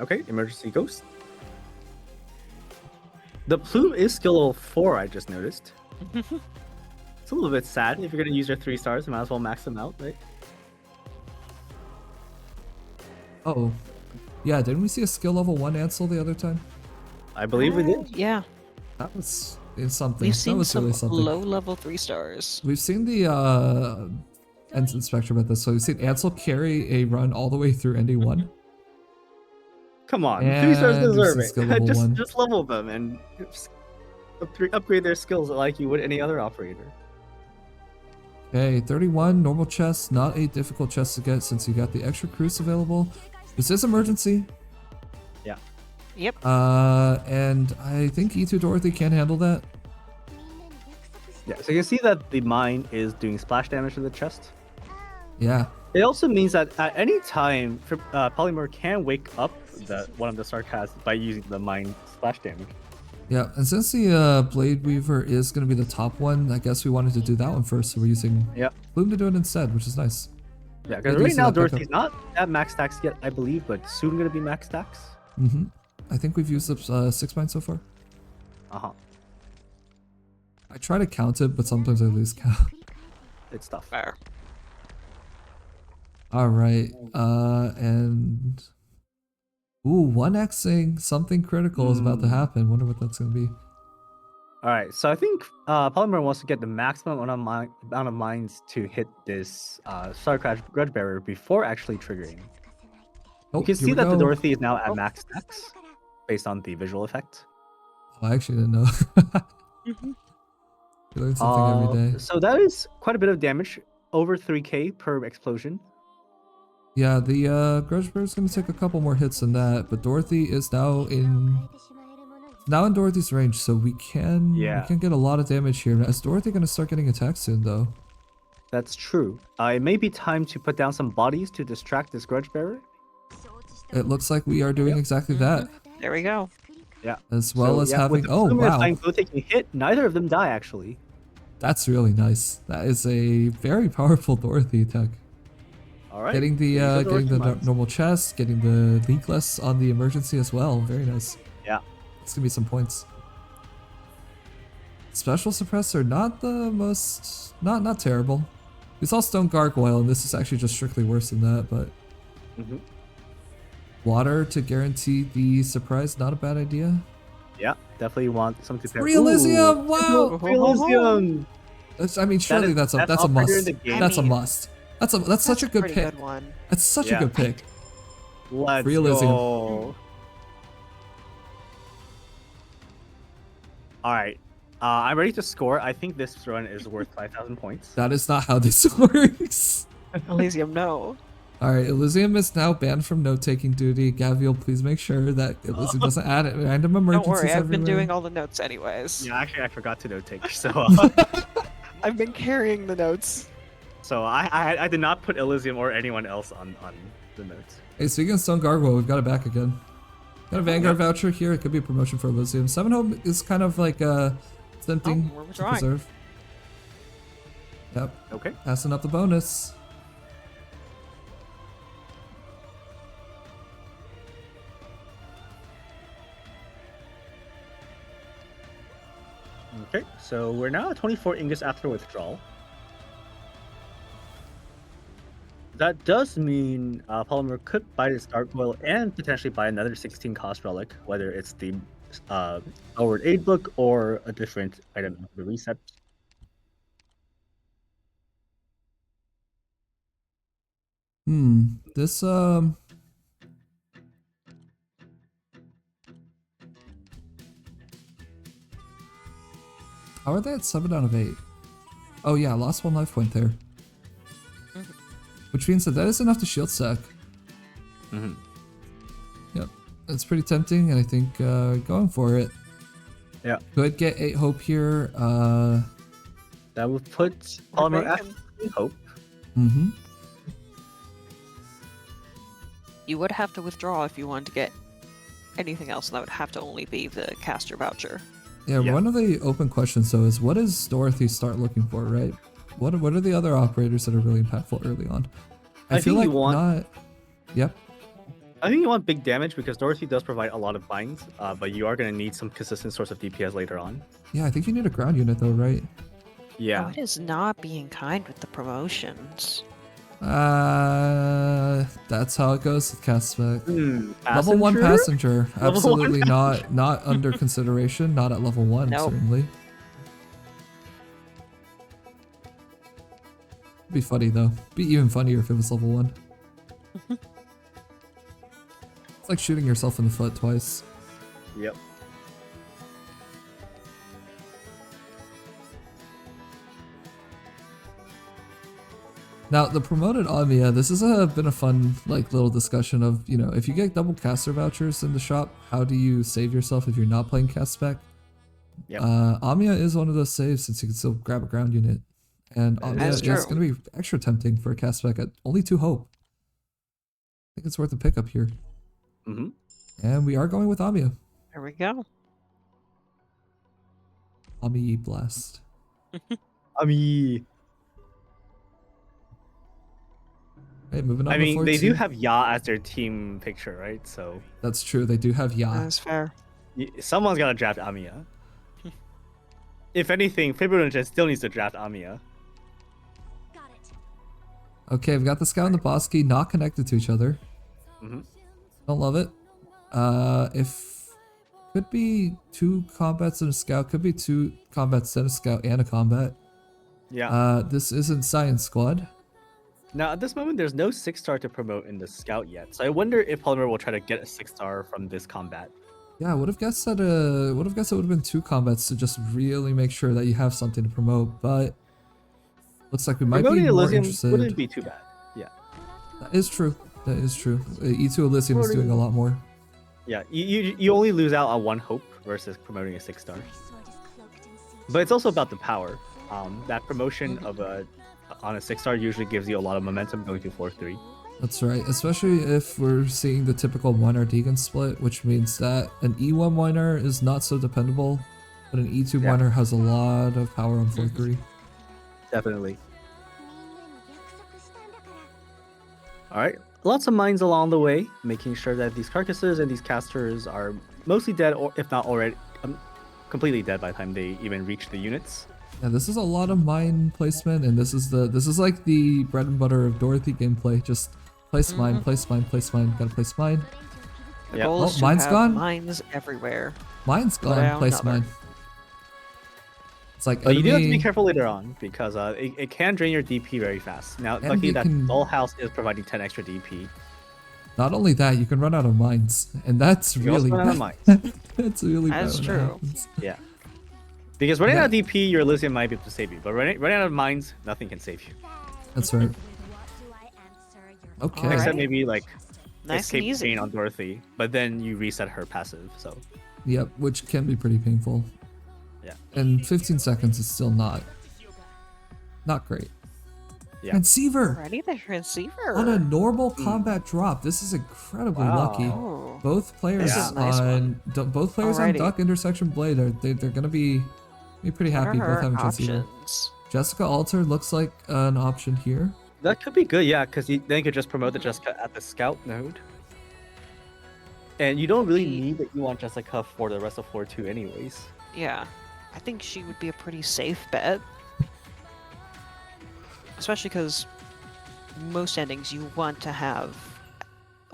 Okay, emergency ghost. The plume is skill level 4, I just noticed. It's a little bit sad. If you're gonna use your 3 stars, you might as well max them out, right? Oh, yeah. Didn't we see a skill level 1 Ansel the other time? I believe we did. Yeah. That was something. We've That seen was some really something. low level 3 stars. We've seen the Ensign Spectrum at this, so we've seen Ansel carry a run all the way through ND1. Come on, And 3 stars we've deserve seen it. skill level 1. Just level them and upgrade their skills like you would any other operator. Okay, 31 normal chest, not a difficult chest to get since you got the extra cruise available. This is emergency. Yeah. Yep. And I think E2 Dorothy can handle that. Yeah, so you can see that the mine is doing splash damage to the chest. Yeah. It also means that at any time, Polymer can wake up one of the sarcasts by using the mine splash damage. Yeah, and since the Blade Weaver is going to be the top one, I guess we wanted to do that one first, so we're using Bloom to do it instead, which is nice. Yeah, because right now Dorothy's not at max stacks yet, I believe, but soon going to be max stacks. I think we've used up 6 mines so far. I try to count it, but sometimes I lose count. It's tough. Fair. Alright, and... Ooh, 1xing, something critical is about to happen. Wonder what that's going to be. Alright, so I think Polymer wants to get the maximum amount of mines to hit this Star Crash Grudge Bearer before actually triggering. Oh, You can here see we that the go. Dorothy is now at max stacks based on the visual effect. Oh, I actually didn't know. You learn something every day. So that is quite a bit of damage, over 3k per explosion. Yeah, the Grudge Bear's gonna take a couple more hits than that, but Dorothy is now in Dorothy's range, so we can get a lot of damage here. Is Dorothy gonna start getting attacked soon though? That's true. It may be time to put down some bodies to distract this Grudge Bearer. It looks like we are doing exactly that. There we go. Yeah. As well as having with the oh Plumer wow. flying both taking hit, neither of them die actually. That's really nice. That is a very powerful Dorothy attack. Alright. Getting the normal chest, getting the leakless on the emergency as well. Very nice. Yeah. It's gonna be some points. Special suppressor, not the most, not terrible. We saw Stone Gargoyle, and this is actually just strictly worse than that. But water to guarantee the surprise, not a bad idea. Yeah, definitely want something to Free Elysium! Wow! Free Elysium! I mean, surely that's a must. That's a must. That's such a good pick. Good one. That's such a good pick. Let's Free Elysium. go. Alright. I'm ready to score. I think this run is worth 5,000 points. That is not how this works. Elysium, no. Alright, Elysium is now banned from note-taking duty. Gaviel, please make sure that Elysium doesn't add random emergencies Don't worry, I've been everywhere. doing all the notes anyways. Yeah, actually, I forgot to note take. So, I've been carrying the notes. so I did not put Elysium or anyone else on the notes. Hey, speaking of Stone Gargoyle, we've got it back again. Got a Vanguard voucher here. It could be a promotion for Elysium. 7 Home is kind of like tempting we're to withdrawing. preserve. Yep. Okay. Passing up the bonus. Okay, so we're now at 24 ingots after withdrawal. That does mean Polymer could buy this Gargoyle and potentially buy another 16 cost relic, whether it's the Outward Aid Book or a different item of the reset. This how are they at 7 out of 8? Oh yeah, lost 1 life point there. Which means that is enough to shield stack. It's pretty tempting, and I think going for it. Yeah. Could get 8 hope here. That would put Polymer at 3 hope. Mm-hmm. You would have to withdraw if you wanted to get anything else, and that would have to only be the caster voucher. Yeah, one of the open questions though is what does Dorothy start looking for, right? What are the other operators that are really impactful early on? I feel think like you want- not. Yep. I think you want big damage because Dorothy does provide a lot of binds, but you are going to need some consistent source of DPS later on. Yeah, I think you need a ground unit though, right? Yeah. Oh, it is not being kind with the promotions. That's how it goes with cast spec. Level Level 1 passenger, Level one absolutely not under consideration, not at level 1 Nope. certainly. Be funny though. Be even funnier if it was level 1. It's like shooting yourself in the foot twice. Yep. Now, the promoted Amiya, this has been a fun little discussion of, you know, if you get double caster vouchers in the shop, how do you save yourself if you're not playing cast spec? Yep. Amiya is one of those saves since you can still grab a ground unit. And Amiya That's is true. going to be extra tempting for a cast spec at only 2 hope. I think it's worth a pickup here. Mm-hmm. And we are going with Amiya. There we go. Amiya Blast. Hey, moving on I to mean, floor they 2. do have Ya as their team picture, right? So That's true, they do have Ya. That's fair. someone's got to draft Amiya. If anything, Fibrogen still needs to draft Amiya. Okay, we've got the Scout and the Boss Key not connected to each other. Mm-hmm. Don't love it. If could be 2 combats and a scout, could be 2 combats and a scout and a combat. Yeah. This isn't Science Squad. Now, at this moment, there's no 6-star to promote in the Scout yet. So I wonder if Polymer will try to get a 6-star from this combat. Yeah, I would have guessed that it would have been 2 combats to just really make sure that you have something to promote, but looks like we might Promoting be more Elysium interested. wouldn't be too bad. Yeah. That is true. That is true. E2 Elysium is doing a lot more. Yeah, you only lose out on 1 hope versus promoting a 6-star. But it's also about the power. That promotion of on a 6-star usually gives you a lot of momentum going to floor 3. That's right, especially if we're seeing the typical Miner Deegan split, which means that an E1 Miner is not so dependable, but an E2 Miner has a lot of power on floor 3. Definitely. Alright, lots of mines along the way, making sure that these carcasses and these casters are mostly dead, or if not already completely dead by the time they even reach the units. Yeah, this is a lot of mine placement, and this is like the bread and butter of Dorothy gameplay. Just place mine, place mine, place mine. Gotta place mine. The Yeah. goal Oh, is to mine's have gone? mines everywhere. Mine's Put gone. down Place another. mine. It's like But you do have to be enemy- careful later on, because it can drain your DP very fast. Now, And luckily you that can- Dollhouse is providing 10 extra DP. Not only that, you can run out of mines, and that's You also really run out of bad. mines. That's really That's bad when that true. happens. Yeah. Because running Yeah. out of DP, your Elysium might be able to save you, but running out of mines, nothing can save you. That's right. Okay. Alright. Except maybe like Nice and escape easy. pain on Dorothy, but then you reset her passive. So Yep, which can be pretty painful. Yeah. And 15 seconds is still not great. Yeah. Transceiver Ready the transceiver. on a normal combat drop. This is incredibly Wow. lucky. Oh. Both players This is a nice on both players Alrighty. on Duck Intersection Blade they're gonna be pretty What happy are both her having transceiver. options? Jessica Alter looks like an option here. that could be good, yeah, because then you could just promote the Jessica at the scout node. And you don't really need that you want Jessica for the rest of floor 2 anyways. Yeah, I think she would be a pretty safe bet. Especially because most endings you want to have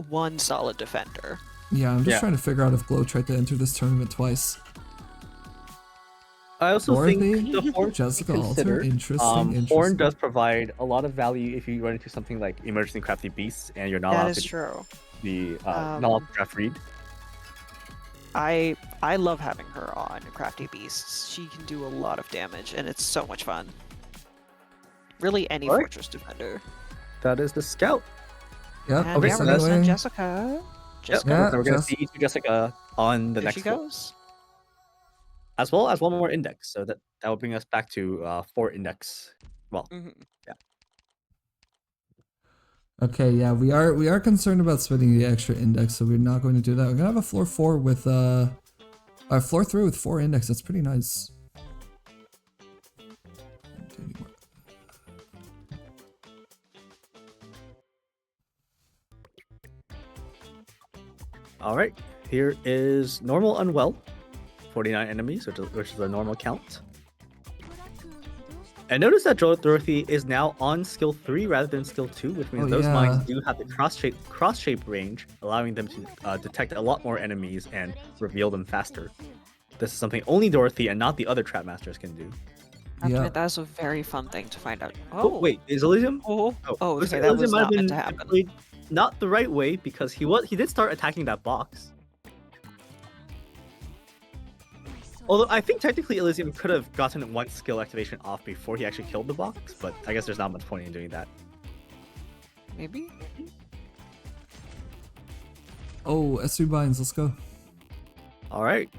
one solid defender. Yeah, I'm just Yeah. trying to figure out if Glow tried to enter this tournament twice. I also Dorothy, think the Horn Jessica to Alter, consider. interesting. Horn does provide a lot of value if you run into something like Emergency Crafty Beasts and you're not That allowed is to true. be not allowed to draft read. I love having her on Crafty Beasts. She can do a lot of damage, and it's so much fun. Really, any Alright. fortress defender. That is the scout. Yep. And okay, yeah, so we're gonna that's- send Jessica. Yep. Jessica. Yeah, So we're gonna Jess- see E2 Jessica on the There next she floor, goes. as well as one more index. So that will bring us back to 4 index. Well, Mhm. Okay, yeah, we are concerned about splitting the extra index, so we're not going to do that. We're gonna have a floor 4 with floor 3 with 4 index. That's pretty nice. all right. Here is normal unwell, 49 enemies, which is a normal count. And notice that Dorothy is now on skill 3 rather than skill 2, which means those mines do have the cross shape range, allowing them to detect a lot more enemies and reveal them faster. This is something only Dorothy and not the other Trap Masters can do. I have to Yeah. admit, that was a very fun thing to find out. Oh, wait, is Elysium? Oh, looks okay, like that was Elysium might have not meant been to happen. deployed not the right way because he did start attacking that box. Although I think technically Elysium could have gotten one skill activation off before he actually killed the box, but I guess there's not much point in doing that. Maybe? Oh, S3 binds, let's go. All right.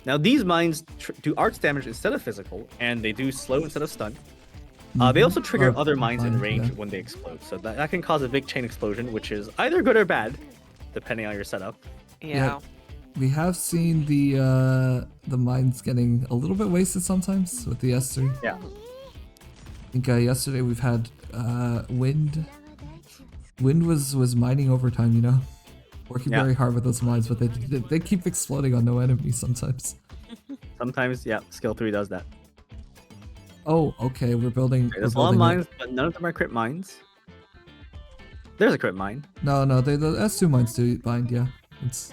Now these mines do arts damage instead of physical, and they do slow instead of stun. They also trigger other mines in range when they explode, so that can cause a big chain explosion, which is either good or bad, depending on your setup. Yeah. We have seen the mines getting a little bit wasted sometimes with the S3. Yeah. I think yesterday we've had Wind. Wind was mining overtime, you know, working Yeah. very hard with those mines, but they keep exploding on no enemy sometimes. Sometimes, yeah, skill 3 does that. Oh, okay, we're building. There's a lot of mines, but none of them are crit mines. There's a crit mine. No, the S2 mines do bind, yeah. It's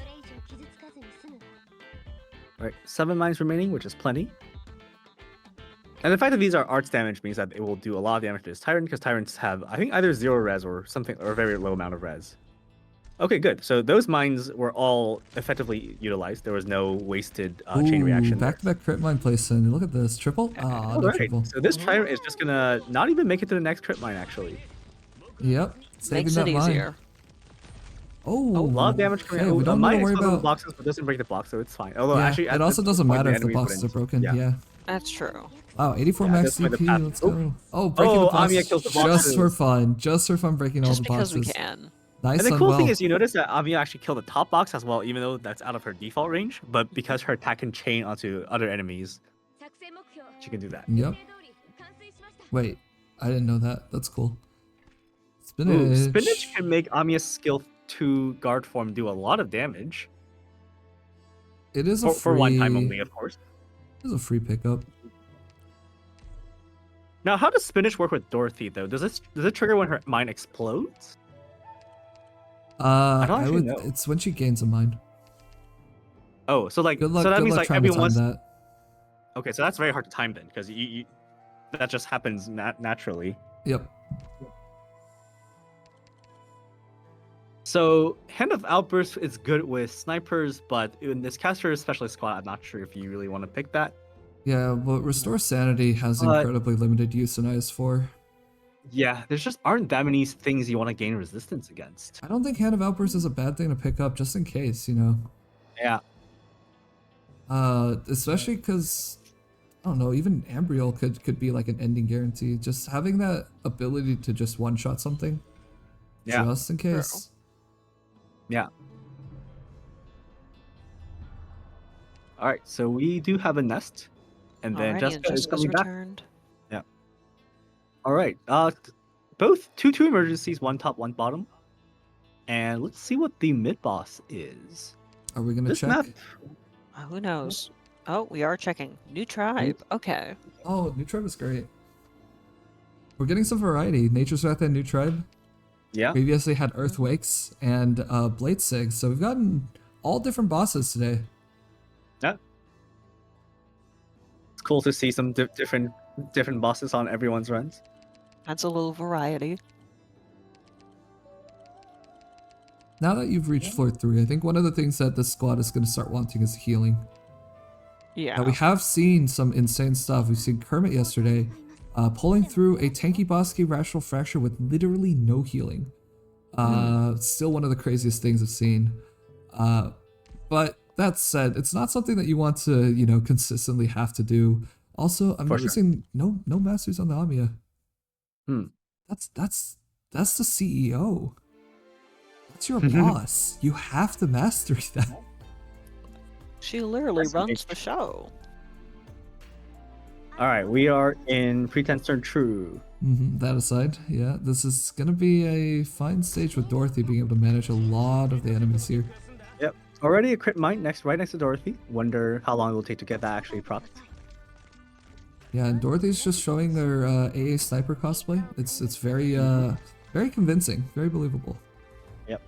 All right, 7 mines remaining, which is plenty. And the fact that these are arts damage means that it will do a lot of damage to this Tyrant, because Tyrants have, I think, either 0 res or something, or a very low amount of res. Okay, good. So those mines were all effectively utilized. There was no wasted chain reaction. Back-to-back crit mine placement. Look at this. Triple? Ah, no Right. triple. So this Tyrant is just gonna not even make it to the next crit mine, actually. Yep. Saving Makes that it mine. easier. Oh, A lot of damage coming okay, out. we The don't need mine to worry explodes the about. boxes, but doesn't break the block, so it's fine. Although Yeah, actually, it also doesn't matter if the boxes are broken. Yeah. That's true. Wow, 84 Yeah, max that's why the CP. path- Let's Oh. go. Oh, breaking Oh, the boxes. Amiya kills the Just boxes. for fun. Just for fun, breaking all Just the because boxes. we can. Nice And the and cool well. thing is, you notice that Amiya actually killed the top box as well, even though that's out of her default range. But because her attack can chain onto other enemies, she can do that. Yep. Wait, I didn't know that. That's cool. Ooh, Spinach. Spinach can make Amiya's skill 2 guard form do a lot of damage. It is a For free. one time only, of course. It is a free pickup. Now, how does Spinach work with Dorothy, though? Does it trigger when her mine explodes? don't I actually would. know. It's when she gains a mind. Oh, so like, Good luck. so that good means luck like trying to everyone time wants. that. Okay, so that's very hard to time then, because that just happens naturally. Yep. So, Hand of Outburst is good with snipers, but in this caster specialist squad, I'm not sure if you really want to pick that. Yeah, but Restore Sanity has incredibly limited use in IS4. Yeah, there's just aren't that many things you want to gain resistance against. I don't think Hand of Outburst is a bad thing to pick up, just in case, you know. Yeah. Especially because I don't know, even Ambriel could be like an ending guarantee. Just having that ability to just one shot something, Yeah. just in case. Yeah. All right, so we do have a nest, and then Alrighty, Jessica and is Jessica's coming back. returned. All right. Both two emergencies, one top, one bottom, and let's see what the mid boss is. Are we gonna This check? map. Who knows? Oh, we are checking. New tribe. Okay. Oh, New Tribe is great. We're getting some variety. Nature's Wrath and New Tribe. Yeah. Previously had Earth Wakes and Blade Sig, so we've gotten all different bosses today. Yeah. It's cool to see some different bosses on everyone's runs. That's a little variety. Now that you've reached floor 3, I think one of the things that this squad is going to start wanting is healing. Yeah. Now, we have seen some insane stuff. We've seen Kermit yesterday pulling through a tanky Bosky Rational Fracture with literally no healing. Still one of the craziest things I've seen. But that said, it's not something that you want to, you know, consistently have to do. Also, I'm For sure. noticing no masters on the Amiya. Hmm. That's the CEO. That's your boss. You have to master that. She literally That's runs amazing. the show. All right, we are in Pretense Turn True. That aside, yeah, this is gonna be a fine stage with Dorothy being able to manage a lot of the enemies here. Yep, already a crit mine right next to Dorothy. Wonder how long it will take to get that actually procced. Yeah, and Dorothy's just showing their AA sniper cosplay. It's very very convincing, very believable. Yep.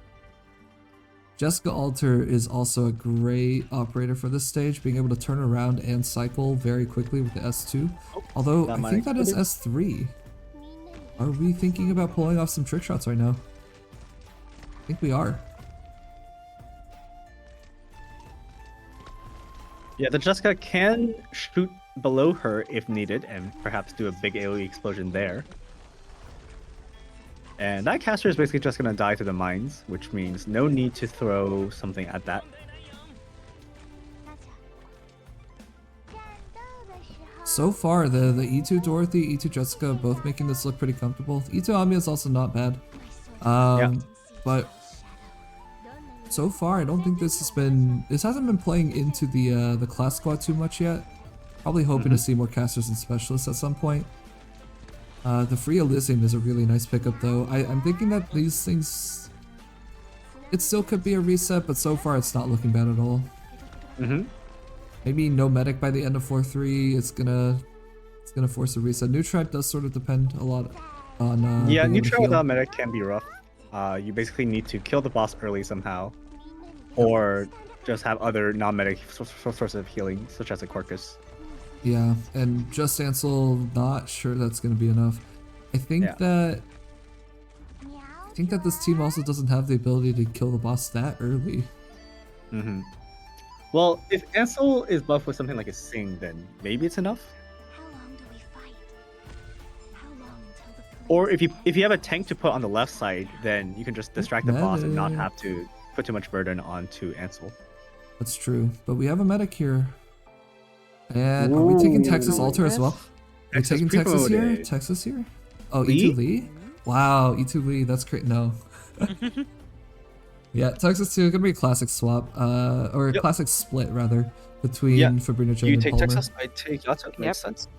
Jessica Alter is also a great operator for this stage, being able to turn around and cycle very quickly with the S2. Although that I might think that is explode. S3. Are we thinking about pulling off some trick shots right now? I think we are. Yeah, the Jessica can shoot below her if needed, and perhaps do a big AoE explosion there. And that caster is basically just going to die to the mines, which means no need to throw something at that. So far, the E2 Dorothy, E2 Jessica, both making this look pretty comfortable. E2 Amiya is also not bad. But so far, I don't think this hasn't been playing into the class squad too much yet. Probably hoping to see more casters and specialists at some point. The free Elysium is a really nice pickup though. I'm thinking that these things, it still could be a reset, but so far it's not looking bad at all. Maybe no medic by the end of floor 3. It's gonna force a reset. New tribe does sort of depend a lot on Yeah, being new able to tribe heal. without medic can be rough. You basically need to kill the boss early somehow, or just have other non-medic sources of healing, such as a Corcus. Yeah, and just Ansel, not sure that's gonna be enough. I think that this team also doesn't have the ability to kill the boss that early. Well, if Ansel is buffed with something like a Sing, then maybe it's enough. Or if you have a tank to put on the left side, then you can just distract the boss and not have to put too much burden onto Ansel. That's true, but we have a medic here. And are we taking Texas Alter as well? Are we taking Texas here? pre-promoted. Texas here? Oh, Lee? E2 Lee? Wow, E2 Lee, that's great. No. Yeah, Texas 2 gonna be a classic swap, or a classic split rather, between Fabrino Jen You and take Palmer. Texas, I take Yato. Makes sense.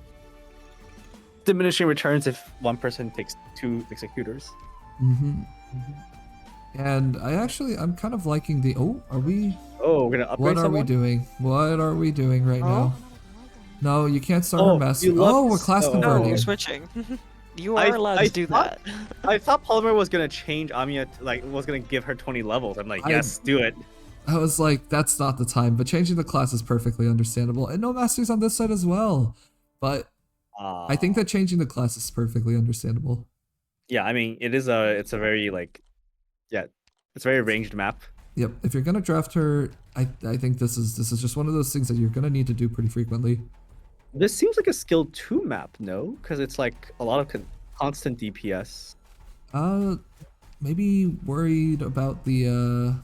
Diminishing returns if one person takes 2 executors. And I'm kind of liking the. Oh, are we? Oh, we're gonna upgrade What are someone? we doing? What are we doing right now? No, you can't start Oh, her master. you love- Oh, we're class oh. No, converting. we're switching. You are allowed to do that. I thought Palmer was gonna change Amiya, was gonna give her 20 levels. I'm like, yes, do it. I was like, that's not the time. But changing the class is perfectly understandable, and no masters on this side as well. But I think that changing the class is perfectly understandable. Yeah, I mean, it's a very it's a very ranged map. Yep. If you're gonna draft her, I think this is just one of those things that you're gonna need to do pretty frequently. This seems like a skill 2 map, no? Because it's like a lot of constant DPS. Maybe worried about the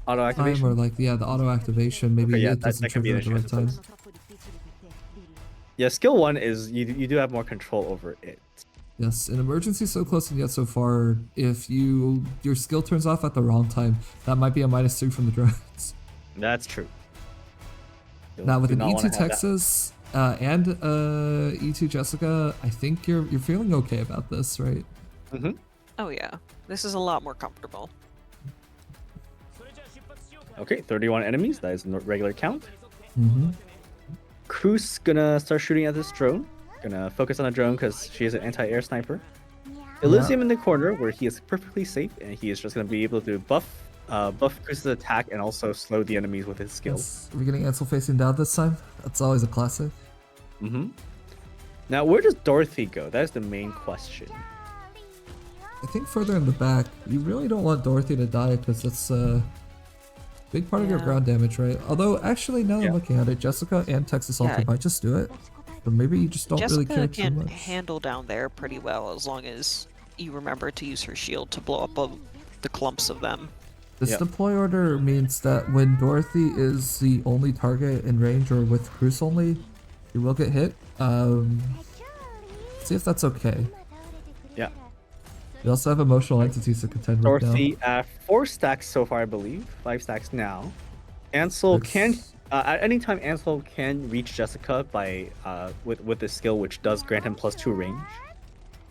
Auto activation. time or like the auto activation. Maybe Okay, yeah, it that doesn't can be trigger an at the right issue, I time. Yeah, skill 1 is you do have more control over it. Yes, an emergency so close and yet so far. If your skill turns off at the wrong time, that might be a -3 from the drugs. That's true. Now with Do an not wanna E2 have that. Texas and E2 Jessica, I think you're feeling okay about this, right? Oh yeah, this is a lot more comfortable. Okay, 31 enemies. That is a regular count. Mm-hmm. Cruz gonna start shooting at this drone. Gonna focus on the drone because she is an anti-air sniper. Elysium in the corner where he is perfectly safe, and he is just gonna be able to buff Cruz's attack and also slow the enemies with his skill. Yes. Are we getting Ansel facing down this time? That's always a classic. Now, where does Dorothy go? That is the main question. I think further in the back. You really don't want Dorothy to die because that's a big part of your ground damage, right? Although, actually, now that I'm looking at it, Jessica and Texas Alter might just do it. But maybe you just don't really Jessica care too can much. handle down there pretty well as long as you remember to use her shield to blow up the clumps of them. This Yep. deploy order means that when Dorothy is the only target in range or with Cruise only, you will get hit. See if that's okay. Yeah. We also have emotional entities to contend with now. Dorothy at 4 stacks so far, I believe. 5 stacks now. Ansel can at any time Ansel can reach Jessica by with this skill, which does grant him +2 range.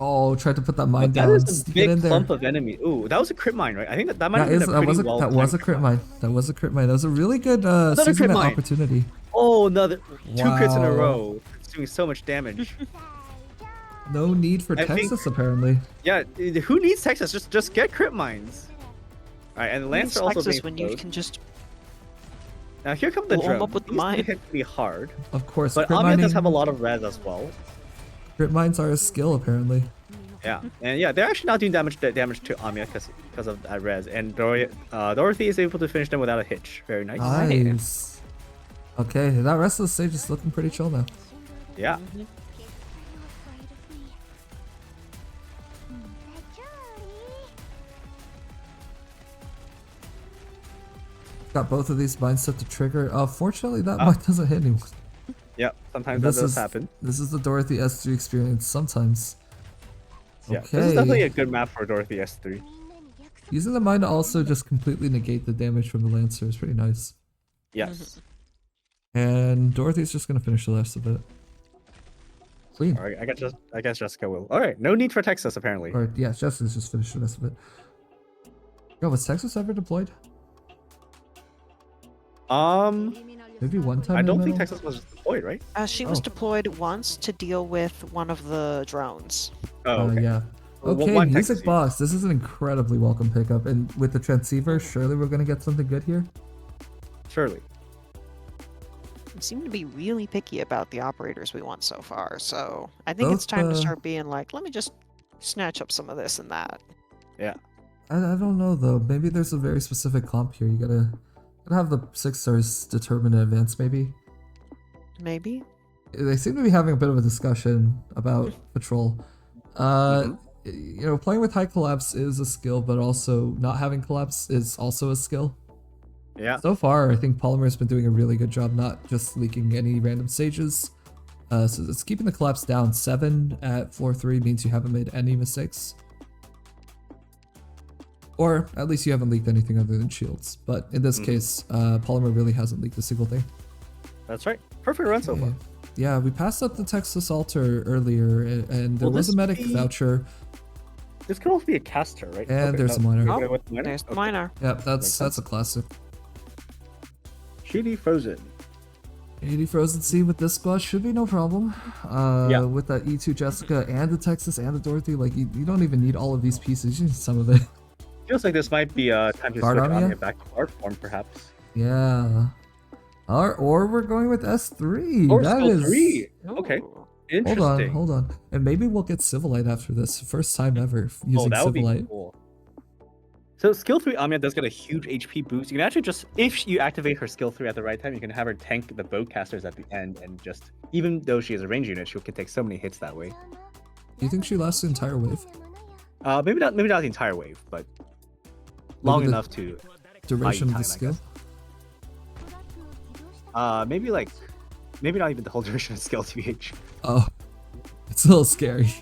Oh, tried to put that mine But that down. is a Get big in there. clump of enemy. Ooh, that was a crit mine, right? I think that might have been a that pretty was a, well. that was a crit mine. That was a crit mine. That was a really good Another crit season mine. opportunity. Oh, another 2 crits in a Wow. row. It's doing so much damage. No need for I think- Texas apparently. Yeah, who needs Texas? Just get crit mines. All right, and the Lance Lancer also Texas being when you slowed. can just Now here come the blow 'em drone. up with the These two mine. hit pretty hard, Of course, but crit Amiya does mining- have a lot of res as well. Crit mines are a skill apparently. Yeah, and yeah, they're actually not doing damage to Amiya because of that res, and Dorothy is able to finish them without a hitch. Very nice. Nice. Okay, that rest of the stage is looking pretty chill now. Yeah. Got both of these mines set to trigger. Fortunately, that mine doesn't hit anyone. Yep. Sometimes that This does is happen. This is the Dorothy S3 experience sometimes. Yeah. Okay. This is definitely a good map for Dorothy S3. Using the mine to also just completely negate the damage from the Lancer is pretty nice. Yes. And Dorothy's just gonna finish the rest of it. Clean. All right. I guess Jessica will. All right. No need for Texas apparently. Or yeah, Jessica's just finished the rest of it. Yo, was Texas ever deployed? Maybe one time. I in the don't think middle? Texas was deployed, right? she was Oh. deployed once to deal with one of the drones. Oh, okay. Yeah. Well, Okay, one music Texas box. This is an incredibly welcome pickup, and with the transceiver, surely we're gonna get something good here. Surely. We seem to be really picky about the operators we want so far, so I think it's Both, time to start being like, let me just snatch up some of this and that. Yeah. I don't know though. Maybe there's a very specific comp here. You gotta have the 6 stars determined in advance. Maybe Maybe. they seem to be having a bit of a discussion about patrol. You know, playing with high collapse is a skill, but also not having collapse is also a skill. Yeah. So far, I think Polymer's been doing a really good job not just leaking any random stages. So it's keeping the collapse down. 7 at floor 3 means you haven't made any mistakes. Or at least you haven't leaked anything other than shields. But in this case, Polymer really hasn't leaked a single thing. That's right. Perfect run so far. Yeah, we passed up the Texas Altar earlier, and there Will was a this medic be- voucher. This could also be a caster, right? And there's a miner. we're Oh, going with miner? There's the Okay. miner. Yep, that's a classic. Shooty Frozen. 80 Frozen Sea with this squad should be no problem. Yeah. With that E2 Jessica and the Texas and the Dorothy, like you don't even need all of these pieces. You need some of it. Feels like this might be time to Guard switch Amiya? Amiya back to art form, perhaps. Yeah. Or we're going with S3. Or That skill is- 3. Okay. Ooh. Interesting. Hold on. And maybe we'll get Civilite after this. First time ever Oh, using that would be Civilite. cool. So skill 3 Amiya does get a huge HP boost. You can actually just, if you activate her skill 3 at the right time, you can have her tank the bowcasters at the end and just, even though she is a range unit, she can take so many hits that way. Do you think she lasts the entire wave? Maybe not the entire wave, but long the enough to Duration of time, the I skill? guess. Maybe not even the whole duration of skill TBH. Oh. It's a little scary.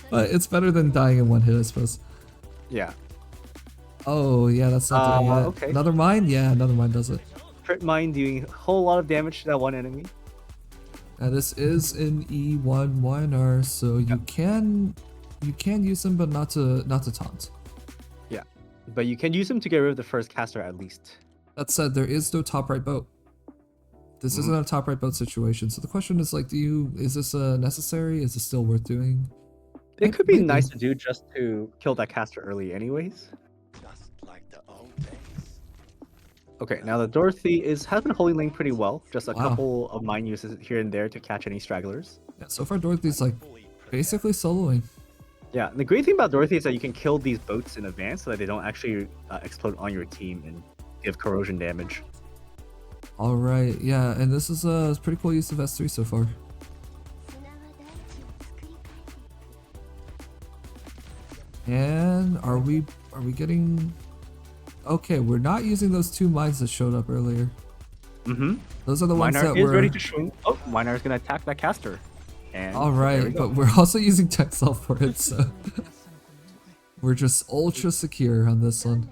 But it's better than dying in one hit, I suppose. Yeah. Oh, yeah, that's not doing it. Okay. Another mine? Yeah, another mine does it. Crit mine doing a whole lot of damage to that one enemy. Now this is an E1 miner, so you can use them, but not to taunt. Yeah. But you can use them to get rid of the first caster at least. That said, there is no top right boat. This isn't a top right boat situation. So the question is like, is this necessary? Is this still worth doing? It could be Maybe. nice to do just to kill that caster early anyways. Just like the old days. Okay, now the Dorothy has been holding lane pretty well. Just a Wow. couple of mine uses here and there to catch any stragglers. Yeah, so far Dorothy's like basically soloing. Yeah, and the great thing about Dorothy is that you can kill these boats in advance so that they don't actually explode on your team and give corrosion damage. All right, yeah, and this is a pretty cool use of S3 so far. And are we getting Okay, we're not using those 2 mines that showed up earlier. Mm-hmm. Those are the ones Miner that is were... ready to swing. Oh, Miner is going to attack that caster. And All there we right, go. but we're also using Texel for it, so... we're just ultra secure on this one.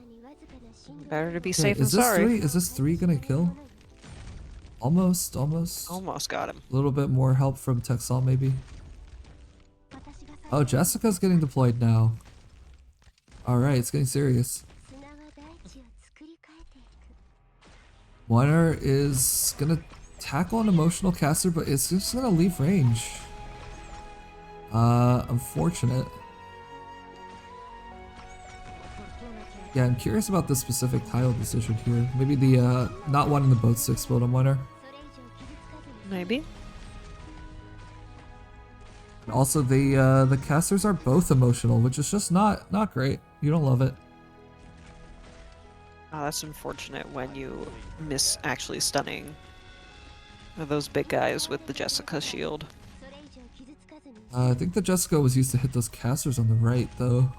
Better to be Okay, safe than is this sorry. 3? Is this 3 gonna kill? Almost. Almost got him. A little bit more help from Texel, maybe. Oh, Jessica's getting deployed now. Alright, it's getting serious. Miner is gonna tackle an emotional caster, but it's just gonna leave range. Unfortunate. Yeah, I'm curious about the specific tile decision here. Maybe the, not wanting the boat 6 build on Miner. Maybe. And also, the casters are both emotional, which is just not great. You don't love it. Oh, that's unfortunate when you miss actually stunning those big guys with the Jessica shield. I think the Jessica was used to hit those casters on the right, though.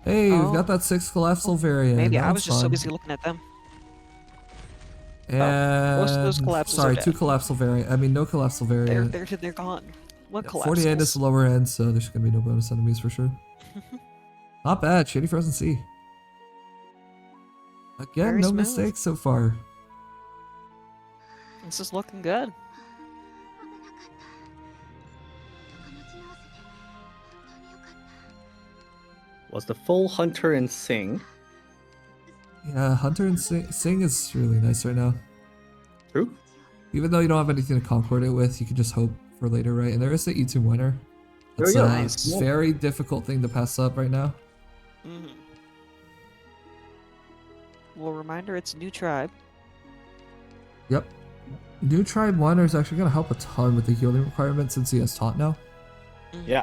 Hey, we've got that 6 collapsal variant. Maybe I That's was just so fun. busy looking at them. And most of those collapses sorry, are 2 dead. collapsal variant. I mean, no collapsal variant. They're gone. What Yeah, collapses? 48 is the lower end, so there's gonna be no bonus enemies for sure. Not bad, Shady Frozen Sea. Again, Very no smooth. mistakes so far. This is looking good. Was the full Hunter and Sing. Yeah, Hunter and Sing is really nice right now. True. Even though you don't have anything to concord it with, you can just hope for later, right? And there is the E2 winner. That's There a we go. Nice. very difficult thing to pass up right now. Mm-hmm. Well, reminder, it's a new tribe. Yep. New Tribe Miner is actually going to help a ton with the healing requirement since he has taunt now. Yeah.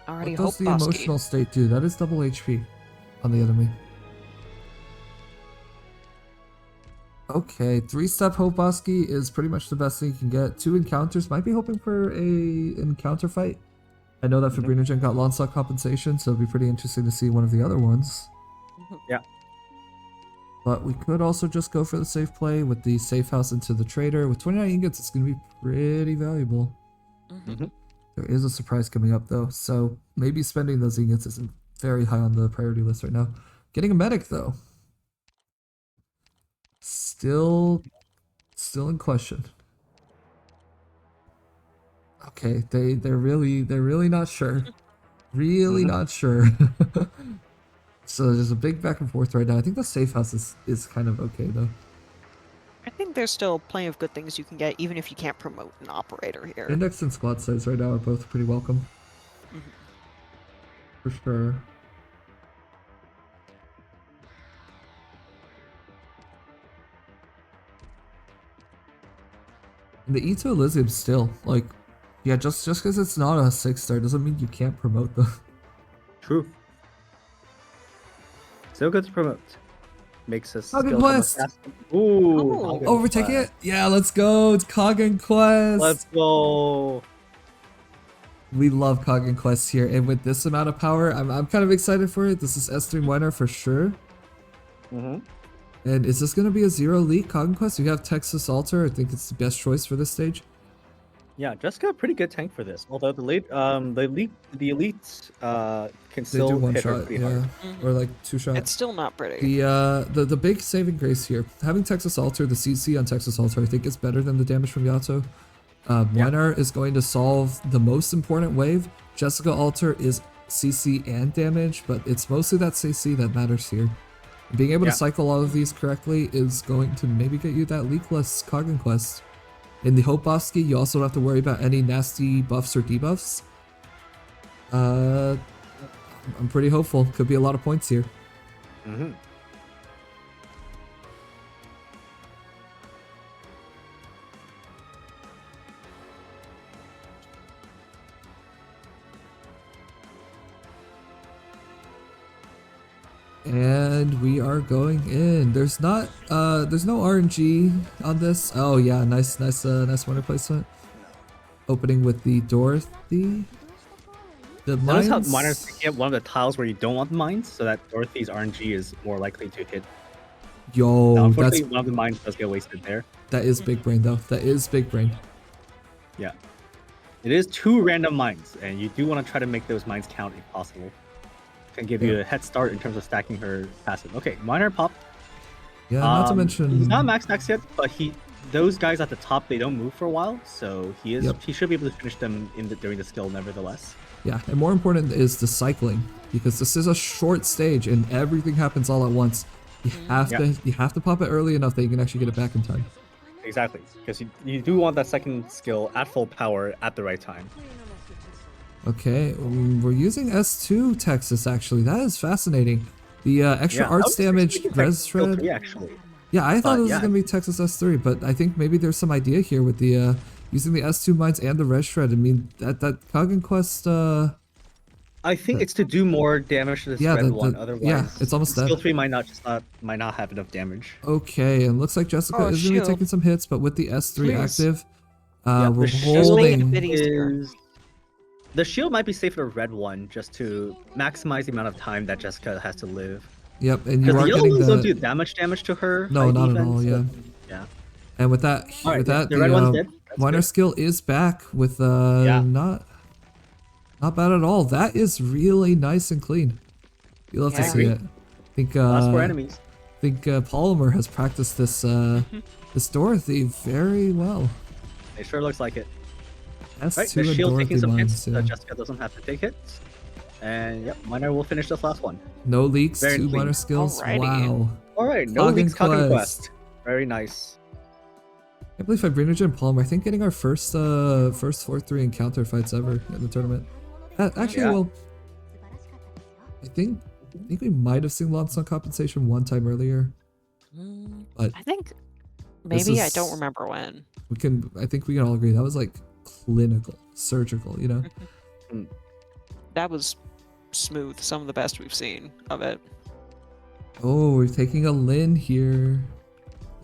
Already What does hope the Bosky. emotional state do? That is double HP on the enemy. Okay, 3-step Hope Bosky is pretty much the best thing you can get. 2 encounters. Might be hoping for a encounter fight. I know that Fabrinogen got Lonslot compensation, so it'd be pretty interesting to see one of the other ones. Yeah. But we could also just go for the safe play with the safe house into the trader. With 29 ingots, it's going to be pretty valuable. Mm-hmm. There is a surprise coming up though, so maybe spending those ingots isn't very high on the priority list right now. Getting a medic though. Still in question. Okay, they're really not sure. Really not sure. So there's a big back and forth right now. I think the safe house is kind of okay though. I think there's still plenty of good things you can get, even if you can't promote an operator here. Index and squad size right now are both pretty welcome. For sure. And the E2 Elysium still, like, yeah, just because it's not a 6-star doesn't mean you can't promote them. True. Still good to promote. Makes us Cog and skill from a Quest. fast- Ooh. Cog and Overtaking Quest. it? Yeah, let's go. It's Cog and Quest. Let's go. We love Cog and Quest here, and with this amount of power, I'm kind of excited for it. This is S3 winner for sure. And is this going to be a 0 leak Cog and Quest? We have Texas Altar. I think it's the best choice for this stage. Yeah, Jessica, a pretty good tank for this. Although the elites can They still do one hit her shot, pretty yeah, hard. or like 2 shots. It's still not pretty. The big saving grace here, having Texas Altar, the CC on Texas Altar, I think is better than the damage from Yato. Winner is going to solve the most important wave. Jessica Altar is CC and damage, but it's mostly that CC that matters here. Being able to cycle all of these correctly is going to maybe get you that leakless Cog and Quest. In the Hope Bosky, you also don't have to worry about any nasty buffs or debuffs. I'm pretty hopeful. Could be a lot of points here. And we are going in. There's no RNG on this. Oh yeah, nice winner placement. Opening with the Dorothy. The Notice how mines. miners get one of the tiles where you don't want the mines, so that Dorothy's RNG is more likely to hit. Now, Yo, unfortunately, one of the mines does get wasted there. that is big brain though. That is big brain. Yeah. It is 2 random mines, and you do want to try to make those mines count if possible. Can give you a head start in terms of stacking her passive. Okay, miner pop. Yeah, not to He's mention. not max stacks yet, but those guys at the top, they don't move for a while, so he should be able to finish them during the skill nevertheless. Yeah, and more important is the cycling, because this is a short stage and everything happens all at once. You have to pop it early enough that you can actually get it back in time. Exactly, because you do want that second skill at full power at the right time. Okay, we're using S2 Texas actually. That is fascinating. The extra I arts was damage expecting res Texas skill shred. 3, actually. Yeah, I thought But it was yeah. gonna be Texas S3, but I think maybe there's some idea here with the using the S2 mines and the res shred. I mean that Kagan quest. I think it's to do more damage to the Yeah, spread one. Otherwise, yeah, it's almost skill dead. 3 might not have enough damage. Okay, and looks like Jessica Oh, is gonna be shoot. taking some hits, but with the S3 Please. active, The we're shield holding. Bit easier. The shield might be safe for the red one, just to maximize the amount of time that Jessica has to live. Yep, and you Because are the yellow getting ones don't do the. that much damage to her. No, by not at defense, all. Yeah. Yeah. And with that, All right, with that, the red one's dead. That's miner good. skill is back with not bad at all. That is really nice and clean. You'll have Yeah, to I see agree. it. I think Last 4 enemies. Polymer has practiced this this Dorothy very well. It sure looks like it. S2 Right, the and shield Dorothy taking some hits, mines, so yeah. Jessica doesn't have to take hits. And yep, miner will finish this last one. No leaks, Very 2 clean. miner skills. Alrighty. Wow. All right, no Cog and leaks, Cog and Quest. Quest. Very nice. I believe Fibrinogen and Polymer. I think getting our first 4-3 encounter fights ever in the tournament. Actually, Yeah. well, I think we might have seen Launch on compensation one time earlier. But I think this maybe I is- don't remember when. I think we can all agree that was like clinical, surgical, you know? That was smooth. Some of the best we've seen of it. Oh, we're taking a Lin here.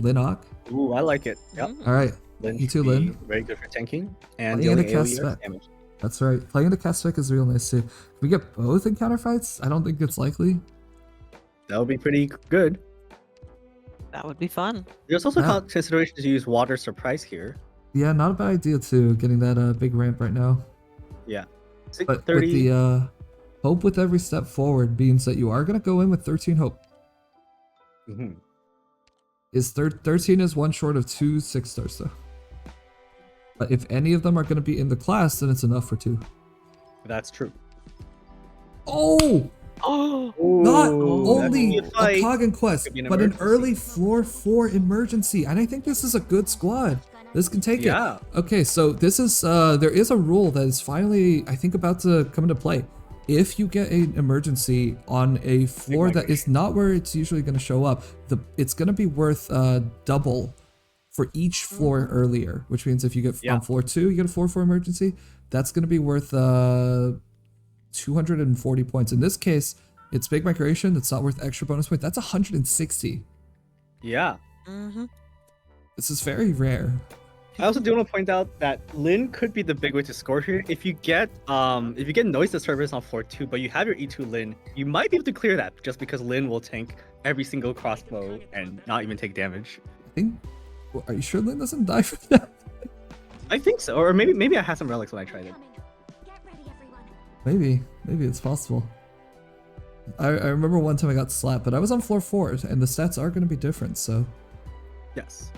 Linnock. Ooh, I like it. Yep. All right, Lin you too, should be Lin. Very good for tanking. And Playing dealing into AoE cast damage. That's right. Playing the cast spec is real nice too. If we get both encounter fights, I don't think it's likely. That would be pretty good. That would be fun. There's also Yeah. consideration to use Water Surprise here. Yeah, not a bad idea too, getting that big ramp right now. Yeah. But 30. with the hope with every step forward means that you are going to go in with 13 hope. Mhm. Is 13 is one short of 2 6-stars though. But if any of them are going to be in the class, then it's enough for 2. That's true. Oh! Oh, Not Ooh, only that's a fight. Kagan quest, Could be an but an emergency. early floor 4 emergency. And I think this is a good squad. This can take Yeah. it. Okay, so this is there is a rule that is finally, I think, about to come into play. If you get an emergency on a floor that is not where it's usually going to show up, it's going to be worth double for each floor earlier. Which means if you get on floor 2, you get a floor 4 emergency. That's going to be worth 240 points. In this case, it's big migration. That's not worth extra bonus point. That's 160. Yeah. This is very rare. I also do want to point out that Lin could be the big way to score here. If you get noise disturbance on floor 2, but you have your E2 Lin, you might be able to clear that just because Lin will tank every single crossbow and not even take damage. I think. Well, are you sure Lynn doesn't die for that? I think so, or maybe I had some relics when I tried it. Maybe it's possible. I remember one time I got slapped, but I was on floor 4, and the stats are going to be different. So Yes.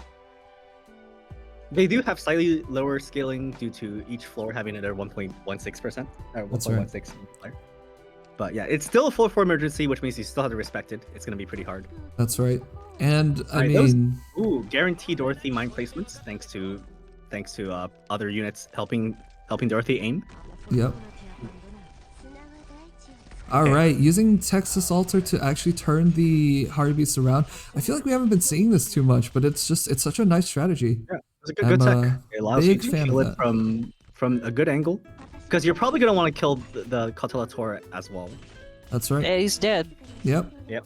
They do have slightly lower scaling due to each floor having their 1.16%. Or That's right. 1.16. But yeah, it's still a floor 4 emergency, which means you still have to respect it. It's going to be pretty hard. that's right. And I Alright, those- mean, Ooh, guaranteed Dorothy mine placements thanks to other units helping Dorothy aim. yep. All right, using Texas Altar to actually turn the hard beats around. I feel like we haven't been seeing this too much, but it's such a nice strategy. Yeah, it's a good I'm tech. a It allows you big to fan kill of it that. from a good angle. Because you're probably gonna want to kill the Cautelator as well. That's right. yeah, he's dead. Yep. Yep.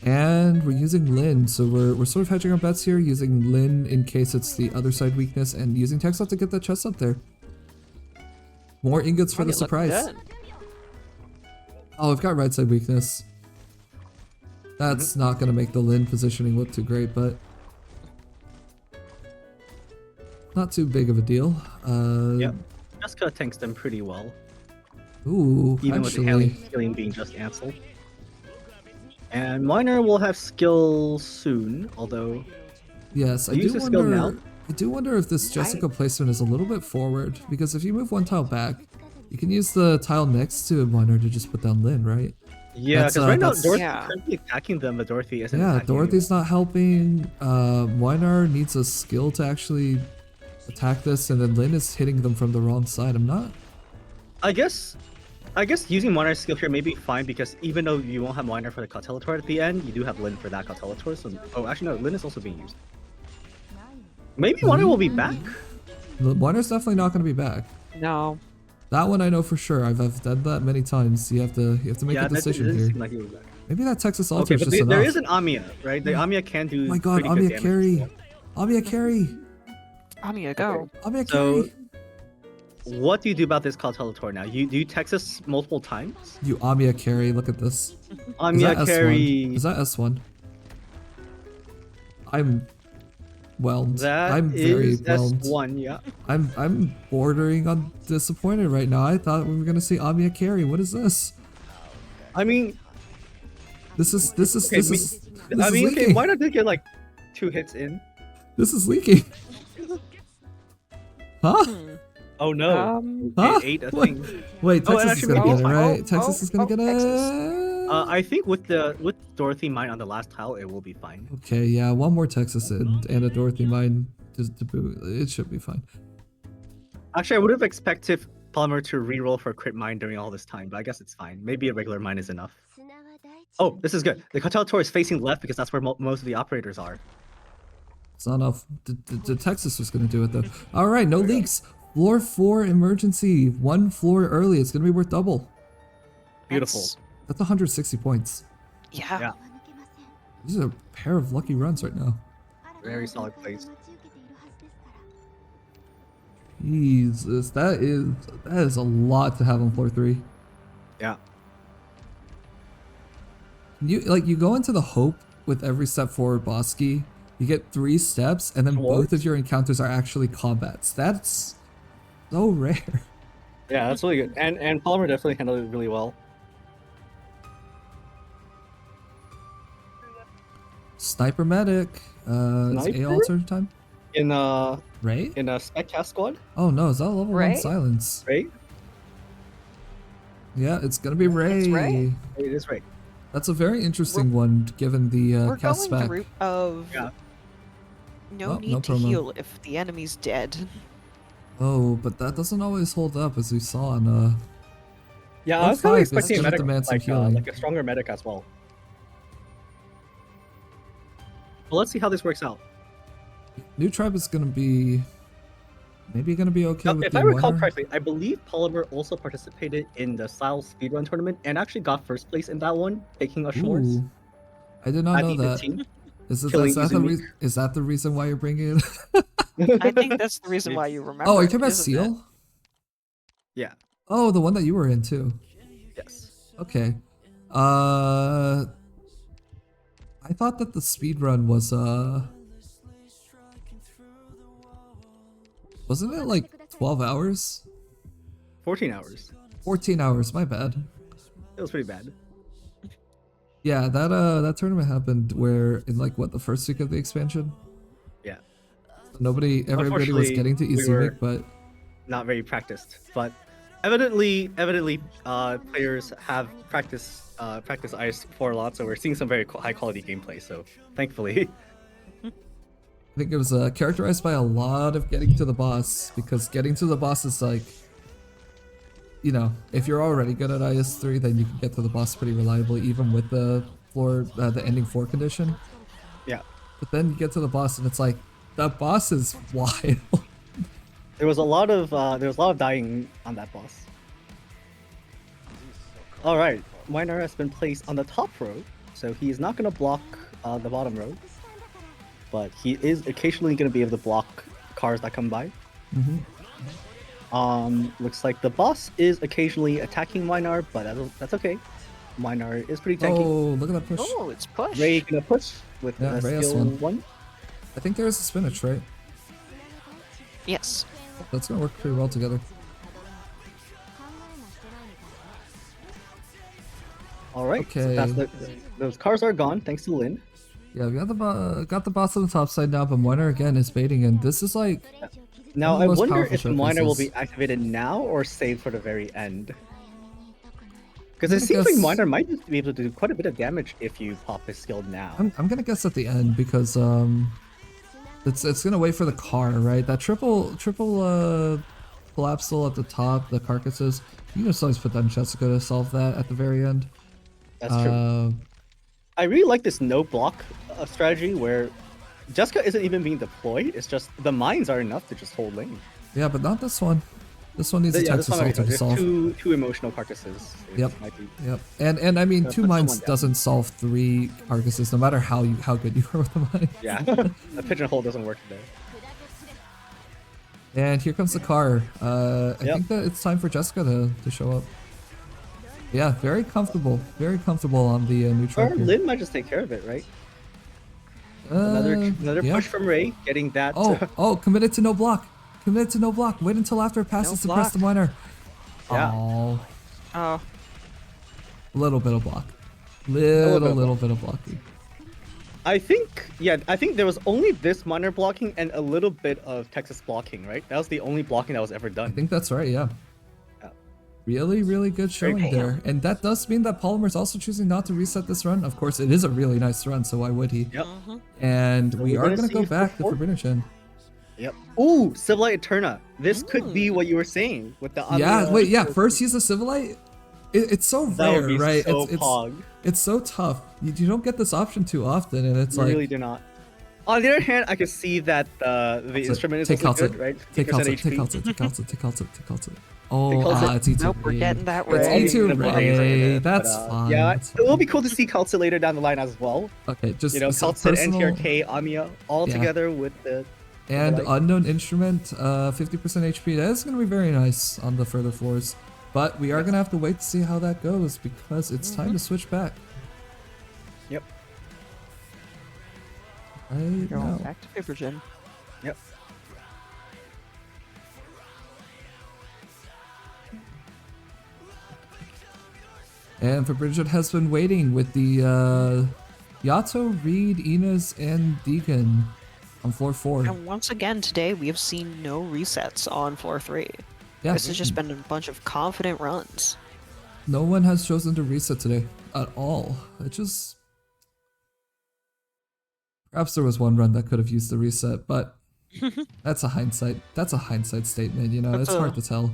And we're using Lin, so we're sort of hedging our bets here, using Lin in case it's the other side weakness, and using Texas to get that chest up there. More ingots for Oh, the you look surprise. good. Oh, I've got right side weakness. That's not gonna make the Lin positioning look too great, but not too big of a deal. Yep. Jessica tanks them pretty well, Ooh, even with the actually, healing being just cancelled. And Miner will have skill soon, although yes, I use do the skill now. wonder. I do wonder if this Jessica placement is a little bit forward, because if you move one tile back, you can use the tile next to Miner to just put down Lin, right? Yeah, That's, because right now that's- Dorothy's Yeah. currently attacking them, but Dorothy isn't Yeah, attacking Dorothy's not helping. Weinar needs a skill to actually attack this, and then Lin is hitting them from the wrong side. I'm not. I guess using Miner's skill here may be fine, because even though you won't have Miner for the Cotelator at the end, you do have Lin for that Cotelator. So, oh, actually no, Lin is also being used. Maybe Miner will be back. Weiner's definitely not going to be back. No. That one I know for sure. I've done that many times. You have to make Yeah, a decision that doesn't here. seem like he was back. Maybe that Texas Altar Okay, is but just there enough. is an Amiya, right? The Amiya can do. Oh my god, pretty good Amiya damage carry! as well. Amiya carry! Amiya, go. Amiya So- carry! What do you do about this Cotelator now? You do you Texas multiple times? You Amiya carry, look at this. Is Amiya that carry. S1? Is that S1? I'm whelmed. That I'm very is whelmed. S1, yeah. I'm bordering on disappointed right now. I thought we were gonna see Amiya carry. What is this? I mean, This is okay, okay, leaking. why not they get like 2 hits in? This is leaking. Huh? Oh no, Huh? it ate a What? thing. Wait, Oh, Texas and is actually gonna we get it, can- right? Texas is gonna get Texas. it. I think with Dorothy mine on the last tile, it will be fine. Okay, yeah, one more Texas and a Dorothy mine just to boot. It should be fine. Actually, I would have expected Palmer to reroll for crit mine during all this time, but I guess it's fine. Maybe a regular mine is enough. Oh, this is good. The Cotelator is facing left because that's where most of the operators are. It's not enough. The Texas was gonna do it though. All right, no leaks. Floor 4 emergency. 1 floor early. It's gonna be worth double. Beautiful. That's 160 points. Yeah. Yeah. These are a pair of lucky runs right now. Very solid plays. Jesus, that is a lot to have on floor 3. Yeah. You go into the hope with every step forward boss key. You get 3 steps, and then both of your encounters are actually combats. That's so rare. Yeah, that's really good. And Palmer definitely handled it really well. Sniper medic. Is A Sniper? alter time? In a Ray? spec cast squad, Oh no, is that level 1 Ray? silence? right? Yeah, it's gonna be Ray. It's Ray. It is right. That's a very interesting one, given the We're cast going spec. the route of Yeah. no Oh, need no to promo. heal if the enemy's dead. Oh, but that doesn't always hold up, as we saw on Yeah, Well, I was kind of five, expecting a it's medic demands some like, healing. like a stronger medic as well. But let's see how this works out. New tribe is gonna be maybe gonna be okay Now, with if the I recall winner. correctly, I believe Polymer also participated in the Style Speedrun tournament and actually got first place in that one, taking a shores. Ooh, I did not know that. team. Is killing that the Izumi. is that the reason why you're bringing it? I think that's the reason why you remember. Oh, are you it, talking about isn't it? Seal? Yeah. Oh, the one that you were in too. Yes. Okay. I thought that the speed run was wasn't it like 12 hours? 14 hours. 14 hours, my bad. It was pretty bad. Yeah, that tournament happened where in like what, the first week of the expansion? Yeah. Everybody was Unfortunately, getting to we Izumik, were- but Not very practiced, but evidently, players have practiced Ice for a lot, so we're seeing some very high quality gameplay. So thankfully, I think it was characterized by a lot of getting to the boss, because getting to the boss is like, you know, if you're already good at IS3, then you can get to the boss pretty reliably, even with the the ending 4 condition. yeah, But then you get to the boss and it's like, that boss is wild. there was a lot of dying on that boss. All right, Miner has been placed on the top row, so he is not going to block the bottom row, but he is occasionally going to be able to block cars that come by. Looks like the boss is occasionally attacking Minar, but that's okay. Minar is pretty tanky. Oh, look at that push. Oh, it's push. Ray gonna push with Yeah, the Ray has skill one. 1. I think there is a spinach, right? Yes. That's gonna work pretty well together. All right. So Okay. that's those cars are gone thanks to Lin. Yeah, we got the boss on the top side now, but Moiner again is baiting, and this is like Now One of I the most wonder powerful if the miner will be showcases. activated now or saved for the very end. Because I'm it gonna seems like guess- miner might just be able to do quite a bit of damage if you pop his skill now. I'm gonna guess at the end because it's gonna wait for the car, right? That triple collapsal at the top, the carcasses. You can just always put that in Jessica to solve that at the very end. That's true. I really like this no block strategy where Jessica isn't even being deployed. It's just the mines are enough to just hold lane. Yeah, but not this one. This one needs a Yeah, Texas this one Alter to there's solve. two emotional carcasses. It Yep. might be- Yep. And I mean, Put two someone mines down. doesn't solve 3 carcasses, no matter how good you are with the mine. Yeah, the pigeonhole doesn't work there. And here comes the car. I Yep. think that it's time for Jessica to show up. Yeah, very comfortable on the new Or track here. Lin might just take care of it, right? Another yeah. push from Ray, getting that. Oh, committed to no block. Committed to no block. Wait until after it passes to press the miner. Yeah. Oh, Oh, little bit of block. Little bit of blocking. I think there was only this miner blocking and a little bit of Texas blocking, right? That was the only blocking that was ever I done. think that's right, yeah. Yeah. Really good showing Very there. And that does mean that Polymer's also choosing not to reset this run. Of course, it is a really nice run, so why would he? Yep. And we we're are gonna going to see go back to four- Forbidden Gen. Yep. Ooh, Civilite Eterna. This could be what you were saying with the Yeah, Amia- wait, yeah, first use a Civilite? It's so That would rare, be right? so it's pog. It's so tough. You don't get this option too often, and it's You like really do not. On the other hand, I can see that the instrument is take also Alta, good, right? take 50% Alta, HP. take Alta, take Alta, take Alta, take Alta. Oh, Take Alta. it's E2 nope, we're Ray. getting that It's Ray. E2 The Ray Ray. is good, That's but, fine. Yeah, that's it will be fine. cool to see Kaltze later down the line as well. Okay, just You know, so Kaltze, personal NTRK, Amia, all Yeah. together with the and Civilite. unknown instrument, 50% HP. That is going to be very nice on the further floors. But we are going to have to wait to see how that goes because it's time to switch back. Yep. Right Going now. back to Fibrogen. Yep. And Fabricio has been waiting with the Yato, Reed, Inez, and Deegan on floor 4. And once again today, we have seen no resets on floor 3. Yeah, This has just been a bunch of confident runs. no one has chosen to reset today at all. It just... Perhaps there was one run that could have used the reset, but that's a hindsight. That's a hindsight statement, you know. That's It's a- hard to tell.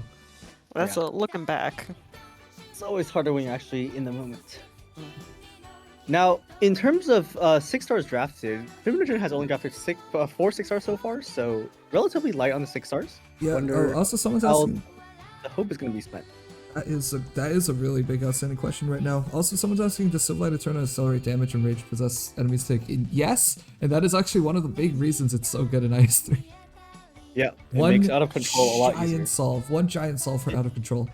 That's Yeah. looking back. It's always harder when you're actually in the moment. Now, in terms of 6 stars drafted, Fibrogen has only drafted 4 6 stars so far, so relatively light on the 6 stars. Yeah. Wonder Also, someone's how asking. the hope is going to be spent. That is a really big outstanding question right now. Also, someone's asking, does Civilite Eterna accelerate damage and rage possess enemies take? Yes, and that is actually one of the big reasons it's so good in IS3. Yeah, it makes out of control a lot easier. One giant solve for out of control.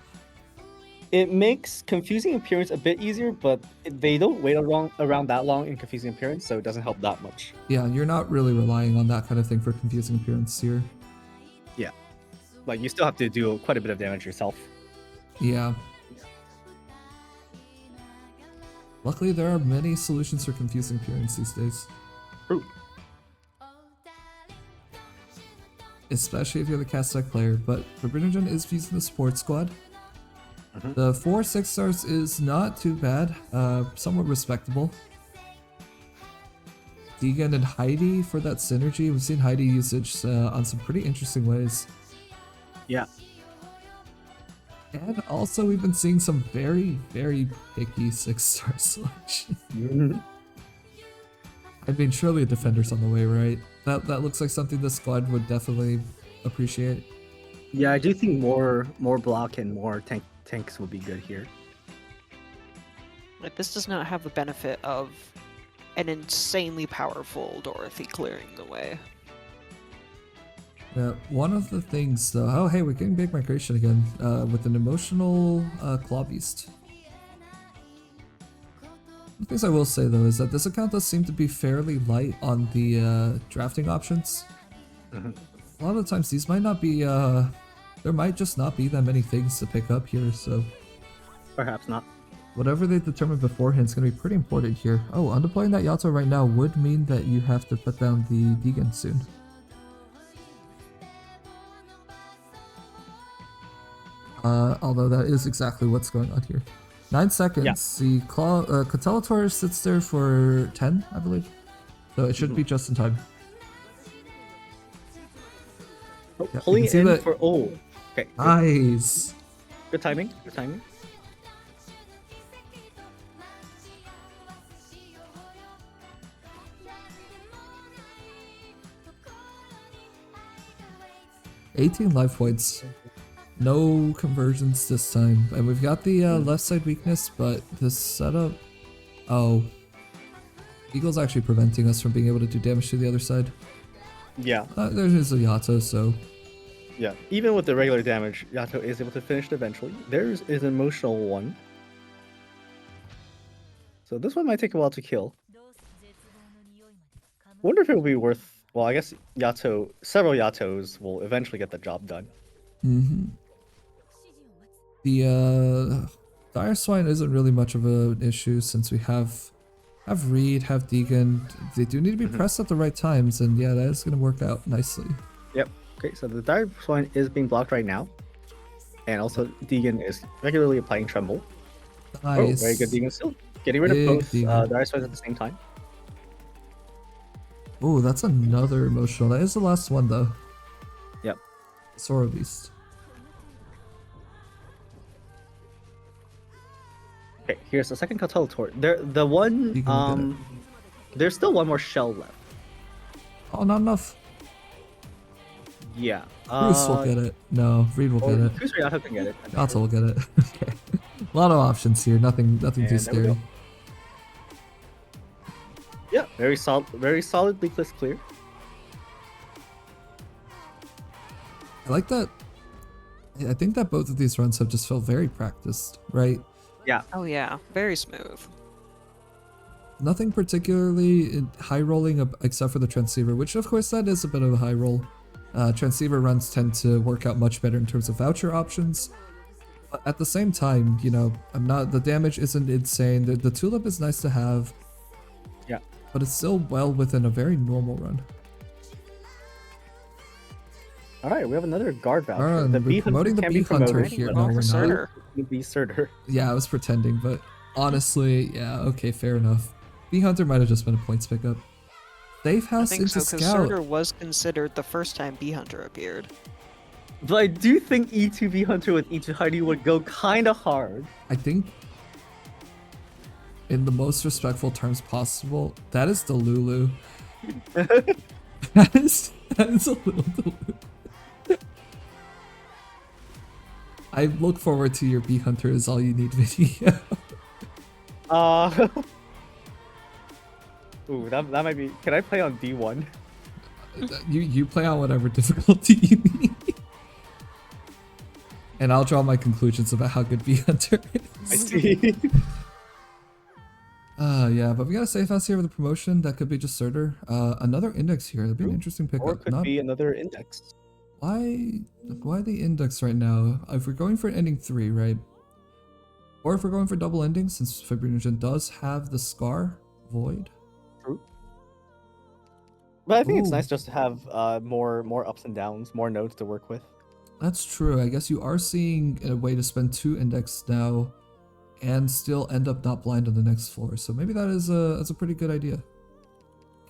It makes confusing appearance a bit easier, but they don't wait around that long in confusing appearance, so it doesn't help that much. Yeah, you're not really relying on that kind of thing for confusing appearance here. Yeah, like you still have to do quite a bit of damage yourself. Yeah. Luckily, there are many solutions for confusing appearance these days. True. Especially if you're the cast deck player, but Fabricio is using the support squad. The 4 6 stars is not too bad, somewhat respectable. Deegan and Heidi for that synergy. We've seen Heidi usage on some pretty interesting ways. Yeah. And also, we've been seeing some very picky 6-star selection. I mean, surely a defender's on the way, right? That looks like something the squad would definitely appreciate. Yeah, I do think more block and more tanks will be good here. Like, this does not have the benefit of an insanely powerful Dorothy clearing the way. Yeah, one of the things though. Oh, hey, we're getting big migration again with an emotional claw beast. The things I will say though is that this account does seem to be fairly light on the drafting options. A lot of the times these might not be. There might just not be that many things to pick up here, so Perhaps not. whatever they determine beforehand is going to be pretty important here. Oh, undeploying that Yato right now would mean that you have to put down the Deegan soon. Although that is exactly what's going on here. 9 seconds. The Catalator sits there for 10, I believe. So it should be just in time. Oh, Yeah, pulling you it can see in that- for okay. Good. Nice. Good timing. Good timing. $18 life points. No conversions this time. And we've got the left side weakness, but this setup... Oh. Eagle's actually preventing us from being able to do damage to the other side. Yeah. There's a Yato, so... Yeah. Even with the regular damage, Yato is able to finish it eventually. There's an emotional one. So this one might take a while to kill. Wonder if it will be worth... Well, I guess several Yatos will eventually get the job done. Mm-hmm. The Dire Swine isn't really much of an issue since we have Reed, have Deegan. They do need to be pressed at the right times, and yeah, that is going to work out nicely. Yep. Okay, so the Dire Swine is being blocked right now. And also Deegan is regularly applying Tremble. Nice. Oh, very good Deegan still. Getting rid of Big both Deegan. Dire Swines at the same time. Oh, that's another emotional. That is the last one, though. Yep. Sora Beast. Okay, here's the second Catalator. The one, You can get there's still one more shell left. Oh, not enough. Yeah. Bruce will get it. No, Reed will get it. Bruce or Yato can get it. Yato will get it. Okay. A lot of options here. Nothing too And there we scary. go. Yeah, very solid leakless clear. I like that. I think that both of these runs have just felt very practiced, right? Oh yeah, very smooth. Nothing particularly high rolling except for the transceiver, which of course that is a bit of a high roll. Transceiver runs tend to work out much better in terms of voucher options. But at the same time, you know, the damage isn't insane. The tulip is nice to have. Yeah. But it's still well within a very normal run. All right, we have another guard voucher. Alright, the we're bee promoting the can bee be hunter promoted, here. but No, Going we're for not. Surtur. the bee Surtur. Yeah, I was pretending, but honestly, yeah, okay, fair enough. Bee hunter might have just been a points pickup. Safe I house think into so, because scout. Surtur was considered the first time Bee Hunter appeared. But I do think E2 bee hunter with E2 Heidi would go kind of hard. I think, in the most respectful terms possible, that is Delulu. that is a little Delulu. I look forward to your Bee Hunter is all you need video. Ooh, that might be. Can I play on D1? you play on whatever difficulty you need. And I'll draw my conclusions about how good Bee Hunter is. I see. Yeah, but we got a safe house here with a promotion. That could be just Surtur. Another index here. That'd be an interesting pickup. Or it could be another index. Why the index right now? If we're going for ending 3, right? Or if we're going for double ending, since Fibrinogen does have the Scar Void. True. But I think it's Ooh. nice just to have more ups and downs, more nodes to work with. That's true. I guess you are seeing a way to spend 2 index now and still end up not blind on the next floor. So maybe that's a pretty good idea.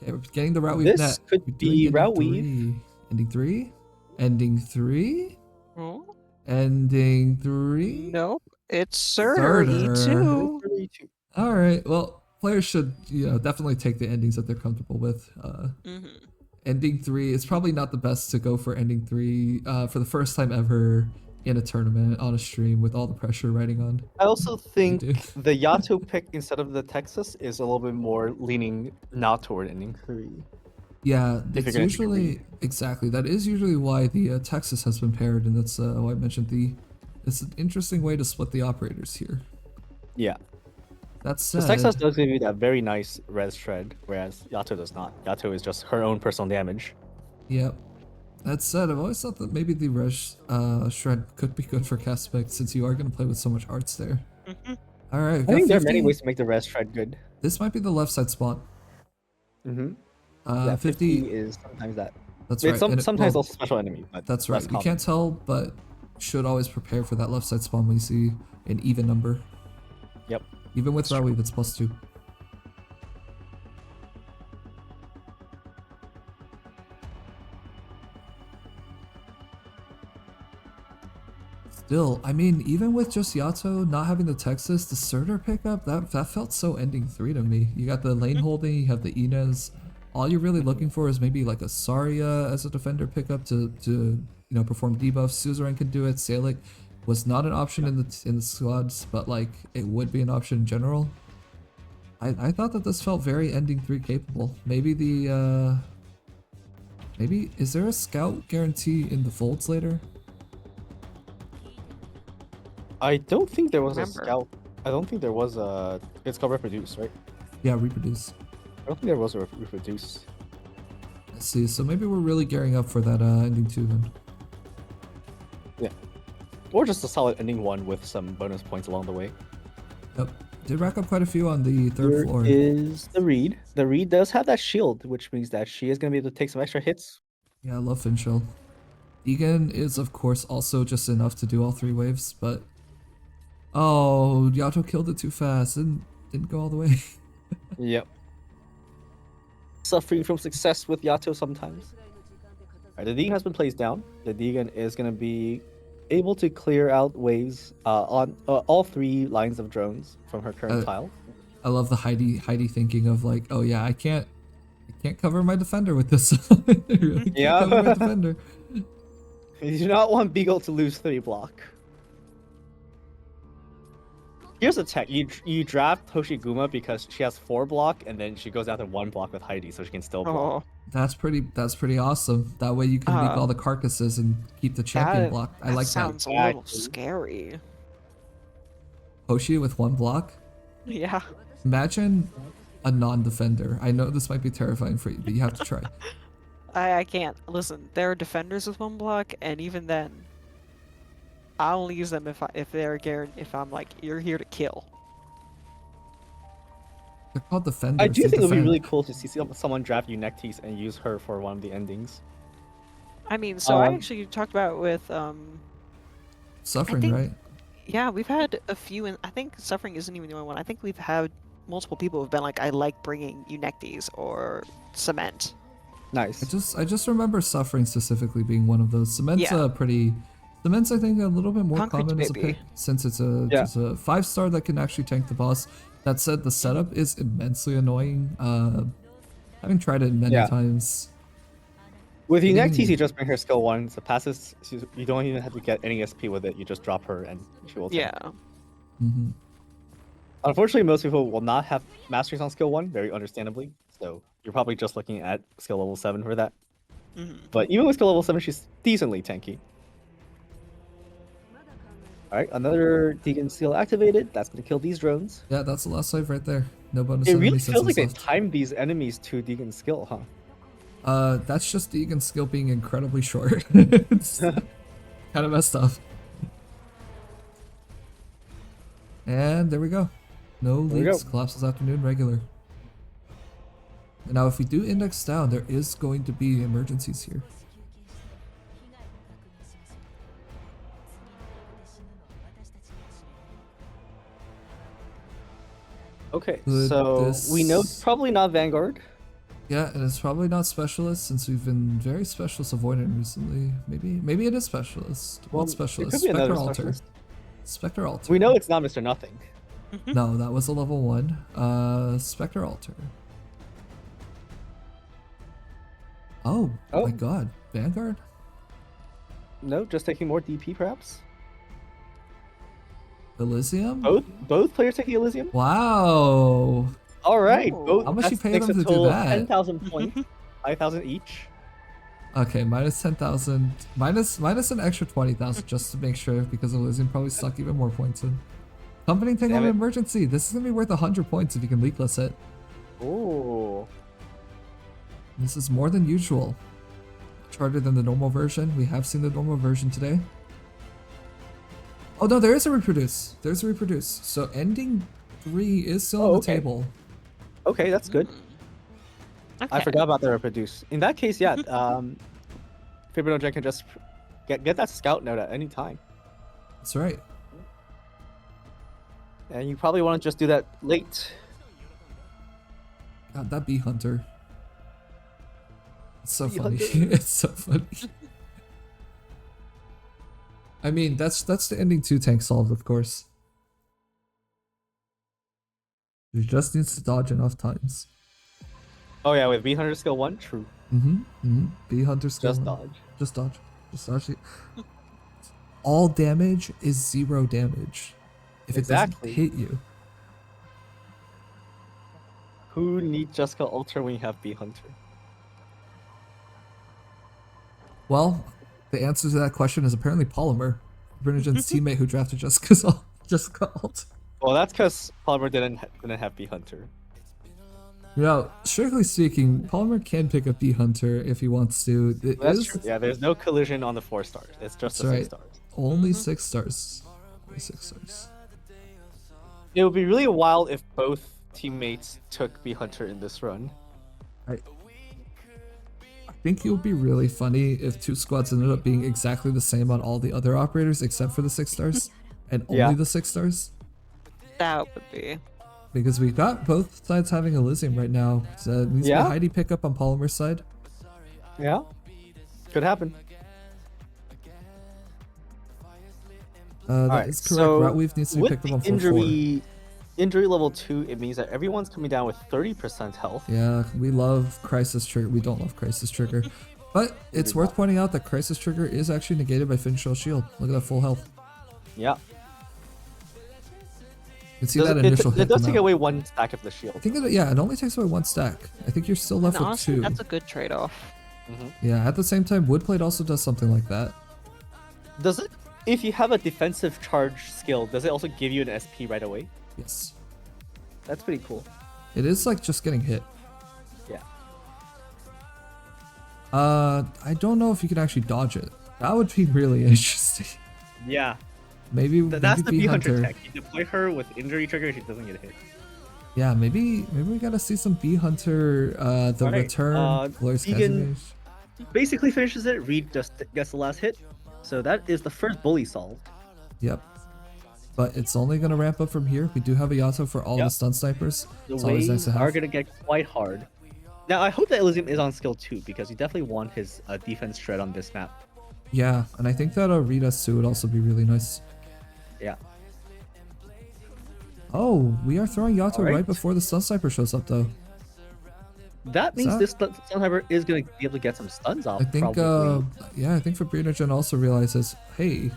Okay, we're getting the route weave This net. could We're doing be ending route 3. weave. Ending 3? Ending 3? Oh, Ending 3? nope. It's Surtur Surtur. E2. Alright, well, players should, definitely take the endings that they're comfortable with. Mm-hmm. Ending 3, it's probably not the best to go for ending 3 for the first time ever in a tournament on a stream with all the pressure riding on. I also think do. the Yato pick instead of the Texas is a little bit more leaning not toward ending 3. Yeah, If it's you're gonna take a usually read. exactly that is usually why the Texas has been paired, and that's why I mentioned it's an interesting way to split the operators here. Yeah. That Because Texas said, does give you that very nice res shred, whereas Yato does not. Yato is just her own personal damage. yep. That said, I've always thought that maybe the shred could be good for Caspec since you are going to play with so much arts there. All right, we've I got think there are 50. many ways to make the res shred good. This might be the left side spot. Mm-hmm. Yeah, 50. 50 is sometimes that. That's It's right. and sometimes well, also special enemy, but that's less right. You common. can't tell, but should always prepare for that left side spawn when you see an even number. Yep. Even with row weave, it's +2. Still, I mean, even with just Yato not having the Texas, the Surtur pickup, that felt so ending 3 to me. You got the lane holding, you have the Inez. All you're really looking for is maybe like a Saria as a defender pickup to perform debuffs. Suzerain can do it. Salic was not an option in the squads, but like it would be an option in general. I thought that this felt very ending 3 capable. Maybe maybe is there a scout guarantee in the folds later? I don't think there was a Remember. scout. I don't think there was a. It's called reproduce, right? Yeah, reproduce. I don't think there was a reproduce. I see. So maybe we're really gearing up for that ending 2 then. Yeah. Or just a solid ending 1 with some bonus points along the way. Yep. Did rack up quite a few on the third Here floor. is the Reed. The Reed does have that shield, which means that she is going to be able to take some extra hits. Yeah, I love Finchel. Egan is of course also just enough to do all 3 waves, but oh, Yato killed it too fast and didn't go all the way. Yep. Suffering from success with Yato sometimes. Alright, the Deegan has been placed down. The Deegan is going to be able to clear out waves on all 3 lines of drones from her current tile. I love the Heidi thinking of like, oh yeah, I can't cover my defender with this. I really can't Yeah. cover my defender. You do not want Beagle to lose 3 block. Here's a tech. You draft Hoshiguma because she has 4 block, and then she goes out to 1 block with Heidi, so she can still block. Oh, That's pretty awesome. That way you can leak all the carcasses and keep the champion that, blocked. I that like sounds that. a little Exactly. scary. Hoshi with 1 block. Yeah. Imagine a non-defender. I know this might be terrifying for you, but you have to try. I can't. Listen, there are defenders with 1 block, and even then, I only use them if I'm like, you're here to kill. They're called defenders. I do they think it would be defend. really cool to see someone draft Unectes and use her for one of the endings. I mean, so I Um, actually talked about with Suffering, think- right? yeah, we've had a few, and I think Suffering isn't even the only one. I think we've had multiple people who've been like, I like bringing Unectes or Cement. Nice. I just remember Suffering specifically being one of those. Cement's Yeah. Cement's I think a little bit more Concrete common as a baby. pick since it's a Yeah. just a 5-star that can actually tank the boss. That said, the setup is immensely annoying. Having tried it many Yeah. times. With Getting- Unectes, you just bring her skill 1. It's a passive. You don't even have to get any SP with it. You just drop her and she will tank. Yeah. hmm Unfortunately, most people will not have masteries on skill 1, very understandably. So you're probably just looking at skill level 7 for that. Mhm. But even with skill level 7, she's decently tanky. Alright, another Deegan skill activated. That's going to kill these drones. Yeah, that's the last save right there. No bonus It enemy really senses feels like they left. timed these enemies to Deegan's skill, huh? That's just Deegan's skill being incredibly short. It's kind of messed up. And there we go. No There we leaks. go. Collapses afternoon regular. And now if we do index down, there is going to be emergencies here. Okay, Could so we know this- it's probably not Vanguard. Yeah, and it's probably not specialist since we've been very specialist avoidant recently. Maybe it is specialist. Well, What it specialist? could be another Spectre Alter. specialist. Spectre Alter. We know it's not Mr. Nothing. No, that was a level 1. Spectre Alter. Oh, Oh. my god. Vanguard? No, just taking more DP perhaps. Elysium? Both players taking Elysium. Wow. All right, Ooh. both. How much you that pay makes them a to do total of that? 10,000 points. 5,000 each. Okay, minus 10,000. Minus an extra 20,000 just to make sure because Elysium probably stuck even more points in. Company thing on an emergency. This is gonna be worth 100 points if you can leakless it. Ooh. This is more than usual. Much harder than the normal version. We have seen the normal version today. Oh no, there is a reproduce. There's a reproduce. So ending 3 is still on the table. Okay, that's good. Okay. I forgot about the reproduce. In that case, yeah, Fibrogen can just get that scout note at any time. That's right. And you probably want to just do that late. God, that bee hunter. It's so Bee funny. hunter. It's so funny. I mean, that's the ending 2 tank solved, of course. He just needs to dodge enough times. Oh yeah, with B100 skill 1, true. Bee hunter skill. Just 1. dodge. Just dodge. Just dodge. All damage is 0 damage. If it doesn't hit you. Who needs Jessica Ultra when you have B Hunter? Well, the answer to that question is apparently Polymer, Brinogen's teammate who drafted Jessica Ult. Well, that's because Polymer didn't have B Hunter. You know, strictly speaking, Polymer can pick up B Hunter if he wants to. That's true. Yeah, there's no collision on the 4 stars. It's just the 6 stars. Only 6 stars. Only 6 stars. It would be really wild if both teammates took B Hunter in this run. I think it would be really funny if 2 squads ended up being exactly the same on all the other operators except for the 6 stars, and only the 6 stars. That would be. Because we've got both sides having Elysium right now. So it needs to be a Heidi pickup on Polymer's side. Yeah, could happen. That is correct. So Ratweave needs to be picked up on 4-4. Injury level 2, it means that everyone's coming down with 30% health. Yeah, we love Crisis Trigger. We don't love Crisis Trigger. But it's worth pointing out that Crisis Trigger is actually negated by Finishal Shield. Look at that full health. Yeah. You can see that initial hit. It does take away 1 stack of the shield. I think it only takes away 1 stack. I think you're still left with Honestly, 2. that's a good trade-off. Yeah, at the same time, Woodplate also does something like that. Does it? If you have a defensive charge skill, does it also give you an SP right away? Yes. That's pretty cool. It is like just getting hit. Yeah. I don't know if you can actually dodge it. That would be really interesting. Yeah. Maybe That's the Bee B Hunter Hunter tech. You deploy her with injury trigger, she doesn't get hit. Yeah, maybe we gotta see some Bee Hunter. The return. Glorious Deegan basically finishes it. Reed just gets the last hit. So that is the first bully solved. Yep. But it's only gonna ramp up from here. We do have a Yato for all the stun snipers. The It's always nice waves to have. are gonna get quite hard. Now I hope that Elysium is on skill 2 because you definitely want his defense shred on this map. Yeah, and I think that Reed S2 would also be really nice. Yeah. Oh, we are throwing Yato right before the stun sniper shows up though. That means this stun sniper is going to be able to get some stuns off. I think, probably. I think Fabrinogen also realizes, hey,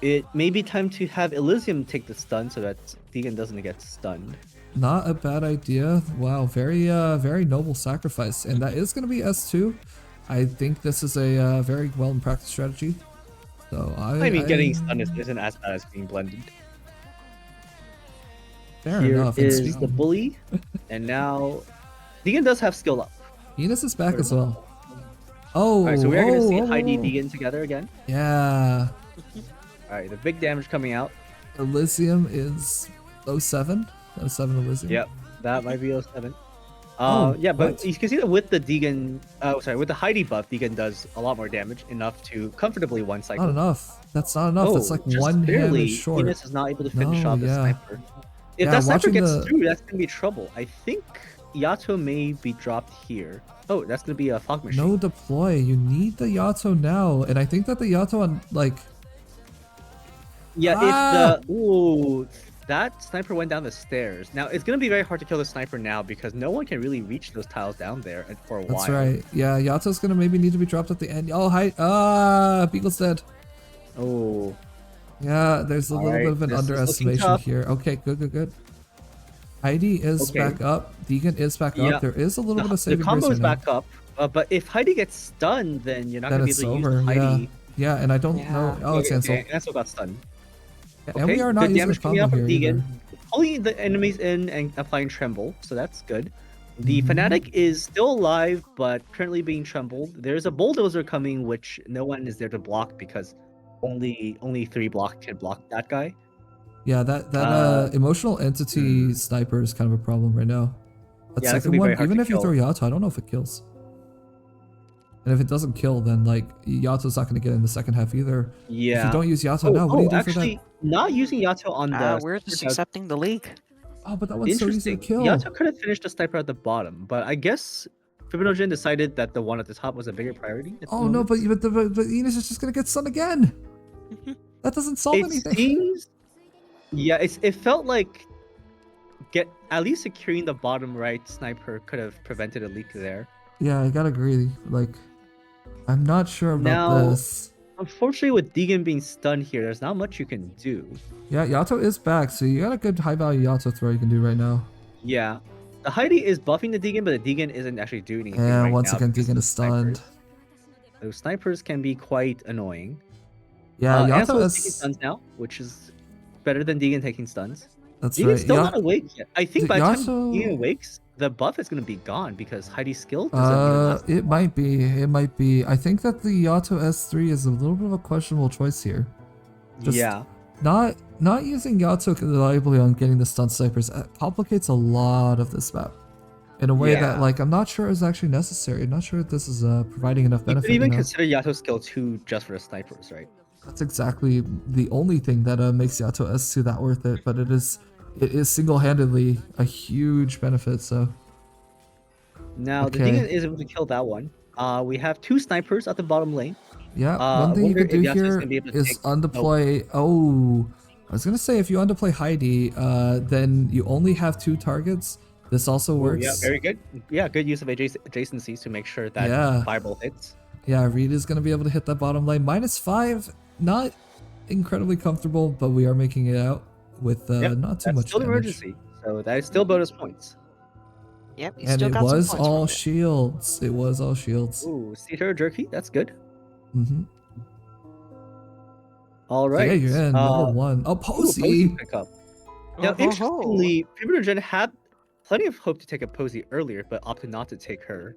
it may be time to have Elysium take the stun so that Deegan doesn't get stunned. not a bad idea. Wow, very noble sacrifice, and that is going to be S2. I think this is a very well in practice strategy. So I mean, getting stunned isn't as bad as being blended. Fair Here enough. is the bully, and now Deegan does have skill up. Enos is back as well. Oh, Alright, so we are going to see Heidi Deegan together again. Yeah. Alright, the big damage coming out. Elysium is 07. 07 Elysium. Yep, that might be 07. Oh, yeah, but what? you can see that with the Deegan, with the Heidi buff, Deegan does a lot more damage, enough to comfortably one cycle. Not enough. That's not enough. That's like just one barely. hand short. Enos is not able to finish No, off the yeah. sniper. If Yeah, that sniper watching gets the- through, that's gonna be trouble. I think Yato may be dropped here. Oh, that's gonna be a fog machine. No deploy. You need the Yato now, and I think that the Yato on like. Yeah, Ah! if the ooh, that sniper went down the stairs. Now it's gonna be very hard to kill the sniper now because no one can really reach those tiles down there for a while. That's right. Yeah, Yato's gonna maybe need to be dropped at the end. Oh, hi. Beagle's dead. Oh. Yeah, there's a little Alright, bit of an this is looking underestimation tough. here. Okay, good. Heidi is Okay. back up. Deegan is back Yeah. up. There is a little bit of The saving grace combo is right now. back up, but if Heidi gets stunned, then you're not Then gonna be it's able to over. use Heidi. Yeah, and I don't Yeah. know. Oh, it's Ansel. Okay, Ansel got stunned. Yeah, Okay, and we are not good using the damage coming combo out from here Deegan. either. Pulling the enemies in and applying Tremble, so that's good. The Mhm. Fnatic is still alive, but currently being trembled. There's a bulldozer coming, which no one is there to block because only 3 block can block that guy. Yeah, that Uh, emotional entity sniper is kind of a problem right now. That Yeah, that's second gonna be one, very hard even to if you throw kill. Yato, I don't know if it kills. And if it doesn't kill, then like Yato's not going to get in the second half either. If Yeah. you don't use Yato now, what do you do actually, for not using Yato on the We're just sniper accepting the leak. that? Oh, but that one's so easy to interesting. kill. Yato could have finished the sniper at the bottom, but I guess Fibonojin decided that the one at the top was a bigger priority. At the Oh no, moment. but Enos is just going to get stunned again. That doesn't solve It anything. seems. Yeah, it felt like at least securing the bottom right sniper could have prevented a leak there. Yeah, I gotta agree. Like, I'm not sure about Now- this. Unfortunately, with Deegan being stunned here, there's not much you can do. Yeah, Yato is back, so you got a good high value Yato throw you can do right now. Yeah. The Heidi is buffing the Deegan, but the Deegan isn't actually doing anything And right once now again, because of Deegan the is stunned. snipers. Those snipers can be quite annoying. Yeah, Ansel Yato is taking is. stuns now, which is better than Deegan taking stuns. That's Deegan's right. still not awake yet. I think by the time Yasuo- Deegan awakes, the buff is going to be gone because Heidi's skill doesn't even last. It might be. It might be. I think that the Yato S3 is a little bit of a questionable choice here. Just Yeah. Not using Yato reliably on getting the stun snipers complicates a lot of this map. In a way that, Yeah. like, I'm not sure is actually necessary. I'm not sure if this is providing enough You benefit. could even you know? consider Yato's skill 2 just for the snipers, right? That's exactly the only thing that makes Yato S2 that worth it, but it is single-handedly a huge benefit, so. Now, the Okay. Deegan is able to kill that one. We have 2 snipers at the bottom lane. Yeah, I one thing you wonder could do if Yasuo's here gonna be able to is take- undeploy. Oh, I was gonna say if you undeploy Heidi, then you only have 2 targets. This also works. Yeah, very good. Yeah, good use of adjacencies to make sure that Yeah. fireball hits. Yeah, Reed is gonna be able to hit that bottom lane. -5, not incredibly comfortable, but we are making it out with Yep, not too That's much still an damage. emergency, so that is still bonus points. Yep, you And still it got was some points all from it. shields. It was all shields. Ooh, Cedar Jerky, that's good. Mm-hmm. All So right. yeah, you're in level 1. Oh, Ooh, Posey. pick up. Now, Oh-ho-ho. interestingly, Fibonojin had plenty of hope to take a Posey earlier, but opted not to take her.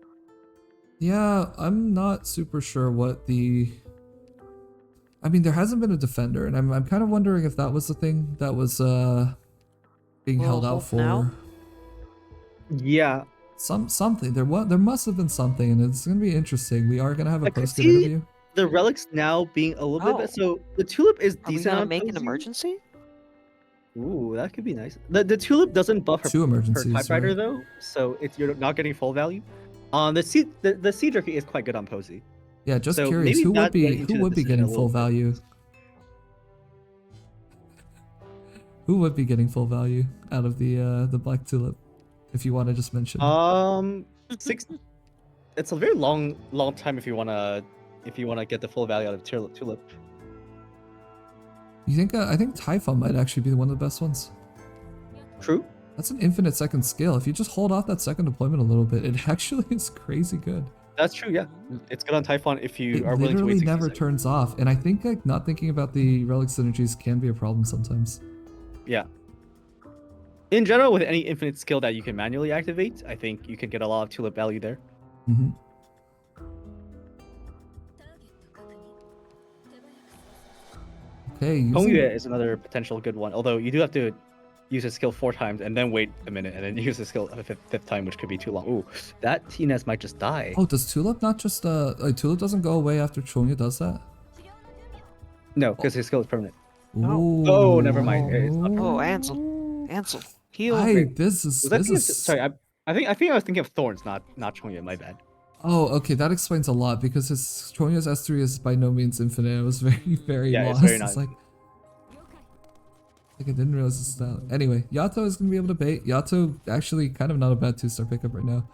Yeah, I'm not super sure what the. I mean, there hasn't been a defender, and I'm kind of wondering if that was the thing that was being Well, held out hold for. now. Yeah, Something. There must have been something, and it's gonna be interesting. We are gonna have a I could post-game see- interview. the relics now being a little bit Oh. better. So the tulip is Are we decent gonna on make an Posey. emergency? Ooh, that could be nice. The tulip doesn't buff her, 2 her emergencies. typewriter Right? though, so you're not getting full value. The sea jerky is quite good on Posey. Yeah, just So curious. maybe Who would that be went into the decision getting a full little bit. value? Who would be getting full value out of the black tulip? If you want to just mention. 6. It's a very long time if you wanna get the full value out of tulip. You think? I think Typhon might actually be one of the best ones. True. That's an infinite second skill. If you just hold off that second deployment a little bit, it actually is crazy good. That's true. Yeah, it's good on Typhon if you It are willing to wait literally 60 never seconds. turns off, and I think like not thinking about the relic synergies can be a problem sometimes. Yeah. In general, with any infinite skill that you can manually activate, I think you can get a lot of tulip value there. Hmm. Okay, using- Hongyue is another potential good one, although you do have to use a skill 4 times and then wait a minute and then use the skill a fifth time, which could be too long. Ooh, that T-Nest might just die. Oh, does Tulip not just like Tulip doesn't go away after Chonya does that? No, because his skill is permanent. Ooh. Oh, never mind. It's not Oh, Ansel, heal. Hey, this is Was that this thinking is. sorry, I think I was thinking of Thorns, not Hongyue. My bad. Oh, okay, that explains a lot because his Chonya's S3 is by no means infinite. I was very Yeah, it's lost. very It's nice. like I didn't realize this style. Anyway, Yato is gonna be able to bait. Yato actually kind of not a bad 2-star pickup right now.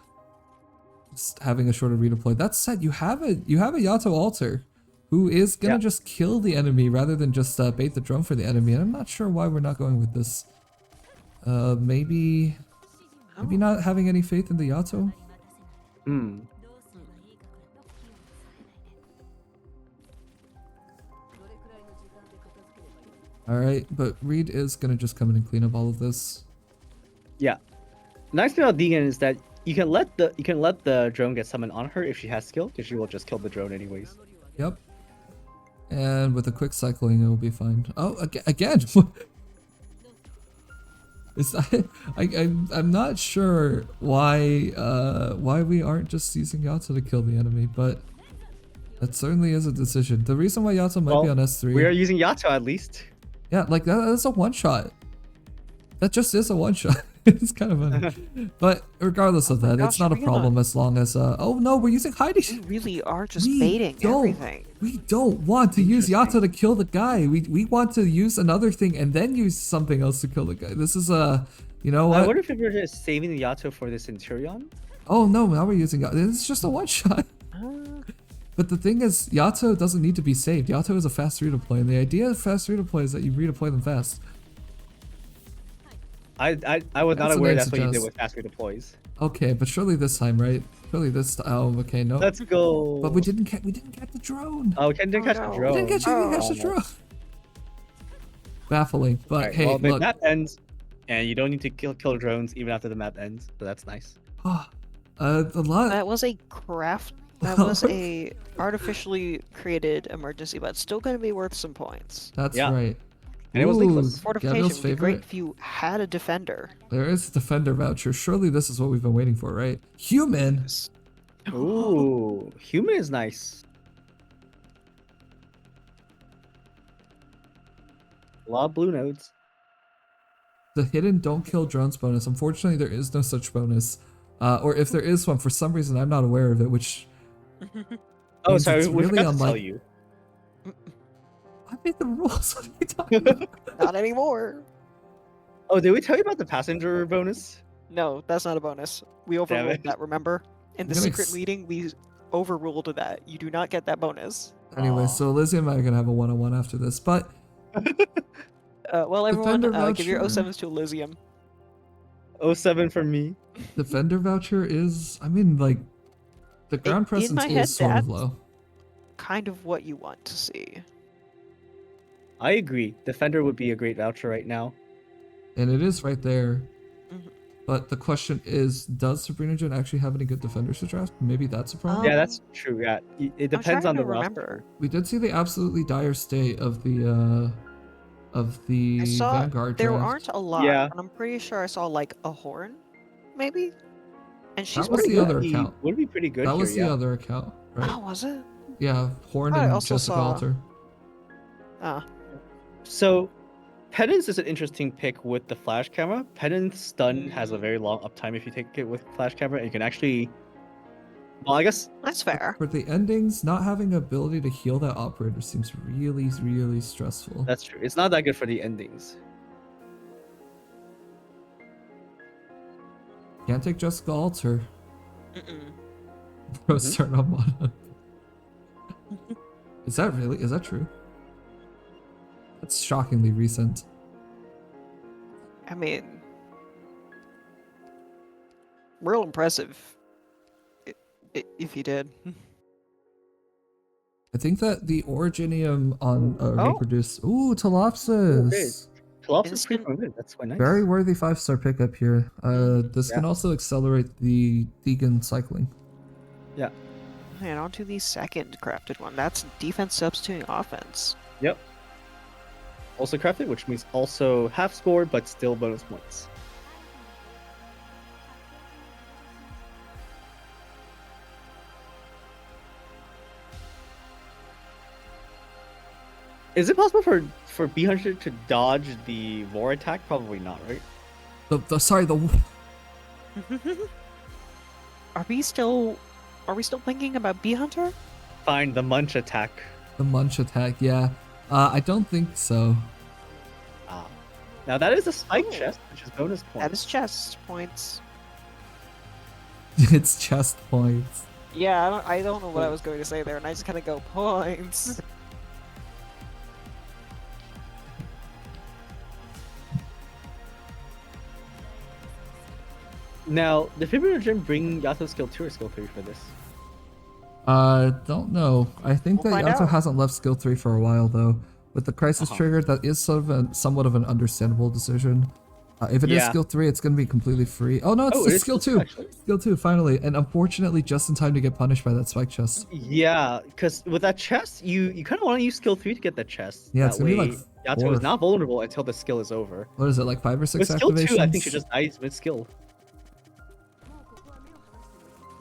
Just having a shorter redeploy. That said, you have a Yato alter who is gonna Yeah. just kill the enemy rather than just bait the drum for the enemy. And I'm not sure why we're not going with this. Maybe not having any faith in the Yato. Hmm. All right, but Reed is gonna just come in and clean up all of this. Yeah. Nice thing about Deegan is that you can let the drone get summoned on her if she has skill, because she will just kill the drone anyways. Yep. And with a quick cycling, it will be fine. Oh, again. I'm not sure why we aren't just using Yato to kill the enemy, but that certainly is a decision. The reason why Yato might be on S3. We are using Yato at least. Yeah, like that's a one shot. That just is a one shot. It's kind of funny. But regardless of that, it's not a problem as long as oh no, we're using Heidi. We really are just baiting everything. We don't want to use Yato to kill the guy. We want to use another thing and then use something else to kill the guy. This is you know what? I wonder if we're just saving the Yato for the Centurion. Oh no, now we're using Yato. It's just a one shot. But the thing is, Yato doesn't need to be saved. Yato is a fast redeploy, and the idea of fast redeploy is that you redeploy them fast. I was not aware that's what you did with fast redeploys. Okay, but surely this time, right? Surely this. Oh, okay, no. Let's go. But we didn't get the drone. Oh, we didn't catch the drone. We didn't catch the drone. Baffling, but right, hey, well, the look. map ends, and you don't need to kill drones even after the map ends, so that's nice. A lot. That was a craft. That was a artificially created emergency, but still going to be worth some points. That's right. And it was leakless. Fortification would be great if you had a defender. There is a defender voucher. Surely this is what we've been waiting for, right? Human. Ooh, human is nice. A lot of blue nodes. The hidden don't kill drones bonus. Unfortunately, there is no such bonus. Or if there is one, for some reason I'm not aware of it, which. Oh, sorry, it's we really forgot to tell you. I made the rules. What are you talking about? Not anymore. Oh, did we tell you about the passenger bonus? No, that's not a bonus. We overruled that, remember? In the secret meeting, we overruled that. You do not get that bonus. Anyway, so Lizzie and I are going to have a one-on-one after this, but... well, everyone, Defender give your voucher. 07s to Elysium. 07 for me. Defender voucher is... I mean, like... The ground presence my head, is sort of that's low. Kind of what you want to see. I agree. Defender would be a great voucher right now. And it is right there. Mhm. But the question is, does Sabrina Jin actually have any good defenders to draft? Maybe that's a problem. Yeah, that's true. Yeah, it depends on the remember. We did see the absolutely dire state of the I saw Vanguard there draft. aren't a lot, Yeah. and I'm pretty sure I saw like a horn, maybe. And she's That was pretty the good. other account. Would be pretty good. That here, was the yeah. other account, right? Oh, was it? Yeah, Horn I and also Jessica saw- Alter. Ah, So, Penance is an interesting pick with the flash camera. Penance stun has a very long uptime if you take it with flash camera. And you can actually, well, I guess that's fair. For the endings, not having the ability to heal that operator seems really, really stressful. that's true. It's not that good for the endings. Can't take Jessica Alter. Mm-mm. Rose turn on Mana. Is that true? That's shockingly recent. I mean, real impressive. If he did. I think that the Originium on Oh. reproduce. Ooh, Telopsis! Collapse is Instant- pretty good. That's quite nice. Very worthy 5-star pickup here. This can also accelerate the Deegan cycling. And on to the second crafted one. That's defense substituting offense. Yep. Also crafted, which means also half score, but still bonus points. Is it possible for B-Hunter to dodge the war attack? Probably not, right? The Are we still thinking about Bee Hunter? Fine, the munch attack. the Munch attack, yeah. I don't think so. Ah. Now that is a spike Oh. chest, which is bonus points. That is chest points. It's chest points. Yeah, I don't know what I was going to say there, and I just kind of go points. Now, did Fibrinogen bring Yato skill 2 or skill 3 for this? Don't know. I think We'll that find Yato out. hasn't left skill 3 for a while though. With the crisis Uh-huh. trigger, that is somewhat of an understandable decision. If it is Yeah. skill 3, it's going to be completely free. Oh no, it's, Oh, it's it is skill skill 2. two, actually. Skill 2, finally. And unfortunately, just in time to get punished by that spike chest. Yeah, because with that chest, you kind of want to use skill 3 to get that chest. Yeah, that it's gonna be way, like Yato 4. is not vulnerable until the skill is over. What is it, like 5 or 6 With skill 2, I think she activations? just dies mid skill.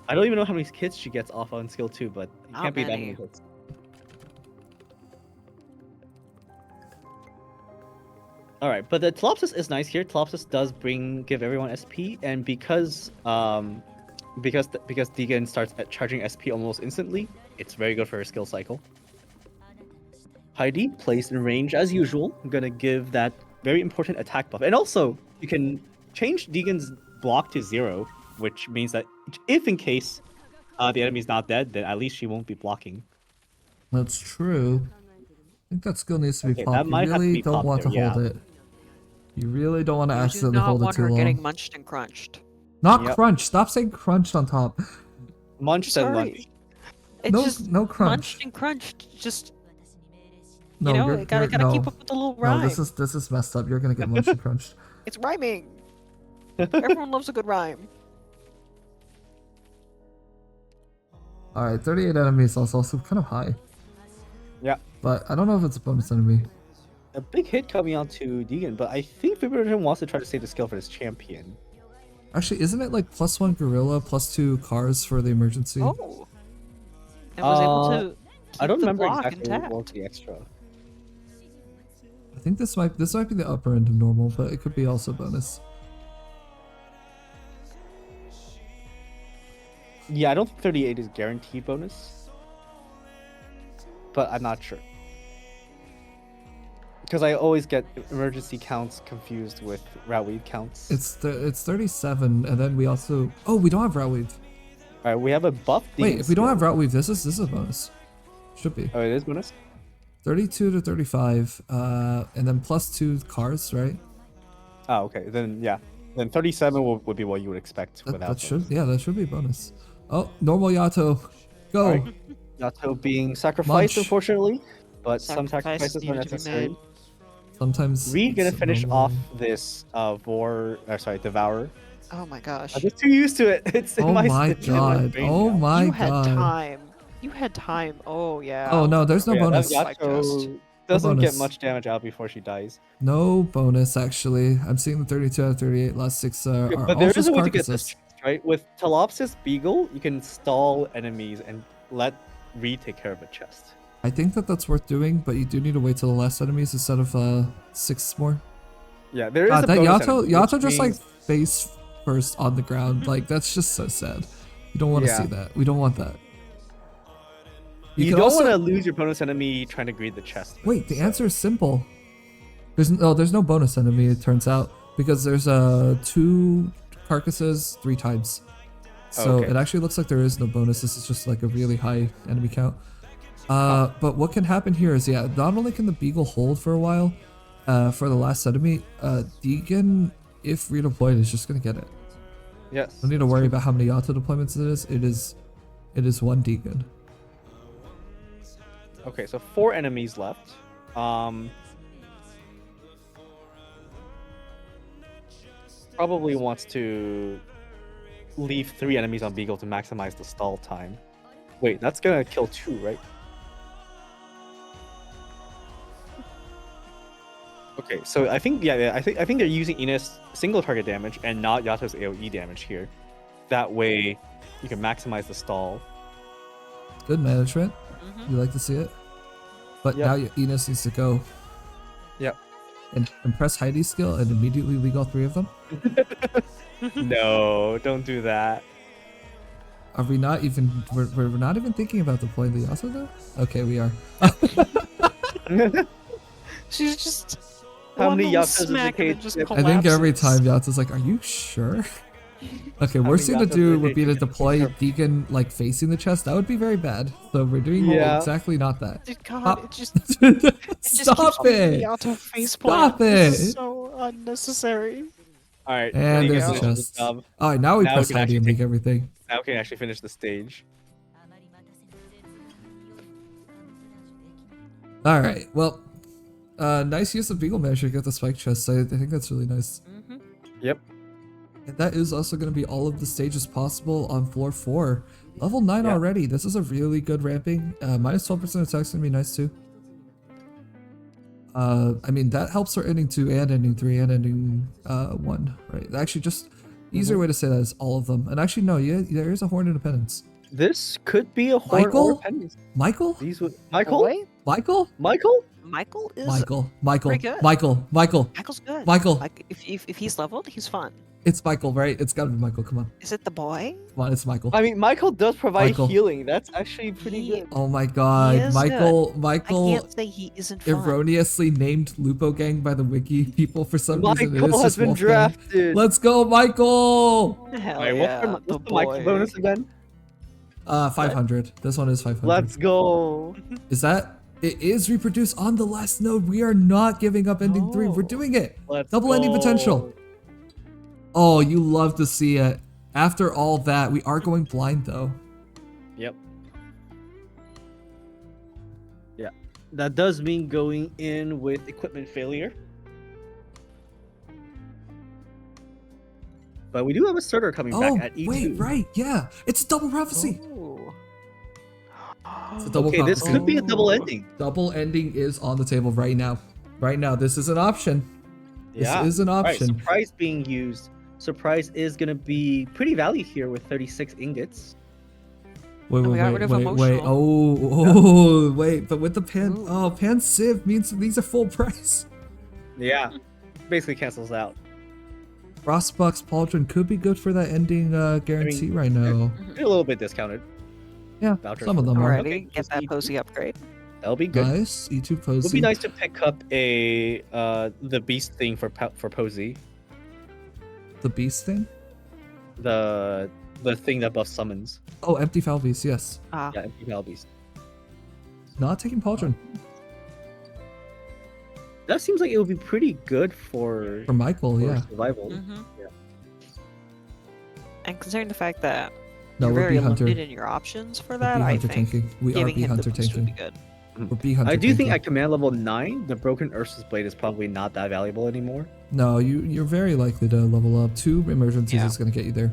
I don't even know how many hits she gets off on skill 2, but it Not can't be that many. many hits. Alright, but the Telopsis is nice here. Telopsis does give everyone SP, and because Deegan starts at charging SP almost instantly, it's very good for her skill cycle. Heidi placed in range as usual. I'm gonna give that very important attack buff. And also, you can change Deegan's block to 0, which means that if in case the enemy's not dead, then at least she won't be blocking. That's true. I think that skill needs to be Okay, popped. that You might have to really be don't popped want to there, hold yeah. it. You really don't want to You do accidentally not hold it want too her long. getting munched and crunched. Not Yep. crunched. Stop saying crunched on top. Munched and Sorry. lunch. It's No, just no crunch. munched and crunched. Just No, you know, you're, you gotta no. keep up with the little No, rhyme. this is messed up. You're gonna get munched and crunched. It's rhyming. Everyone loves a good rhyme. Alright, 38 enemies is also kind of high. Yeah. But I don't know if it's a bonus enemy. A big hit coming out to Deegan, but I think Fibrinogen wants to try to save the skill for his champion. Actually, isn't it like +1 gorilla, +2 cars for the emergency? Oh. And was able to keep I don't the remember block exactly intact. what was the extra. I think this might be the upper end of normal, but it could be also bonus. Yeah, I don't think 38 is guaranteed bonus. But I'm not sure. Because I always get emergency counts confused with route weave counts. It's 37, and then we also we don't have route weave. Alright, we have a buff. Wait, Deegan if we don't skill. have route weave, this is a bonus. Should be Oh, it is bonus? 32 to 35, and then +2 cars, right? Oh, okay. Then yeah. Then 37 would be what you would expect without That should bonus. that should be bonus. Oh, normal Yato, go. Alright. Yato being sacrificed, Munch. unfortunately, but some Sacrifices sacrifices are needed to be necessary. made. Sometimes Reed gonna it's finish normal. off this Devourer. Oh my gosh. I'm just too used to it. It's in Oh my it's in my god! brain Oh now. my you had god! time. You had time. Oh yeah. Oh no, there's no Yeah, bonus. that Spike chest. Yato doesn't get bonus. much damage out before she dies. No bonus actually. I'm seeing the 32 out of 38. Last 6 are Yeah, all but there is just a way to get this carcasses. chest, right? With Telopsis Beagle, you can stall enemies and let Reed take care of a chest. I think that's worth doing, but you do need to wait till the last enemies instead of 6 more. Yeah, there is God, a that bonus Yato enemy, Yato which just like means- face first on the ground. Like that's just so sad. You don't want to Yeah. see that. We don't want that. You can don't also- want to lose your bonus enemy trying to greed the chest. Wait, the so- answer is simple. There's no bonus enemy. It turns out because there's 2 carcasses 3 times. So Okay. it actually looks like there is no bonus. This is just like a really high enemy count. But what can happen here is not only can the Beagle hold for a while, for the last enemy, Deegan, if redeployed, is just gonna get it. Yes. Don't need to worry about how many Yato deployments it is. It is 1 Deegan. Okay, so 4 enemies left. Probably wants to leave 3 enemies on Beagle to maximize the stall time. Wait, that's gonna kill 2, right? Okay, so I think I think they're using Ines single target damage and not Yato's AoE damage here. That way, you can maximize the stall. Good management. Mhm. You like to see it. But Yep. now Enos needs to go Yep. and impress Heidi's skill and immediately league all 3 of them. No, don't do that. Are we not even? We're not even thinking about deploying the Yasuo though. Okay, we are. She's just How one many little Yakuza smack and it decades just did- I think every collapses. time Yasuo's like, "Are you sure?" Okay, How worst many thing to Yakuza do would be to decades did deploy you- Deegan like facing the chest. That would be very bad. So we're doing Yeah. exactly not that. God, Stop. it just Stop keeps making it! me auto faceplant. Stop This is it! so unnecessary. All right. And Negan there's a finishes the chest. job. Alright, now we Now we press can Heidi actually and make take- everything. Now we can actually finish the stage. Alright, well, nice use of Beagle Masher to get the spike chest. I think that's really nice. Mm-hmm. Yep. And that is also going to be all of the stages possible on floor 4. Level 9 Yeah. already. This is a really good ramping. Minus 12% attack's going to be nice too. I mean, that helps for ending 2 and ending 3 and ending 1, right? Actually, just easier way to say that is all of them. And actually, no, yeah, there is a Horn Independence. This could be a horn Michael? or pennies. Michael? These would Michael? Boy? Michael? Michael? Michael is Michael. pretty good. Michael. Michael's good. Michael. Like if he's leveled, he's fun. It's Michael, right? It's gotta be Michael. Come on. Is it the boy? Come on, it's Michael. I mean, Michael does provide Michael. healing. That's actually pretty He- good. Oh my god. is Michael I Michael can't say he isn't fun. erroneously named Lupo Gang by the wiki people for some reason. It Michael is has just been Wolfgang. drafted. Let's go, Michael! Hell Alright, yeah, what's the Michael bonus again? 500. This one is 500. Let's go. Is that? It is reproduced on the last node. We are not giving up ending 3. We're No. doing it. Let's Double ending go. potential. Oh, you love to see it. After all that, we are going blind though. Yep. Yeah. That does mean going in with equipment failure. But we do have a starter coming Oh, back at E2. wait, right. Yeah. It's a double prophecy. Ooh. It's a double Okay, this prophecy. could be a double ending. Double ending is on the table right now. Right now, this is an option. Yeah. This is an Alright, option. surprise being used. Surprise is going to be pretty valued here with 36 ingots. Wait, And we wait, got wait, rid of wait, wait. emotional. Wait, but with the pan, Ooh. pan sieve means these are full price. Yeah. Basically cancels out. Frostbuck's Pauldron could be good for that ending guarantee right now. A little bit discounted. Yeah, Vouchers some of them for- are. Alrighty, Okay, get just that E2. posy upgrade. That'll be good. Nice. E2 It would Posey. be nice to pick up a the beast thing for Posey. The beast thing? The thing that buffs summons. Oh, empty foul beast, yes. Ah, Yeah, empty Val beast. Not taking Pauldron. That seems like it would be pretty good for, For Michael, yeah. survival. mhm. Yeah. And considering the fact that No, you're we're very bee hunter. limited in your options for We're that, bee I hunter think tanking. We are giving bee him the hunter boost would be tanking. good. We're bee hunter I do think tanking. at command level 9, the broken Ursus blade is probably not that valuable anymore. No, you're very likely to level up. 2 emergencies Yeah. is gonna get you there.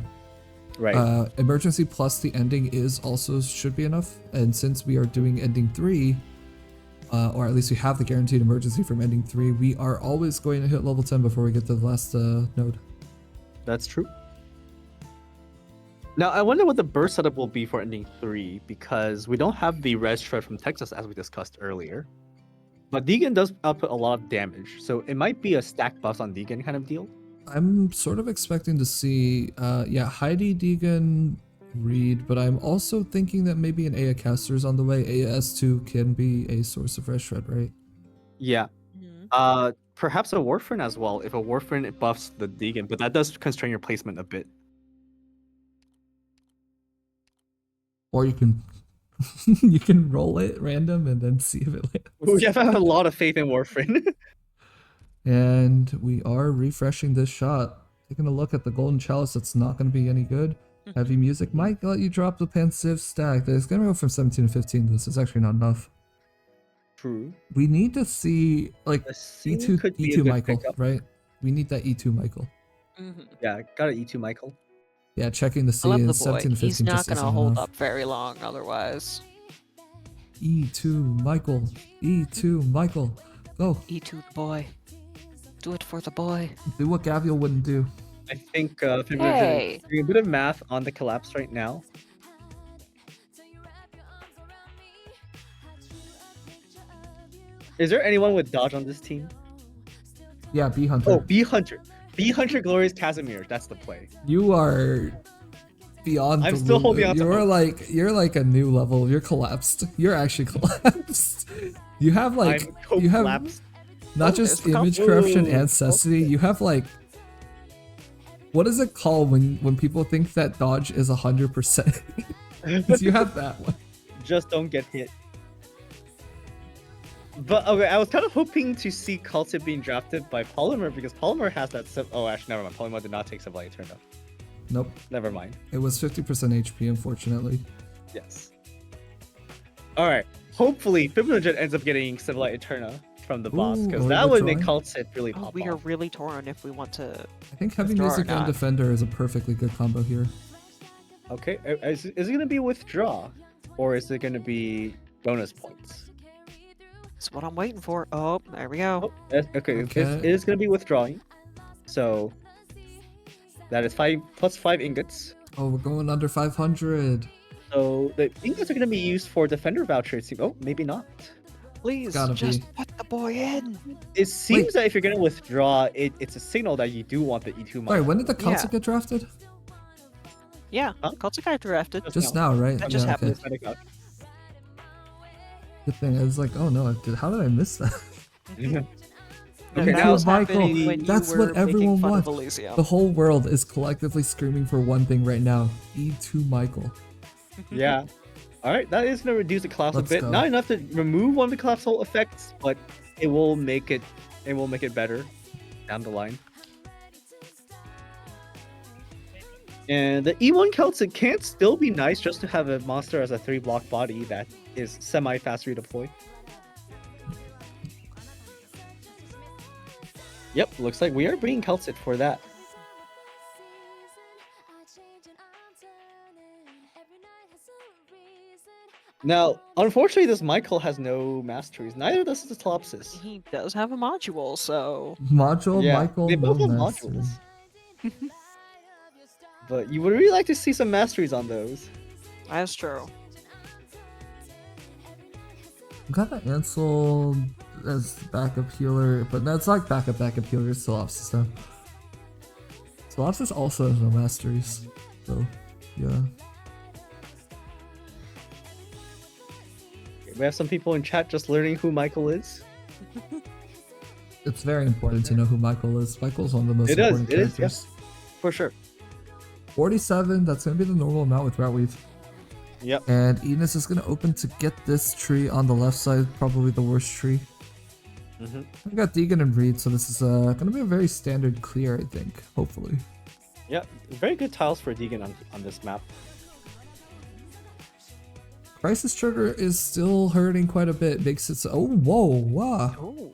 Right. Emergency plus the ending is also should be enough. And since we are doing ending 3, or at least we have the guaranteed emergency from ending 3, we are always going to hit level 10 before we get to the last node. That's true. Now, I wonder what the burst setup will be for ending 3, because we don't have the res shred from Texas as we discussed earlier. But Deegan does output a lot of damage, so it might be a stack buffs on Deegan kind of deal. I'm sort of expecting to see, Heidi, Deegan, Reed, but I'm also thinking that maybe an Aya caster's on the way. Aya S2 can be a source of res shred, right? Yeah. Mhm. Perhaps a Warframe as well, if a Warframe buffs the Deegan, but that does constrain your placement a bit. Or you can you can roll it random and then see if it lands. We have a lot of faith in Warframe. And we are refreshing this shot. Taking a look at the golden chalice, that's not going to be any good. Heavy music might let you drop the Pansiv stack. It's going to go from 17 to 15. This is actually not enough. True. We need to see like The scene E2 could be a E2 good Michael, pickup. right? We need that E2 Michael. Mhm. Yeah, got an E2 Michael. Yeah, checking the I C love the is boy. 17 to 15. He's not just gonna isn't hold enough. up very long otherwise. E2 Michael. E2 Michael. Go. E2 the boy. Do it for the boy. Do what Gaviel wouldn't do. I think if I'm Hey. doing a bit of math on the collapse right now. Is there anyone with dodge on this team? Yeah, B Hunter. Oh, B Hunter. B Hunter Glorious Casimir. That's the play. You are beyond. I'm the still lo- holding on to You're like a new level. You're collapsed. You're actually collapsed. You have like I'm you have collapsed. not Oh, just there's image Ooh, corruption and cessity. okay. You have like what is it called when people think that dodge is 100%? You have that one. Just don't get hit. But okay, I was kind of hoping to see Cultid being drafted by Polymer because Polymer has that. Oh, actually, never mind. Polymer did not take Sublight Eterna. Nope. Never mind. It was 50% HP, unfortunately. Yes. All right. Hopefully, Fibrogen ends up getting Sublight Eterna from the boss because Ooh, that would make withdrawing. Cultid really Oh, pop we are off. really torn if we want to. I think Heavy Withdraw or Music and not. Defender is a perfectly good combo here. Okay. Is it going to be withdraw, or is it going to be bonus points? That's what I'm waiting for. Oh, there we go. Oh, okay. It is going to be withdrawing. So that is 5 plus 5 ingots. Oh, we're going under 500. So the ingots are going to be used for Defender voucher. It seems. Oh, maybe not. Please, Gotta just be. put the boy in. It seems that if you're going to withdraw, it's a signal that you do want the E2 Wait, model. when did the Yeah. Cultid get drafted? Yeah, Huh? Cultic got drafted. Just now, right? That just happened. Okay. Good thing. I was like, oh no, how did I miss that? And Okay, that now was Michael, happening when you that's were what making everyone fun wants. of Elysium. The whole world is collectively screaming for one thing right now. E2 Michael. Yeah. All right, that is going to reduce the collapse Let's a bit. go. Not enough to remove one of the collapsal effects, but it will make it. It will make it better down the line. And the E1 Celtic can still be nice just to have a monster as a 3-block body that is semi-fast redeploy. Yep, looks like we are bringing Celtic for that. Now, unfortunately, this Michael has no masteries. Neither does the Telopsis. He does have a module, so Module, Yeah, Michael, they both no have mastery. modules. But you would really like to see some masteries on those. that's true. Got the Ansel as backup healer, but that's like backup healer. It's Solopsis though. Solopsis also has no masteries, so yeah. We have some people in chat just learning who Michael is. It's very important to know who Michael is. Michael's one of the most It is, important it is, characters. For sure. 47, that's gonna be the normal amount with Route Weave. Yep. And Enos is gonna open to get this tree on the left side, probably the worst tree. We got Deegan and Reed, so this is gonna be a very standard clear, I think. Hopefully. Yep. Very good tiles for Deegan on this map. Crisis Trigger is still hurting quite a bit. Makes it so. Oh, whoa, wow. Oh,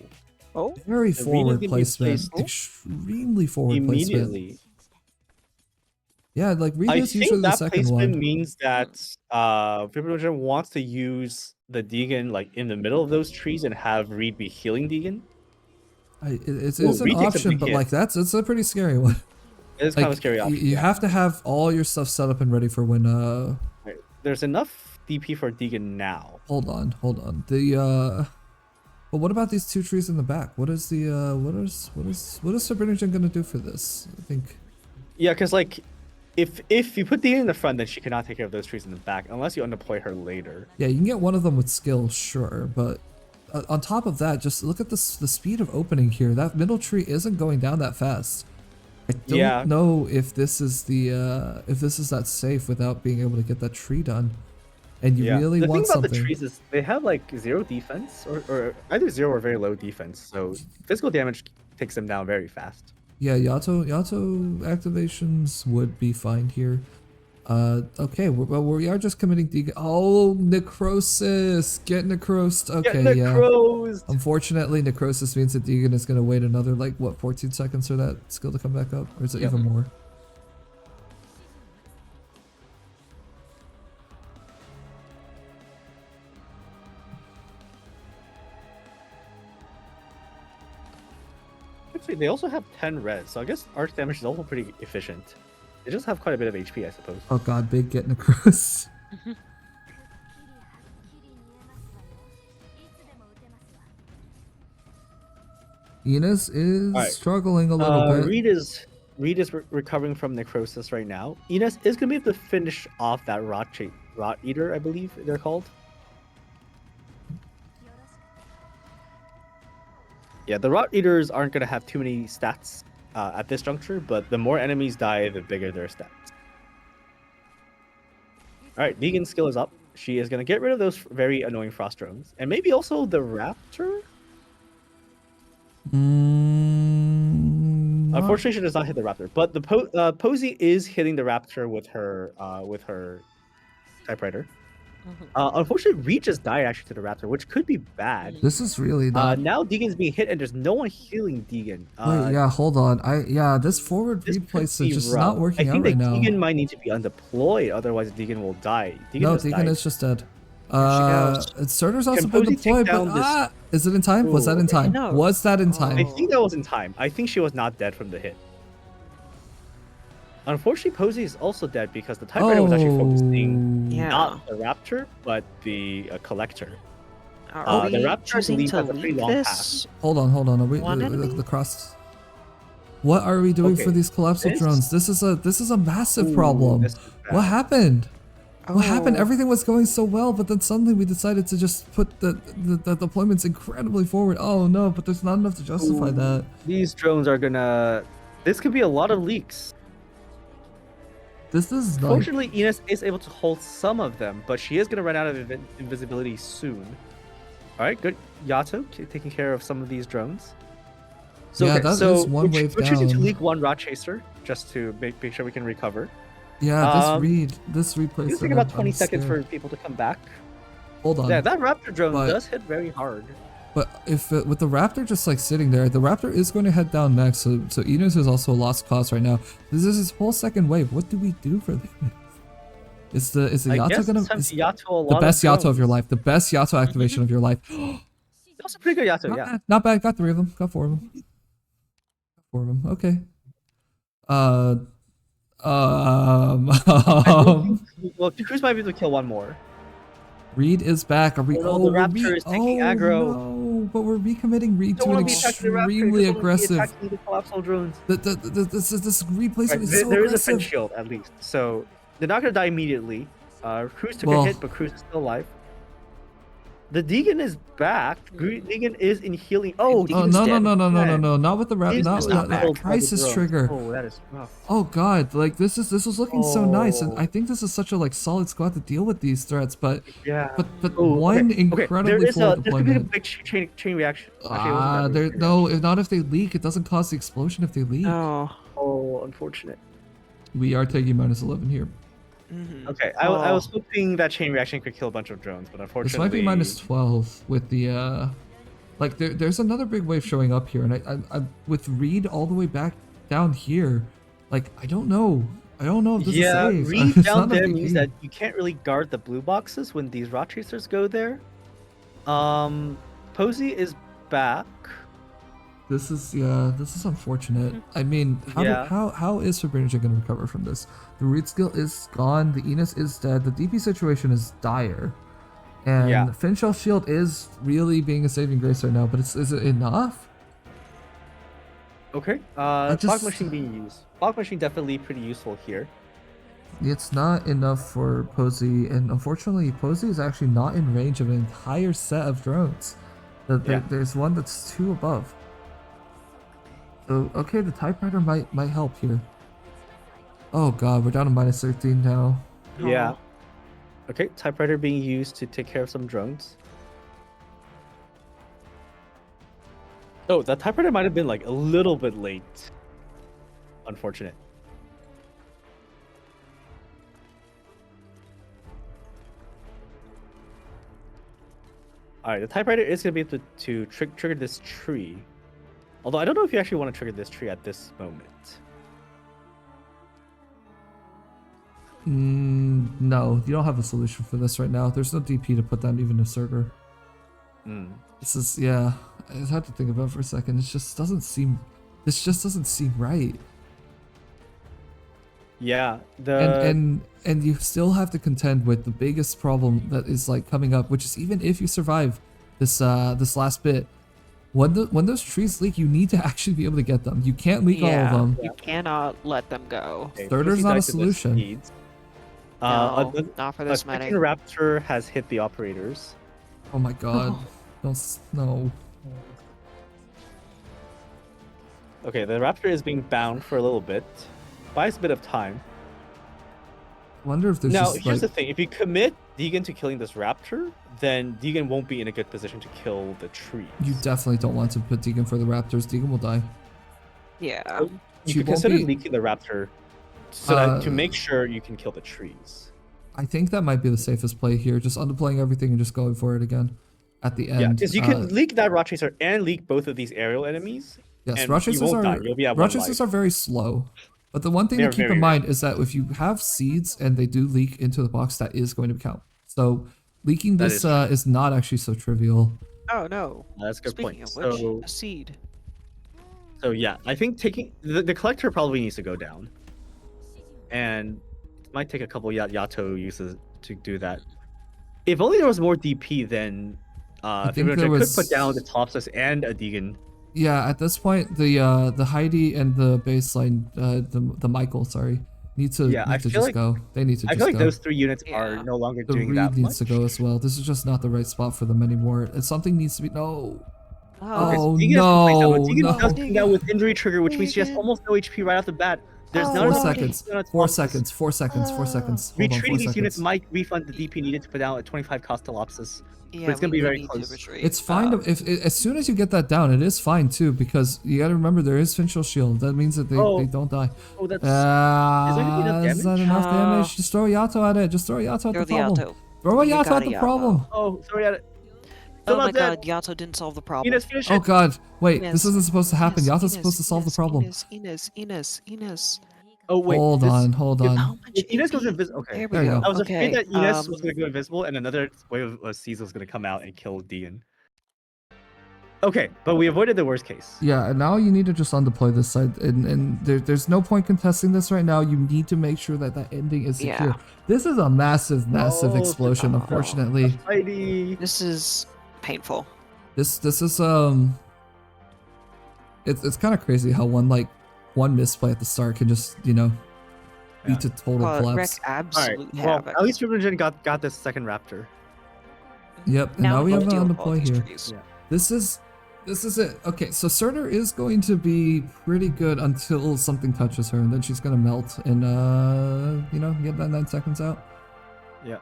oh, Very The forward Reed is gonna be placement. placed Extremely forward placement. Immediately. Yeah, like Reed I is usually think the that second placement one. means that Fibrogen wants to use the Deegan like in the middle of those trees and have Reed be healing Deegan. It's Ooh, an Reed takes a option, big but hit. like it's a pretty scary one. It is Like, kind of a scary option. you have to have all your stuff set up and ready for when Right. There's enough DP for Deegan now. hold on. But what about these two trees in the back? What is the what is Sabrinagen gonna do for this? I think Yeah, because like if you put Deegan in the front, then she cannot take care of those trees in the back unless you undeploy her later. yeah, you can get one of them with skill, sure, but on top of that, just look at the speed of opening here. That middle tree isn't going down that fast. I don't Yeah. know if this is that safe without being able to get that tree done. And you really the want thing about something. the trees is they have like 0 defense or either 0 or very low defense, so physical damage takes them down very fast. Yeah, Yato activations would be fine here. Okay, well we are just committing oh, necrosis! Get necrosed. Okay, Get yeah. necrosed! Unfortunately, necrosis means that Deegan is gonna wait another like what 14 seconds for that skill to come back up, or is it even more? Actually, they also have 10 res, so I guess arc damage is also pretty efficient. They just have quite a bit of HP, I suppose. Oh god, big get necros. Enos is Alright. struggling a little bit. Reed is recovering from necrosis right now. Enos is gonna be able to finish off that rot eater, I believe they're called. Yeah, the rot eaters aren't gonna have too many stats at this juncture, but the more enemies die, the bigger their stats. All right, Deegan's skill is up. she is gonna get rid of those very annoying frost drones, and maybe also the raptor. Unfortunately, she does not hit the raptor, but the Posey is hitting the raptor with her typewriter. Unfortunately, Reed just died actually to the raptor, which could be bad. This is really not. Now Deegan's being hit, and there's no one healing Deegan. Wait, yeah, hold on. This forward This Reed could placement be just rough. not working I out think right that now. Deegan might need to be undeployed, otherwise Deegan will die. No, just Deegan died. is just dead. goes. Surtur's also Can been Posey take deployed, but down this- is it in time? Was that in time? No. Was that in I time? think that was in time. I think she was not dead from the hit. Unfortunately, Posey is also dead because the typewriter was actually focusing Yeah. not the raptor, but the collector. Are we the raptor, I choosing believe, to has a pretty leave long this? path. Hold on. Are we One enemy? the cross? What are we doing Okay, for these collapsible this- drones? This is a massive Ooh, problem. this is bad. What happened? What happened? Oh. Everything was going so well, but then suddenly we decided to just put the deployments incredibly forward. Oh no, but there's not enough to justify Ooh. that. These drones are gonna. This could be a lot of leaks. This is like, Fortunately, Enos is able to hold some of them, but she is gonna run out of invisibility soon. All right, good. Yato taking care of some of these drones. So, Yeah, okay, that so is one we're wave choosing to down. leak one Rot Chaser just to make sure we can recover. yeah, Um, this It's replacement. gonna take about I'm 20 seconds scared. for people to come back. Hold on. Yeah, that Raptor drone but- does hit very hard. But if with the Raptor just like sitting there, the Raptor is going to head down next. So Enos is also a lost cause right now. This is his whole second wave. What do we do for this? Is the I Yato guess gonna it's time is to Yato a lot the best Yato of drones. your life? The best Yato activation of your life. That was a pretty good Yato, Not yeah. bad. Not bad. Got 3 of them. Got 4 of them. Got 4 of them. Okay. Well, Cruz might be able to kill one more. Reed is back. Are we? Oh, no, the we're Raptor is taking aggro. No, but we're recommitting Reed Don't to an want to be attacking the Raptor. extremely You don't wanna be aggressive. attacking the collapsible drones. This replacement Right, is so there is a aggressive. Fence shield at least, so they're not gonna die immediately. Cruz took Well- a hit, but Cruz is still alive. The Deegan is back. Deegan is in healing. Oh, Oh Deegan's no, dead. no! Not with the He's not not that killed by the crisis drones. trigger. Oh, that is rough. Oh god, like this was looking so nice, and Oh. I think this is such a like solid squad to deal with these threats. But Yeah. but Oh, one okay. incredibly There is forward there could be a deployment. big chain reaction. Actually, it wasn't that There big chain no, reaction. if not if they leak, it doesn't cause the explosion if they leak. Oh. Oh, unfortunate. We are taking -11 here. Okay, I was hoping that chain reaction could kill a bunch of drones, but unfortunately, This might be -12 with the like there's another big wave showing up here, and I with Reed all the way back down here, like I don't know if this Yeah, is safe. Reed It's down not a there big means lead. that you can't really guard the blue boxes when these Rot Chasers go there. Posey is back. This is unfortunate. I mean, Yeah. how is Sabrina going to recover from this? The Reed skill is gone. The Enos is dead. The DP situation is dire, and Yeah. Finchel shield is really being a saving grace right now. But is it enough? Okay. just- Fog machine being used. Fog machine definitely pretty useful here. It's not enough for Posey, and unfortunately, Posey is actually not in range of an entire set of drones. Yeah. There's one that's 2 above. So okay, the typewriter might help here. Oh god, we're down to -13 now. Yeah. Okay, typewriter being used to take care of some drones. Oh, that typewriter might have been like a little bit late. Unfortunate. Alright, the typewriter is going to be able to trigger this tree. Although I don't know if you actually want to trigger this tree at this moment. No, you don't have a solution for this right now. There's no DP to put down even a Surtur. This is, yeah, I had to think about it for a second. This just doesn't seem right. Yeah, And you still have to contend with the biggest problem that is like coming up, which is even if you survive this this last bit, when those trees leak, you need to actually be able to get them. You can't leak all of them. You cannot let them go. Okay, Surtur's Pussy not a died to the solution. seeds. No, A not for this many. second raptor has hit the operators. Oh my god. No. Okay, the raptor is being bound for a little bit. Buys a bit of time. Wonder if there's Now, just here's like the thing: if you commit Deegan to killing this raptor, then Deegan won't be in a good position to kill the trees. you definitely don't want to put Deegan for the Raptors. Deegan will die. Yeah. You She could won't consider be- leaking the raptor so that to Uh, make sure you can kill the trees. I think that might be the safest play here. Just underplaying everything and just going for it again at the end. Yeah, because you can leak that Rot Chaser and leak both of these aerial enemies. Yes, and Rochesters you won't are die. You'll be at one Rochesters life. are very slow. But the one thing They're to keep very in mind is that if you have seeds and they do leak into the box, that is going to count. So leaking That this is is not actually so trivial. Oh no. That's a good Speaking point. of which, So, a seed. so yeah, I think taking the collector probably needs to go down, and it might take a couple Yato uses to do that. If only there was more DP, then think Fibrogen there could was- put down the Topsis and a Deegan. Yeah, at this point, the Heidi and the baseline, the Michael, sorry, need to Yeah, I need to feel just like- go. They need to I just feel like go. those 3 units Yeah. are no longer The doing Reed that needs to much. go as well. This is just not the right spot for them anymore. And something needs to be no. Okay, so Oh, Deegan no, Deegan no. does come down with injury trigger, which means she has Deegan. almost no HP right off the bat. There's Oh, not 4 enough seconds. HP on its 4 Topsis. seconds. 4 seconds. 4 seconds. Hold on. 4 Retreating these units seconds. might refund the DP needed to put down a 25 cost Telopsis. Yeah, it's gonna we be very need to close. retreat. It's fine if as soon as you get that down, it is fine too because you got to remember there is Finchel shield. That means that they don't die. Oh, that's there gonna be enough Is that damage? enough damage? Just throw a Yato at it. Just throw a Yato at Throw the the problem. Yato. Throw a You Yato got at a the Yato. problem. Oh, sorry. Oh Still my not dead. god, Yato didn't solve the problem. Ines, finish Oh it. god, wait, Ines, this isn't supposed to happen. Ines, Yato's Ines, supposed to solve the Ines, problem. Ines. Oh wait. Hold this- on, hold on. How much Ines goes AP? invisible. Okay. There we There you go. go. I was afraid Okay, that Ines was gonna go invisible and another wave of Caesar was gonna come out and kill Dean. Okay, but we avoided the worst case. Yeah, and now you need to just undeploy this side, and there's no point contesting this right now. You need to make sure that that ending is secure. Yeah. This is a massive Oh, explosion, no. unfortunately. Heidi. This is painful. This is it's kind of crazy how one misplay at the start can just lead to total Wreck collapse. All right. absolute Well, havoc. at least Fibrogen got this second Raptor. Yep, and now we we'll have deal an with all undeploy these here. trees. Yeah. This is it. Okay, so Surtur is going to be pretty good until something touches her, and then she's gonna melt and get that 9 seconds out. Yeah.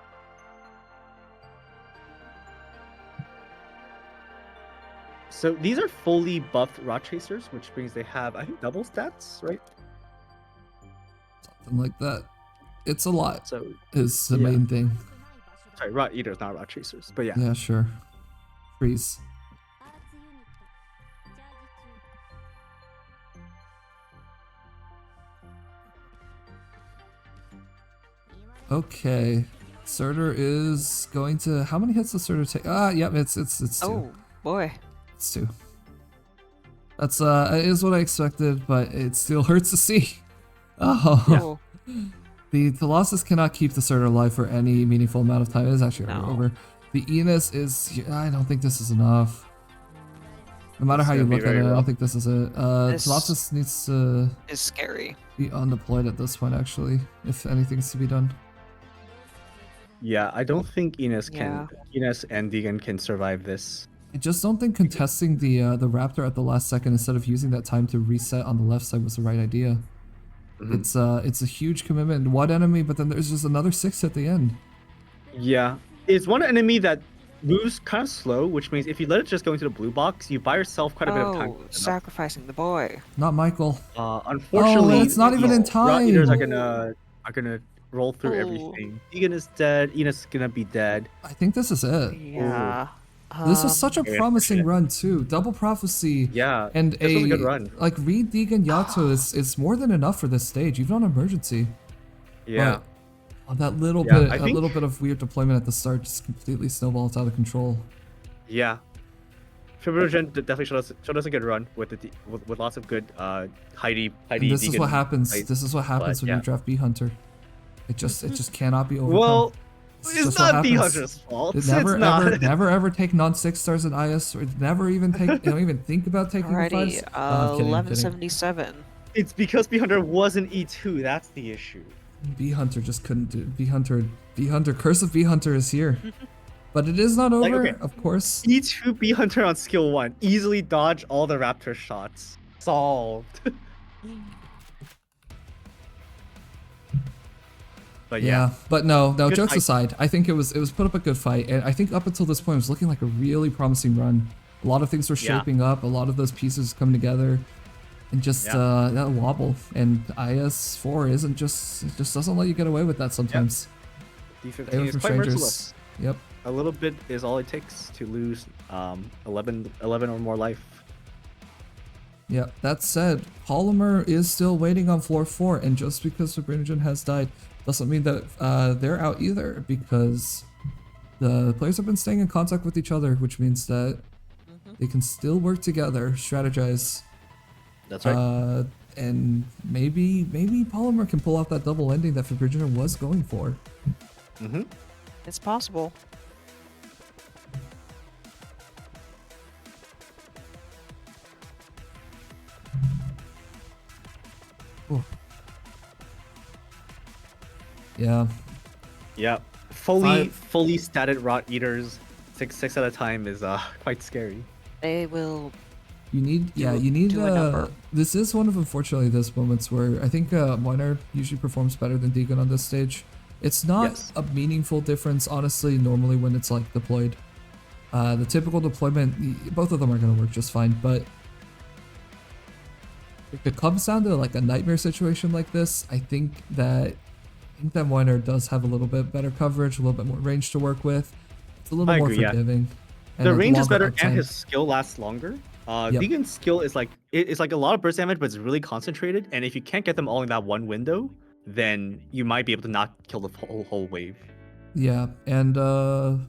So these are fully buffed Rot Chasers, which means they have, I think, double stats, right? Something like that. It's a lot So, is the Yeah. main thing. sorry, Rot Eaters, not Rot Chasers, but yeah. Yeah, sure. Freeze. Okay. Surtur is going to. How many hits does Surtur take? Yep, it's 2. Oh boy. It's 2. That's it is what I expected, but it still hurts to see. Oh. Oh. The losses cannot keep the Surtur alive for any meaningful amount of time. It is actually already No. over. The Enos is. I don't think this is enough. No matter It's how you gonna be look at very it, I rough. don't think this is it. This- Colossus needs to Is scary. be undeployed at this point, actually, if anything's to be done. Yeah, I don't think Ines and Deegan can survive this. I just don't think contesting the Raptor at the last second instead of using that time to reset on the left side was the right idea. Mhm. It's a huge commitment. One enemy, but then there's just another 6 at the end. Yeah. It's one enemy that moves kind of slow, which means if you let it just go into the blue box, you buy yourself quite a bit of time. Oh, sacrificing the boy. Not Michael. Unfortunately, it's not even in Rot Eaters time. are gonna roll through Oh. everything. Deegan is dead. Enos is gonna be dead. I think this is it. Yeah. This was such a yeah, promising shit. run too. Double prophecy. Yeah, And this was a good run. like Reed, Deegan, Yato is more than enough for this stage. You've done emergency. Yeah. But that little Yeah, bit, I a think- little bit of weird deployment at the start just completely snowballs out of control. Yeah. Fibrogen definitely showed us a good run with with lots of good Heidi. And this is Deegan what happens. fights. This is what happens but when yeah. you draft Bee Hunter. It just cannot be overcome. Well, This is it's just what not Bee happens. Hunter's fault. It never it's not. ever take non 6 stars in IS or never even take don't even think about taking the Alrighty. 5s. Oh, I'm kidding, I'm kidding. 1177. It's because Bee Hunter wasn't E2. That's the issue. Bee Hunter just couldn't do Bee Hunter. Curse of Bee Hunter is here. But it is not over, Like, okay. of course. E2 Bee Hunter on skill 1. Easily dodge all the Raptor shots. Solved. But Yeah, but no, Good jokes fight. aside, I think it was put up a good fight, and I think up until this point it was looking like a really promising run. A lot of things were Yeah. shaping up, a lot of those pieces coming together, and just that wobble. And IS4 isn't just it just doesn't let you get away with that sometimes. Stay D15 away is from quite strangers. merciless. Yep. A little bit is all it takes to lose 11 or more life. Yeah, that said, Polymer is still waiting on floor 4, and just because Fibrinogen has died doesn't mean that they're out either, because the players have been staying in contact with each other, which means that they can still work together, strategize. That's right. And maybe Polymer can pull off that double ending that Fibrinogen was going for. Mm-hmm. It's possible. Ooh. Yeah. Yeah. Fully statted rot eaters, six at a time is quite scary. They will. You need, Do- you need, do a number. this is one of, unfortunately, those moments where I think Moiner usually performs better than Deegan on this stage. It's not Yes. a meaningful difference, honestly, normally when it's like deployed. The typical deployment, both of them are going to work just fine, but if it comes down to like a nightmare situation like this, I think that Moiner does have a little bit better coverage, a little bit more range to work with. It's a little I more agree, yeah. forgiving. and The a range is longer better uptime. and his skill lasts longer. Yep. Deegan's skill is like it's like a lot of burst damage, but it's really concentrated. And if you can't get them all in that one window, then you might be able to not kill the whole wave. Yeah, and I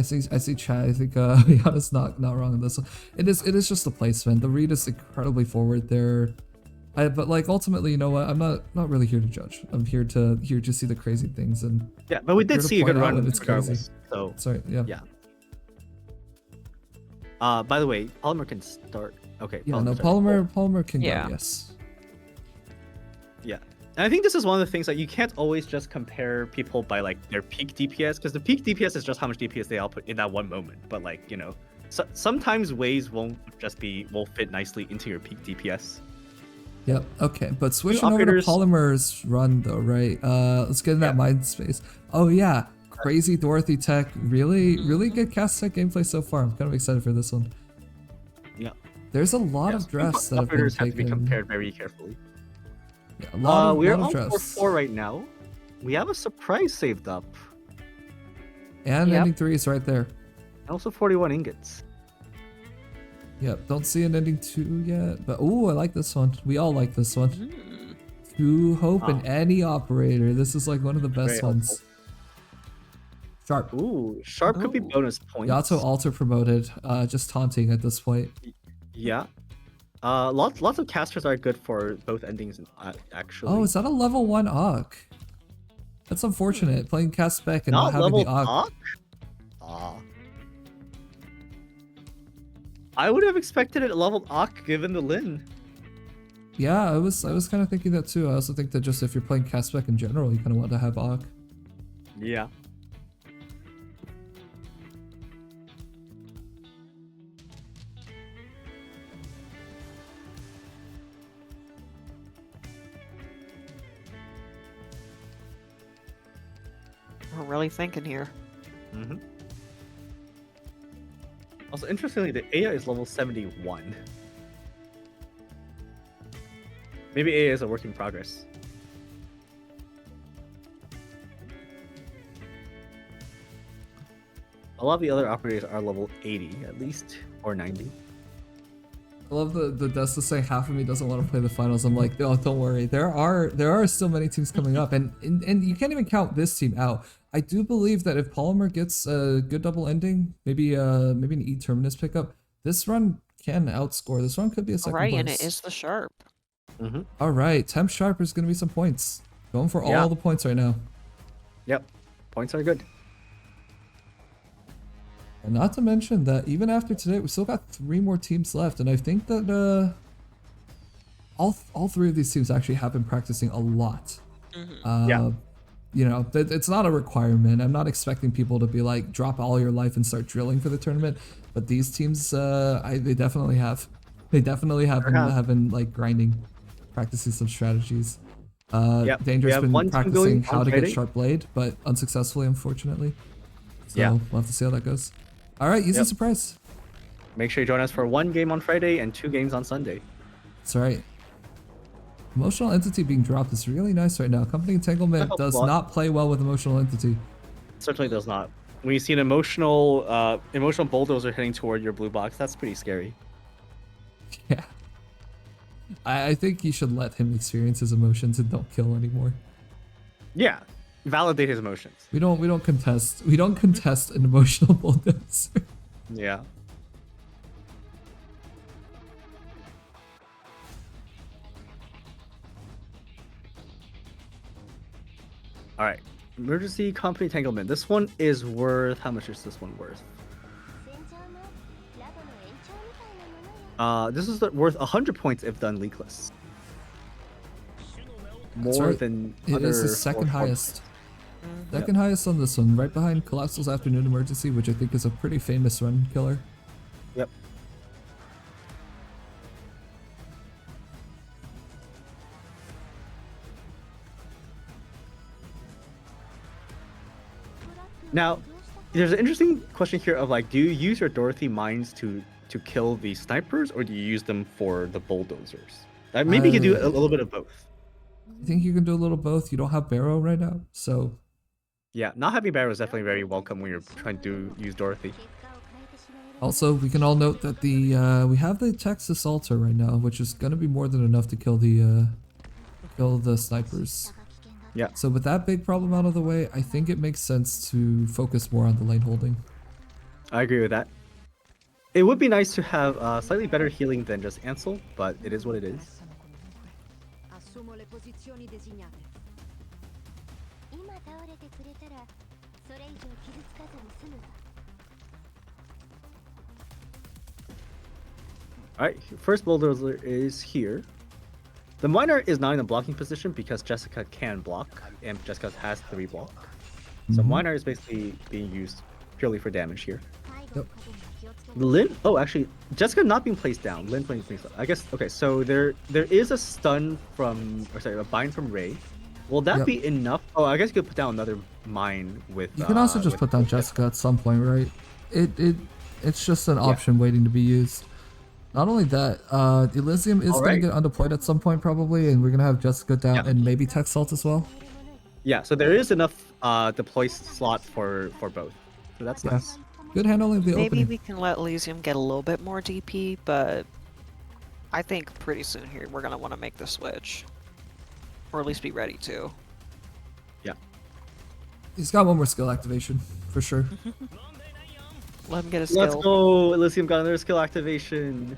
see Chad. I think Yana's not wrong on this one. It is just a placement. The read is incredibly forward there. But like ultimately, you know what? I'm not really here to judge. I'm here to see the crazy things, and Yeah, but we here did to see a good point out run when it's crazy. regardless. So Sorry, yeah. yeah. By the way, Polymer can start. Okay. Yeah, no, started. Polymer can Yeah. go, yes. Yeah. And I think this is one of the things that you can't always just compare people by like their peak DPS, because the peak DPS is just how much DPS they output in that one moment. But like, you know, sometimes waves won't fit nicely into your peak DPS. Yep, okay, but switching over to operators- Polymer's run though, right? Let's get in that mind space. Oh yeah, crazy Dorothy tech. Really good cast tech gameplay so far. I'm kind of excited for this one. Yeah. There's a lot of drafts that have been Operators have to be taken. compared very carefully. Yeah, a lot We're of on drafts. 4-4 right now. We have a surprise saved up. And Yep. ending 3 is right there. And also 41 ingots. Yep, don't see an ending 2 yet, but ooh, I like this one. We all like this one. Hmm. True Hope in Wow. any operator. This is like one of the best Very ones. Sharp. Ooh, Sharp could be Ooh. bonus points. Yato alter promoted, just taunting at this point. Yeah. Lots of casters are good for both endings, actually. Oh, is that a level 1 Arc? That's unfortunate. Playing cast spec and not, not having level the Arc. Arc? I would have expected it leveled Arc given the Lin. Yeah, I was kind of thinking that too. I also think that just if you're playing cast spec in general, you kind of want to have Arc. Yeah. We're really thinking here. Mm-hmm. Also, interestingly, the Aya is level 71. Maybe Aya is a work in progress. A lot of the other operators are level 80 at least, or 90. I love the Desta saying half of me doesn't want to play the finals. I'm like, oh, don't worry. There are still many teams coming up, and you can't even count this team out. I do believe that if Polymer gets a good double ending, maybe an E Terminus pickup, this run can outscore. This run could be a second Right, place. and it is the sharp. Mm-hmm. All right, Temp Sharp is gonna be some points. Going for Yeah. all the points right now. Yep, points are good. And not to mention that even after today, we still got 3 more teams left, and I think that all 3 of these teams actually have been practicing a lot. Yeah. You know, it's not a requirement. I'm not expecting people to be like drop all your life and start drilling for the tournament, but these teams, they definitely have. They definitely have been like grinding, practicing some strategies. Yep, we Danger's have been one team practicing going how on to get Friday. Sharp Blade, but unsuccessfully, unfortunately. So Yeah. we'll have to see how that goes. All right, easy Yep. surprise. Make sure you join us for 1 game on Friday and 2 games on Sunday. That's right. Emotional Entity being dropped is really nice right now. Company Entanglement helps a does lot. not play well with Emotional Entity. Certainly does not. When you see an emotional bulldozer heading toward your blue box, that's pretty scary. Yeah. I think you should let him experience his emotions and don't kill anymore. Yeah, validate his emotions. We don't contest an emotional bulldozer. Yeah. All right, emergency company entanglement. This one is worth. How much is this one worth? This is worth 100 points if done leakless. That's More right. than It is the other second 4 highest. points. Second highest on this one, right behind Colossal's Afternoon Emergency, which I think is a pretty famous run killer. Yep. Now, there's an interesting question here of like, do you use your Dorothy mines to kill the snipers, or do you use them for the bulldozers? Maybe you can do a little bit of both. I think you can do a little both. You don't have Barrow right now, so Yeah, not having Barrow is definitely very welcome when you're trying to use Dorothy. also we can all note that the we have the Texas Altar right now, which is gonna be more than enough to kill the snipers. Yeah. So with that big problem out of the way, I think it makes sense to focus more on the lane holding. I agree with that. It would be nice to have slightly better healing than just Ansel, but it is what it is. Assumo le posizioni designate. Alright, first bulldozer is here. The miner is not in a blocking position because Jessica can block, and Jessica has 3 block. So miner is basically being used purely for damage here. Yep. Lin, oh actually, Jessica not being placed down. Lin being placed down. I guess, okay, so there is a stun from, or sorry, a bind from Ray. Will that Yep. be enough? Oh, I guess you could put down another mine with. You can also just with put down Jessica at some point, right? It's just an option waiting to be used. Not only that, Elysium is going to get undeployed at some point probably, and we're going to have Jessica down and maybe Tech Salt as well. Yeah, so there is enough deploy slot for both. So that's nice. Good handling of the Maybe opening. we can let Elysium get a little bit more DP, but I think pretty soon here we're gonna want to make the switch, or at least be ready to. Yeah. He's got one more skill activation, for sure. Let him get a skill. Let's go! Elysium got another skill activation.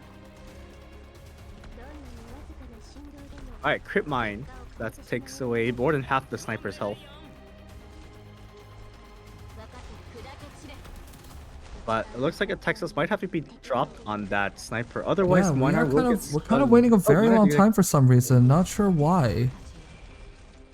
Alright, crit mine. That takes away more than half the sniper's health. But it looks like a Texas might have to be dropped on that sniper. Otherwise, Yeah, Miner will get we're kind of stunned. waiting a very long Miner time for some reason. Not sure why.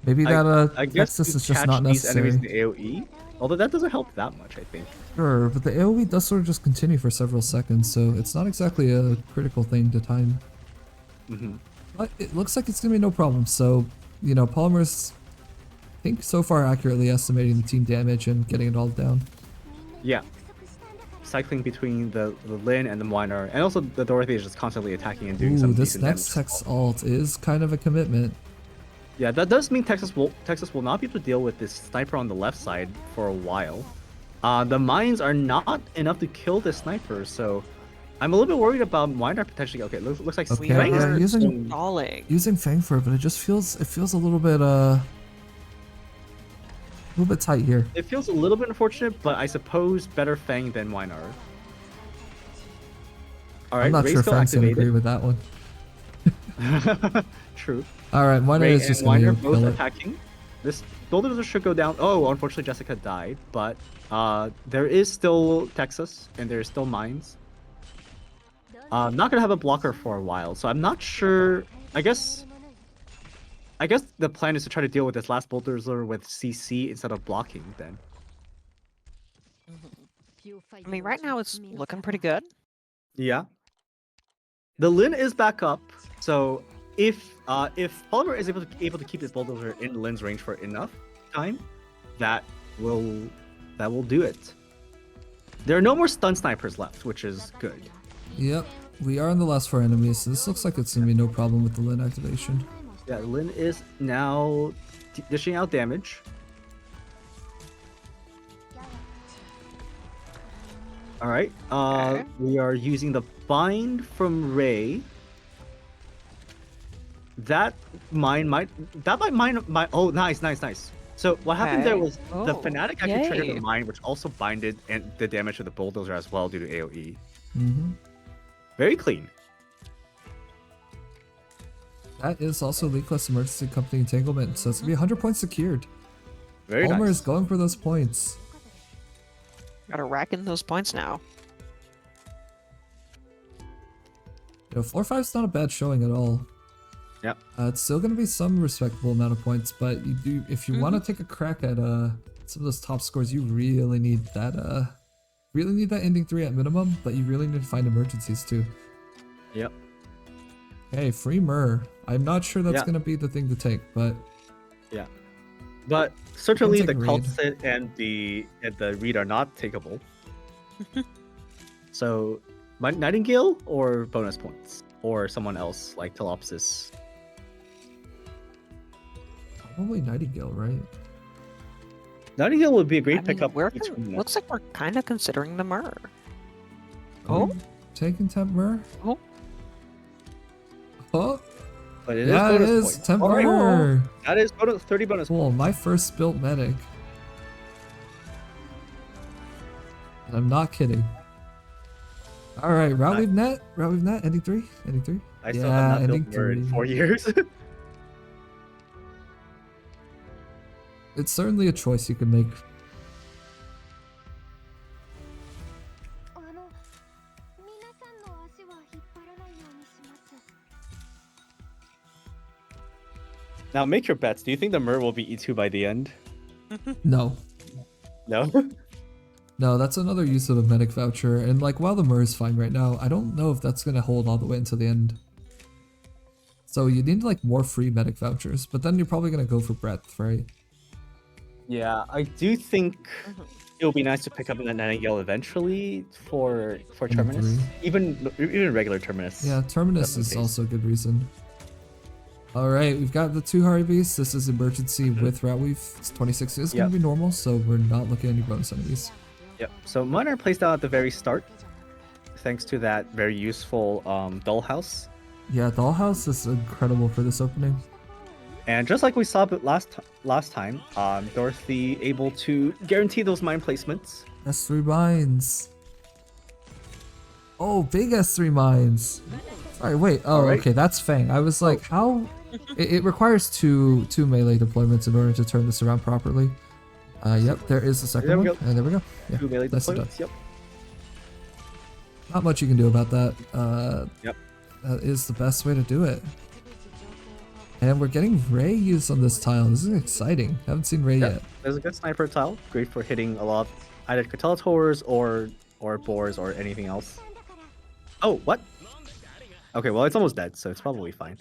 Maybe that I guess Texas to is just catch not these enemies necessary. in AoE. Although that doesn't help that much, I think. Sure, but the AoE does sort of just continue for several seconds, so it's not exactly a critical thing to time. But it looks like it's gonna be no problem. So, you know, Polymer's, I think, so far accurately estimating the team damage and getting it all down. Yeah. Cycling between the Lin and the Miner, and also the Dorothy is just constantly attacking and doing Ooh, some this decent next damage. Tex alt is kind of a commitment. Yeah, that does mean Texas will not be able to deal with this sniper on the left side for a while. The mines are not enough to kill this sniper, so I'm a little bit worried about Miner potentially. Okay, looks like Okay, Fang yeah, is Stalling. using Fang for it, but it just feels a little bit tight here. It feels a little bit unfortunate, but I suppose better Fang than Miner. Alright, I'm not sure Fang's gonna agree with that one. True. Alright, Miner Ray is just and gonna Miner go both kill it. attacking. This bulldozer should go down. Oh, unfortunately Jessica died, but there is still Texas and there's still mines. Not gonna have a blocker for a while, so I'm not sure. I guess the plan is to try to deal with this last bulldozer with CC instead of blocking then. I mean, right now it's looking pretty good. Yeah. The Lin is back up, so if Polymer is able to keep his bulldozer in Lin's range for enough time, that will do it. There are no more stun snipers left, which is good. Yep, we are on the last 4 enemies, so this looks like it's gonna be no problem with the Lin activation. Yeah, Lin is now dishing out damage. All right. Okay. We are using the bind from Ray. That might mine. Oh, nice. So what happened there Okay. was the Oh, Fnatic actually triggered yay. the mine, which also binded and the damage to the bulldozer as well due to AOE. Mm-hmm. Very clean. That is also Leakless Emergency Company Entanglement, so it's gonna be 100 points secured. Very Palmer nice. is going for those points. Gotta rack in those points now. You know, floor 5's not a bad showing at all. Yep. It's still gonna be some respectable amount of points, but you do, if you want to take a crack at some of those top scores, you really need that ending 3 at minimum, but you really need to find emergencies too. Yep. Hey, free Myrrh. I'm not sure that's Yeah. gonna be the thing to take, but Yeah. But certainly I'll the take Reed. cult sit and the read are not takeable. So Nightingale or bonus points or someone else like Telopsis. probably Nightingale, right? Nightingale would be a great I mean, pickup. we're between that. looks like we're kind of considering the Myrrh. Oh. Taking Temp Myrrh? Oh. Oh, But it yeah, is it bonus is. points. Temp All right. Myrrh. That is 30 bonus Cool, points. my first built medic. And I'm not kidding. Alright, Route Weave Net, ending 3? Ending 3? I still have not ending built Myrrh in 4 3. years. It's certainly a choice you can make. Now make your bets. Do you think the Myrrh will be E2 by the end? No. No? No, that's another use of a medic voucher, and like while the Myrrh is fine right now, I don't know if that's gonna hold all the way until the end. So you need like more free medic vouchers, but then you're probably gonna go for breadth, right? Yeah, I do think it would be nice to pick up a Nightingale eventually for Terminus. Even regular Terminus. Yeah, Terminus is also a good reason. Alright, we've got the 2 Haribis. This is emergency with Route Weave. It's 26 is gonna Yep. be normal, so we're not looking at any bonus enemies. Yep. So mine are placed out at the very start, thanks to that very useful Dollhouse. Yeah, Dollhouse is incredible for this opening. And just like we saw last time, Dorothy able to guarantee those mine placements. S3 mines. Oh, big S3 mines. Sorry, wait. Oh, Alright. okay, that's Fang. I was like, how? It requires two melee deployments in order to turn this around properly. Yep, there is the second There we one. go. And there we go. Yeah, 2 melee nicely done. deployments. Yep. Not much you can do about that. Yep. That is the best way to do it. And we're getting Ray used on this tile. This is exciting. Haven't seen Ray yet. There's a good sniper tile, great for hitting a lot of either Catellators or boars or anything else. Oh, what? Okay, well it's almost dead, so it's probably fine.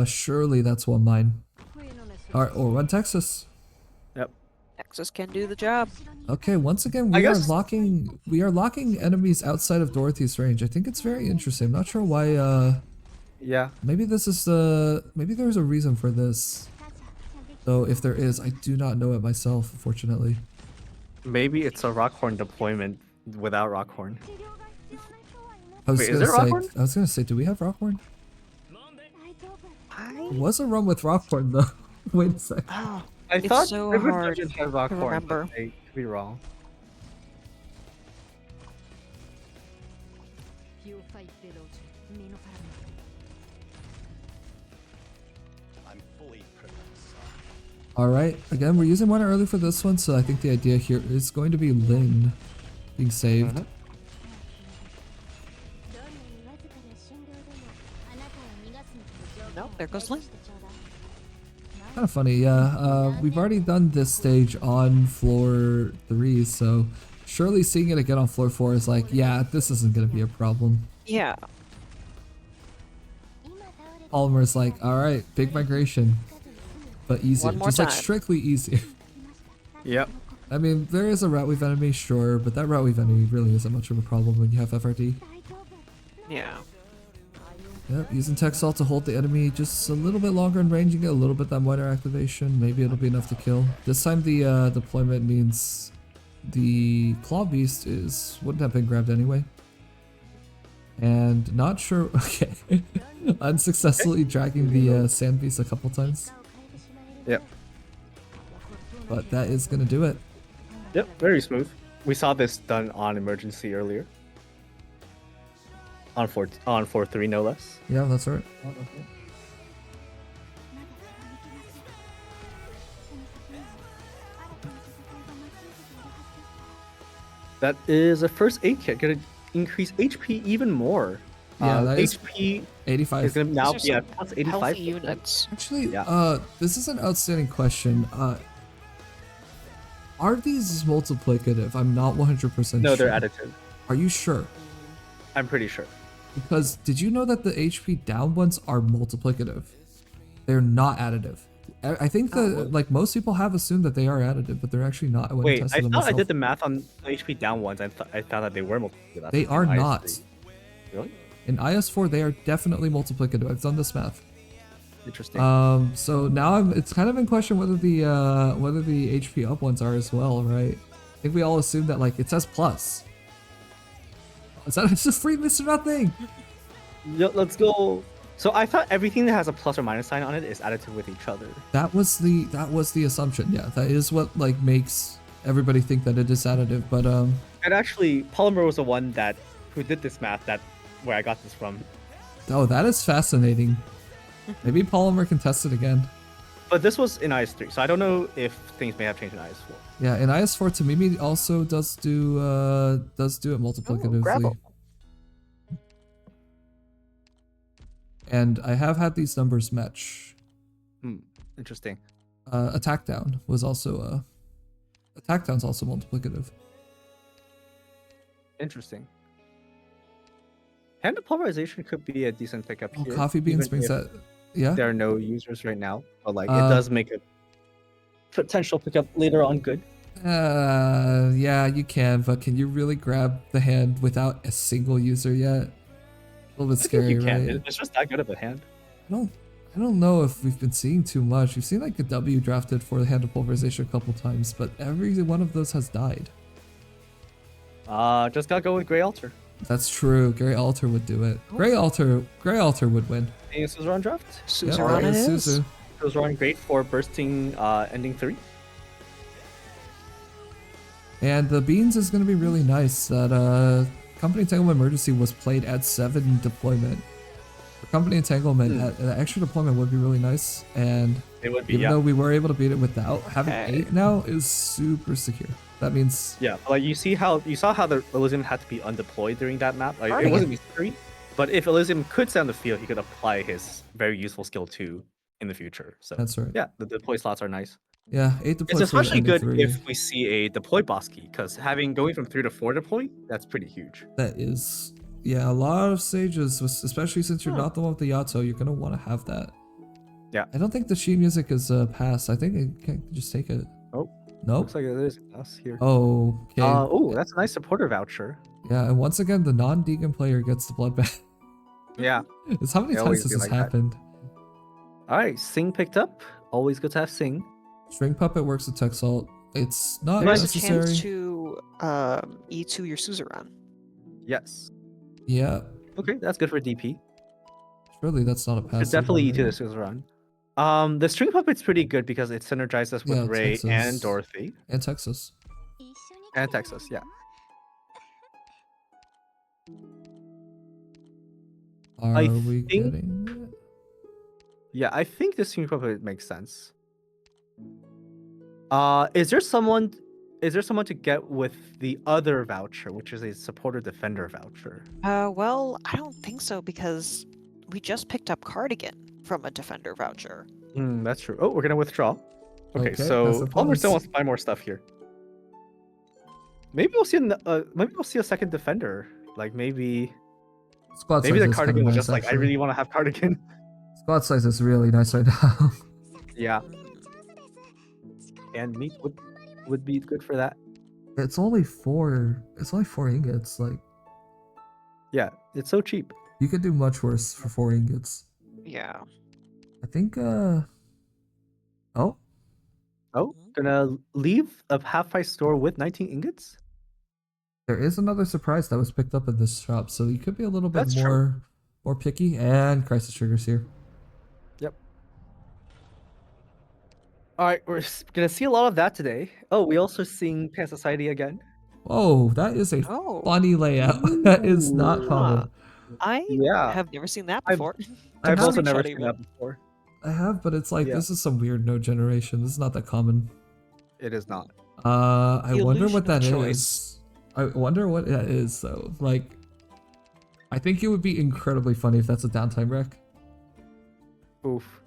Surely that's one mine. Alright, or one Texas. Yep. Texas can do the job. Okay, once again I we are guess- locking enemies outside of Dorothy's range. I think it's very interesting. I'm not sure why Yeah. maybe this is maybe there's a reason for this. Though if there is, I do not know it myself, unfortunately. Maybe it's a Rockhorn deployment without Rockhorn. I was Wait, is gonna there say Rockhorn? I was gonna say, do we have Rockhorn? I It was a run with Rockhorn though. Wait a sec. oh, I It's thought so River hard Dungeon had Rockhorn. remember. But I could be wrong. I'm fully prepared, sir. Alright, again we're using one early for this one, so I think the idea here is going to be Lin being saved. No, there goes Lin. Kind of funny, yeah. We've already done this stage on floor 3, so surely seeing it again on floor 4 is like, yeah, this isn't gonna be a problem. Yeah. Polymer's like, all right, big migration, but easier, One more just like time. strictly easier. Yep. I mean, there is a route weave enemy, sure, but that route weave enemy really isn't much of a problem when you have FRD. Yeah. Yep, using Tech Salt to hold the enemy just a little bit longer and ranging it a little bit that minor activation. Maybe it'll be enough to kill. This time the deployment means the Claw Beast wouldn't have been grabbed anyway. And not sure, okay. Unsuccessfully dragging the Sand Beast a couple times. Yep. But that is gonna do it. Yep, very smooth. We saw this done on emergency earlier. On 4-3 no less. Yeah, that's right. That is a first aid kit. Gonna increase HP even more. Yeah, that is HP 85. is gonna now These be are at plus 85. Healthy units. Actually, Yeah. this is an outstanding question. Are these multiplicative? I'm not 100% No, sure. they're additive. Are you sure? I'm pretty sure. Because did you know that the HP down ones are multiplicative? They're not additive. I think that like most people have assumed that they are additive, but they're actually not. When Wait, tested I them thought I myself. did the math on the HP down ones. I thought that they were multiplicative. They are not. Really? In IS4, they are definitely multiplicative. I've done this math. Interesting. So now it's kind of in question whether the HP up ones are as well, right? I think we all assume that like it says plus. Is that it's just free Mr. Nothing? Yeah, let's go. So I thought everything that has a plus or minus sign on it is additive with each other. That was the assumption. Yeah, that is what like makes everybody think that it is additive. But And actually, Polymer was the one who did this math where I got this from. oh, that is fascinating. Maybe Polymer can test it again. But this was in IS3, so I don't know if things may have changed in IS4. Yeah, in IS4, Tamimi also does do it multiplicatively. grab 'em. And I have had these numbers match. Interesting. Attack down was also attack down's also multiplicative. Interesting. Hand polymerization could be a decent pickup Oh, here. coffee beans even brings if that. Yeah. There are no users right now, but like it does make a potential pickup later on good. Yeah, you can, but can you really grab the hand without a single user yet? A little bit I think scary, you can. right? It's just that good of a hand. I don't know if we've been seeing too much. We've seen like a W drafted for the hand of pulverization a couple times, but every one of those has died. Just gotta go with Grey Altar. That's true. Gray Altar would do it. Gray Altar would win. And Suzerain draft. Yep, Suzerain that it is is. Suzu. Suzerain great for bursting ending 3. And the beans is going to be really nice. That Company Entanglement Emergency was played at 7 deployment. For Company Entanglement, at extra deployment would be really nice. And It would be, even though we were able to beat it without having Okay. 8 now is super secure. That means Yeah, like you saw how the Elysium had to be undeployed during that map. Like it Alright. wasn't mystery, but if Elysium could stay on the field, he could apply his very useful skill 2 in the future. So that's right. yeah, the deploy slots are nice. Yeah, 8 deploys. It's for especially ending good 3. if we see a deploy boss key, because going from 3 to 4 deploy, that's pretty huge. That is, yeah, a lot of sages, especially since you're not the one with the Yato, you're gonna want to have that. Yeah. I don't think the sheet music is passed. I think it can just take it. Oh. Nope. Looks like it is us here. Oh, okay. Oh, that's a nice supporter voucher. Yeah, and once again, the non-Deegan player gets the bloodbath. Yeah. It's how many They times always this do has like that. happened. All right, Sing picked up. Always good to have Sing. String Puppet works with Tech Salt. It's not There's a necessary. chance to E2 your Suzerain. Yes. Yeah, Okay, that's good for DP. surely that's not a pass. It's definitely E to the Suzerain. The String Puppet's pretty good because it synergizes with Yeah, Ray Texas. and Dorothy. And Texas. And Texas, yeah. Are I we think- getting it? Yeah, I think the String Puppet makes sense. Is there someone to get with the other voucher, which is a supporter defender voucher? Well, I don't think so because we just picked up Cardigan from a defender voucher. That's true. Oh, we're gonna withdraw. Okay, Okay, so that's a Palmer still plus. wants to buy more stuff here. Maybe we'll see a second defender. Like maybe Squad the size is Cardigan kinda was nice, just like, I actually. really want to have Cardigan. Squad size is really nice right now. Yeah. And meat would be good for that. It's only 4. It's only 4 ingots. Like, Yeah, it's so cheap. you could do much worse for 4 ingots. Yeah. I think. Oh, Oh, gonna leave a half-price store with 19 ingots? there is another surprise that was picked up in this shop, so you could be a little bit That's more picky. And crisis triggers here. Yep. Alright, we're gonna see a lot of that today. Oh, we also seeing Pan Society again. Oh, that is a Oh. funny layout. That is not Ooh. common. I Yeah. have never seen that I've- before. I've have also never Screenshot seen even. that before. I have, but it's like Yeah. this is some weird node generation. This is not that common. It is not. I The wonder illusion what of that choice. is. I wonder what that is though. Like, I think it would be incredibly funny if that's a downtime wreck. Oof.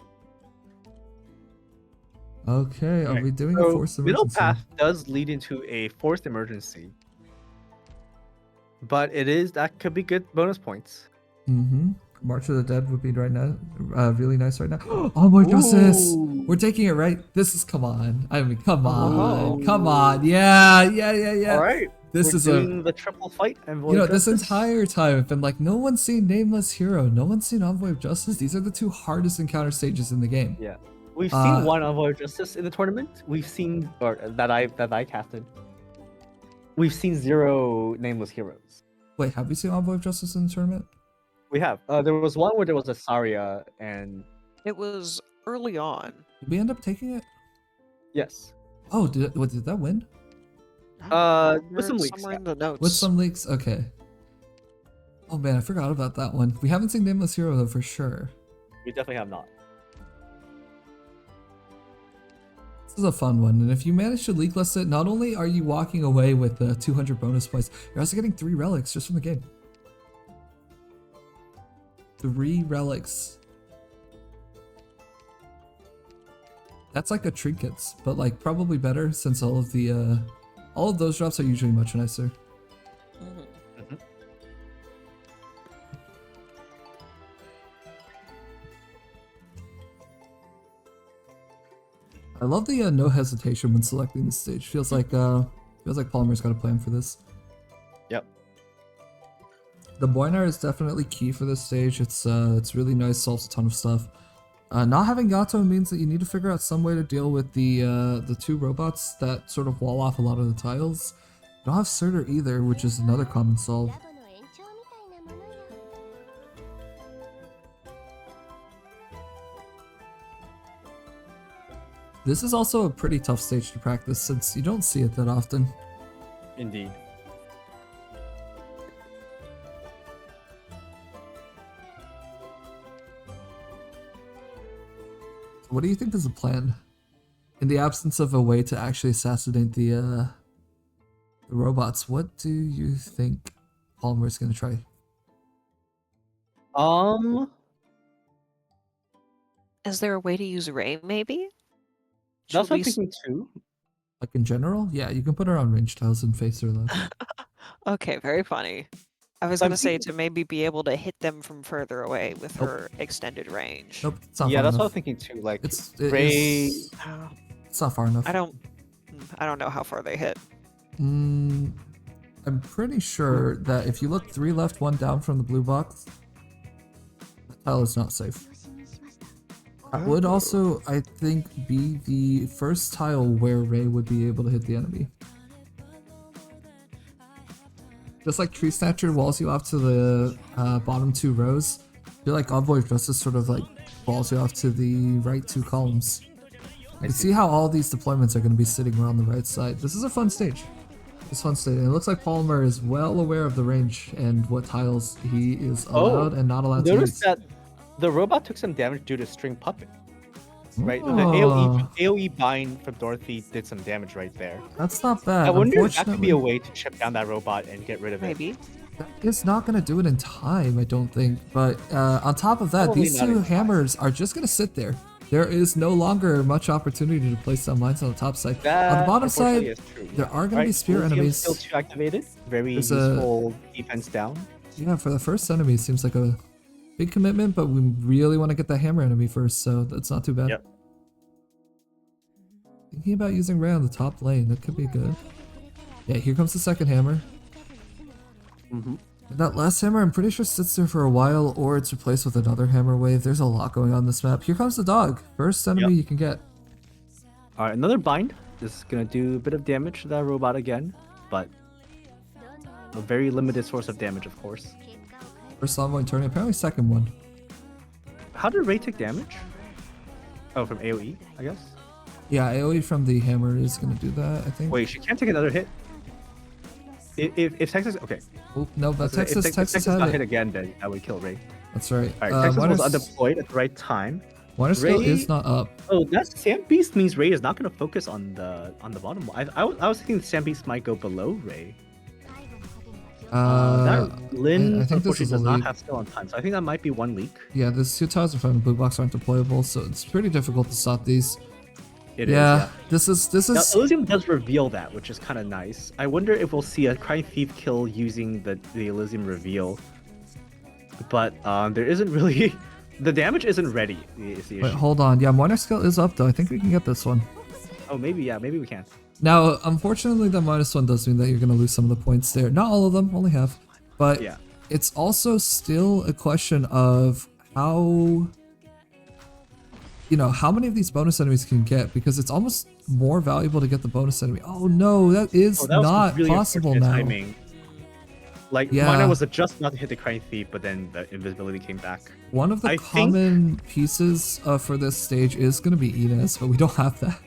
Okay, are Alright, we doing a So, forced middle emergency? path does lead into a forced emergency. But that could be good bonus points. Mm-hmm. March of the Dead would be right now, really nice right now. Onward Justice! Ooh. We're taking it right. This is, come on. I mean, come on, Oh. come on. Yeah. Alright. This We're is doing the triple fight and You know, this Justice. entire time I've been like, no one's seen Nameless Hero, no one's seen Envoy of Justice. These are the 2 hardest encounter stages in the game. Yeah. We've Uh, seen one Envoy of Justice in the tournament. We've seen, or that I casted. We've seen 0 Nameless Heroes. Wait, have we seen Envoy of Justice in the tournament? We have. There was one where there was a Saria, and It was early on. Did we end up taking it? yes. Oh, did that win? With some Remember leaks. somewhere in the notes. With some leaks? Okay. Oh man, I forgot about that one. We haven't seen Nameless Hero though, for sure. We definitely have not. This is a fun one, and if you manage to leak list it, not only are you walking away with 200 bonus points, you're also getting 3 relics just from the game. 3 relics. That's like a trinkets, but like probably better since all of those drops are usually much nicer. Mhm. I love the no hesitation when selecting this stage. Feels like Polymer's got a plan for this. Yep. The Boinar is definitely key for this stage. It's really nice, solves a ton of stuff. Not having Gato means that you need to figure out some way to deal with the 2 robots that sort of wall off a lot of the tiles. You don't have Surtur either, which is another common solve. This is also a pretty tough stage to practice since you don't see it that often. Indeed. What do you think is the plan? In the absence of a way to actually assassinate the robots, what do you think Polymer's gonna try? Is there a way to use Ray, maybe? That's Should what I'm we s- thinking too. Like in general? Yeah, you can put her on range tiles and face her left. Okay, very funny. I was I'm gonna say thinking- to maybe be able to hit them from further away with Nope. her extended range. Nope, it's not Yeah, far that's what I'm enough. thinking too. Like Ray. Oh, It's not far enough. I don't know how far they hit. I'm pretty sure that if you look 3 left, 1 down from the blue box, the tile is not safe. That would also, I think, be the first tile where Ray would be able to hit the enemy. Just like Tree Snatcher walls you off to the bottom 2 rows, I feel like Envoy of Justice sort of like walls you off to the right 2 columns. You can see how all these deployments are going to be sitting around the right side. This is a fun stage. It's a fun stage. And it looks like Polymer is well aware of the range and what tiles he is allowed and not allowed to Notice use. that the robot took some damage due to string puppet. Right? Oh. The AoE bind from Dorothy did some damage right there. That's not bad. I wonder if that could Unfortunately, be a way to chip down that robot and get rid of it. Maybe. it's not going to do it in time, I don't think. But on top of that, Probably these not 2 in time. hammers are just going to sit there. There is no longer much opportunity to place some lines on the top side. That, on the bottom unfortunately, side, is true. there are going to be spear Elysium's enemies. Still 2 activated. Very There's useful defense down. Yeah, for the first enemy, it seems like a big commitment, but we really want to get that hammer enemy first, so that's not too bad. Yep. Thinking about using Ray on the top lane, that could be good. Yeah, here comes the second hammer. Mm-hmm. And that last hammer, I'm pretty sure sits there for a while, or it's replaced with another hammer wave. There's a lot going on this map. Here comes the dog. First enemy you can get. All right, another bind. This is gonna do a bit of damage to that robot again, but a very limited source of damage, of course. First envoy turning, apparently second one. How did Ray take damage? Oh, from AoE, I guess. Yeah, AoE from the hammer is gonna do that, I think. Wait, she can't take another hit. If Texas, okay. Oh, no, but If Texas got had hit it. again, then that would kill Ray. That's right. All right, Texas was Minus- undeployed at the right time. Water skill Ray- is not up. Oh, that Sand Beast means Ray is not going to focus on the bottom. I was thinking Sand Beast might go below Ray. That Lin I think this unfortunately is a does not leak. have skill on time, so I think that might be one leak. Yeah, the 2 tiles in front of the blue box aren't deployable, so it's pretty difficult to stop these. It is. Yeah, this is Now, Elysium does reveal that, which is kind of nice. I wonder if we'll see a Crying Thief kill using the Elysium reveal. But there isn't really... The damage isn't ready, is the Wait, issue. hold on. Yeah, minor skill is up though. I think we can get this one. Oh, maybe we can. Now, unfortunately, the -1 does mean that you're going to lose some of the points there. Not all of them, only half. But Yeah. it's also still a question of how... You know, how many of these bonus enemies can get, because it's almost more valuable to get the bonus enemy. Oh no, that is Oh, that was not really possible unfortunate now. timing. Like, Yeah. Minor was just about to hit the Crying Thief, but then the invisibility came back. One of the I common pieces for this stage is going to be Enos, but we don't have that.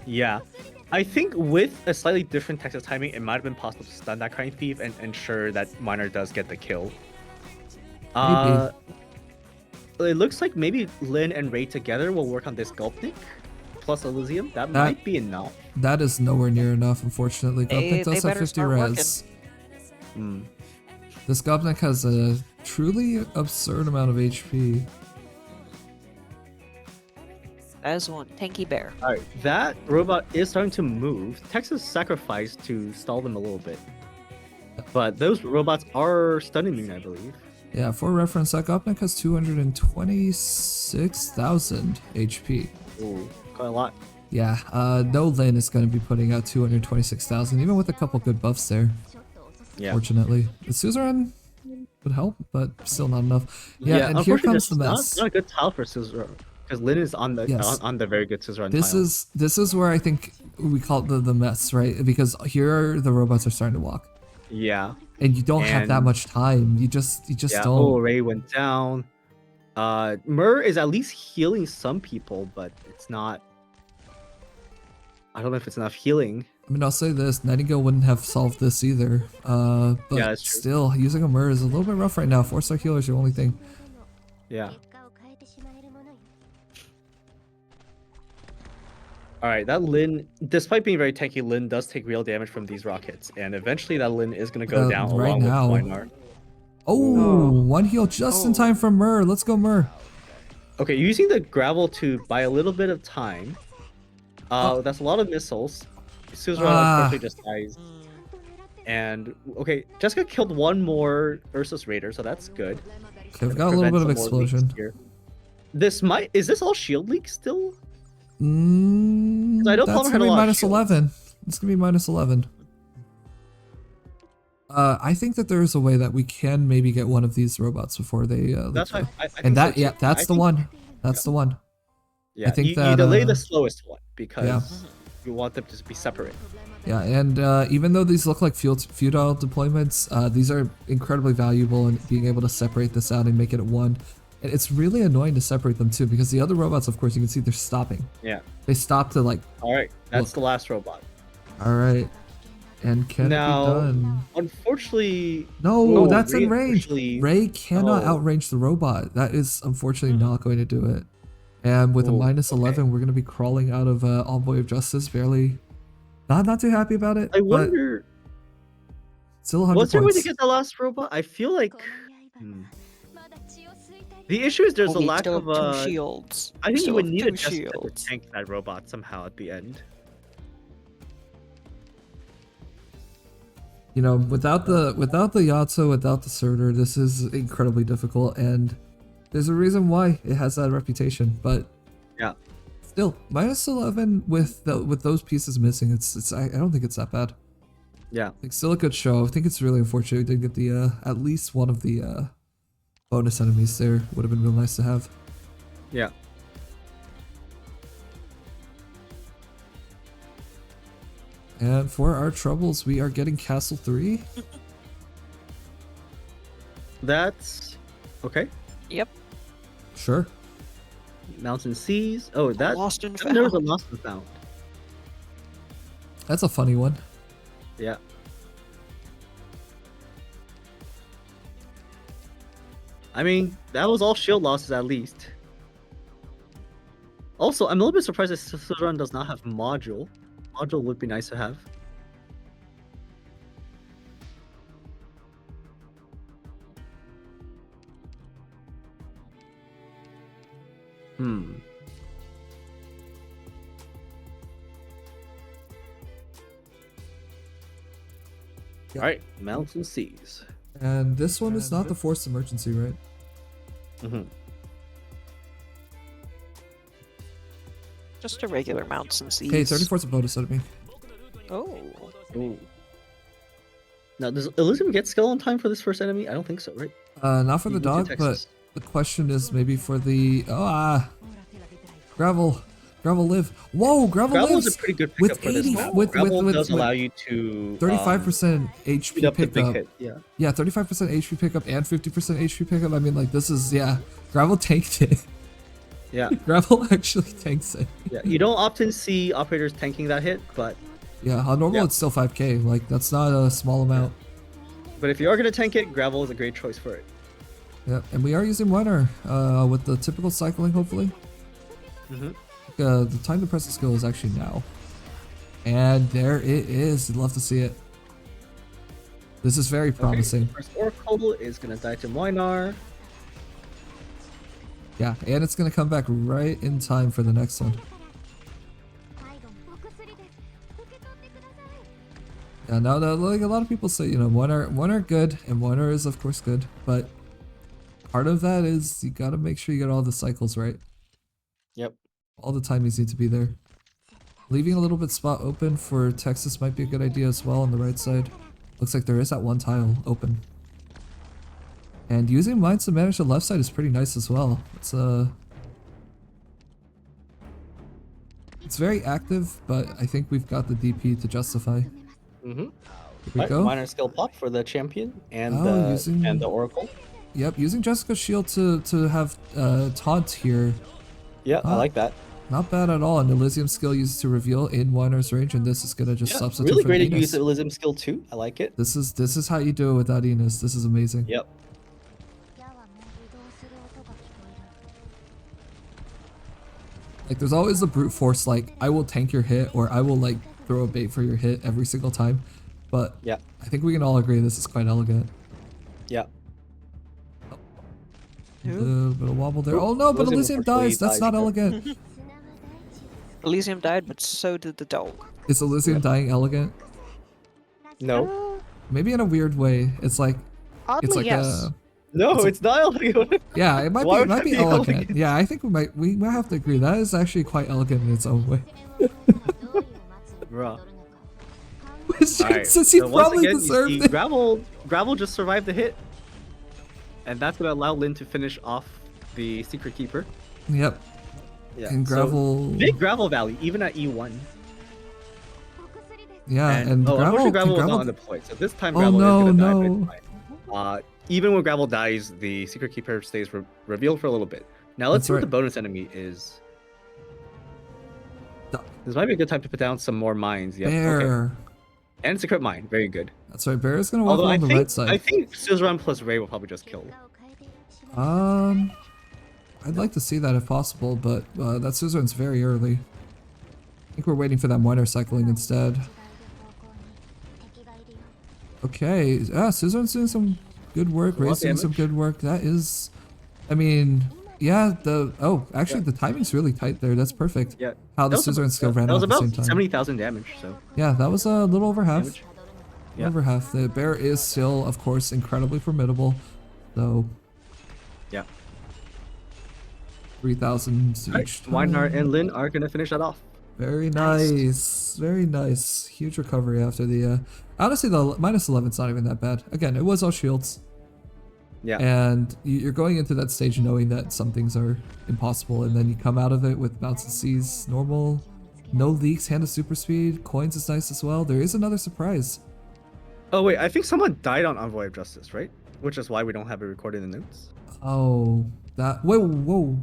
Yeah. I think with a slightly different Texas timing, it might have been possible to stun that Crying Thief and ensure that Minor does get the kill. It looks like maybe Lin and Ray together will work on this Gulpnik plus Elysium. That might be enough. That is nowhere near enough, unfortunately. Gobnik does have better 50 start res. Hmm. This Gobnik has a truly absurd amount of HP. That is one tanky bear. Alright, that robot is starting to move. Texas sacrificed to stall them a little bit. But those robots are stun immune, I believe. Yeah, for reference, that Gobnik has 226,000 HP. Ooh, quite a lot. Yeah, no Lin is going to be putting out 226,000, even with a couple good buffs there. Yeah. Fortunately, the Suzerain would help, but still not enough. Yeah, and here unfortunately, comes the this is mess. Not a good tile for Suzerain, because Lin is on the Yes. on the very good Suzerain This tile. is where I think we call it the mess, right? Because here the robots are starting to walk, Yeah. and you don't have that And- much time. You just Yeah. don't. Oh, Ray went down. Mur is at least healing some people, but it's not. I don't know if it's enough healing. I mean, I'll say this: Nightingale wouldn't have solved this either. But Yeah, that's true. still, using a Mur is a little bit rough right now. 4-star healer is the only thing. Yeah. Alright, that Lin, despite being very tanky, Lin does take real damage from these rockets, and eventually that Lin is going to go down right along now. with Weinar. Oh, one heal just in time from Mur. Let's go, Mur. Okay, using the gravel to buy a little bit of time. That's a lot of missiles. Suzerain unfortunately just dies. And, okay, Jessica killed one more Ursus Raider, so that's good. Okay, we've got a little bit of Prevent some more leaks explosion. here. Is this all shield leaks still? I know That's Plumber had gonna a be lot of minus shields. 11. It's gonna be minus 11. I think that there is a way that we can maybe get one of these robots before they. That's leak why I think and that, so yeah, too. that's I the think- one. That's the one. Yeah, think you that, delay the slowest one because yeah. you want them to be separate. Yeah, and even though these look like feudal deployments, these are incredibly valuable in being able to separate this out and make it at one. And it's really annoying to separate them too, because the other robots, of course, you can see they're stopping. Yeah. They stop to like. All right, that's Look. the last robot. All right. And can Now, it be done? Unfortunately, No, whoa, that's Ray in range. unfortunately- Ray cannot Oh. outrange the robot. That is unfortunately not going to do it. And with a Oh, minus okay. 11, we're going to be crawling out of Envoy of Justice. Barely. Not too happy about it. I but wonder, still 100 was there a way to points. get the last robot? I feel like the issue is there's a We lack still of have two shields. I think you Still would have need a two Jessica to shields. tank that robot somehow at the end. You know, without the Yato, without the Surtur, this is incredibly difficult, and there's a reason why it has that reputation. But Yeah. still, -11 with those pieces missing, I don't think it's that bad. Yeah. Like, still a good show. I think it's really unfortunate we didn't get the at least one of the bonus enemies there. Would have been real nice to have. Yeah. And for our troubles, we are getting Castle 3. That's okay. Yep. Sure. Mountain Seas. Oh, that Lost and there was a found. lost and found. That's a funny one. Yeah. I mean, that was all shield losses at least. Also, I'm a little bit surprised that Suzerain does not have module. Module would be nice to have. Hmm. Yep. Alright, Mountain Seas. And this one is not the forced emergency, right? Mm-hmm. Just a regular mounts and seas. Hey, 34's a bonus enemy. Oh. Ooh. Now, does Elysium get skill on time for this first enemy? I don't think so, right? Not for the Even to dog, but Texas. the question is maybe for the Ora te la vedrai. gravel. Gravel live. Whoa, gravel Gravel lives is a pretty good with pickup for this 80 map. with Gravel does with allow you to 35% speed HP up the big pickup. hit. Yeah. Yeah, 35% HP pickup and 50% HP pickup. I mean, like, this is, yeah, gravel tanked it. Yeah. Gravel actually tanks it. Yeah. You don't often see operators tanking that hit, but Yeah, on normal Yeah. it's still 5k. Like, that's not a small amount. if you are gonna tank it, Gravel is a great choice for it. Yeah, and we are using Winter with the typical cycling, hopefully. Mm-hmm. The time to press the skill is actually now. And there it is. You'd love to see it. This is very promising. Okay, first Oracle is gonna die to Moinar. Yeah, and it's gonna come back right in time for the next one. 最後のお薬です。受け取ってください。 Yeah, now like a lot of people say, you know, one are good, and one is of course good, but part of that is you gotta make sure you get all the cycles right. Yep. All the timies need to be there. Leaving a little bit spot open for Texas might be a good idea as well on the right side. Looks like there is that one tile open. And using mines to manage the left side is pretty nice as well. It's very active, but I think we've got the DP to justify. Mm-hmm. Here we go. Minor skill pop for the champion and Oh, using- the Oracle. Yep, using Jessica's shield to have taunt here. Yeah, I like that. Not bad at all. And Elysium skill used to reveal in Winer's range, and this is gonna just Yeah, substitute really for great to Enos. use Elysium skill too. I like it. This is how you do it without Enos. This is amazing. Yep. 矢はもう移動する音が聞こえる。 Like, there's always the brute force, like, I will tank your hit, or I will, like, throw a bait for your hit every single time. But Yeah. I think we can all agree this is quite elegant. Yeah. A little bit of wobble there. Oh no, but Elysium Elysium dies. That's dies not here. elegant. 砂は大事です。 Elysium died, but so did the dog. Is Elysium dying elegant? No. Maybe in a weird way. It's like Oddly, yes. No, It's a- it's not elegant. yeah, it might Why be. It would might that be be elegant. elegant? Yeah, I think we might have to agree. That is actually quite elegant in its own way. どういう祭りを Bruh. 踊るのか。 Alright, Since he so once probably again, you deserved see it. Gravel just survived the hit. And that's gonna allow Lin to finish off the Secret Keeper. Yep. Yeah. And so Gravel. big Gravel Valley, even at E1. お薬です。 Yeah, and oh, Gravel. unfortunately, Can Gravel was Gravel not undeployed, so this time Oh, Gravel no, is gonna die. no. But it's fine. Even when Gravel dies, the Secret Keeper stays revealed for a little bit. Now let's That's see what right. the bonus enemy is. Duh. This might be a good time to put down some more mines. Yep. Okay. Bear. And Secret Mine, very good. That's right. Bear is gonna walk Although along I the think, right side. I think Suzerain plus Ray will probably just kill. 裏を変えてしまう。 I'd like to see that if possible, but that Suzerain's very early. I think we're waiting for that Moiner cycling instead. 違う方向に敵がいるよ。 Okay, yeah, Suzerain's doing some good work. A lot Ray's doing some damage. good work. That is, I mean, yeah. Actually, the timing's really tight there. That's perfect. Yeah. How the That was Suzerain skill ran That out was at the about same time. 70,000 damage, so. Yeah, that was a little over half. Damage. Yeah. over half. The bear is still, of course, incredibly formidable. So Yeah. 3,000 Right. each time. Weinar and Lin are gonna finish that off. Very nice. Very nice. Huge recovery after the honestly the minus 11's not even that bad. Again, it was all shields. Yeah. And you're going into that stage knowing that some things are impossible, and then you come out of it with bounce and seas, normal, no leaks, hand of super speed, coins is nice as well. There is another surprise. Oh wait, I think someone died on Envoy of Justice, right? Which is why we don't have it recorded in the notes. Oh, that whoa.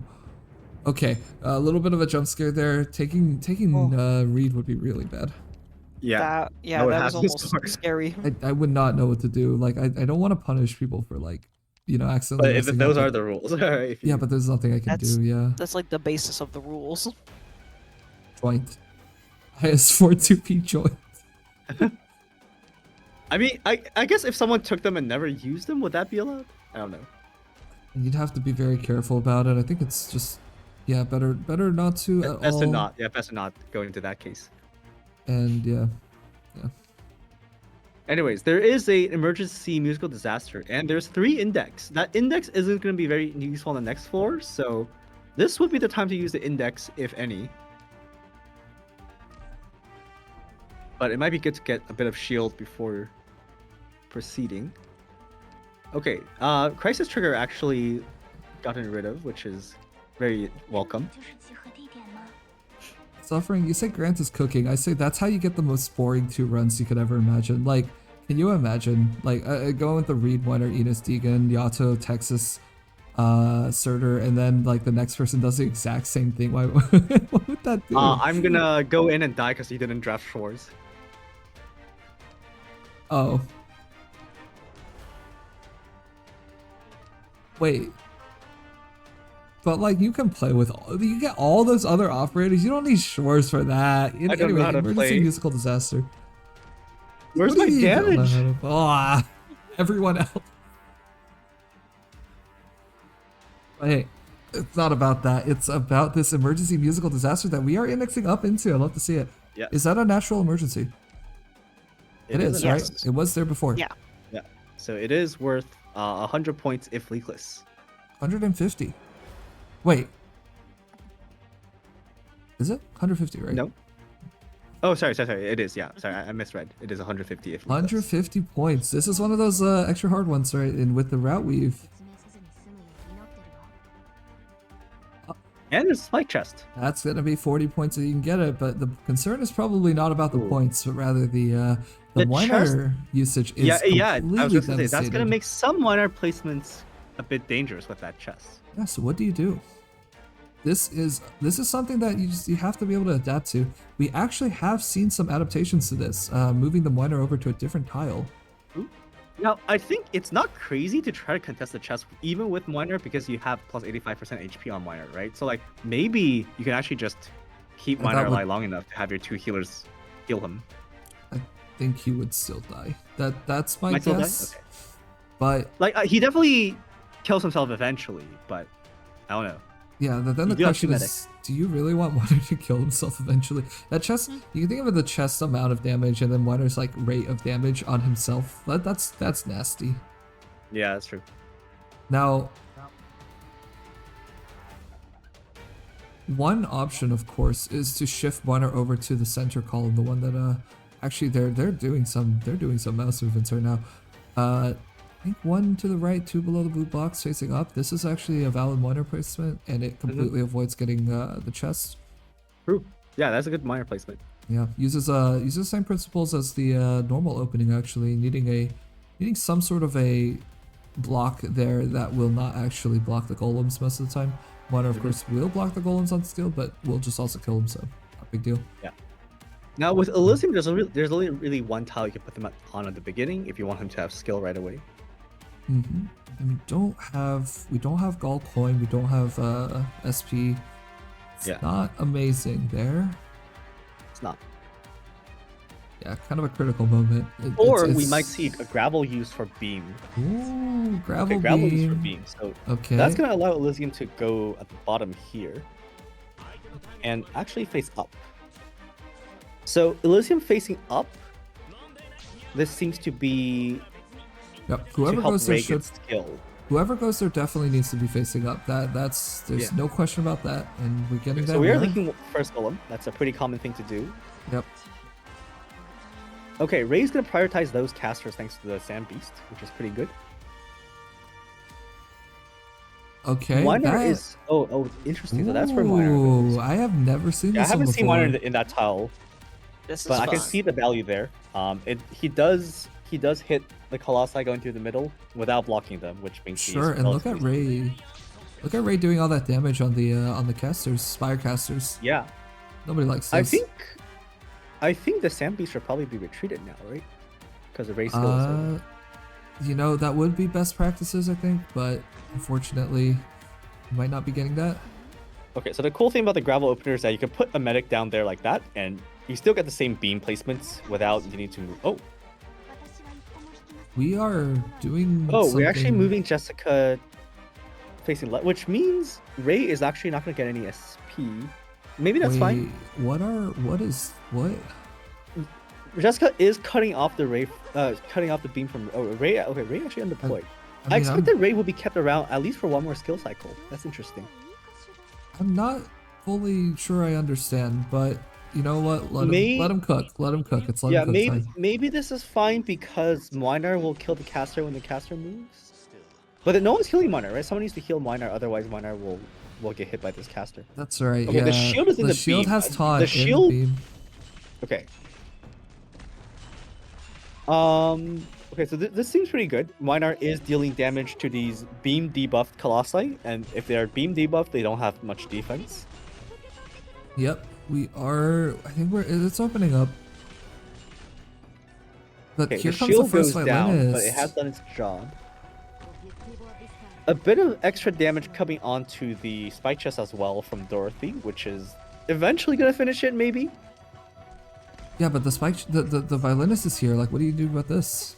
Okay, a little bit of a jump scare there. Taking Reed would be really bad. Yeah. That would was have to almost start. scary. I would not know what to do. Like I don't want to punish people for like, accidentally. But if messing those up, are the rules. If you- Yeah, but there's nothing I can That's- do. Yeah. That's like the basis of the rules. Joint. IS4 2P joint. I mean, I guess if someone took them and never used them, would that be allowed? I don't know. You'd have to be very careful about it. I think it's just, yeah, better not to at Best all. to not. Yeah, best to not go into that case. And yeah. Anyways, there is a emergency musical disaster, and there's 3 index. That index isn't going to be very useful on the next floor, so this would be the time to use the index, if any. But it might be good to get a bit of shield before proceeding. Okay, Crisis Trigger actually gotten rid of, which is very welcome. 就是集合地点吗？ Suffering, you say Grant is cooking. I say that's how you get the most boring 2 runs you could ever imagine. Like, can you imagine? Like, going with the Reed, Weiner, Enos, Deegan, Yato, Texas, Surtur, and then, like, the next person does the exact same thing. Why, what would that do? I'm gonna go in and die because he didn't draft Shores. Oh. Wait. But like you can play with you get all those other operators. You don't need Shores for that. I don't know how to emergency play. musical disaster. Where's What my do you don't know damage? how to- Ah, everyone else. But hey, it's not about that. It's about this emergency musical disaster that we are indexing up into. I'd love to see it. Yeah. Is that a natural emergency? It is, a right? yes. It was there before. Yeah. Yeah. So it is worth 100 points if leakless. 150. Wait. Is it 150, right? No. Oh, sorry. It is, yeah. Sorry, I misread. It is 150 if leakless. 150 points. This is one of those extra hard ones, right? And with the route weave. 説明せずに済むようになってるわ。 And there's a spike chest. That's gonna be 40 points that you can get it, but the concern is probably not about the Ooh. points, but rather the The Weiner usage is Yeah. I completely was just gonna say, that's gonna devastated. make some minor placements a bit dangerous with that chest. Yeah, so what do you do? This is something that you have to be able to adapt to. We actually have seen some adaptations to this, moving the Weiner over to a different tile. Now, I think it's not crazy to try to contest the chest even with Miner because you have plus 85% HP on Miner, right? So like maybe you can actually just keep And that Miner would- alive long enough to have your 2 healers heal him. I think he would still die. That's my Might still die? guess. Okay. But Like he definitely kills himself eventually, but I don't know. yeah, then You the do have question two is, do you really want Weiner to kill himself eventually? That chest, you can think of it the chest amount of damage and then Weiner's like rate of damage on himself. That's nasty. Yeah, that's true. Now, one option, of course, is to shift Weiner over to the center column, the one that actually they're doing some mouse movements right now. I think 1 to the right, 2 below the blue box facing up. This is actually a valid Weiner placement, and it completely avoids getting the chest. True. Yeah, that's a good Miner placement. Yeah, uses the same principles as the normal opening, actually, needing some sort of a block there that will not actually block the golems most of the time. Weiner, of course, will block the golems on skill, but will just also kill them, so not a big deal. Now with Elysium, there's only really one tile you can put them on at the beginning if you want him to have skill right away. And we don't have Gall Coin, we don't have SP. It's Yeah. not amazing there. It's not. Yeah, kind of a critical moment. Or we might see a gravel used for beam. Ooh, gravel Gravel used for beam. beam. So Okay. that's gonna allow Elysium to go at the bottom here and actually face up. So Elysium facing up this seems to be Yep. to Whoever help goes there Ray should. get skill. Whoever goes there definitely needs to be facing up. There's Yeah. no question about that, and we're getting that. So we are linking first golem. That's a pretty common thing to do. Yep. Okay, Ray's gonna prioritize those casters thanks to the Sand Beast, which is pretty good. Okay. Miner is interesting. So that's where Miner Ooh, goes. I have never seen Yeah, I this one haven't seen Miner before. in that tile, This is but I can fun. see the value there. He does hit the Colossi going through the middle without blocking them, which makes Sure, these and look at relatively- Ray. Look at Ray doing all that damage on the casters, Spire casters. Yeah, Nobody likes this. I think the Sand Beast should probably be retreated now, right? Because the Ray skill is over. You know, that would be best practices, I think, but unfortunately, you might not be getting that. Okay, so the cool thing about the gravel opener is that you can put a medic down there like that, and you still get the same beam placements without needing to move. Oh, We are doing. we're actually something- moving Jessica facing left, which means Ray is actually not going to get any SP. Maybe that's fine. Wait, what? Jessica is cutting off the Ray, cutting off the beam from Ray. Okay, Ray actually undeployed. I mean, expect that Ray will be kept around at least for one more skill cycle. That's interesting. I'm not fully sure I understand, but you know what? Let him cook. Let him cook. It's let him cook time. maybe this is fine because Miner will kill the caster when the caster moves. But no one's healing Miner, right? Someone needs to heal Miner, otherwise Miner will get hit by this caster. That's right. Okay, yeah. the shield is in the shield beam. has taunt. The shield. In the beam. Okay. Okay, so this seems pretty good. Miner is dealing damage to these beam debuffed Colossi, and if they are beam debuffed, they don't have much defense. Yep, we are. I think it's opening up. But Okay, here the comes the shield first goes down, but it violinist. has done its job. A bit of extra damage coming onto the spike chest as well from Dorothy, which is eventually gonna finish it, maybe. Yeah, but the violinist is here. Like, what do you do about this?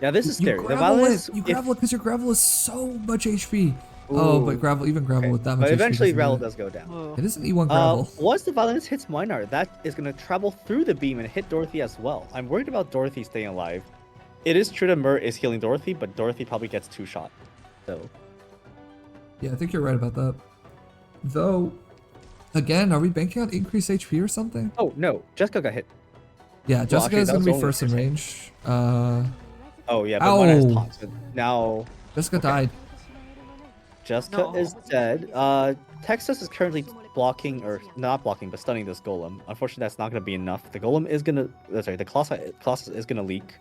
Yeah, this is You scary. The gravel violinist, it. You gravel it because your gravel is so much HP. Oh, but even gravel with that much but HP. eventually doesn't gravel do it. does go down. It is an E1 gravel. Once the violinist hits Minar, that is gonna travel through the beam and hit Dorothy as well. I'm worried about Dorothy staying alive. It is true that Mur is healing Dorothy, but Dorothy probably gets 2-shot. So. Yeah, I think you're right about that. Though, again, are we banking on increased HP or something? Oh no, Jessica got hit. Yeah, Jessica actually, is that gonna was be only first in percent. range. Oh yeah, but Minar has Ow. taunt. So now Jessica died. Jessica No. is dead. Texas is currently blocking, or not blocking, but stunning this golem. Unfortunately, that's not gonna be enough. The golem is gonna. Sorry, the Colossus is gonna leak.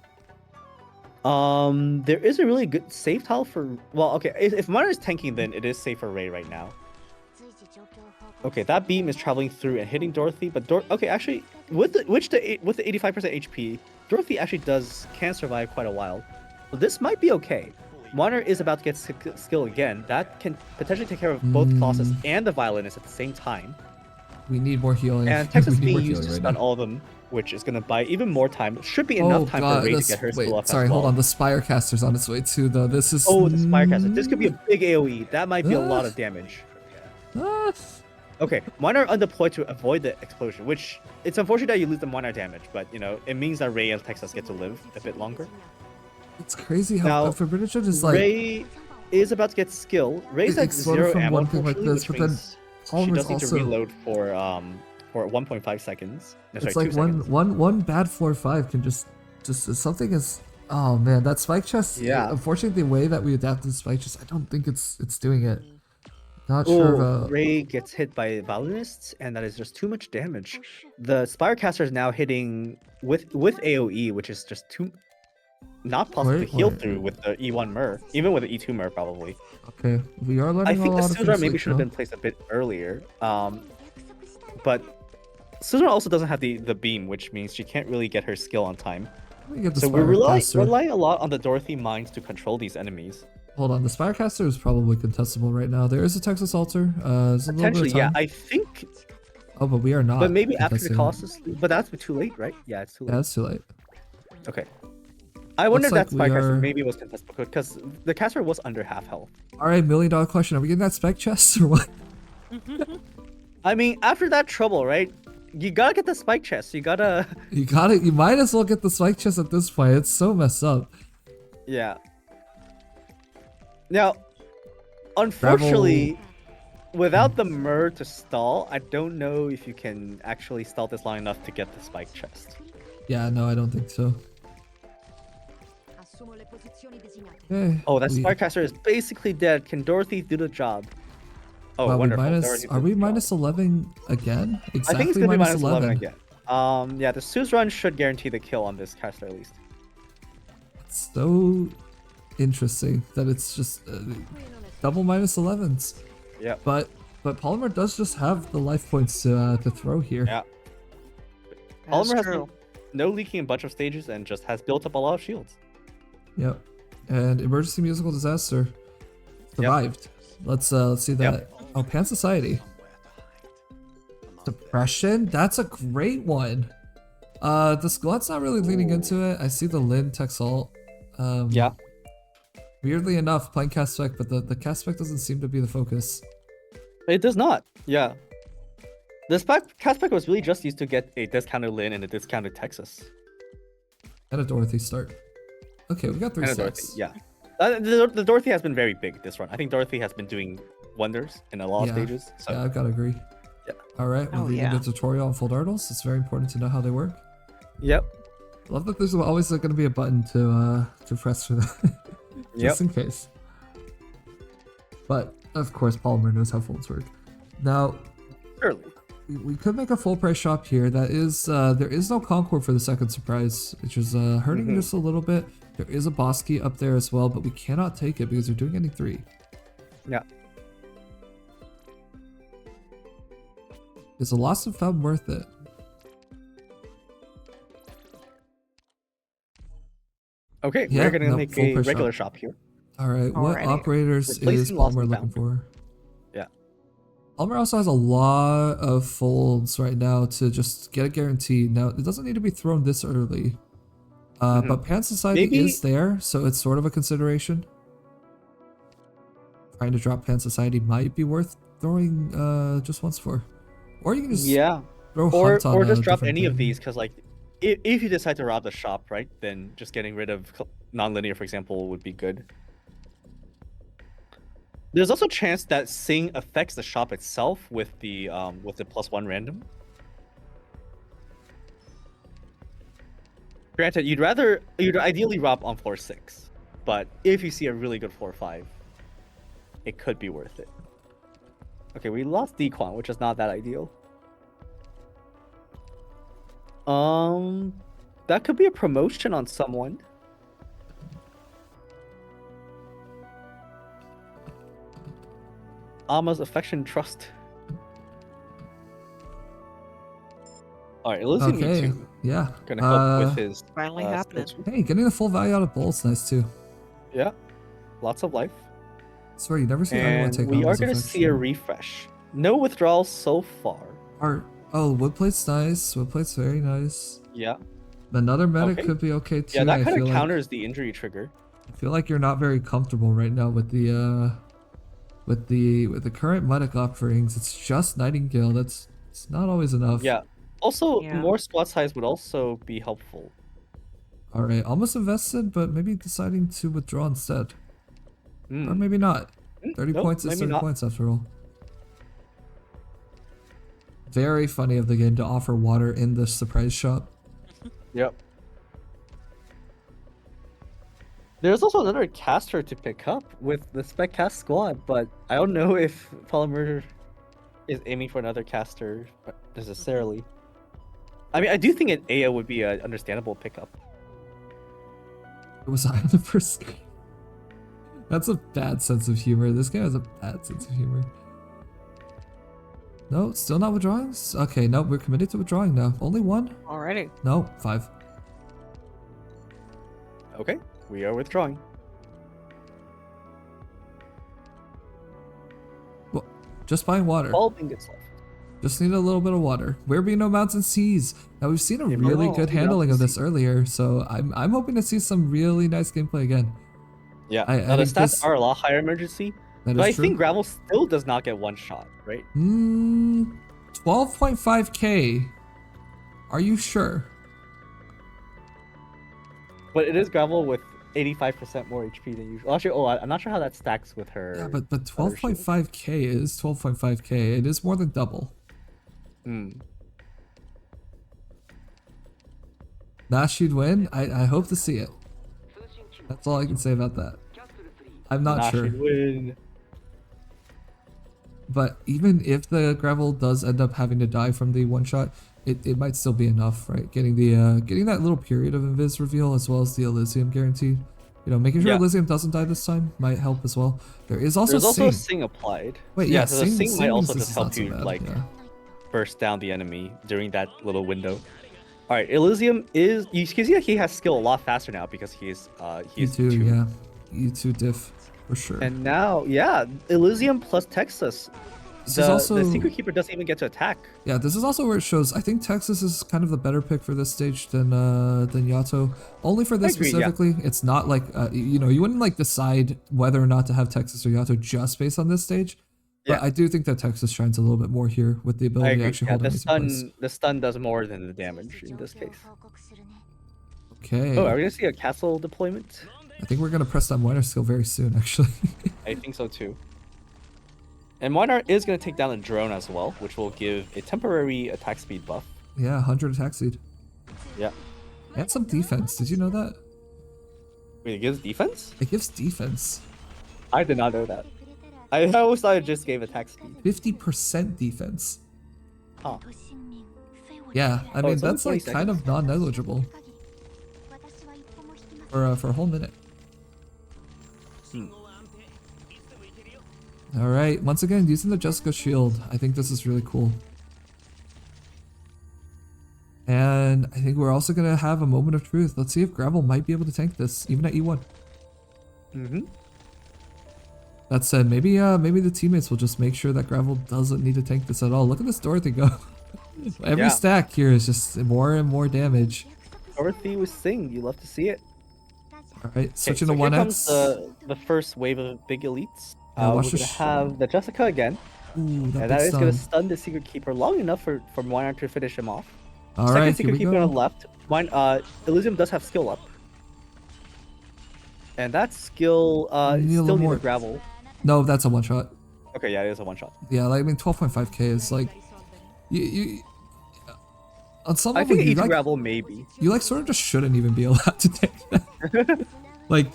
There is a really good save tile for. Well, okay, if Minar is tanking, then it is safe for Ray right now. Okay, that beam is traveling through and hitting Dorothy, but okay, actually, with the 85% HP, Dorothy actually can survive quite a while. So this might be okay. Minar is about to get skill again. That can potentially take care of both Colossus and the violinist at the same time. We need more healing. And Texas We need being more used to healing stun now. all of them, which is gonna buy even more time. Should be enough time for Ray to get her skill up sorry, as well. hold on. The Spirecaster's on its way too, though. This is. Oh, the Spirecaster. This could be a big AoE. That might be a lot of damage. Ah. Okay, Minar undeployed to avoid the explosion, which it's unfortunate that you lose the Minar damage, but you know, it means that Ray and Texas get to live a bit longer. It's crazy how Now, for British is like. Ray is about to get skill. Ray's It at exploded 0 from ammo, one thing like unfortunately, this, which but then means she Palmer's does need to also- reload for 1.5 seconds. No, It's sorry, like 2 seconds. one bad floor 5 can just something is. Oh man, that spike chest. Yeah. Unfortunately, the way that we adapted spike chest, I don't think it's doing it. Not sure about. Ray gets hit by violinists, and that is just too much damage. The Spirecaster is now hitting with AoE, which is just not possible Wait, to heal wait. through with the E1 Mur, even with the E2 Mur probably. Okay, we are learning I a think the lot of Sudra things maybe like should have that. been placed a bit earlier. But Sudra also doesn't have the beam, which means she can't really get her skill on time. Let me get the So we're relying Spirecaster. a lot on the Dorothy mines to control these enemies. Hold on, the Spirecaster is probably contestable right now. There is a Texas altar. It's a little bit Potentially, of yeah. time. I think, Oh, but we are not. but maybe after the contesting it. Colossus. But that's too late, right? Yeah, it's too late. Yeah, it's too late. Okay. I wonder if Looks that like we Spirecaster are- maybe was contestable because the caster was under half health. All right, $1 million question. Are we getting that spec chest or what? I mean, after that trouble, right? you gotta get the spike chest. You gotta. You might as well get the spike chest at this point. It's so messed up. Yeah. Now, unfortunately, without the Myrrh to stall, I don't know if you can actually stall this long enough to get the spike chest. Yeah, no, I don't think so. Assumo le posizioni designate. Okay. Oh, that Spycaster is basically dead. Can Dorothy do the job? Oh, Wow, wonderful. are we minus 11 again? Exactly. I think it's gonna be minus 11 again. Yeah, the Suze run should guarantee the kill on this caster at least. It's so interesting that it's just double minus 11s. Yeah. But Polymer does just have the life points to throw here. Yeah. That's Polymer has true. no leaking in a bunch of stages and just has built up a lot of shields. Yep. And emergency musical disaster survived. Let's see that. Yep. Oh, Pan Society. Depression. That's a great one. The squad's not really leaning into it. I see the Lin tech salt. Yeah. Weirdly enough, playing cast spec, but the cast spec doesn't seem to be the focus. It does not. Yeah. The cast spec was really just used to get a discounted Lin and a discounted Texas. And a Dorothy start. Okay, we got 3 And a sets. Dorothy, yeah. The Dorothy has been very big this run. I think Dorothy has been doing wonders in a lot of Yeah. stages. So. Yeah, I've got to agree. Yeah. All right, we're Oh, reading yeah. the tutorial on full dartles. It's very important to know how they work. Yep. Love that there's always going to be a button to press for that, just in case. But of course, Polymer knows how folds work. Now, Surely. we could make a full price shop here. That is, there is no Concord for the second surprise, which is hurting just a little bit. There is a boss key up there as well, but we cannot take it because we're doing any 3. Yeah. Is the loss of found worth it? Okay, Yeah, we're gonna no, make full a price regular shop. shop here. All right, what Alrighty. operators is Replacing lost Palmer and looking found. for? Yeah. Palmer also has a lot of folds right now to just get a guarantee. Now, it doesn't need to be thrown this early. But Pan Society Maybe- is there, so it's sort of a consideration. Trying to drop Pan Society might be worth throwing just once for. Or you can just Yeah. throw Or Hunt on or a just drop different any of thing. these, because like if you decide to rob the shop, right, then just getting rid of non-linear, for example, would be good. There's also a chance that Sing affects the shop itself with the +1 random. Granted, you'd ideally rob on floor 6, but if you see a really good floor 5, it could be worth it. Okay, we lost Dequan, which is not that ideal. That could be a promotion on someone. Alma's affection trust. Alright, Elysian Okay, Me Too. yeah. Gonna help with his Finally happening. spiritual- Hey, getting the full value out of Bolt's nice too. Yeah. Lots of life. I swear, you never see anyone And take we on are this gonna see a affection. refresh. No withdrawals so far. Oh, Woodplate's nice. Woodplate's very nice. Yeah. Another medic Okay. could be okay too. Yeah, that I kind feel of like. counters the injury trigger. I feel like you're not very comfortable right now with the current medic offerings. It's just Nightingale. It's not always enough. Yeah. Also, Yeah. more squad size would also be helpful. All right, almost invested, but maybe deciding to withdraw instead, or Hmm. maybe not. 30 Nope, points is maybe 30 not. points after all. Very funny of the game to offer water in the surprise shop. Yep. There's also another caster to pick up with the spec cast squad, but I don't know if Polymer is aiming for another caster necessarily. I mean, I do think an Aya would be an understandable pickup. Was I on the first screen? That's a bad sense of humor. This guy has a bad sense of humor. No, still not withdrawing? Okay, no, we're committed to withdrawing now. Only 1? Alrighty. No, 5. Okay, we are withdrawing. Well, just buying water. All ingots left. Just need a little bit of water. Where be no mountain seas. Now we've seen a Yeah, really no, good no handling of mountain this sea. earlier, so I'm hoping to see some really nice gameplay again. Yeah, I now the think stats this- are a lot higher emergency, That but I is true. think Gravel still does not get one shot, right? 12.5k Are you sure? But it is gravel with 85% more HP than usual. Actually, I'm not sure how that stacks with her. Yeah, but other shield. 12.5k is 12.5k. It is more than double. Hmm. Nah, she'd win. I hope to see it. That's all I can say about that. I'm not Nah, sure. she'd win. But even if the gravel does end up having to die from the one shot, it might still be enough, right? Getting the getting that little period of invis reveal as well as the Elysium guarantee. You know, making sure Yeah. Elysium doesn't die this time might help as well. There's also a Sing. Sing applied. Wait, yeah, yeah, so the Sing Sing might also means just this is help not so you bad, like yeah. burst down the enemy during that little window. All right, Elysium is you can see that he has skill a lot faster now because he is E2, E2. yeah. E2 diff, for sure. And now, yeah, Elysium plus Texas. This is also... the Secret Keeper doesn't even get to attack. Yeah, this is also where it shows, I think Texas is kind of the better pick for this stage than Yato. Only for this Agreed, specifically, it's not like, you know, you wouldn't like decide whether or not to have Texas or Yato just based on this stage. But Yeah. I do think that Texas shines a little bit more here with the I ability agree. to actually Yeah, hold the enemies in place. the stun does more than the damage in this case. Okay. Oh, are we gonna see a castle deployment? I think we're going to press that Moiner skill very soon, actually. I think so too. And Moinar is going to take down a drone as well, which will give a temporary attack speed buff. Yeah, 100 attack speed. Yeah. And some defense. Did you know that? Wait, it gives defense? It gives defense. I did not know that. I always thought it just gave attack speed. 50% defense. Huh. Yeah, I Oh, mean, it's only that's like 20 kind of seconds. non-negligible for a whole minute. All right, once again, using the Jessica shield, I think this is really cool. And I think we're also gonna have a moment of truth. Let's see if Gravel might be able to tank this, even at E1. Mm-hmm. That said, maybe the teammates will just make sure that Gravel doesn't need to tank this at all. Look at this Dorothy go. Every Yeah. stack here is just more and more damage. Dorothy with Sing, you love to see it. All right, Okay, switching so to here 1x. comes the first wave of big elites. Yeah, We're watch gonna this. have the Jessica again, Ooh, and that that big is gonna stun. stun the Secret Keeper long enough for Moinar to finish him off. All Second right, here Secret we Keeper on the go. left. Elysium does have skill up, and that skill Need a still little need more. a gravel. No, that's a one shot. Okay, yeah, it is a one shot. Yeah, like, I mean, 12.5k is like, you on some I level, think you E2 like, gravel maybe. you like sort of just shouldn't even be allowed to take that. Like,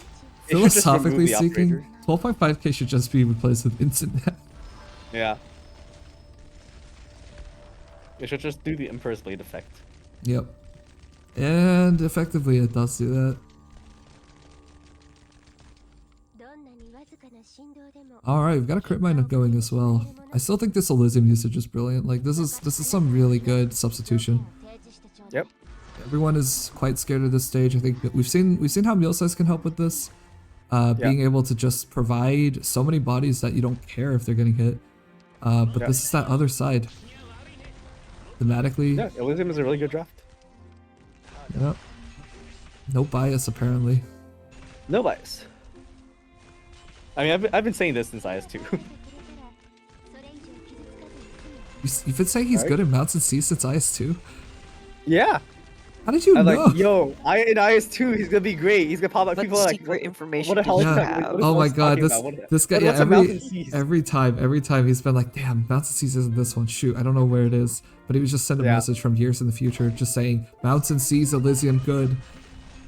It should just remove philosophically the speaking, operator. 12.5k should just be replaced with instant death. Yeah. It should just do the Emperor's Blade effect. Yep. And effectively, it does do that. Alright, we've got a crit mine going as well. I still think this Elysium usage is brilliant. Like, this is some really good substitution. Yep. Everyone is quite scared of this stage. I think that we've seen how meal size can help with this. Being able to just provide so many bodies that you don't care if they're getting hit. But this is that other side. Thematically, Yeah, Elysium is a really good draft. yep. No bias apparently. No bias. I mean, I've been saying this since IS2. You've been saying he's good at mounts and seas since IS2? Yeah. How did you I'm know? like, yo, in IS2, he's gonna be great. He's gonna pop up. What People are like, secret information what the did hell? you is that? have? What is Oh my Wolf's god, talking about? What- this guy, yeah, what's a mountain seas? every time he's been like, damn, Mounts and Seas isn't this one. Shoot, I don't know where it is. But he was just sending a Yeah. message from years in the future, just saying, Mounts and Seas, Elysium, good.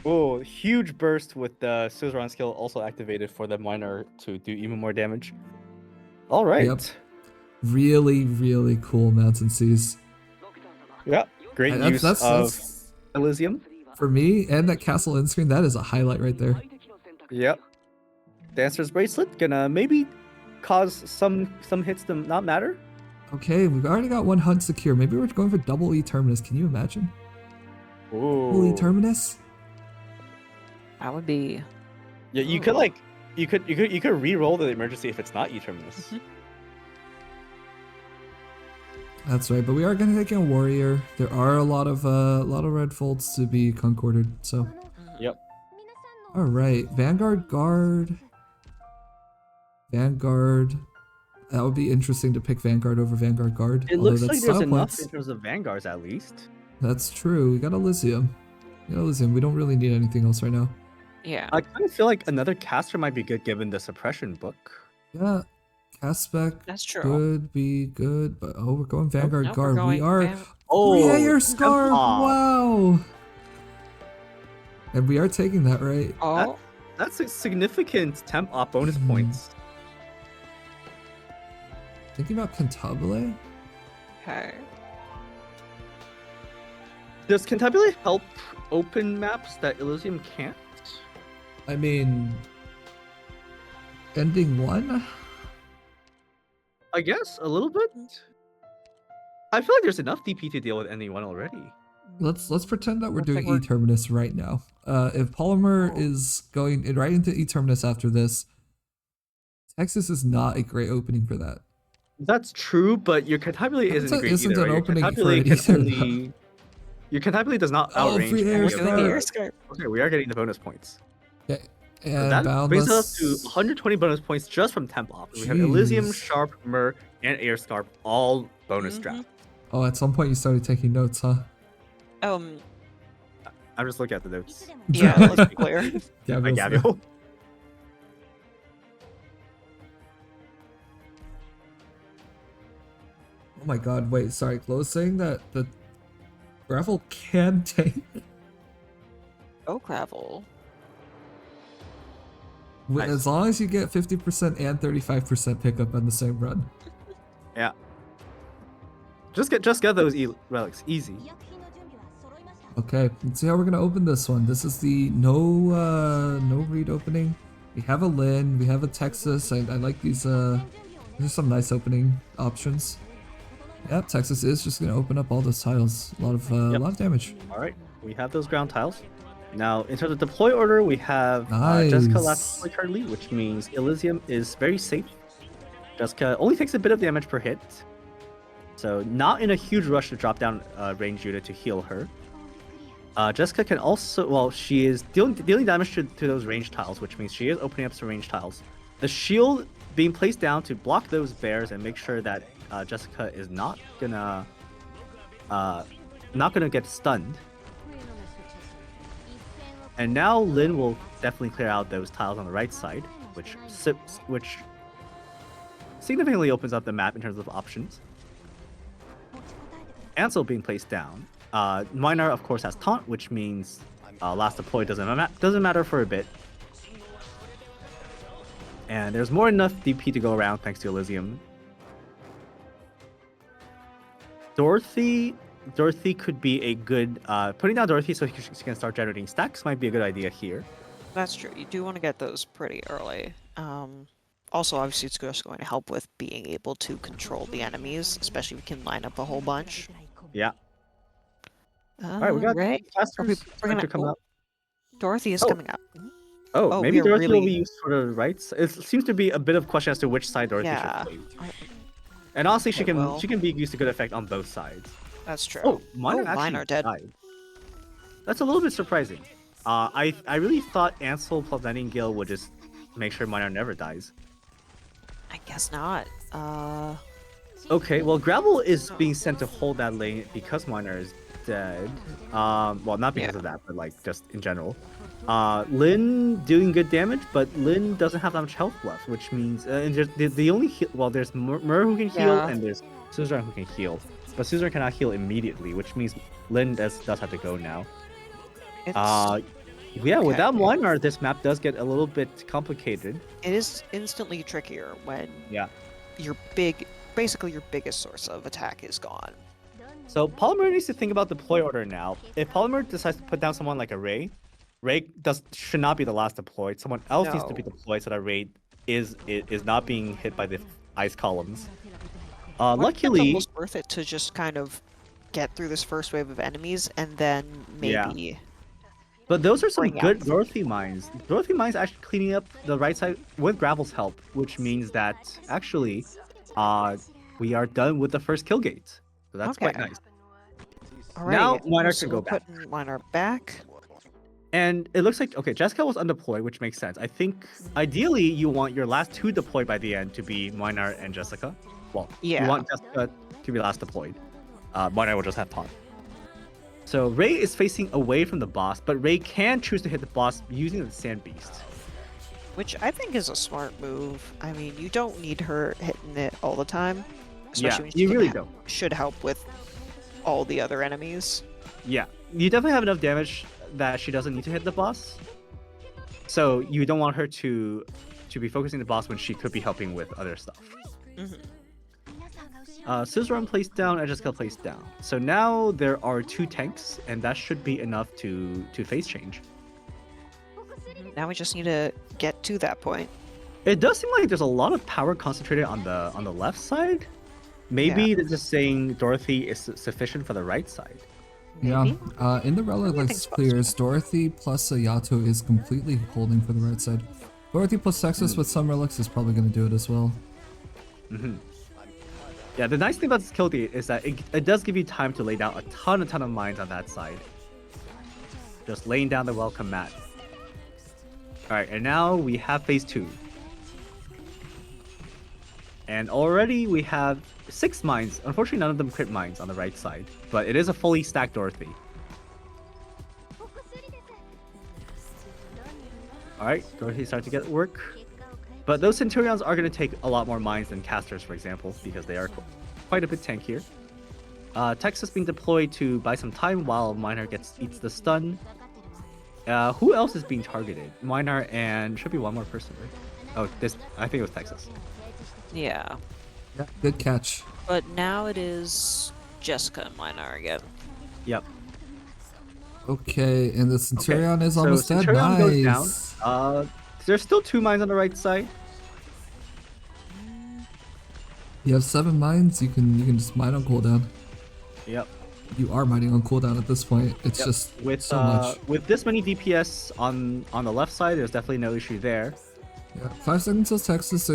Oh, huge burst with the Suzerain skill also activated for the miner to do even more damage. All right. Yep. Really, really cool Mounts and Seas. Yeah. Great That's- use that's- of that's- Elysium. For me, and that castle end screen, that is a highlight right there. Yep. Dancer's Bracelet gonna maybe cause some hits to not matter. Okay, we've already got one hunt secure. Maybe we're going for double E Terminus. Can you imagine? Double E Ooh. Terminus? That would be. Yeah, you could like you could re-roll the emergency if it's not E-Terminus. That's right, but we are gonna take a warrior. There are a lot of red folds to be concorded, so. Yep. Alright, Vanguard Guard. Vanguard. That would be interesting to pick Vanguard over Vanguard Guard. It although looks that's like there's style enough points. in terms of Vanguards at least. That's true. We got Elysium. We don't really need anything else right now. Yeah. I kind of feel like another caster might be good given the suppression book. Yeah, cast spec That's true. could be good, but oh, we're going Vanguard Nope, Guard. We are Oh, Air Scarf. Temp-Op. Wow. And we are taking that, right? Oh, That's a significant temp op bonus Mhm. points. Thinking about Cantabile? okay. Does Cantabile help open maps that Elysium can't? I mean, ending one? I guess a little bit. I feel like there's enough DP to deal with anyone already. Let's pretend that we're Looks like doing E-Terminus right now. If Polymer is going right into E-Terminus after this, Texas is not a great opening for that. That's true, but your Cantabile isn't great isn't either. an Right? opening Your for Cantabile it can either, only... Your Cantabile does not Oh, outrange. free air any scarf. other- Air scarf. Okay, we are getting the bonus points. Okay, So and that brings us Boundless. to 120 bonus points just from temp op. We have Elysium, Jeez. Sharp, Myrrh, and Air Scarf all bonus draft. Oh, at some point you started taking notes, huh? Um, I'm just looking at the notes. yeah, let's be clear. Yeah, By Bill's there. Gabriel. Oh my god, wait, sorry, Glo's saying that the gravel can take Oh, gravel. Nice. as long as you get 50% and 35% pickup on the same run. Yeah. Just get those relics easy. 医薬品の準備は揃いました Okay, let's see how we're gonna open this one. This is the no read opening. We have a Lin, we have a Texas. I like these these are some nice opening options. Yep, Texas is just gonna open up all those tiles. A lot of damage. All right, we have those ground tiles. Now, in terms of deploy order, we have Jessica Nice. last deploy currently, which means Elysium is very safe. Jessica only takes a bit of damage per hit, so not in a huge rush to drop down range unit to heal her. Jessica can also, well, she is dealing damage to those range tiles, which means she is opening up some range tiles. The shield being placed down to block those bears and make sure that Jessica is not gonna get stunned. And now Lin will definitely clear out those tiles on the right side, which significantly opens up the map in terms of options. Ansel being placed down. Minar, of course, has taunt, which means last deploy doesn't matter for a bit. And there's more than enough DP to go around thanks to Elysium. Dorothy could be a good putting down Dorothy so she can start generating stacks might be a good idea here. That's true. You do want to get those pretty early. Also, obviously, it's just going to help with being able to control the enemies, especially if we can line up a whole bunch. Yeah. All right, we got right. casters We're gonna to come out. Dorothy is Oh. coming up. Oh, Oh, maybe we are Dorothy will be really- used for the right. It seems to be a bit of question as to which side Dorothy Yeah. should play. And honestly, she Okay, can well- she can be used to good effect on both sides. That's true. Oh, mine Oh, mine are dead. died. That's a little bit surprising. I really thought Ansel plus Nightingale would just make sure Minor never dies. I guess not. Okay, well Gravel is being sent to hold that lane because Minor is dead. Well, not because Yeah. of that, but like just in general. Lin doing good damage, but Lin doesn't have that much health left, which means and the only there's Myrrh who can heal Yeah. and there's Suzerain who can heal, but Suzerain cannot heal immediately, which means Lin does have to go now. It's, Yeah, without okay. Minar, this map does get a little bit complicated. it is instantly trickier when Yeah. basically your biggest source of attack is gone. So Polymer needs to think about deploy order now. If Polymer decides to put down someone like a Ray should not be the last deployed. Someone else needs to be No. deployed so that Ray is not being hit by the ice columns. I think it's Luckily, almost worth it to just kind of get through this first wave of enemies and then Yeah. maybe but those are some bring out good the- Dorothy mines. Dorothy mines actually cleaning up the right side with Gravel's help, which means that actually, we are done with the first kill gate. So that's quite Okay. nice. All right. Now Minor so can go we're back. putting Minor back. And it looks like, okay, Jessica was undeployed, which makes sense. I think ideally you want your last two deployed by the end to be Minar and Jessica. Well, Yeah. you want Jessica to be last deployed. Minar will just have taunt. So Ray is facing away from the boss, but Ray can choose to hit the boss using the Sand Beast. Which I think is a smart move. I mean, you don't need her hitting it all the time. Especially when you she really can don't. Should help with all the other enemies. Yeah, you definitely have enough damage that she doesn't need to hit the boss. So you don't want her to be focusing the boss when she could be helping with other stuff. Suzerain placed down and Jessica placed down. So now there are 2 tanks, and that should be enough to phase change. Now we just need to get to that point. It does seem like there's a lot of power concentrated on the left side. Maybe they're just saying Dorothy is sufficient for the right side. Yeah, Maybe? in the Relic think clears, Dorothy plus Ayato is completely holding for the right side. Dorothy plus Texas with some relics is probably going to do it as well. Yeah, the nice thing about this kill deed is that it does give you time to lay down a ton of mines on that side. Just laying down the welcome mat. Alright, and now we have phase 2. And already we have 6 mines. Unfortunately, none of them crit mines on the right side. But it is a fully stacked Dorothy. Alright, Dorothy starting to get work. But those Centurions are going to take a lot more mines than casters, for example, because they are quite a bit tankier. Texas being deployed to buy some time while Miner eats the stun. Who else is being targeted? Miner and should be one more person, right? Oh, I think it was Texas. Yeah. Yeah, good catch. But now it is Jessica and Minar again. Yep. Okay, and the Centurion is So almost dead. Centurion goes Nice. down. There's still 2 mines on the right side. You have 7 mines. You can just mine on cooldown. Yep. You are mining on cooldown at this point. It's Yep. just With so much. with this many DPS on the left side, there's definitely no issue there. Yeah, 5 seconds till Texas. So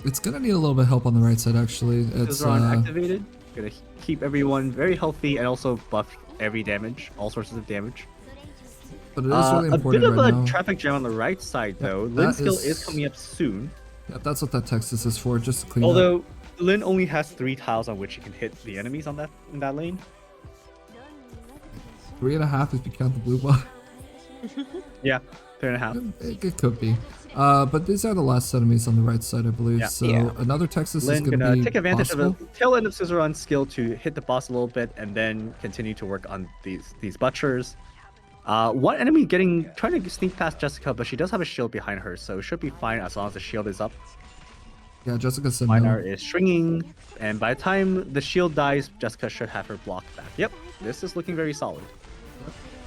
it's gonna need a little bit of help on the right side actually. It's Suzerain activated. Gonna keep everyone very healthy and also buff every damage, all sources of damage. but it is really A important bit of right a now. traffic jam on the right side though. that Lynn's skill is- is coming up soon. Yeah, that's what that Texas is for, just to clean up. Although Lynn only has 3 tiles on which you can hit the enemies on in that lane. 3.5 if you count the blue bar. Yeah, 3.5. It could be. But these are the last enemies on the right side, I believe. Yeah. So Yeah. another Texas Lynn is gonna gonna be take advantage possible. of the tail end of Suzerain's skill to hit the boss a little bit and then continue to work on these butchers. One enemy trying to sneak past Jessica, but she does have a shield behind her, so should be fine as long as the shield is up. Yeah, Jessica said Minar no. is stringing, and by the time the shield dies, Jessica should have her blocked back. Yep, this is looking very solid.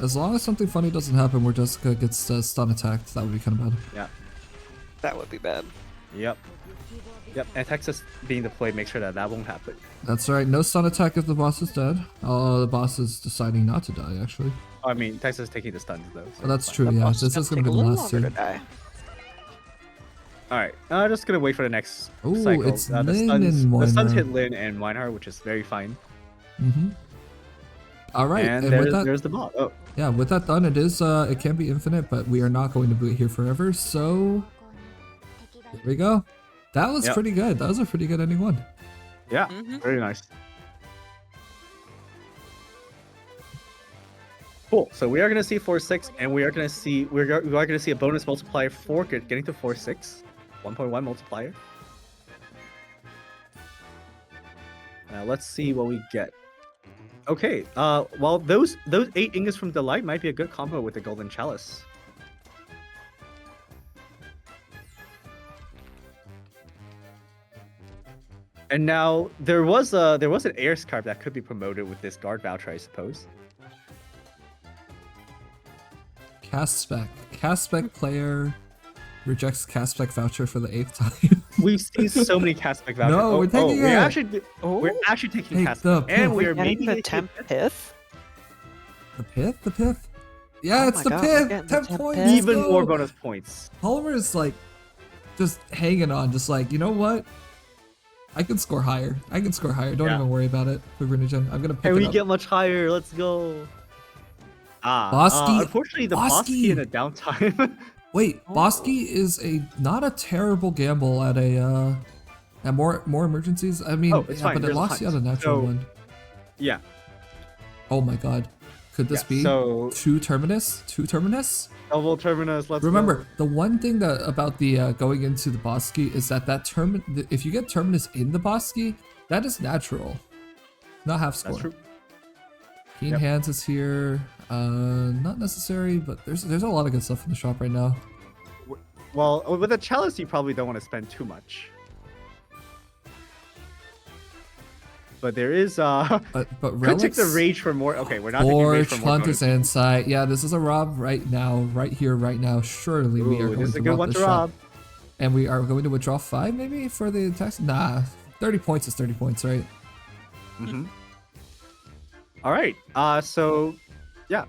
As long as something funny doesn't happen where Jessica gets stun attacked, that would be kind of bad. Yeah. That would be bad. Yep. Yep, and Texas being deployed makes sure that won't happen. That's right. No stun attack if the boss is dead. Oh, the boss is deciding not to die, actually. I mean, Texas is taking the stuns though. So Oh, that's it's true. fine. Yeah, Boss this is gonna take be a the little last longer two. to die. All right, just gonna wait for the next Ooh, cycle. it's the Lynn stuns, and the stuns Moinar. hit Lynn and Weinhardt, which is very fine. Mm-hmm. All right, and and with that, there's the bot. Oh, yeah, with that done, it can be infinite, but we are not going to be here forever. So here we go. That was Yep. pretty good. That was a pretty good ending one. yeah, Mhm. very nice. Cool. So we are gonna see 4-6, and we are gonna see a bonus multiplier for getting to 4-6, 1.1 multiplier. Now let's see what we get. Okay. Well, those 8 ingots from Delight might be a good combo with the Golden Chalice. And now there was an air scarf that could be promoted with this guard voucher, I suppose. Cast spec player rejects cast spec voucher for the 8th time. We've seen so many cast spec vouchers. No, we're taking we're it. actually taking Take cast the spec, and pith. we are Getting making the temp pith. The pith? The pith? Yeah, Oh it's my the God, we're pith! getting 10 the points! pith. let's even go! more bonus points. Palmer is like just hanging on, just like, you know what? I can score higher. Don't Yeah. even worry about it for Brunogen. I'm gonna pick And it we up. get much higher. Let's go. Bosky- Unfortunately, the Bosky. Bosky in a downtime. Wait, Bosky is not a terrible gamble at more emergencies. I mean, Oh, it's fine, but it there's a lost you hunt. out a natural So- one. yeah. Oh my god. Could this Yeah, be so- two Terminus? Two Terminus? Double Terminus, let's Remember, go. the one thing that about the going into the boss key is that if you get Terminus in the boss key, that is natural, not half score. That's true. Keen Yep. Hands is here. Not necessary, but there's a lot of good stuff in the shop right now. Well, with a chalice, you probably don't want to spend too much. But there is But could take the relics rage for more. Okay, we're not taking or rage for more. Hunter's Insight. Yeah, this is a rob right now, right here, right now. Surely we are Ooh, going this is to a good rob one this to shop. rob. And we are going to withdraw 5 maybe for the attacks? Nah, 30 points is 30 points, right? Mm-hmm. All right. So yeah,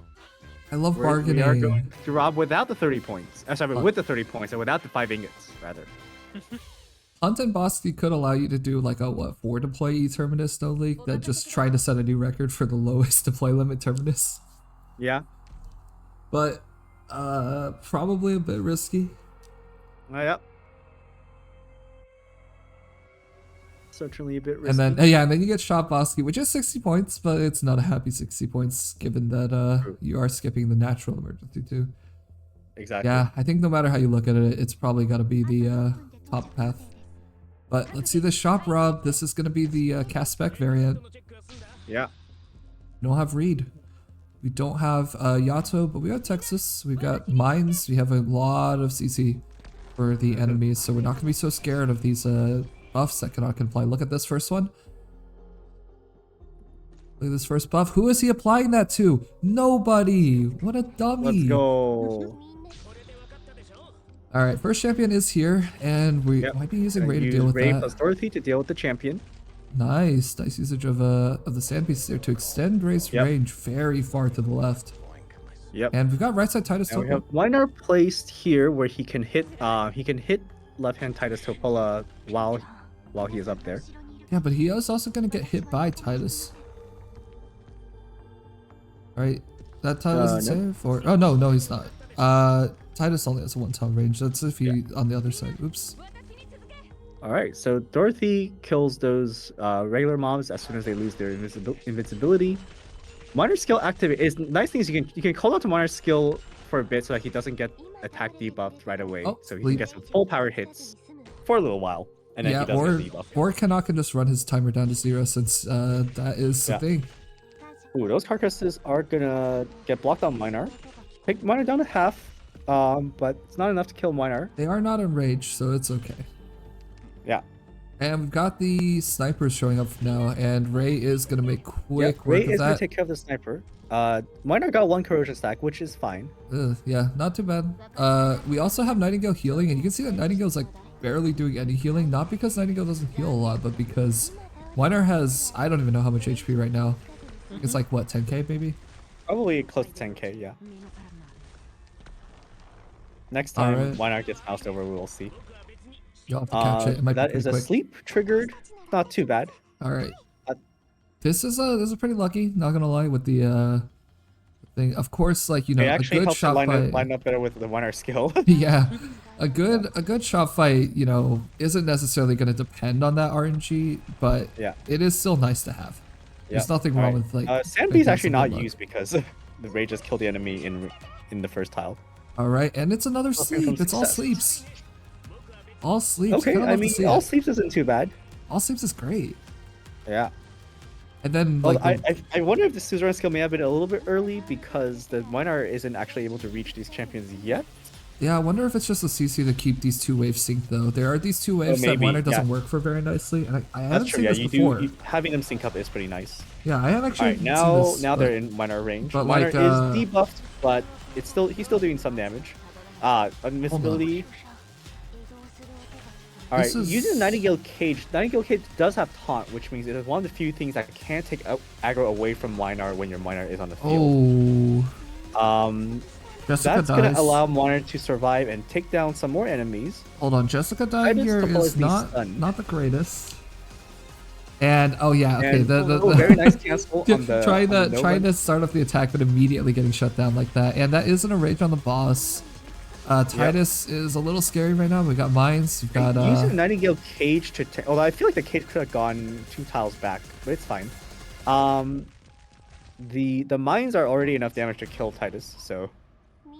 I love we are bargaining. going to rob without the 30 points. Sorry, with the 30 points and without the 5 ingots, rather. Hunt and Bosky could allow you to do like a 4 deploy E-Terminus no leak that just trying to set a new record for the lowest deploy limit Terminus. Yeah. But probably a bit risky. Yep. Certainly a bit risky. And then and then you get Shop Bosky, which is 60 points, but it's not a happy 60 points given that you are skipping the natural emergency too. Exactly. Yeah, I think no matter how you look at it, it's probably got to be the top path. But let's see the shop rob. This is going to be the cast spec variant. Yeah. We don't have Reed. We don't have Yato, but we have Texas. We've got Mines. We have a lot of CC for the enemies, so we're not going to be so scared of these buffs that Canuck can apply. Look at this first one. Look at this first buff. Who is he applying that to? Nobody. What a dummy. Let's go. All right, first champion is here, and we might be using Ray to deal with Ray that. plus Dorothy to deal with the champion. Nice usage of the sand piece there to extend Ray's range very far to the left. Yep. And we've got right side Titus And we Topo. have Weinar placed here where he can hit left hand Titus Topola while he is up there. Yeah, but he is also going to get hit by Titus. Right? That Titus is nope. safe? Or, oh, no, he's not. Titus only has a 1-ton range. That's if he on the other side. Oops. All right, so Dorothy kills those regular mobs as soon as they lose their invincibility. Minor skill activate is nice thing is you can call out to minor skill for a bit so that he doesn't get attack debuffed right away. Oh, so he sleep. can get some full power hits for a little while, and then he does get debuffed. Or Canuck can just run his timer down to 0 since that is the thing. Ooh, those carcasses are gonna get blocked on Minar. Take Minar down to half, but it's not enough to kill Minar. They are not enraged, so it's okay. Yeah. And we've got the snipers showing up now, and Ray is gonna make quick Ray work of is gonna that. take care of the sniper. Minar got 1 corrosion stack, which is fine. Yeah, not too bad. We also have Nightingale healing, and you can see that Nightingale's like barely doing any healing, not because Nightingale doesn't heal a lot, but because Weinar has, I don't even know how much HP right now. It's like, what, 10k maybe? Probably close to 10k, yeah. Next time Alright. Weinar gets moused over, we will see. You'll have to catch it. It might That be is pretty a quick. sleep triggered. Not too bad. All right. This is pretty lucky. Not gonna lie with the thing. Of course, like It a actually good helps shot fight. line up better with the Weinar skill. Yeah, a good shot fight. Isn't necessarily gonna depend on that RNG, but it is still nice to have. There's nothing wrong with like. Sandby's making actually some not good luck. used because the Ray just killed the enemy in the first tile. All right, and it's another Looking sleep. from It's all success. sleeps. All sleeps. Okay, Kinda I love to mean, see all it. sleeps isn't too bad. All sleeps is great. Yeah. And then Well, like I wonder if the suzerain skill may have been a little bit early because the Weinar isn't actually able to reach these champions yet. yeah, I wonder if it's just a CC to keep these two waves synced though. There are these two waves that maybe, Weinar doesn't yeah. work for very nicely, and I haven't That's true. seen Yeah, this you before. do. Having them sync up is pretty nice. Yeah, I have actually. Alright, now seen this, but- they're in Weinar range. but Weinar like, is debuffed, but he's still doing some damage. Invincibility. Alright, This is- using the Nightingale Cage. Nightingale Cage does have taunt, which means it is one of the few things that can take aggro away from Weinar when your Weinar is on the field. Oh. Jessica That's gonna dies. allow Weinar to survive and take down some more enemies. Hold on, Jessica dying Titus here Topola is being not stunned. the greatest. And oh yeah, okay. And, The very nice cancel on the trying on the trying Nova. to start off the attack, but immediately getting shut down like that. And that isn't a rage on the boss. Titus is a little scary right now. We got mines. We've got Using the Nightingale Cage to although I feel like the cage could have gone 2 tiles back, but it's fine. the mines are already enough damage to kill Titus, so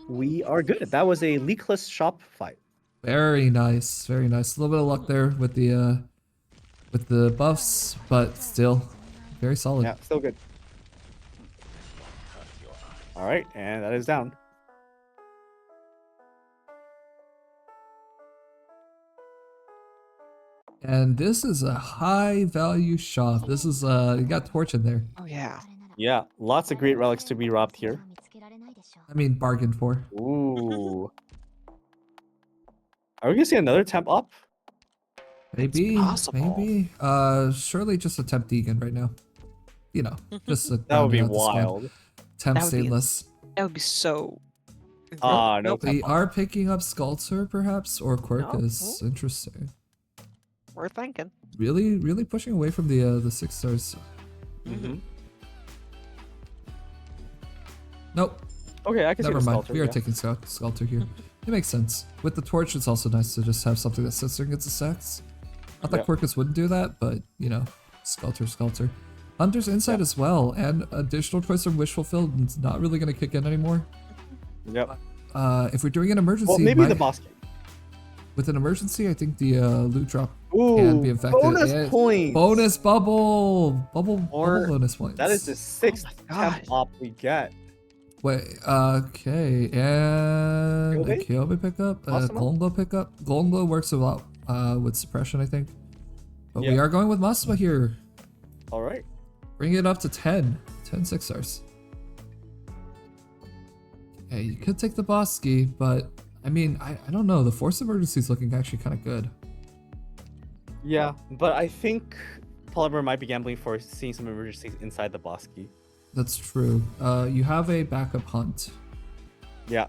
we are good. That was a leakless shop fight. Very nice, very nice. A little bit of luck there with the buffs, but still very solid. Yeah, still good. All right, and that is down. And this is a high value shop. This is you got Torch in there. Oh yeah. Yeah, lots of great relics to be robbed here. I mean, bargained for. Ooh. Are we gonna see another temp up? Maybe, possible. maybe. Surely just a temp Deegan right now. You know, just a That would be rounding out the squad. wild. Temp That would be stainless. That would be so. Ah, no. They are picking up Sculptor, perhaps, or Quirkus. Oh. Interesting. We're thinking. Really, really pushing away from the 6 stars. Mm-hmm. Nope. Okay, I can Never see the mind. Sculptor, We are yeah. taking Sculptor here. It makes sense. With the Torch, it's also nice to just have something that sits there and gets the stacks. Not that Yep. Quirkus wouldn't do that, but, you know, Sculptor. Hunter's Insight as well, and additional choice from Wish Fulfilled is not really going to kick in anymore. Yep. If we're doing an emergency, Well, maybe the boss game. with an emergency, I think the loot drop Ooh, can be affected. bonus and points. Bonus bubble Or- bonus points. That is the 6th God. temp op we get. Wait, okay, and Kyobe? a Kyobe pickup, a Massimo? Golden pickup. Golden works a lot with suppression, I think. But we Yeah. are going with Massimo here. All right. Bring it up to 10. 10 6 stars. Okay, you could take the Bosky, but I mean, I don't know. The Force Emergency is looking actually kind of good. Yeah, but I think Polymer might be gambling for seeing some emergencies inside the Bosky. That's true. You have a backup hunt, Yeah.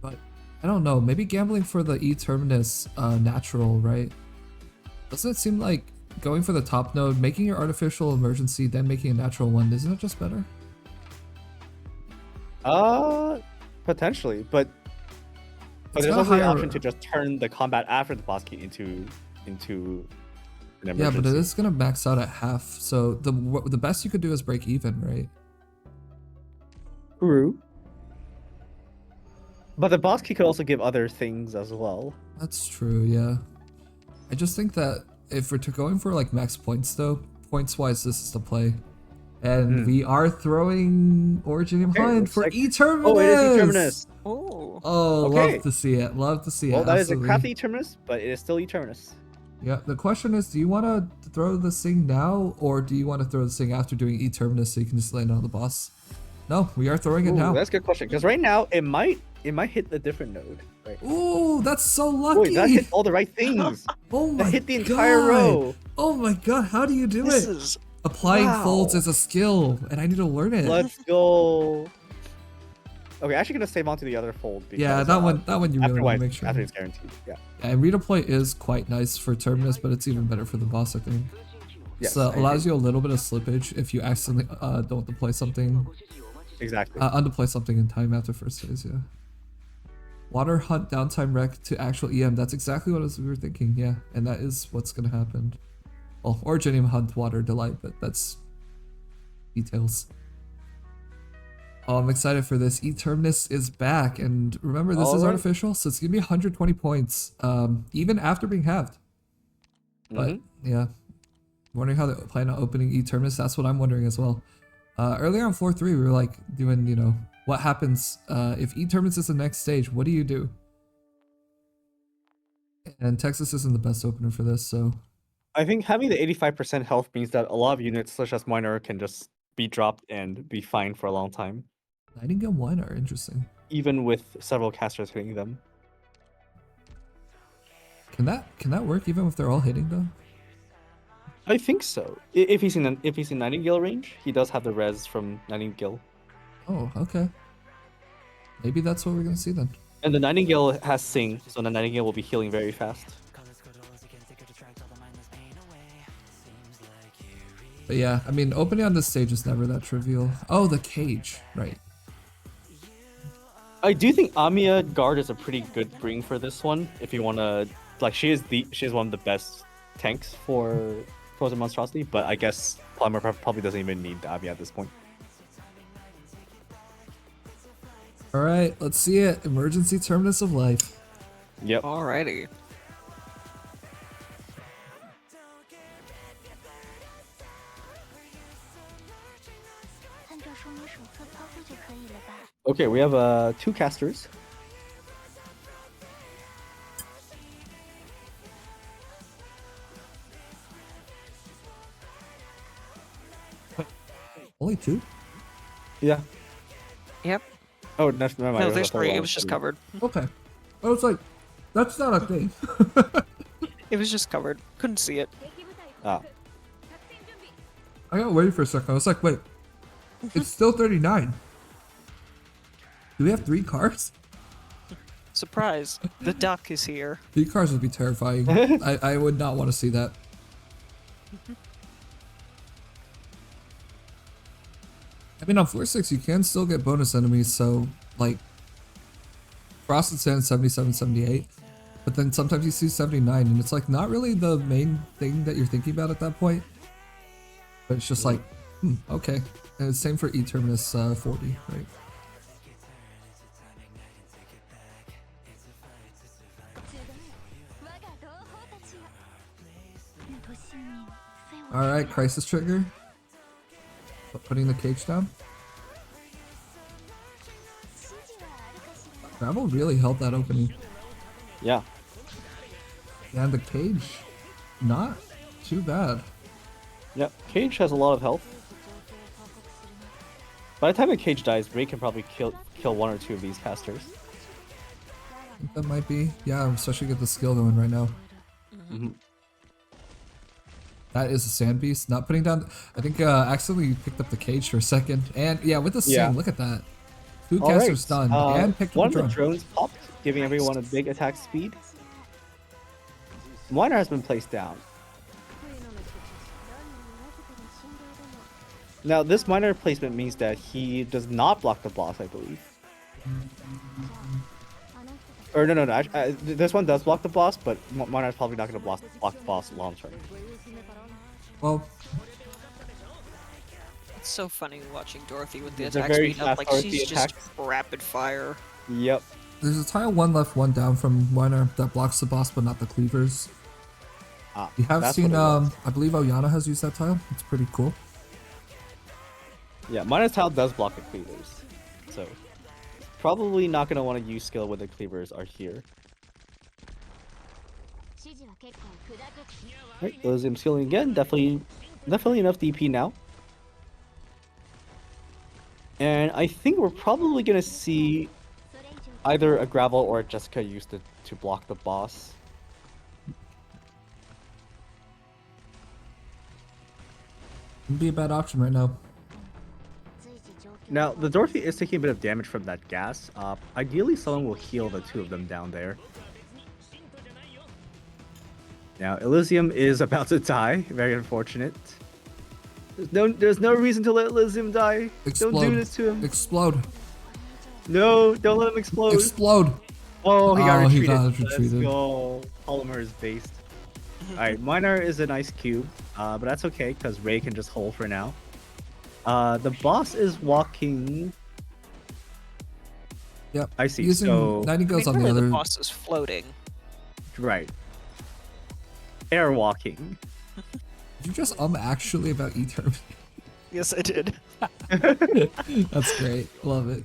but I don't know. Maybe gambling for the E-Terminus natural, right? Doesn't it seem like going for the top node, making your artificial emergency, then making a natural one, isn't it just better? Potentially, but It's there's got a also the higher- option to just turn the combat after the Bosky into an emergency. Yeah, but it is gonna max out at half. So the best you could do is break even, right? True. But the Bosky could also give other things as well. That's true. Yeah. I just think that if we're going for like max points though, points wise, this is the play. And we are throwing Originium Okay, Hunt looks for like- E-Terminus! Oh, it is E-Terminus. Oh. Oh, Okay. love to see it. Love to see it. Well, that is a absolutely. crafty E-Terminus, but it is still E-Terminus. Yeah, the question is, do you want to throw this thing now, or do you want to throw this thing after doing E-Terminus so you can just land on the boss? No, we are throwing it Ooh, now. that's a good question. Because right now, it might hit a different node. Right. Ooh, that's so lucky! Wait, that hit all the right things. Oh my That hit the entire God. row. Oh my god, how do you do This it? is Applying wow. folds is a skill, and I need to learn it. Let's go. Okay, actually gonna save on to the other fold. Because, Yeah, that one you really after want to make sure. After it's guaranteed. Yeah. And redeploy is quite nice for Terminus, but it's even better for the boss, I think. Yes, So I allows agree. you a little bit of slippage if you accidentally don't deploy something, Exactly. undeploy something in time after first phase, yeah. Water hunt downtime rec to actual EM, that's exactly what we were thinking, yeah. And that is what's gonna happen. Well, Originium hunt water delight, but that's details. Oh, I'm excited for this. E-Terminus is back, and remember, this is Alright. artificial, so it's gonna be 120 points, even after being halved. But Mhm. yeah, wondering how they plan on opening E-Terminus. That's what I'm wondering as well. Earlier on floor 3, we were like doing, you know, what happens if E-Terminus is the next stage? What do you do? And Texas isn't the best opener for this, so I think having the 85% health means that a lot of units, such as Miner, can just be dropped and be fine for a long time, Nightingale Wine are interesting. even with several casters hitting them. Can that work even if they're all hitting though? I think so. If he's in Nightingale range, he does have the res from Nightingale, Oh, okay. Maybe that's what we're gonna see then. and the Nightingale has Sing, so the Nightingale will be healing very fast. But yeah, I mean, opening on this stage is never that trivial. Oh, the cage, right? I do think Amiya Guard is a pretty good bring for this one. If you wanna, like, she is one of the best tanks for Frozen Monstrosity, but I guess Plumber probably doesn't even need Dabi at this point. All right, let's see it. Emergency terminus of life. Yep. Alrighty. Okay, we have 2 casters. Only 2? Yeah. Yep. Oh, never mind. No, was a there's full 3. It round. was just covered. Okay. I was like, that's not a thing. It was just covered. Couldn't see it. Ah. I got worried for a second. I was like, wait, it's still 39. Do we have 3 cars? Surprise. The duck is here. 3 cars would be terrifying. I would not want to see that. I mean, on floor 6, you can still get bonus enemies, so, like, Frosted Sand 77, 78, but then sometimes you see 79, and it's, like, not really the main thing that you're thinking about at that point, but it's just like, okay. And it's same for E-Terminus 40, right? Alright, Crisis Trigger. Putting the cage down. Gravel really helped that opening. Yeah. And the cage, not too bad. Yep. Cage has a lot of health. By the time a Cage dies, Ray can probably kill 1 or 2 of these casters. I think that might be, yeah, especially get the skill going right now. That is a sand beast. Not putting down. I think accidentally picked up the cage for a second. And yeah, with the sand, look at that. 2 casters stunned and picked up one a drone. of the drones popped, giving everyone a big attack speed. Miner has been placed down. Now, this miner placement means that he does not block the boss, I believe. Or no. This one does block the boss, but Miner is probably not going to block the boss long term. Well, It's so funny watching Dorothy with the They're attack very speed up. fast Like, Dorothy she's just attacks. rapid fire. Yep. there's a tile 1 left, 1 down from Miner that blocks the boss, but not the cleavers. You have that's seen, what it was. I believe Oyana has used that tile. It's pretty cool. Yeah, Miner's tile does block the cleavers. So, probably not going to want to use skill when the cleavers are here. Right, Elysium skilling again. Definitely enough DP now. And I think we're probably going to see either a Gravel or a Jessica used to block the boss. Wouldn't be a bad option right now. Now, the Dorothy is taking a bit of damage from that gas. Ideally, someone will heal the 2 of them down there. Now, Elysium is about to die. Very unfortunate. There's no reason to let Elysium die. Explode. Don't do this to him. Explode. No, don't let him explode. Explode. Oh, he got Oh, retreated. he got Let's retreated. go. Polymer is based. Alright, Miner is a nice cube, but that's okay because Ray can just hold for now. The boss is walking. Yep. I see. Using So Nightingale's on Really, the other. the boss is floating. right, air walking. Did you just actually about E-Term? Yes, I did. That's great. Love it.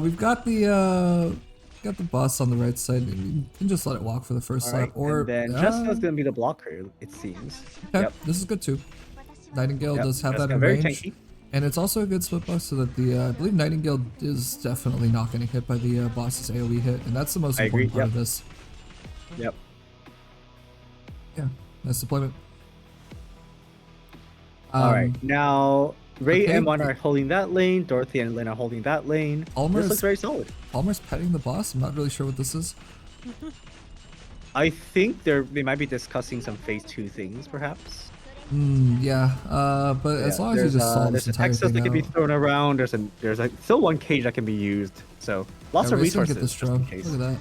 We've got the boss on the right side. You can just let it walk for the first lap, or and then Jessica's gonna be the blocker, it seems. okay, Yep. this is good too. Nightingale Yep, does have Jessica that in very range, tanky. and it's also a good split boss so that the I believe Nightingale is definitely not getting hit by the boss's AOE hit, and that's the most I agree, important part of yep. this. Yep. Yeah, nice deployment. All right, now Ray okay. and Mon are holding that lane. Dorothy and Lynn are holding that lane. Almost- This looks very solid. Palmer's petting the boss. I'm not really sure what this is. I think they might be discussing some phase 2 things, perhaps. Yeah. But as Yeah, long as you just solve there's this an entire Exos thing that can be out. thrown around. There's still 1 cage that can be used. So lots Yeah, of Ray's gonna resources. get this just in drone. case. Look at that.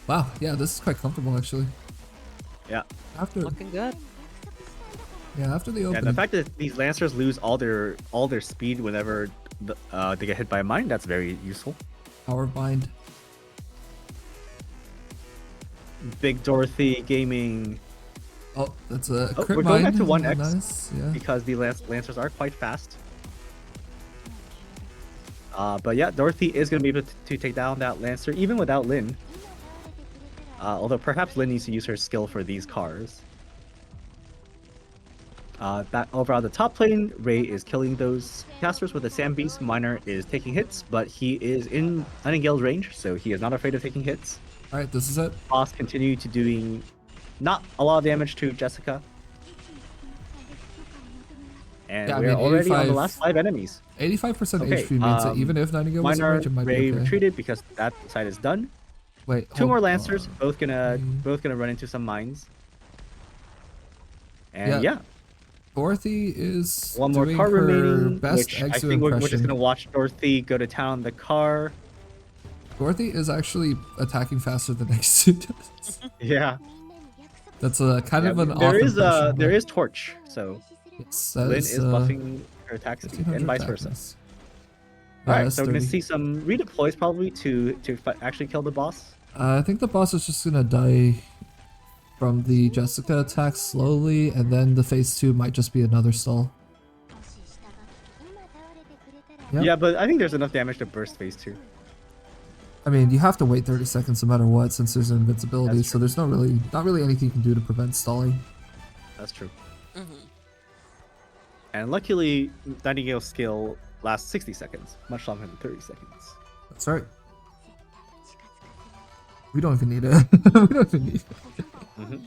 Wow. Yeah, this is quite comfortable actually. Yeah. After Looking good. Yeah, after the And opening. the fact that these Lancers lose all their speed whenever they get hit by a mine, that's very useful. Power bind. Big Dorothy Gaming, Oh, that's a Oh, crit we're going mine. back to 1x. Nice, yeah. because the Lancers are quite fast. But yeah, Dorothy is going to be able to take down that Lancer even without Lyn. Although perhaps Lyn needs to use her skill for these cars. That over on the top lane, Ray is killing those casters with the Sand Beast. Miner is taking hits, but he is in unengaged range, so he is not afraid of taking hits. Alright, this is it. Boss continue to doing not a lot of damage to Jessica. And Yeah, I we're mean, already on the 85 last 5 enemies. 85% Okay, HP means that even if Nightingale was in Miner, range, it might Ray be okay. retreated because that side is done. Wait, Two hold more on. Lancers, both gonna run into some mines. And yeah, Dorothy is one more doing car her remaining, best which I Exo think we're just impression. gonna watch Dorothy go to town on the car. Dorothy is actually attacking faster than Exo does. Yeah, That's a kind of an off there is impression, there but is Torch, so yes, that Lyn is uh, buffing her attack speed 1500 and vice attack, versa. nice. All right, that's so we're gonna 30. see some redeploys probably to actually kill the boss. I think the boss is just gonna die from the Jessica attack slowly, and then the phase 2 might just be another stall. Yep. Yeah, but I think there's enough damage to burst phase 2. I mean, you have to wait 30 seconds no matter what, since there's an invincibility, That's so there's not really anything you can do to prevent stalling. That's true. Mm-hmm. And luckily, Nightingale's skill lasts 60 seconds, much longer than 30 seconds. That's right. We don't even need it. We don't even need it. Mhm.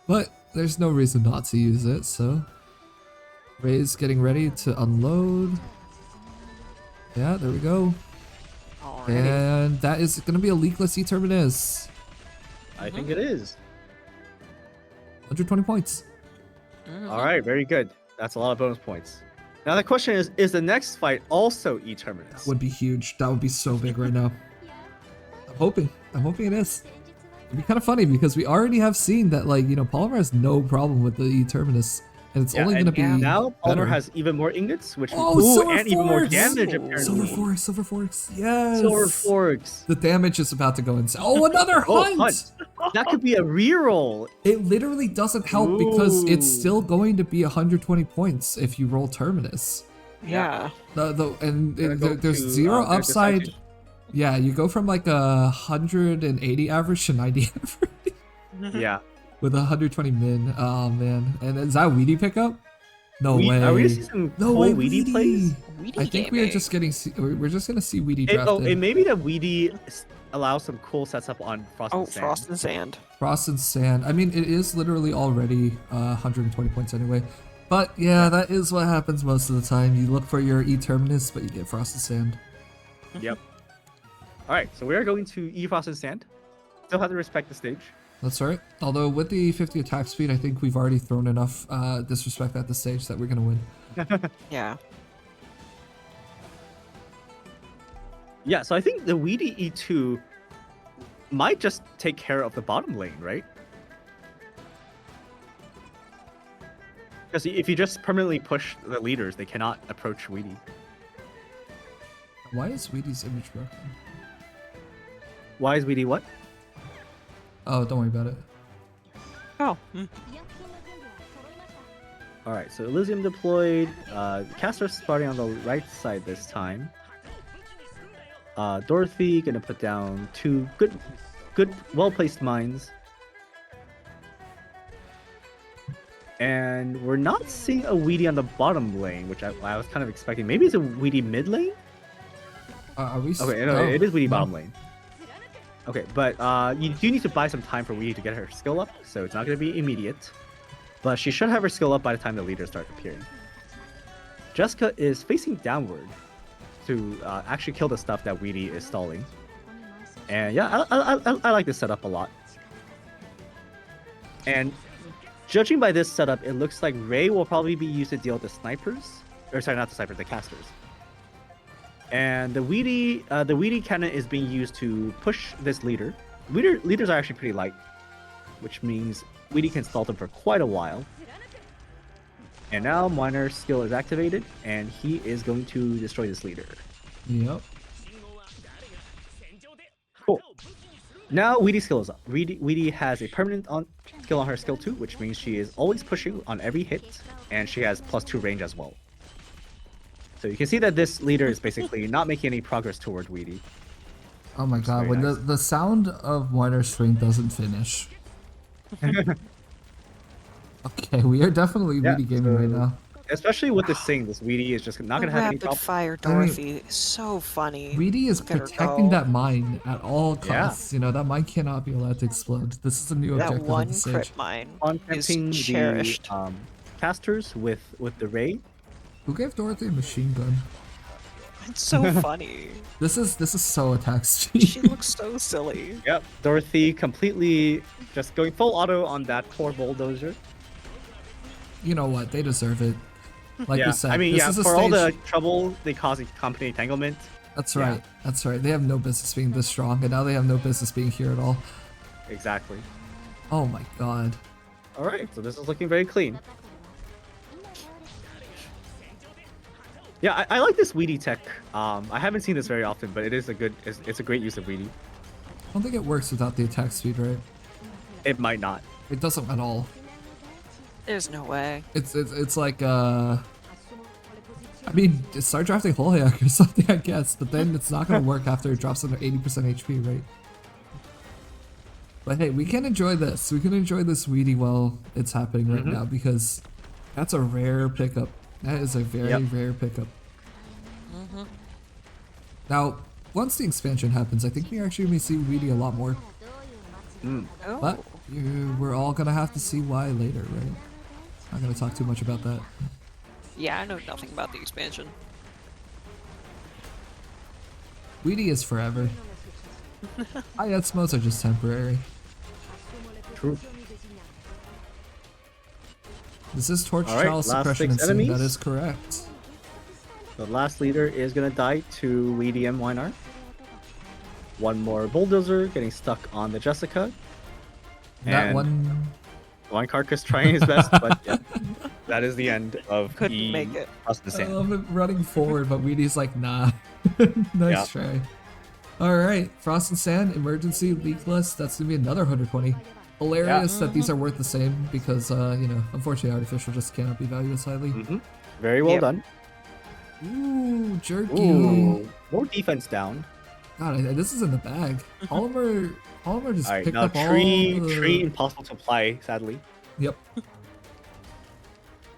But there's no reason not to use it, so Ray's getting ready to unload. Yeah, there we go. Alrighty. And that is going to be a leakless E-Terminus. I think it is. 120 points. Mm-hmm. All right, very good. That's a lot of bonus points. Now the question is the next fight also E-Terminus? Would be huge. That would be so big right now. I'm hoping it is. It'd be kind of funny because we already have seen that, like, you know, Polymer has no problem with the E-Terminus. And it's only going to be now Palmer better. has even more ingots, which Silver and even more Forks! damage apparently. Silver Forks, yes! Silver Forks. The damage is about to go insane. Oh, another hunt! That could be a reroll. It literally doesn't help because it's Ooh. still going to be 120 points if you roll Terminus. Yeah. There's zero there's upside. this Yeah, you go from like 180 average to 90 average Yeah. with 120 min. Oh man, and is that Weedy pickup? No way. Are we gonna see some No cool way, Weedy plays? Weedy I think we are gaming. just getting. We're just gonna see Weedy drafted. And maybe the Weedy allows some cool sets up on Frost Oh, and Sand. Frost and Sand. Frost and Sand. I mean, it is literally already 120 points anyway. But yeah, that is what happens most of the time. You look for your E-Terminus, but you get Frost and Sand. Yep. All right, so we are going to Frost and Sand. Still have to respect the stage. That's right. Although with the 50 attack speed, I think we've already thrown enough disrespect at the stage that we're gonna win. Yeah. Yeah, so I think the Weedy E2 might just take care of the bottom lane, right? Because if you just permanently push the leaders, they cannot approach Weedy. Why is Weedy's image broken? Why is Weedy what? Oh, don't worry about it. Oh. All right, so Elysium deployed. Caster's starting on the right side this time. Dorothy gonna put down two good, well-placed mines. And we're not seeing a Weedy on the bottom lane, which I was kind of expecting. Maybe it's a Weedy mid lane? Are we? Okay, no, oh, it is Weedy no. bottom lane. Okay, but you do need to buy some time for Weedy to get her skill up, so it's not going to be immediate. But she should have her skill up by the time the leaders start appearing. Jessica is facing downward to actually kill the stuff that Weedy is stalling. And yeah, I like this setup a lot. And judging by this setup, it looks like Ray will probably be used to deal with the snipers. Or sorry, not the snipers, the casters. And the Weedy cannon is being used to push this leader. Leaders are actually pretty light, which means Weedy can stall them for quite a while. And now Miner's skill is activated, and he is going to destroy this leader. Yep. Cool. Now Weedy's skill is up. Weedy has a permanent skill on her skill 2, which means she is always pushing on every hit, and she has +2 range as well. So you can see that this leader is basically not making any progress toward Weedy. Oh my god, very when nice. the sound of Miner's swing doesn't finish. Okay, we are definitely Yeah, Weedy gaming right now. Especially with this thing, this Weedy is just not going to have any Rapid problem. fire Dorothy is so funny. Weedy is Look at her protecting go. that mine at all Yeah. costs. You know, that mine cannot be allowed to explode. This is a new That objective one of the stage. crit mine On is camping cherished. the casters with the Ray. Who gave Dorothy a machine gun? It's so funny. This is so attack She speed. looks so silly. Yep, Dorothy completely just going full auto on that poor bulldozer. You know what? They deserve it. Like yeah, we said, I mean, this yeah, is a for all stage. the trouble they cause in company entanglement. That's yeah. right. That's right. They have no business being this strong, and now they have no business being here at all. Exactly. Oh my god. All right, so this is looking very clean. Yeah, I like this Weedy tech. I haven't seen this very often, but it is it's a great use of Weedy. I don't think it works without the attack speed, right? It might not. It doesn't at all. There's no way. It's like I mean, just start drafting whole hack or something, I guess, but then it's not gonna work after it drops under 80% HP, right? But hey, we can enjoy this. We can enjoy this Weedy while it's happening right now, because that's a rare pickup. That is a very rare pickup. Now, once the expansion happens, I think we're actually gonna see Weedy a lot more. Oh. But we're all gonna have to see why later, right? Not gonna talk too much about that. Yeah, I know nothing about the expansion. Weedy is forever. IS modes are just temporary. True. This is Torch All right, Chalice last Suppression 6 Insane, that enemies. is correct. The last leader is gonna die to Weedy and Weinar. One more bulldozer getting stuck on the Jessica. That And one... One carcass trying his best, but yeah, that is the end of Couldn't the make it. Frost and I Sand. love it running forward, but Weedy's like, nah. Nice try. Alright, Frost and Sand, Emergency, Leakless, that's gonna be another 120. Hilarious that these are worth the same because, you know, unfortunately Artificial just cannot be valued as highly. Very well Yep. done. Ooh, jerky. Ooh, more defense down. God, this is in the bag. Polymer just All right, picked now up tree all the... impossible to apply, sadly. Yep.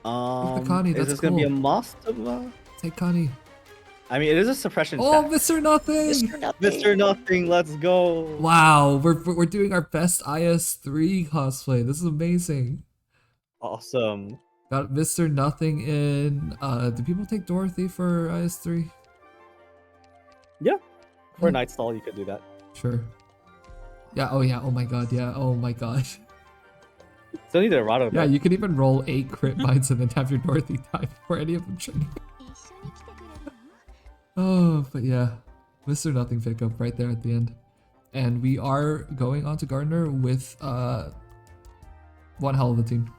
Connie, Is that's this gonna be a cool. must? Take Connie. I mean, it is a suppression. Oh, stack. Mr. Nothing! Mr. Nothing, let's go. Wow, we're doing our best IS3 cosplay. This is amazing. Awesome. Got Mr. Nothing in. Do people take Dorothy for IS3? Yeah. For a night stall, you could do that. Sure. Yeah, oh yeah, oh my god, yeah, oh my god. Still need a Rado. Yeah, you can even roll 8 crit mines and then have your Dorothy die before any of them trigger. Oh, but yeah. Mr. Nothing pickup right there at the end. And we are going on to Gardner with one hell of a team.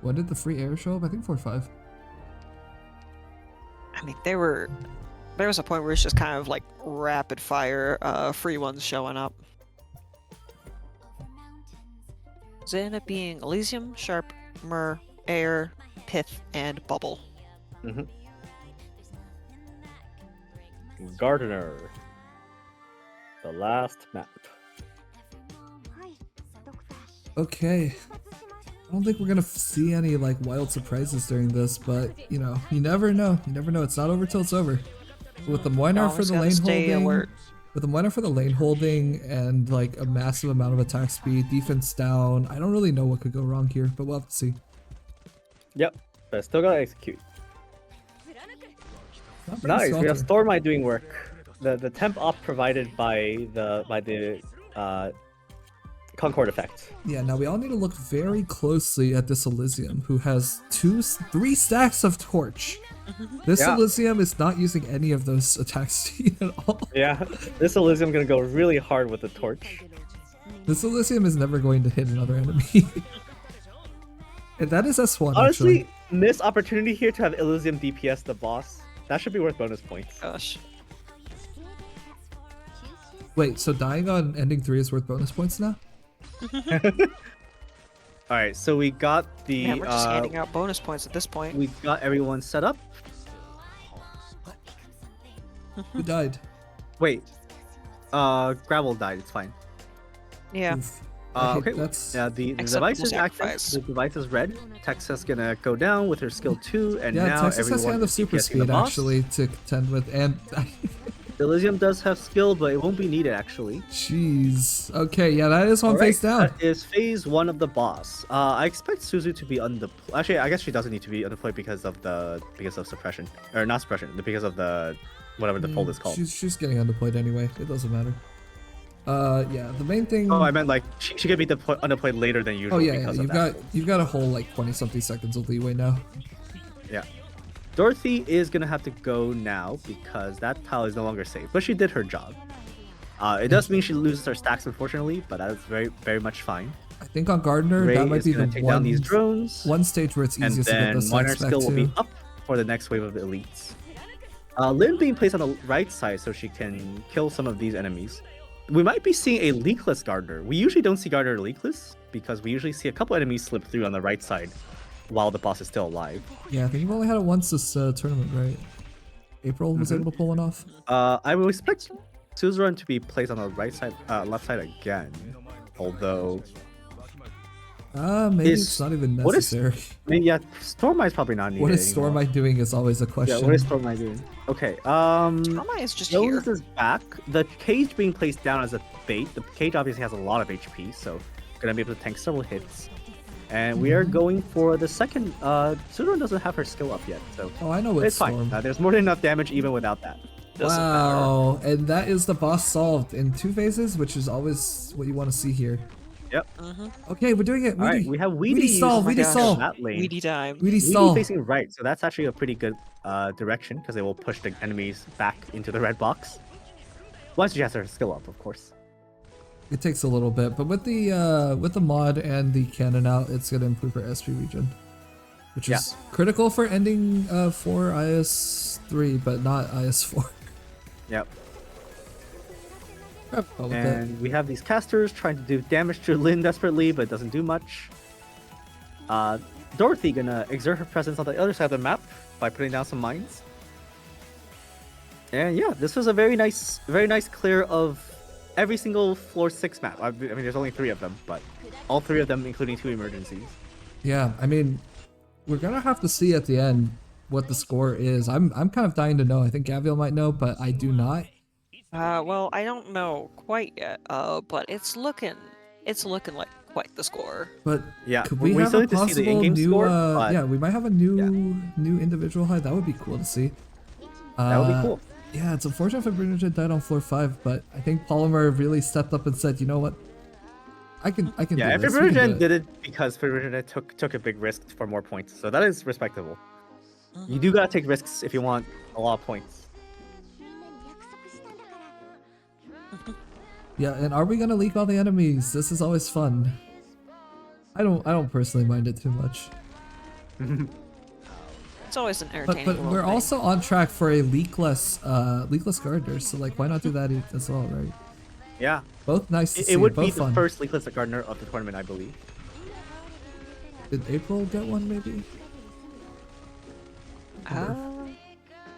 When did the free air show up? I think 4-5. I mean, there was a point where it's just kind of like rapid fire free ones showing up. So it ended up being Elysium, Sharp, Myrrh, Air, Pith, and Bubble. Gardener. The last map. Okay. I don't think we're gonna see any like wild surprises during this, but you know, you never know. You never know. It's not over till it's over. With the Moinar for Always the gotta lane stay holding, alert. with the Moinar for the lane holding and like a massive amount of attack speed, defense down. I don't really know what could go wrong here, but we'll have to see. Yep, but still gotta execute. Not very Nice, we have sweltering. Stormite doing work. The temp op provided by the Concord effect. Yeah, now we all need to look very closely at this Elysium, who has 3 stacks of torch. This Yeah. Elysium is not using any of those attack speed at all. Yeah, this Elysium gonna go really hard with the torch. This Elysium is never going to hit another enemy. And that is S1 Honestly, actually. missed opportunity here to have Elysium DPS the boss. That should be worth bonus points. Gosh. Wait, so dying on ending 3 is worth bonus points now? All right, so we got the Man, we're just handing out bonus points at this point. we got everyone set up. Who died? Wait, Gravel died. It's fine. Yeah. Oof. I hate- Okay. That's Yeah, the Acceptable device is active. sacrifice. The device is red. Texas gonna go down with her skill 2, and yeah. now Texas has everyone hand of is super DPSing the speed boss. actually to contend with, and Elysium does have skill, but it won't be needed actually. jeez. Okay, yeah, that is one face down. That is phase 1 of the boss. I expect Suzu to be undeployed. Actually, I guess she doesn't need to be undeployed because of suppression, or not suppression, because of the whatever the fold is called. She's getting undeployed anyway. It doesn't matter. Yeah, the main thing. Oh, I meant like she could be undeployed later than usual. Oh yeah, because you've of that. you've got a whole like 20 something seconds of leeway now. Yeah. Dorothy is gonna have to go now because that tile is no longer safe, but she did her job. It does mean she loses her stacks, unfortunately, but that is very, very much fine. I think on Gardner Ray that might is be gonna the take down these drones, one stage where it's and easiest to get then the minor stacks back skill will be to. up for the next wave of elites. Lynn being placed on the right side so she can kill some of these enemies. We might be seeing a leakless Gardner. We usually don't see Gardner leakless because we usually see a couple enemies slip through on the right side while the boss is still alive. Yeah, I think you've only had it once this tournament, right? April was able to pull one off. I would expect Suzerain to be placed on the right side, left side again. Although, Maybe Is- it's not even what is- necessary. I mean, yeah, Stormite is probably not needed. What is anymore. Stormite doing is always a question. Yeah, what is Stormite doing? Okay, Trauma is just here. Jones is back. The cage being placed down as a bait. The cage obviously has a lot of HP, so gonna be able to tank several hits. And we are going for the second. Suzerain doesn't have her skill up yet, so Oh, I know it's it's Storm. fine. There's more than enough damage even without that. Doesn't matter. Wow, and that is the boss solved in 2 phases, which is always what you want to see here. Yep. Okay, we're doing it. All right, Weedy. we have Weedy Weedy stall, using Weedy the stall. that lane. Weedy time. Weedy Weedy stall. facing right, so that's actually a pretty good direction because it will push the enemies back into the red box. Once she has her skill up, of course. It takes a little bit, but with the mod and the cannon out, it's gonna improve her SP regen, which Yeah. is critical for ending 4 IS3, but not IS4. Yep. Oh, with that. And we have these casters trying to do damage to Lynn desperately, but it doesn't do much. Dorothy gonna exert her presence on the other side of the map by putting down some mines. And yeah, this was a very nice clear of every single floor 6 map. I mean, there's only 3 of them, but all 3 of them, including 2 emergencies. Yeah, I mean, we're gonna have to see at the end what the score is. I'm kind of dying to know. I think Gaviel might know, but I do not. Well, I don't know quite yet. But it's looking like quite the score. But Yeah, could we we have still a need to see the possible in-game new? score, but- Yeah, we might have a new individual high. That would be cool to see. That would be cool. Yeah, it's unfortunate for Bridget died on floor 5, but I think Polymer really stepped up and said, you know what? I can Yeah, do if this. We can do Fibrigen it." did it because Fibrigen took a big risk for more points, so that is respectable. You do gotta take risks if you want a lot of points. みんなに約束したんだから Yeah, and are we gonna leak all the enemies? This is always fun. I don't personally mind it too much. It's always an But entertaining. but little we're thing. also on track for a leakless Gardner, so like why not do that as well, right? Yeah, Both nice to see, it would both be the fun. first Leakless Gardener of the tournament, I believe. Did April get one maybe?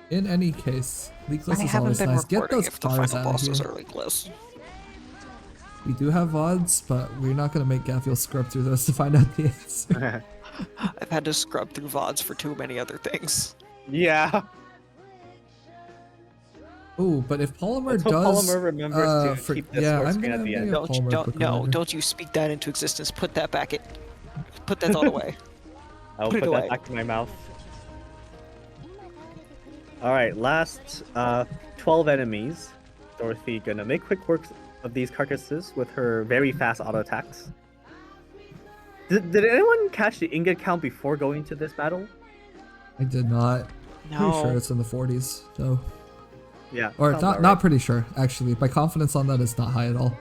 In any case, leakless I is haven't always been nice. Get reporting those if the cars final out of bosses here. are leakless. We do have VODs, but we're not gonna make Gafiel scrub through those to find out the answer. I've had to scrub through VODs for too many other things. Yeah. Ooh, but if Polymer Let's hope does, Polymer remembers to keep the yeah, score I'm screen gonna at the make end. a Don't Polymer quick no, reminder. don't you speak that into existence. Put that back in. Put that thought away. I'll Put it put away. that back to my mouth. Alright, last 12 enemies. Dorothy gonna make quick work of these carcasses with her very fast auto attacks. Did anyone catch the ingot count before going to this battle? I did not. Pretty No. sure it's in the 40s, so. Yeah. Or sounds not about not right. pretty sure, actually. My confidence on that is not high at all.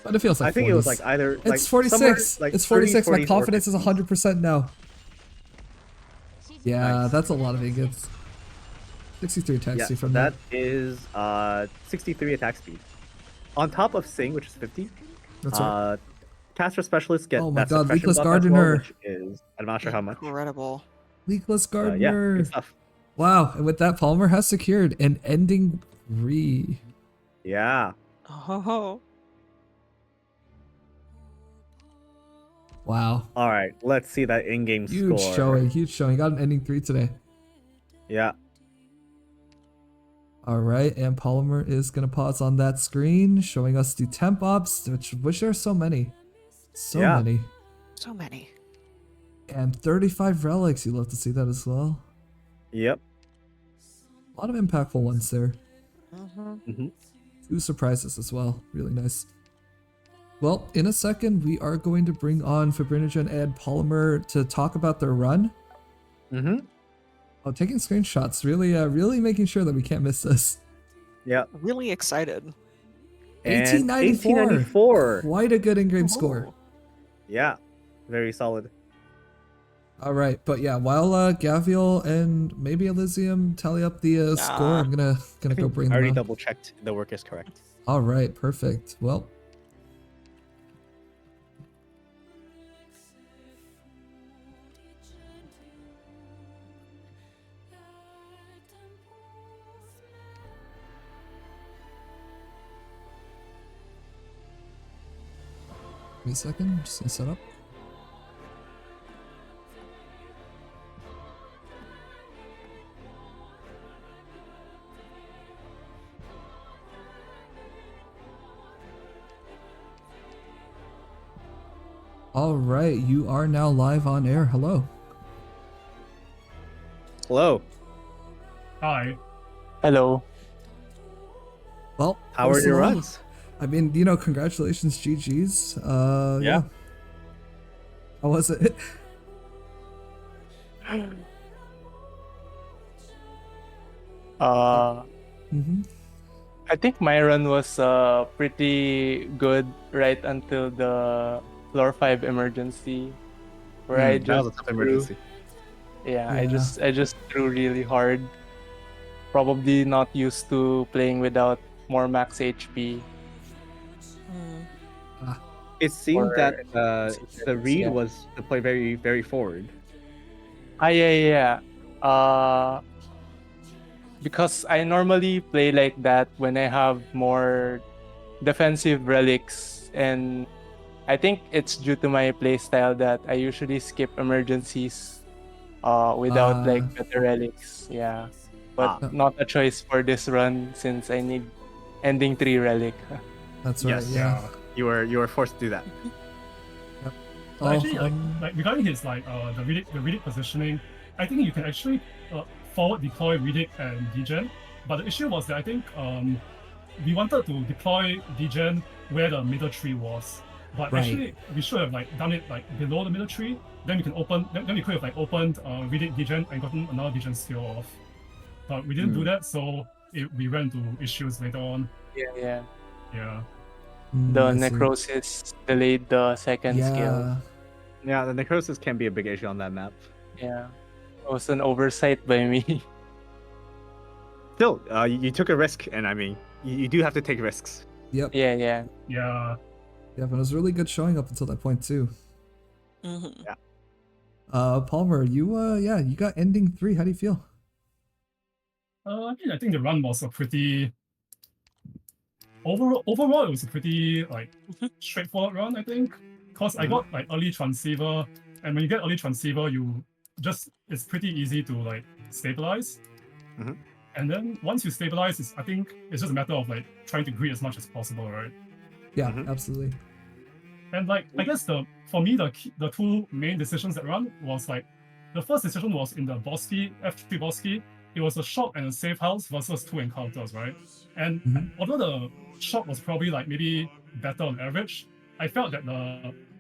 But it feels like I think 40s. it was like either like It's 46. Like It's 46. 30, My 40s, or confidence is 100% now. Yeah, Nice. that's a lot of ingots. 63 attack Yeah, speed from that is 63 attack speed. On top of Sing, which is 50. That's right. Caster specialists get Oh my that god, suppression Leakless buff as well, Gardener. which is I'm not sure how much. Incredible. Leakless Yeah, Gardener. good stuff. Wow, and with that, Palmer has secured an ending 3. Yeah. Oh. Wow. All right, let's see that in-game Huge score. showing, huge showing. Got an ending 3 today. Yeah. Alright, and Polymer is going to pause on that screen, showing us the temp ops, which there are so many. So many. So many. And 35 relics, you love to see that as well. Yep. A lot of impactful ones there. Mm-hmm. 2 surprises as well. Really nice. Well, in a second, we are going to bring on Fibrinogen and Polymer to talk about their run. Mm-hmm. Oh, taking screenshots. Really making sure that we can't miss this. Yeah. Really excited. 1894. Quite a good in-game score. Yeah. Very solid. All right, but yeah, while Gaviel and maybe Elysium tally up the score, I'm gonna go bring I them already up. double checked. The work is correct. All right, perfect. Well. Give me a second, just gonna set up. All right, you are now live on air. Hello. Hello. Hi. Hello. Well, how are first your of all, runs? I mean, congratulations, GG's. Yeah. How was it? I think my run was pretty good right until the floor 5 emergency, where I that just was a tough emergency. Yeah, I just threw really hard. Probably not used to playing without more max HP. It seemed that the read yeah. was to play very, very forward. Yeah. Because I normally play like that when I have more defensive relics, and I think it's due to my playstyle that I usually skip emergencies without like better relics. Yeah. But not a choice for this run since I need ending 3 relic. That's right, yeah. You were forced to do that. But actually, like regarding his the Riddick positioning, I think you can actually forward deploy Riddick and Degen. But the issue was that I think we wanted to deploy Degen where the middle tree was. But actually, we should have done it below the middle tree. Then we can open. Then we could have opened Riddick Degen and gotten another Degen skill off. But we didn't do that, so we ran into issues later on. Yeah. I see. necrosis delayed the second skill. Yeah, the necrosis can be a big issue on that map. Yeah. It was an oversight by me. Still, you took a risk, and I mean, you do have to take risks. Yep. Yeah. Yeah. Yeah, but it was really good showing up until that point too. Mm-hmm. Yeah. Palmer, you got ending 3. How do you feel? I think the run was a pretty overall it was a pretty straightforward run, I think, because I got early transceiver, and when you get early transceiver, it's pretty easy to stabilize. And then once you stabilize, I think it's just a matter of trying to greed as much as possible, right? Yeah, absolutely. And I guess for me the 2 main decisions that run was the first decision was in the boss key, F3 boss key. It was a shop and a safe house versus 2 encounters, right? And although the shop was probably maybe better on average, I felt that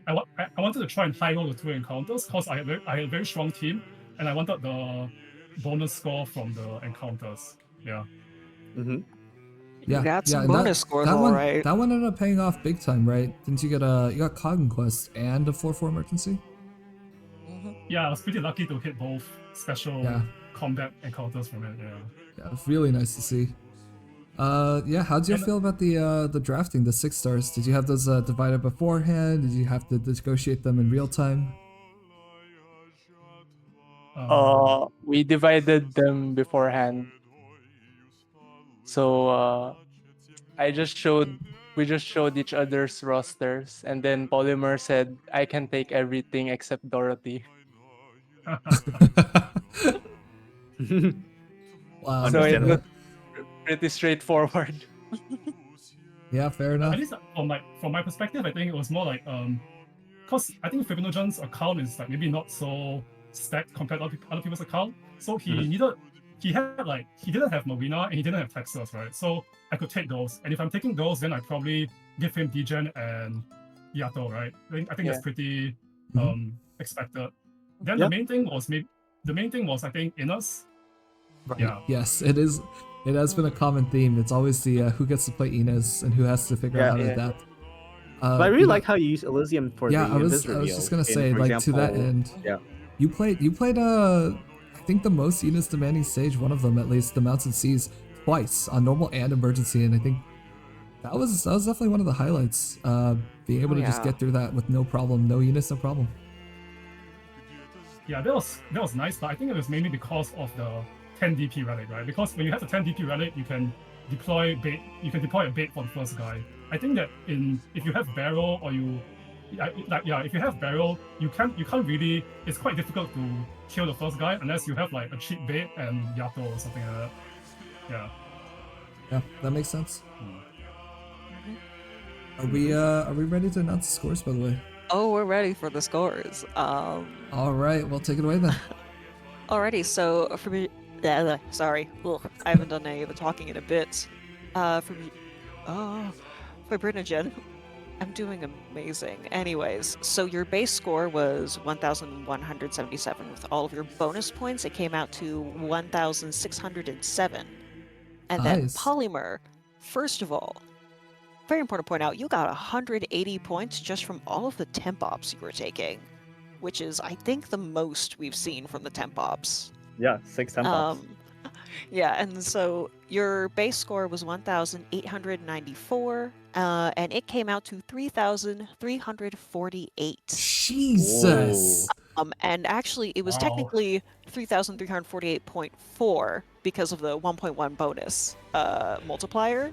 I wanted to try and high roll the 2 encounters because I had a very strong team, and I wanted the bonus score from the encounters. Yeah. Yeah, got some and bonus scores, that one, alright. that one ended up paying off big time, right? Didn't you get you got Conquest and a 4/4 emergency? Yeah, I was pretty lucky to hit both special Yeah. combat encounters from it. Yeah. Yeah, it was really nice to see. Yeah, how'd you And- feel about the drafting, the 6 stars? Did you have those divided beforehand? Did you have to negotiate them in real time? We divided them beforehand. So we just showed each other's rosters, and then Polymer said, "I can take everything except Dorothy." Wow, So it was Understandable. pretty straightforward. yeah, fair enough. At least from my perspective, I think it was more like because I think Fibinogen's account is like maybe not so stacked compared to other people's account. So he didn't have Marina and he didn't have Texas, right? So I could take those, and if I'm taking those, then I probably give him Degen and Yato, right? I think that's pretty expected. Then Yeah. the main thing was I think Inus. Right. Yeah. Yes, it is. It has been a common theme. It's always the who gets to play Inez and who has to figure out how to Yeah. adapt. But I really like how you use Elysium for yeah, the I was Invis just reveal gonna in, say, for like, to that example- end, Yeah. you played I think the most Enos demanding stage, one of them at least, the Mountain Seas, twice on normal and emergency, and I think that was definitely one of the highlights. Being able to just Yeah. get through that with no problem, no Enos, no problem. Yeah, that was nice, but I think it was mainly because of the 10 DP relic, right? Because when you have the 10 DP relic, you can deploy a bait for the first guy. I think that if you have barrel or if you have barrel, you can't really. It's quite difficult to kill the first guy unless you have like a cheap bait and Yato or something like that. Yeah. Yeah, that makes sense. Are we ready to announce the scores, by the way? Oh, we're ready for the scores. All right, well, take it away then. Alrighty, so for me, sorry, ugh, I haven't done any of the talking in a bit. For Brinogen, I'm doing amazing. Anyways, so your base score was 1,177. With all of your bonus points, it came out to 1,607. And then Nice. Polymer, first of all, very important to point out, you got 180 points just from all of the temp ops you were taking, which is, I think, the most we've seen from the temp ops. Yeah, 6 temp ops. Yeah, and so your base score was 1,894, and it came out to 3,348. Jesus. And actually, it was Wow. technically 3,348.4 because of the 1.1 bonus multiplier,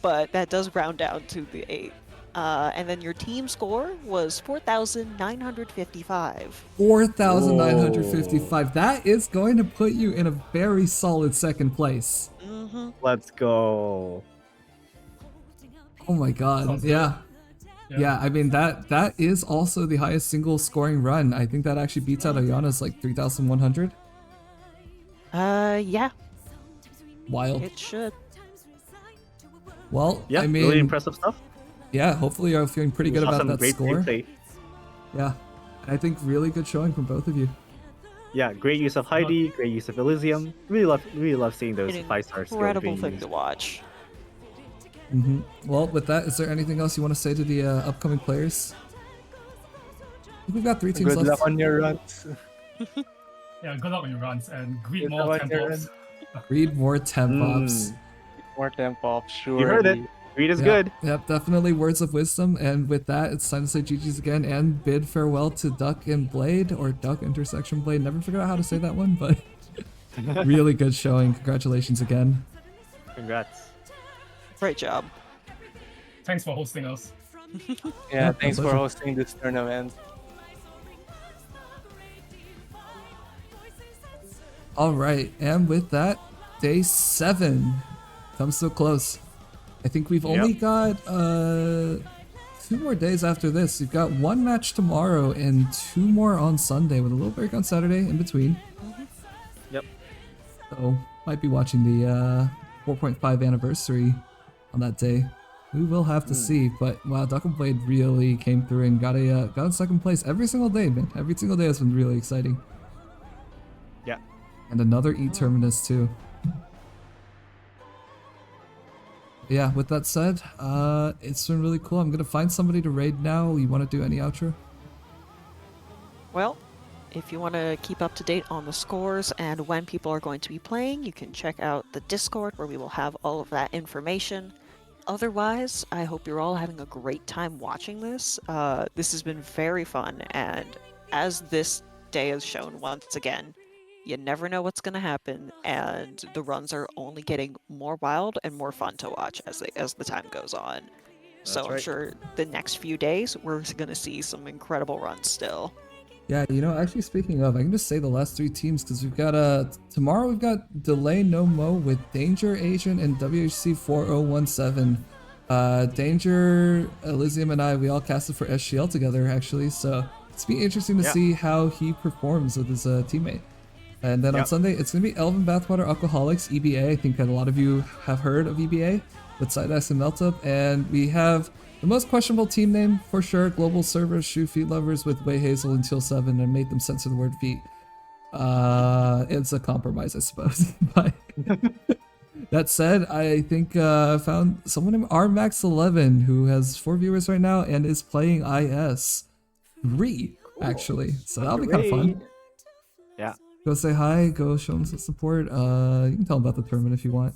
but that does round down to the 8. And then your team score was 4,955. 4,955. That is going to put you in a very solid second place. Let's go. Oh my god. Sounds Yeah. Yeah. Yeah, I mean that is also the highest single scoring run. I think that actually beats out Ayana's like 3,100. Yeah, Wild. it should. Well, Yeah, I mean, really impressive stuff. yeah, hopefully you're feeling pretty good about Awesome, that great score. gameplay. Yeah, I think really good showing from both of you. Yeah, great use of Heidi, great use of Elysium. Really love seeing those An 5-star skills incredible being thing used. to watch. Well, with that, is there anything else you want to say to the upcoming players? I think we've got 3 teams Good left. luck on your runs. Yeah, good luck on your runs and greet Good more luck on your temples. Read more temp ops. More temp off, sure. You heard it. Read is Yep, good. Yep, definitely words of wisdom. And with that, it's time to say GG's again and bid farewell to Duck and Blade, or Duck intersection Blade. Never figured out how to say that one, but really good showing. Congratulations again. Congrats. Great job. Thanks for hosting us. Yeah, my thanks for pleasure. hosting this tournament. All right, and with that, day 7 comes to a close. I think we've only got 2 more days after this. We've got 1 match tomorrow and 2 more on Sunday, with a little break on Saturday in between. Yep. So might be watching the 4.5 anniversary on that day. We will have to see, but wow, Duck and Blade really came through and got in second place every single day, man. Every single day has been really exciting. Yeah. And another E-Terminus too. Yeah, with that said, it's been really cool. I'm gonna find somebody to raid now. You want to do any outro? Well, if you want to keep up to date on the scores and when people are going to be playing, you can check out the Discord where we will have all of that information. Otherwise, I hope you're all having a great time watching this. This has been very fun, and as this day has shown once again, you never know what's going to happen, and the runs are only getting more wild and more fun to watch as the time goes on. So I'm sure the next few days we're going to see some incredible runs still. Yeah, you know, actually speaking of, I can just say the last 3 teams because we've got tomorrow we've got Delay No Mo with Danger Agent and WHC 4017. Danger, Elysium, and we all casted for SGL together actually, so it's be interesting to see how he performs with his teammate. And then on Sunday, it's gonna be Elven Bathwater Alcoholics EBA. I think that a lot of you have heard of EBA with Sideaxe and Meltup, and we have the most questionable team name for sure, Global Servers Shoe Feet Lovers with Way Hazel and Teal 7 and made them censor the word feet. It's a compromise, I suppose. But that said, I think I found someone named RMax11 who has 4 viewers right now and is playing IS 3 actually. So that'll be kind of fun. Yeah. Go say hi, go show him some support. You can tell him about the tournament if you want.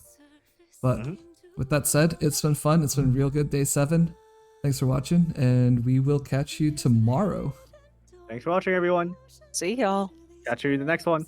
But with that said, it's been fun. It's been real good day 7. Thanks for watching, and we will catch you tomorrow. Thanks for watching, everyone. See y'all. Catch you in the next one.